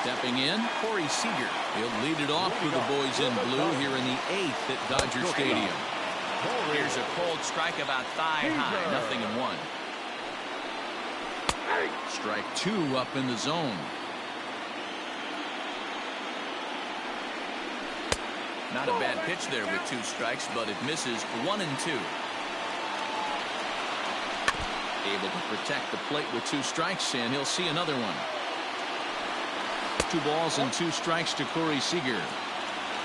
Stepping in, Corey Seager. He'll lead it off for the boys in blue here in the 8th at Dodger Stadium. Here's a cold strike about thigh high, 0-1. Strike 2 up in the zone. Not a bad pitch there with 2 strikes, but it misses 1-2. Able to protect the plate with 2 strikes, and he'll see another one. 2 balls and 2 strikes to Corey Seager.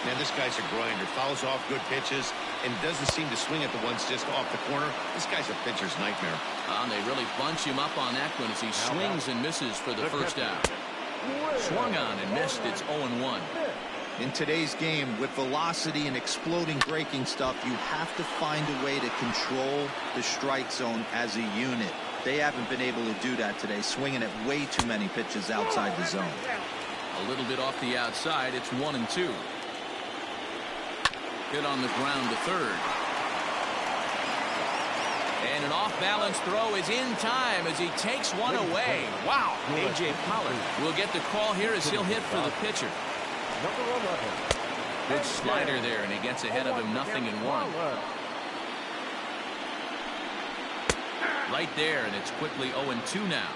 Man, this guy's a grinder. Fouls off good pitches and doesn't seem to swing at the ones just off the corner. This guy's a pitcher's nightmare. They really bunch him up on that one as he swings and misses for the first out. Swung on and missed. It's 0-1. In today's game, with velocity and exploding breaking stuff, you have to find a way to control the strike zone as a unit. They haven't been able to do that today, swinging at way too many pitches outside the zone. A little bit off the outside. It's 1-2. Hit on the ground to third. And an off-balance throw is in time as he takes one away. Wow. A.J. Pollard will get the call here as he'll hit for the pitcher. Good slider there, and he gets ahead of him, 0-1. Right there, and it's quickly 0-2 now.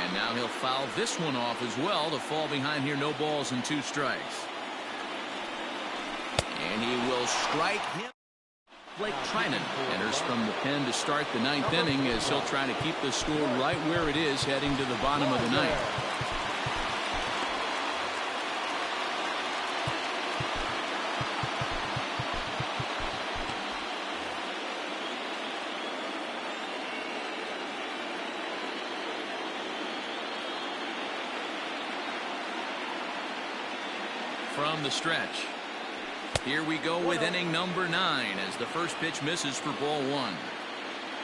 And now he'll foul this one off as well to fall behind here. No balls and 2 strikes. And he will strike him. Blake Trinan enters from the pen to start the 9th inning as he'll try to keep the score right where it is heading to the bottom of the 9th. From the stretch. Here we go with inning number 9 as the first pitch misses for ball 1.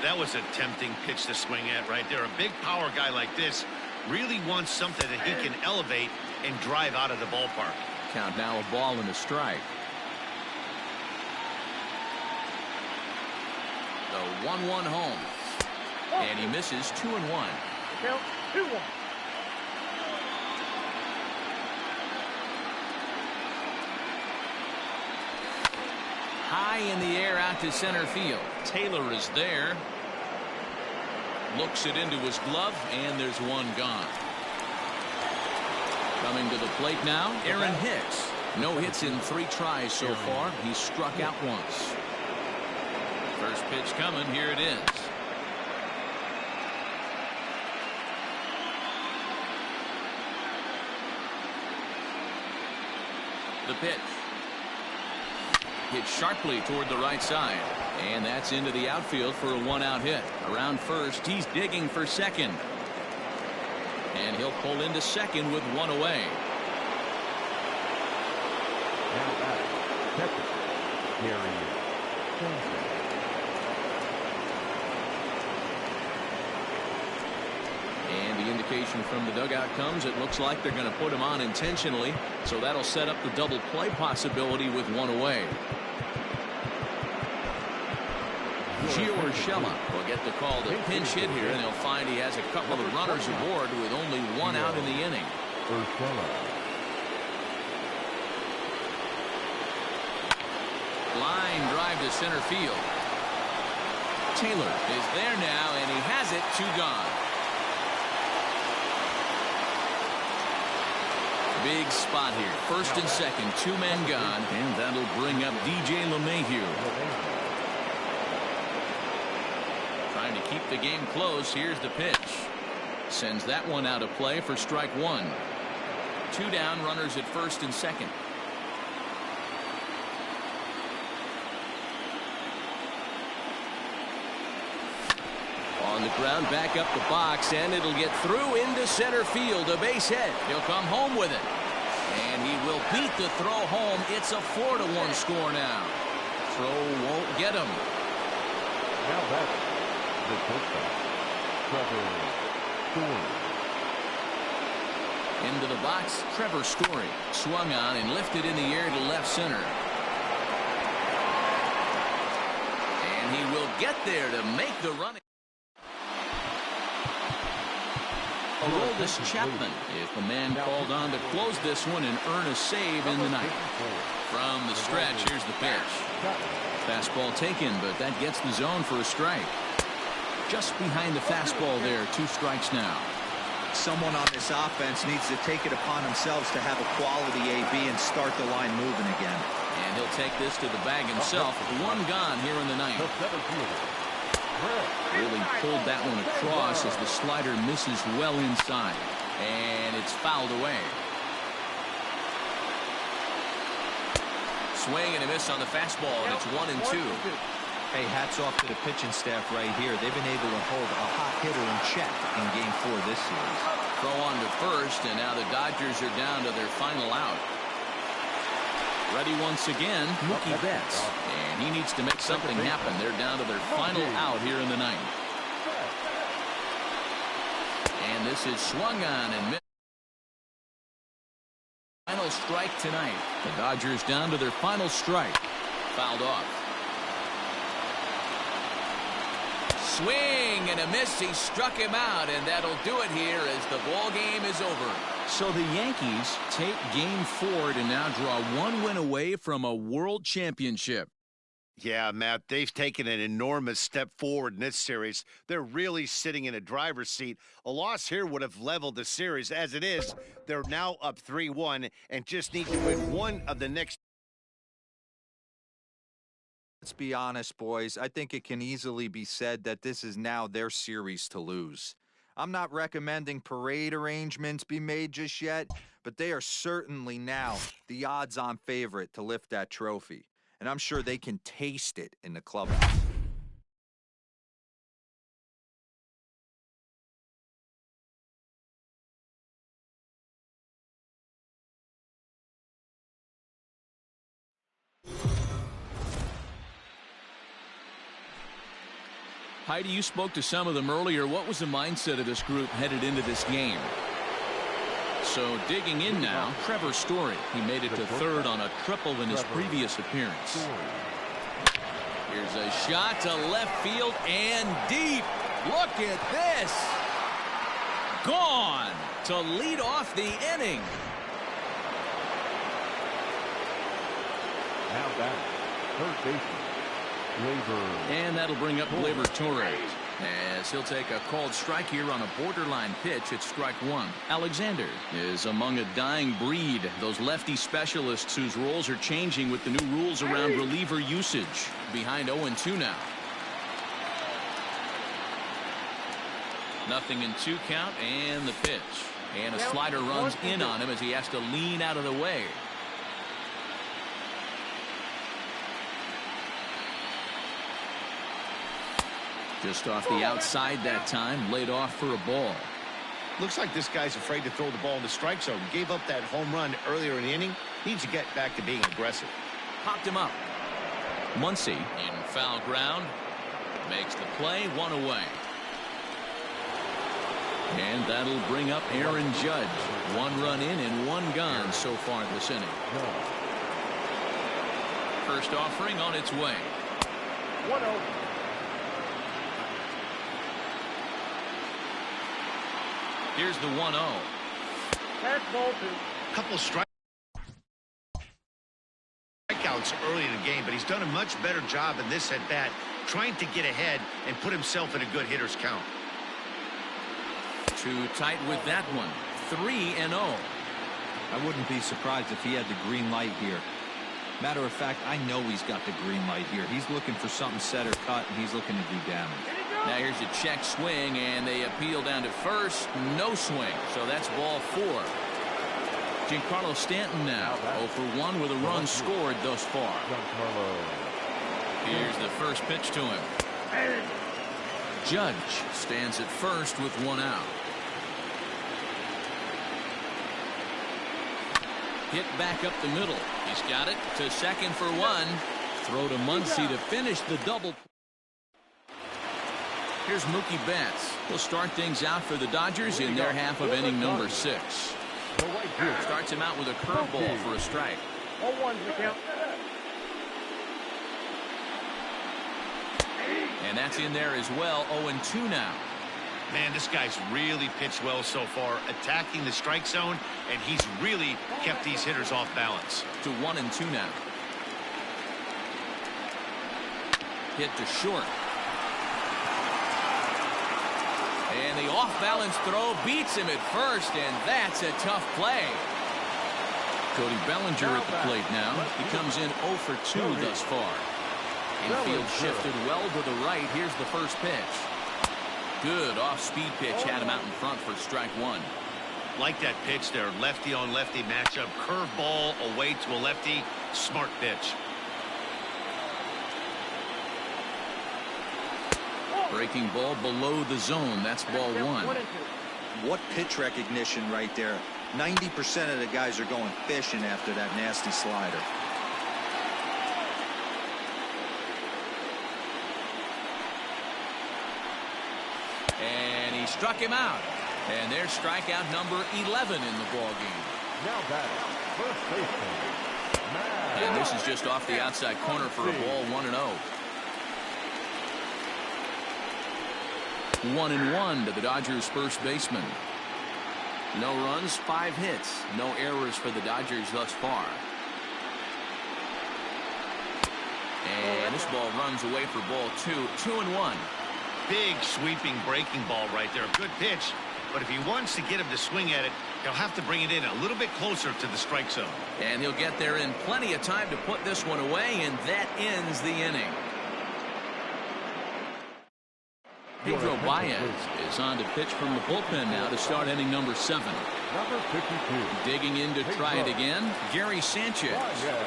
That was a tempting pitch to swing at right there. A big power guy like this really wants something that he can elevate and drive out of the ballpark. Count now, a ball and a strike. The 1-1 home. And he misses 2-1. Count 2-1. High in the air out to center field. Taylor is there. Looks it into his glove, and there's one gone. Coming to the plate now, Aaron Hicks. No hits in 3 tries so far. He's struck out once. First pitch coming. Here it is. The pitch. hit sharply toward the right side. And that's into the outfield for a one-out hit. Around first, he's digging for second. And he'll pull into second with one away. Now batting, catcher, Gary Sanchez. And the indication from the dugout comes, it looks like they're going to put him on intentionally. So that'll set up the double play possibility with one away. Urshela will get the call to pinch hit here, and he'll find he has a couple of runners aboard with only one out in the inning. Line drive to center field. Taylor is there now, and he has it. Two gone. Big spot here. First and second, two men gone, and that'll bring up DJ LeMahieu. Trying to keep the game close. Here's the pitch. Sends that one out of play for strike one. Two down, runners at first and second. On the ground, back up the box, and it'll get through into center field. A base hit. He'll come home with it. And he will beat the throw home. It's a 4-1 score now. Throw won't get him. Now that's the touchdown. Trevor Story. Into the box, Trevor Story swung on and lifted in the air to left center. And he will get there to make the run. Aroldis Chapman is the man called on to close this one and earn a save in the ninth. From the stretch, here's the pitch. Fastball taken, but that gets the zone for a strike. Just behind the fastball there, 2 strikes now. Someone on this offense needs to take it upon themselves to have a quality AB and start the line moving again. And he'll take this to the bag himself. One gone here in the ninth. Really pulled that one across as the slider misses well inside. And it's fouled away. Swing and a miss on the fastball, and it's 1-2. Hey, hats off to the pitching staff right here. They've been able to hold a hot hitter in check in Game 4 this series. Throw on to first, and now the Dodgers are down to their final out. Ready once again, Mookie Betts. And he needs to make something happen. They're down to their final out here in the ninth. And this is swung on and missed. Final strike tonight. The Dodgers down to their final strike. Fouled off. Swing and a miss. He struck him out, and that'll do it here as the ball game is over. So the Yankees take Game 4 to now draw 1 win away from a world championship. Yeah, Matt, they've taken an enormous step forward in this series. They're really sitting in a driver's seat. A loss here would have leveled the series. As it is, they're now up 3-1 and just need to win one of the next. Let's be honest, boys. I think it can easily be said that this is now their series to lose. I'm not recommending parade arrangements be made just yet, but they are certainly now the odds-on favorite to lift that trophy. And I'm sure they can taste it in the clubhouse. Heidi, you spoke to some of them earlier. What was the mindset of this group headed into this game? So digging in now, Trevor Story. He made it to third on a triple in his previous appearance. Here's a shot to left field and deep. Look at this. Gone to lead off the inning. Now back, third baseman. And that'll bring up Gleyber Torres as he'll take a called strike here on a borderline pitch at strike one. Alexander is among a dying breed, those lefty specialists whose roles are changing with the new rules around reliever usage. Behind 0-2 now. 0-2 count and the pitch. And a slider runs in on him as he has to lean out of the way. Just off the outside that time, laid off for a ball. Looks like this guy's afraid to throw the ball in the strike zone. Gave up that home run earlier in the inning. Needs to get back to being aggressive. Popped him up. Muncy in foul ground. Makes the play, one away. And that'll bring up Aaron Judge. 1 run in and 1 gone so far this inning. First offering on its way. 1-0. Here's the 1-0. That's ball 2. Couple strikeouts early in the game, but he's done a much better job in this at bat, trying to get ahead and put himself in a good hitter's count. Too tight with that one. 3-0. I wouldn't be surprised if he had the green light here. Matter of fact, I know he's got the green light here. He's looking for something set or cut, and he's looking to do damage. Now here's a check swing, and they appeal down to first. No swing, so that's ball 4. Giancarlo Stanton now 0 for 1 with a run scored thus far. Here's the first pitch to him. Judge stands at first with 1 out. Hit back up the middle. He's got it to second for 1. Throw to Muncy to finish the double. Here's Mookie Betts. He'll start things out for the Dodgers in their half of inning number 6. Starts him out with a curveball for a strike. 0-1's the count. And that's in there as well. 0-2 now. Man, this guy's really pitched well so far, attacking the strike zone, and he's really kept these hitters off balance. To 1-2 now. Hit to short. And the off-balance throw beats him at first, and that's a tough play. Cody Bellinger at the plate now. He comes in 0 for 2 thus far. Infield shifted well to the right. Here's the first pitch. Good off-speed pitch. Had him out in front for strike 1. Like that pitch there. Lefty-on-lefty matchup. Curveball away to a lefty. Smart pitch. Breaking ball below the zone. That's ball 1. What pitch recognition right there. 90% of the guys are going fishing after that nasty slider. And he struck him out. And there's strikeout number 11 in the ball game. Now batting, first baseman. And this is just off the outside corner for a ball. 1-0. 1-1 to the Dodgers first baseman. No runs, 5 hits. No errors for the Dodgers thus far. And this ball runs away for ball 2. 2-1. Big sweeping breaking ball right there. Good pitch. But if he wants to get him to swing at it, he'll have to bring it in a little bit closer to the strike zone. And he'll get there in plenty of time to put this one away, and that ends the inning. Pedro Baez is on to pitch from the bullpen now to start inning number 7. Number 52. Digging in to try it again, Gary Sanchez.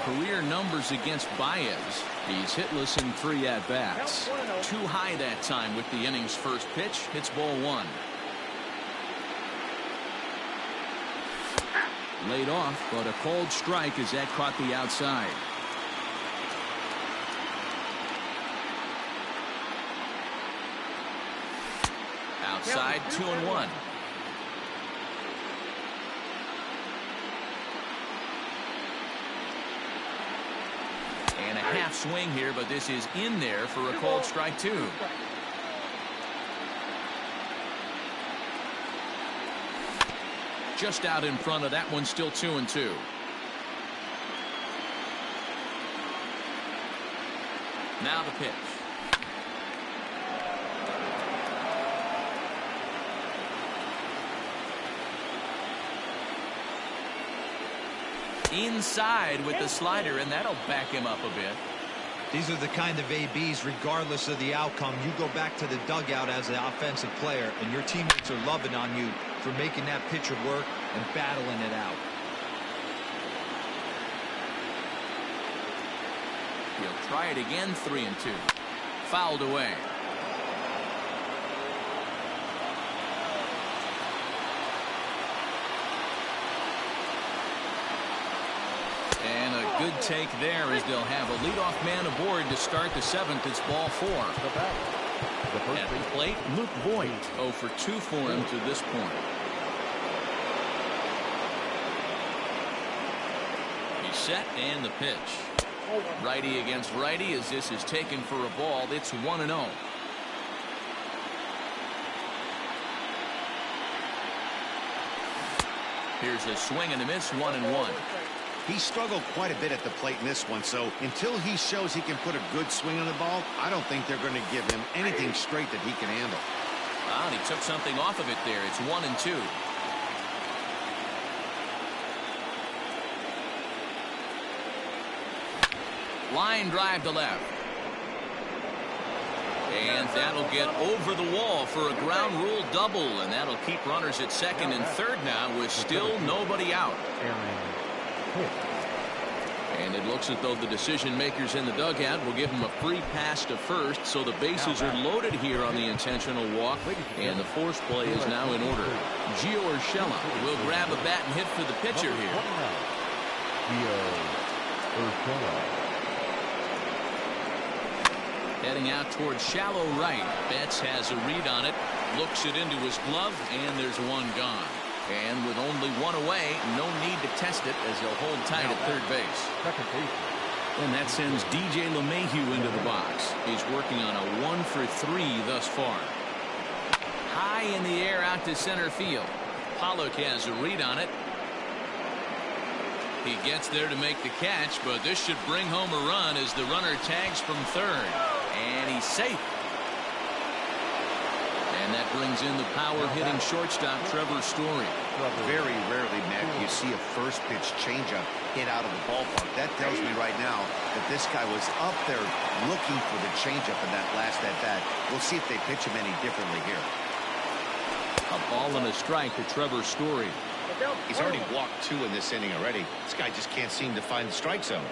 Career numbers against Baez. He's hitless in 3 at-bats. Too high that time with the inning's first pitch. Hits ball 1. Laid off, but a called strike as that caught the outside. Outside, 2-1. And a half swing here, but this is in there for a called strike 2. Just out in front of that one, still 2-2. Now the pitch. Inside with the slider, and that'll back him up a bit. These are the kind of ABs, regardless of the outcome. You go back to the dugout as an offensive player, and your teammates are loving on you for making that pitcher work and battling it out. He'll try it again, 3-2. Fouled away. good take there as they'll have a leadoff man aboard to start the 7th. It's ball 4. At the plate, Luke Voigt 0 for 2 for him to this point. He's set and the pitch. Righty against righty as this is taken for a ball. It's 1-0. Here's a swing and a miss, 1-1. He struggled quite a bit at the plate in this one, so until he shows he can put a good swing on the ball, I don't think they're going to give him anything straight that he can handle. And he took something off of it there. It's 1-2. Line drive to left. And that'll get over the wall for a ground rule double, and that'll keep runners at second and third now with still nobody out. And it looks as though the decision makers in the dugout will give him a free pass to first, so the bases are loaded here on the intentional walk, and the force play is now in order. Gio Urshela will grab a bat and hit for the pitcher here. Heading out towards shallow right. Betts has a read on it, looks it into his glove, and there's one gone. And with only one away, no need to test it as he'll hold tight at third base. And that sends DJ LeMahieu into the box. He's working on a 1 for 3 thus far. High in the air out to center field. Pollock has a read on it. He gets there to make the catch, but this should bring home a run as the runner tags from third. And he's safe. And that brings in the power-hitting shortstop, Trevor Story. Very rarely, Matt, you see a first-pitch changeup hit out of the ballpark. That tells me right now that this guy was up there looking for the changeup in that last at-bat. We'll see if they pitch him any differently here. A ball and a strike to Trevor Story. He's already walked 2 in this inning already. This guy just can't seem to find the strike zone.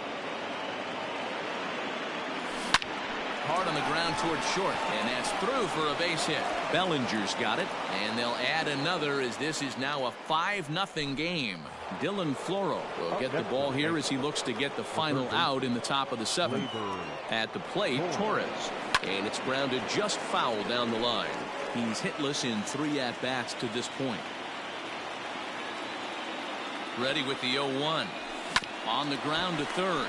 Hard on the ground towards short, and that's through for a base hit. Bellinger's got it, and they'll add another as this is now a 5-0 game. Dylan Floro will get the ball here as he looks to get the final out in the top of the 7th. At the plate, Torres, and it's grounded just foul down the line. He's hitless in 3 at-bats to this point. Ready with the 0-1. On the ground to third.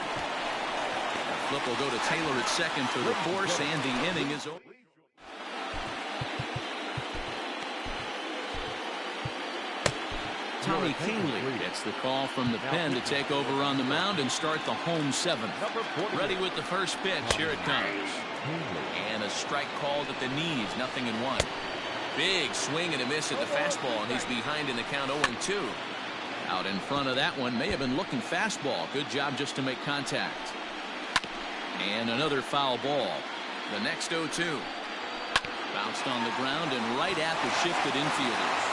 Flip will go to Taylor at second for the force, and the inning is over. Tommy Kahnle gets the call from the pen to take over on the mound and start the home 7th. Ready with the first pitch. Here it comes. And a strike called at the knees. 0-1. Big swing and a miss at the fastball, and he's behind in the count 0-2. Out in front of that one, may have been looking fastball. Good job just to make contact. And another foul ball. The next 0-2. Bounced on the ground and right at the shifted infielders.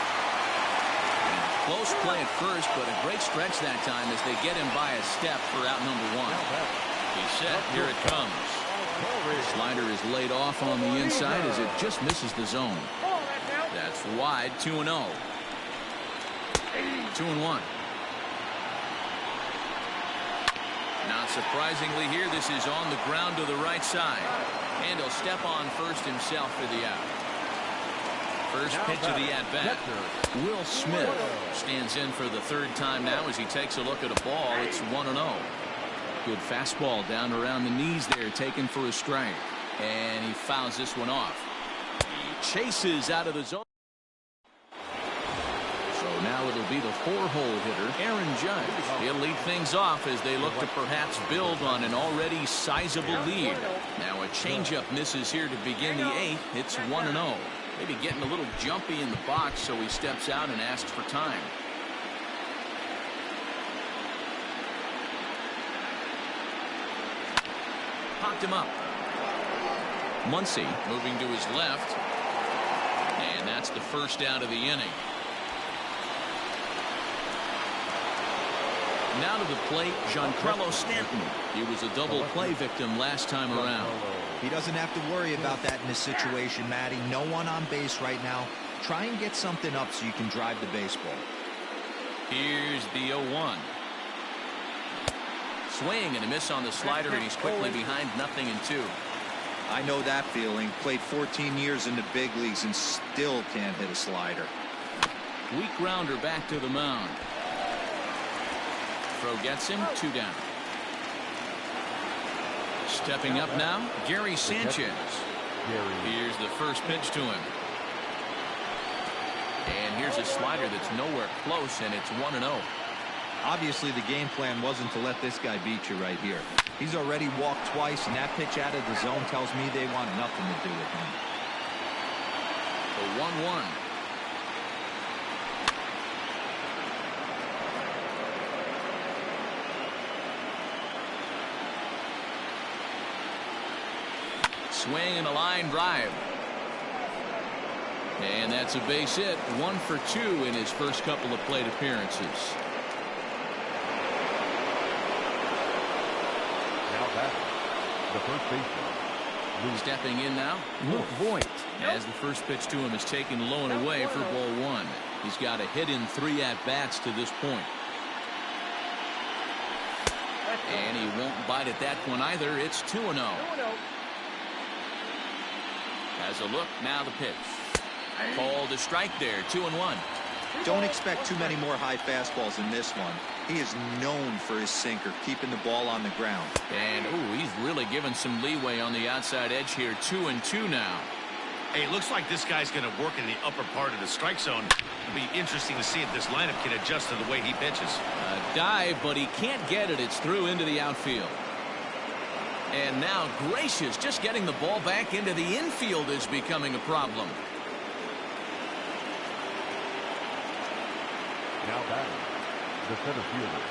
Close play at first, but a great stretch that time as they get him by a step for out number 1. He's set. Here it comes. The slider is laid off on the inside as it just misses the zone. That's wide. 2-0. 2-1. Not surprisingly here, this is on the ground to the right side. And he'll step on first himself for the out. First pitch of the at-bat. Will Smith stands in for the 3rd time now as he takes a look at a ball. It's 1-0. Good fastball down around the knees there, taken for a strike. And he fouls this one off. He chases out of the zone. Now it'll be the 4-hole hitter, Aaron Judge. He'll lead things off as they look to perhaps build on an already sizable lead. Now a changeup misses here to begin the 8th. It's 1-0. Maybe getting a little jumpy in the box, so he steps out and asks for time. Popped him up. Muncy moving to his left. And that's the first out of the inning. Now to the plate, Giancarlo Stanton. He was a double play victim last time around. He doesn't have to worry about that in this situation, Matty. No one on base right now. Try and get something up so you can drive the baseball. Here's the 0-1. Swing and a miss on the slider, and he's quickly behind 0-2. I know that feeling. Played 14 years in the big leagues and still can't hit a slider. Weak grounder back to the mound. Throw gets him, 2 down. Stepping up now, Gary Sanchez. Here's the first pitch to him. And here's a slider that's nowhere close, and it's 1-0. Obviously, the game plan wasn't to let this guy beat you right here. He's already walked twice, and that pitch out of the zone tells me they want nothing to do with him. The 1-1. Swing and a line drive. And that's a base hit. 1 for 2 in his first couple of plate appearances. Now batting, the first baseman. Stepping in now, Luke Voigt, as the first pitch to him is taken low and away for ball 1. He's got a hit in 3 at-bats to this point. And he won't bite at that one either. It's 2-0. Has a look, now the pitch. Called a strike there, 2-1. Don't expect too many more high fastballs in this one. He is known for his sinker, keeping the ball on the ground. And, he's really given some leeway on the outside edge here, 2-2 now. Hey, it looks like this guy's going to work in the upper part of the strike zone. It'll be interesting to see if this lineup can adjust to the way he pitches. A dive, but he can't get it. It's through into the outfield. And now Gracious, just getting the ball back into the infield is becoming a problem. Now batting, the center fielder,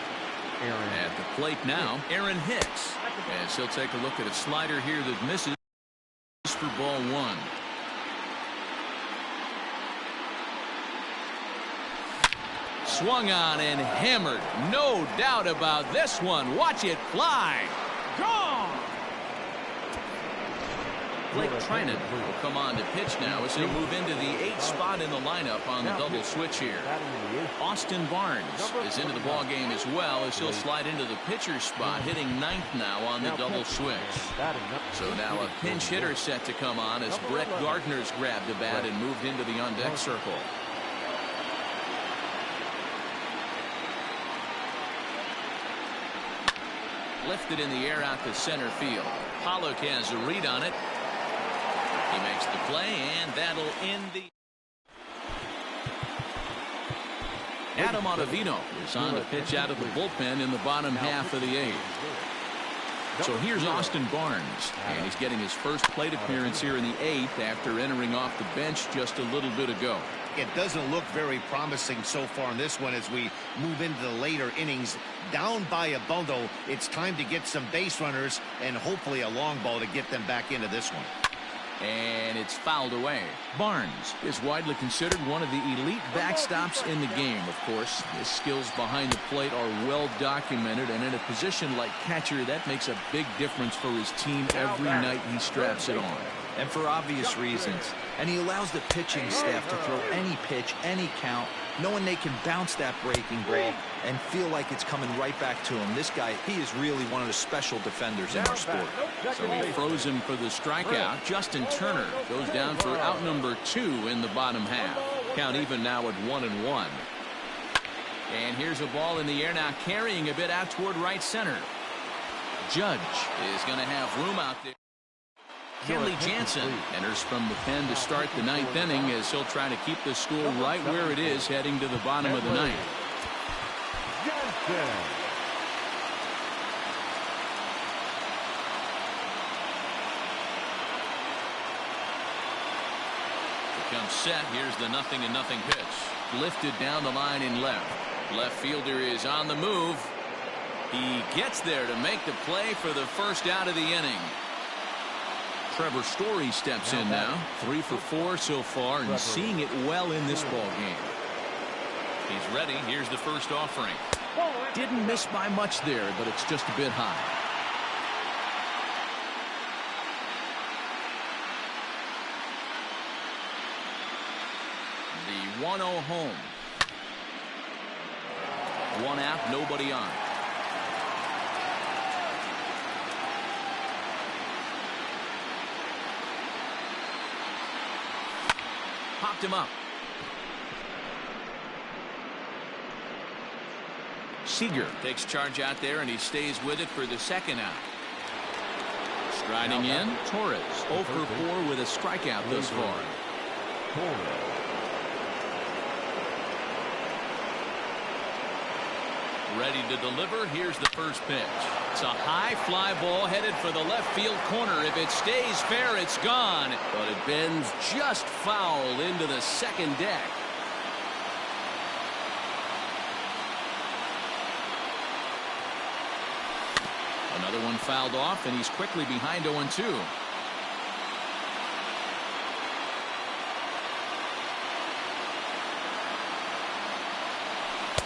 Aaron. At the plate now, Aaron Hicks. As he'll take a look at a slider here that misses for ball 1. Swung on and hammered. No doubt about this one. Watch it fly. Gone. Blake Trinan will come on to pitch now as he'll move into the 8th spot in the lineup on the double switch here. Austin Barnes is into the ball game as well as he'll slide into the pitcher spot, hitting 9th now on the double switch. So now a pinch hitter set to come on as Brett Gardner's grabbed the bat and moved into the on-deck circle. Lifted in the air out to center field. Pollock has a read on it. He makes the play, and that'll end the... Adam Ottavino is on to pitch out of the bullpen in the bottom half of the 8th. So here's Austin Barnes, and he's getting his first plate appearance here in the 8th after entering off the bench just a little bit ago. It doesn't look very promising so far in this one as we move into the later innings. Down by a bundle, it's time to get some base runners and hopefully a long ball to get them back into this one. And it's fouled away. Barnes is widely considered one of the elite backstops in the game, of course. His skills behind the plate are well documented, and in a position like catcher, that makes a big difference for his team every night he straps it on. And for obvious reasons. And he allows the pitching staff to throw any pitch, any count, knowing they can bounce that breaking ball and feel like it's coming right back to him. This guy, he is really one of the special defenders in our sport. So he froze him for the strikeout. Justin Turner goes down for out number 2 in the bottom half. Count even now at 1-1. And here's a ball in the air now, carrying a bit out toward right center. Judge is going to have room out there. Kenley Jansen enters from the pen to start the 9th inning as he'll try to keep the score right where it is heading to the bottom of the 9th. Becomes set. Here's the 0-0 pitch. Lifted down the line in left. Left fielder is on the move. He gets there to make the play for the first out of the inning. Trevor Story steps in now. 3 for 4 so far and seeing it well in this ball game. He's ready. Here's the first offering. Didn't miss by much there, but it's just a bit high. The 1-0 home. 1 out, nobody on. popped him up. Seager takes charge out there, and he stays with it for the second out. Striding in, Torres, 0 for 4 with a strikeout thus far. Ready to deliver. Here's the first pitch. It's a high fly ball headed for the left field corner. If it stays fair, it's gone. But it bends just foul into the second deck. Another one fouled off, and he's quickly behind 0-2.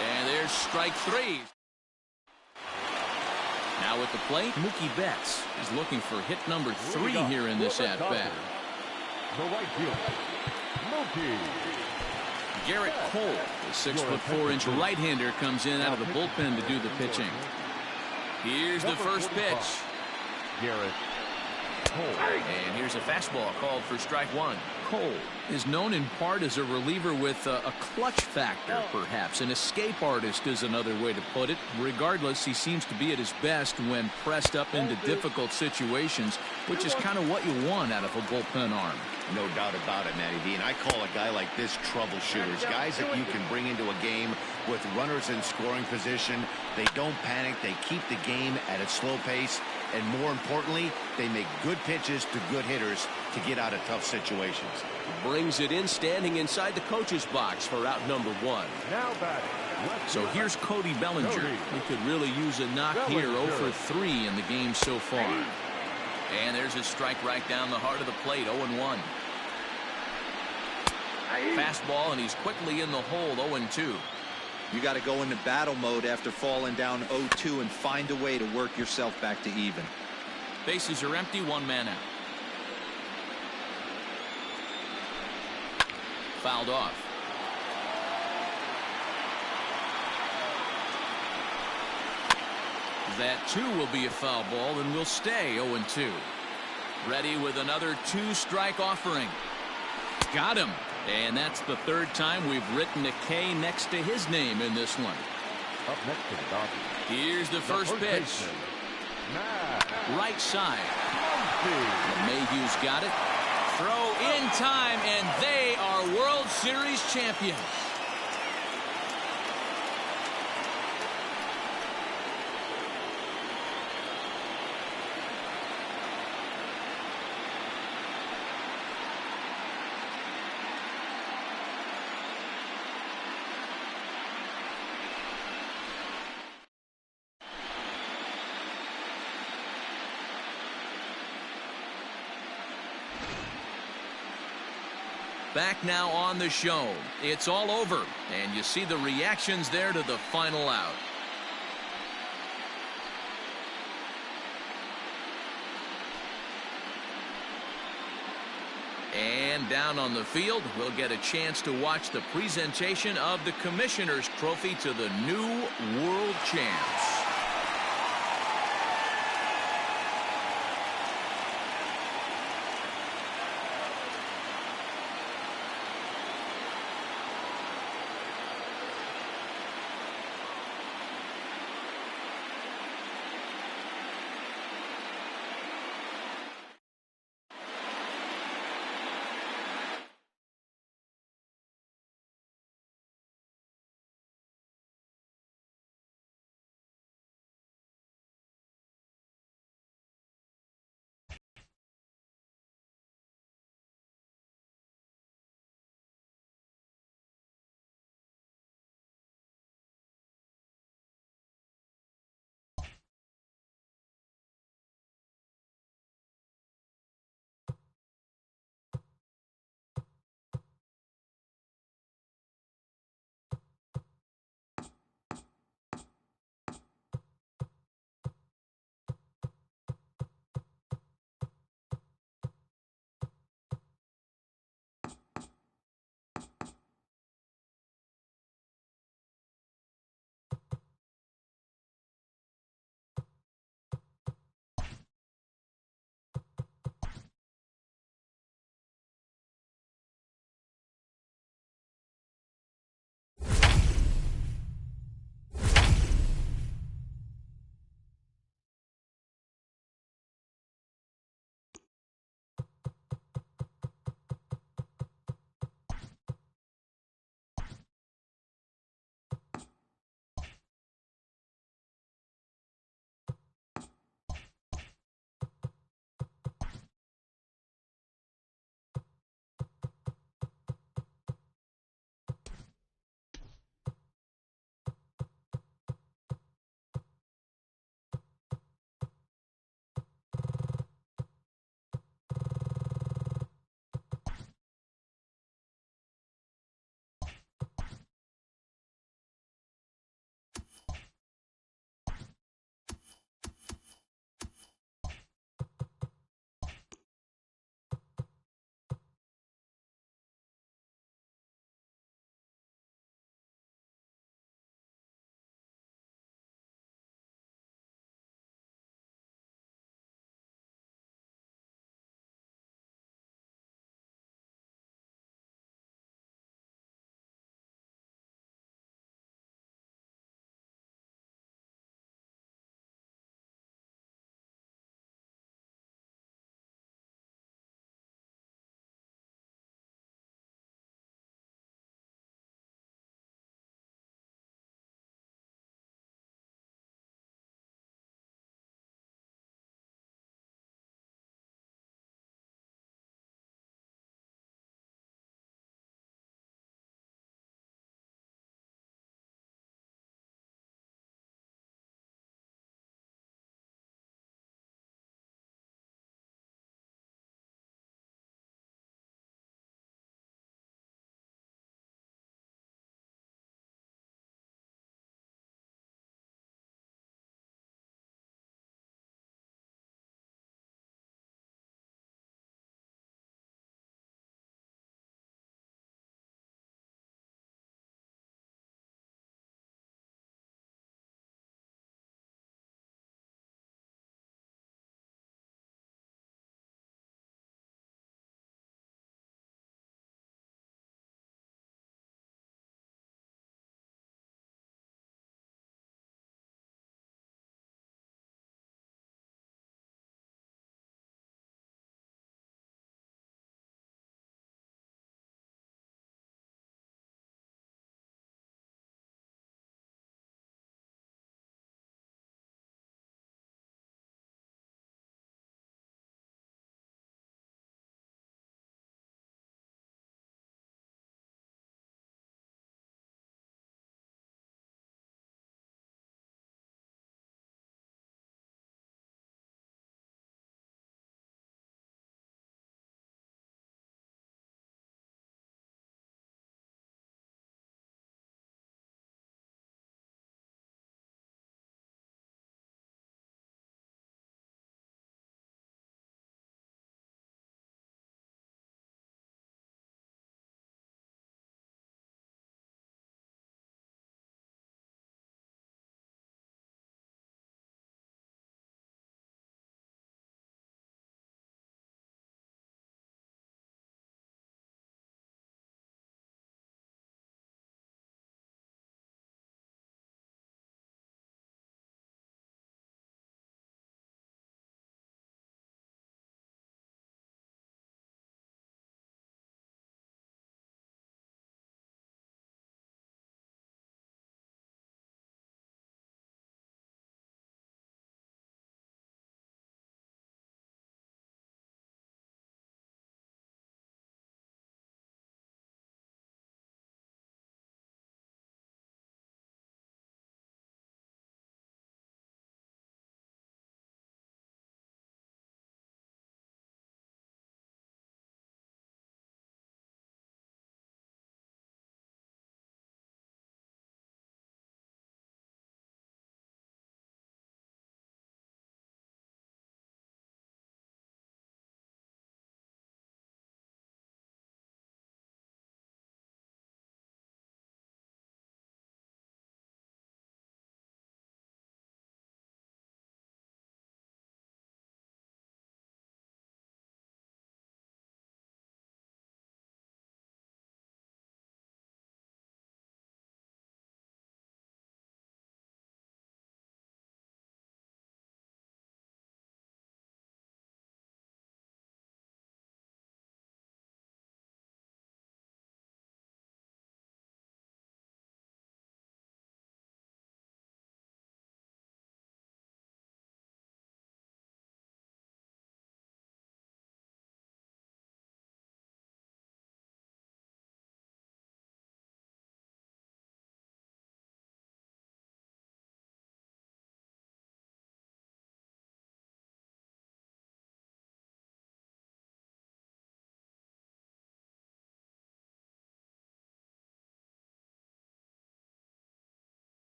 And there's strike 3. Now at the plate, Mookie Betts is looking for hit number 3 here in this at-bat. The right fielder, Mookie. Garrett Cole, the 6'4" right-hander, comes in out of the bullpen to do the pitching. Here's the first pitch. Garrett Cole. And here's a fastball called for strike 1. Cole is known in part as a reliever with a clutch factor, perhaps. An escape artist is another way to put it. Regardless, he seems to be at his best when pressed up into difficult situations, which is kind of what you want out of a bullpen arm. No doubt about it, Matty D. And I call a guy like this troubleshooters. Guys that you can bring into a game with runners in scoring position. They don't panic. They keep the game at a slow pace. And more importantly, they make good pitches to good hitters to get out of tough situations. Brings it in, standing inside the coach's box for out number 1. Now batting. So here's Cody Bellinger. He could really use a knock here. 0 for 3 in the game so far. And there's a strike right down the heart of the plate. 0-1. Fastball, and he's quickly in the hole. 0-2. You got to go into battle mode after falling down 0-2 and find a way to work yourself back to even. Bases are empty, 1 man out. Fouled off. That too will be a foul ball and will stay 0-2. Ready with another 2-strike offering. Got him. And that's the 3rd time we've written a K next to his name in this one. Up next to the Dodgers. Here's the first pitch. Right side. Mayhew's got it. Throw in time, and they are World Series champions. Back now on the show. It's all over, and you see the reactions there to the final out. And down on the field, we'll get a chance to watch the presentation of the Commissioner's Trophy to the new world champs.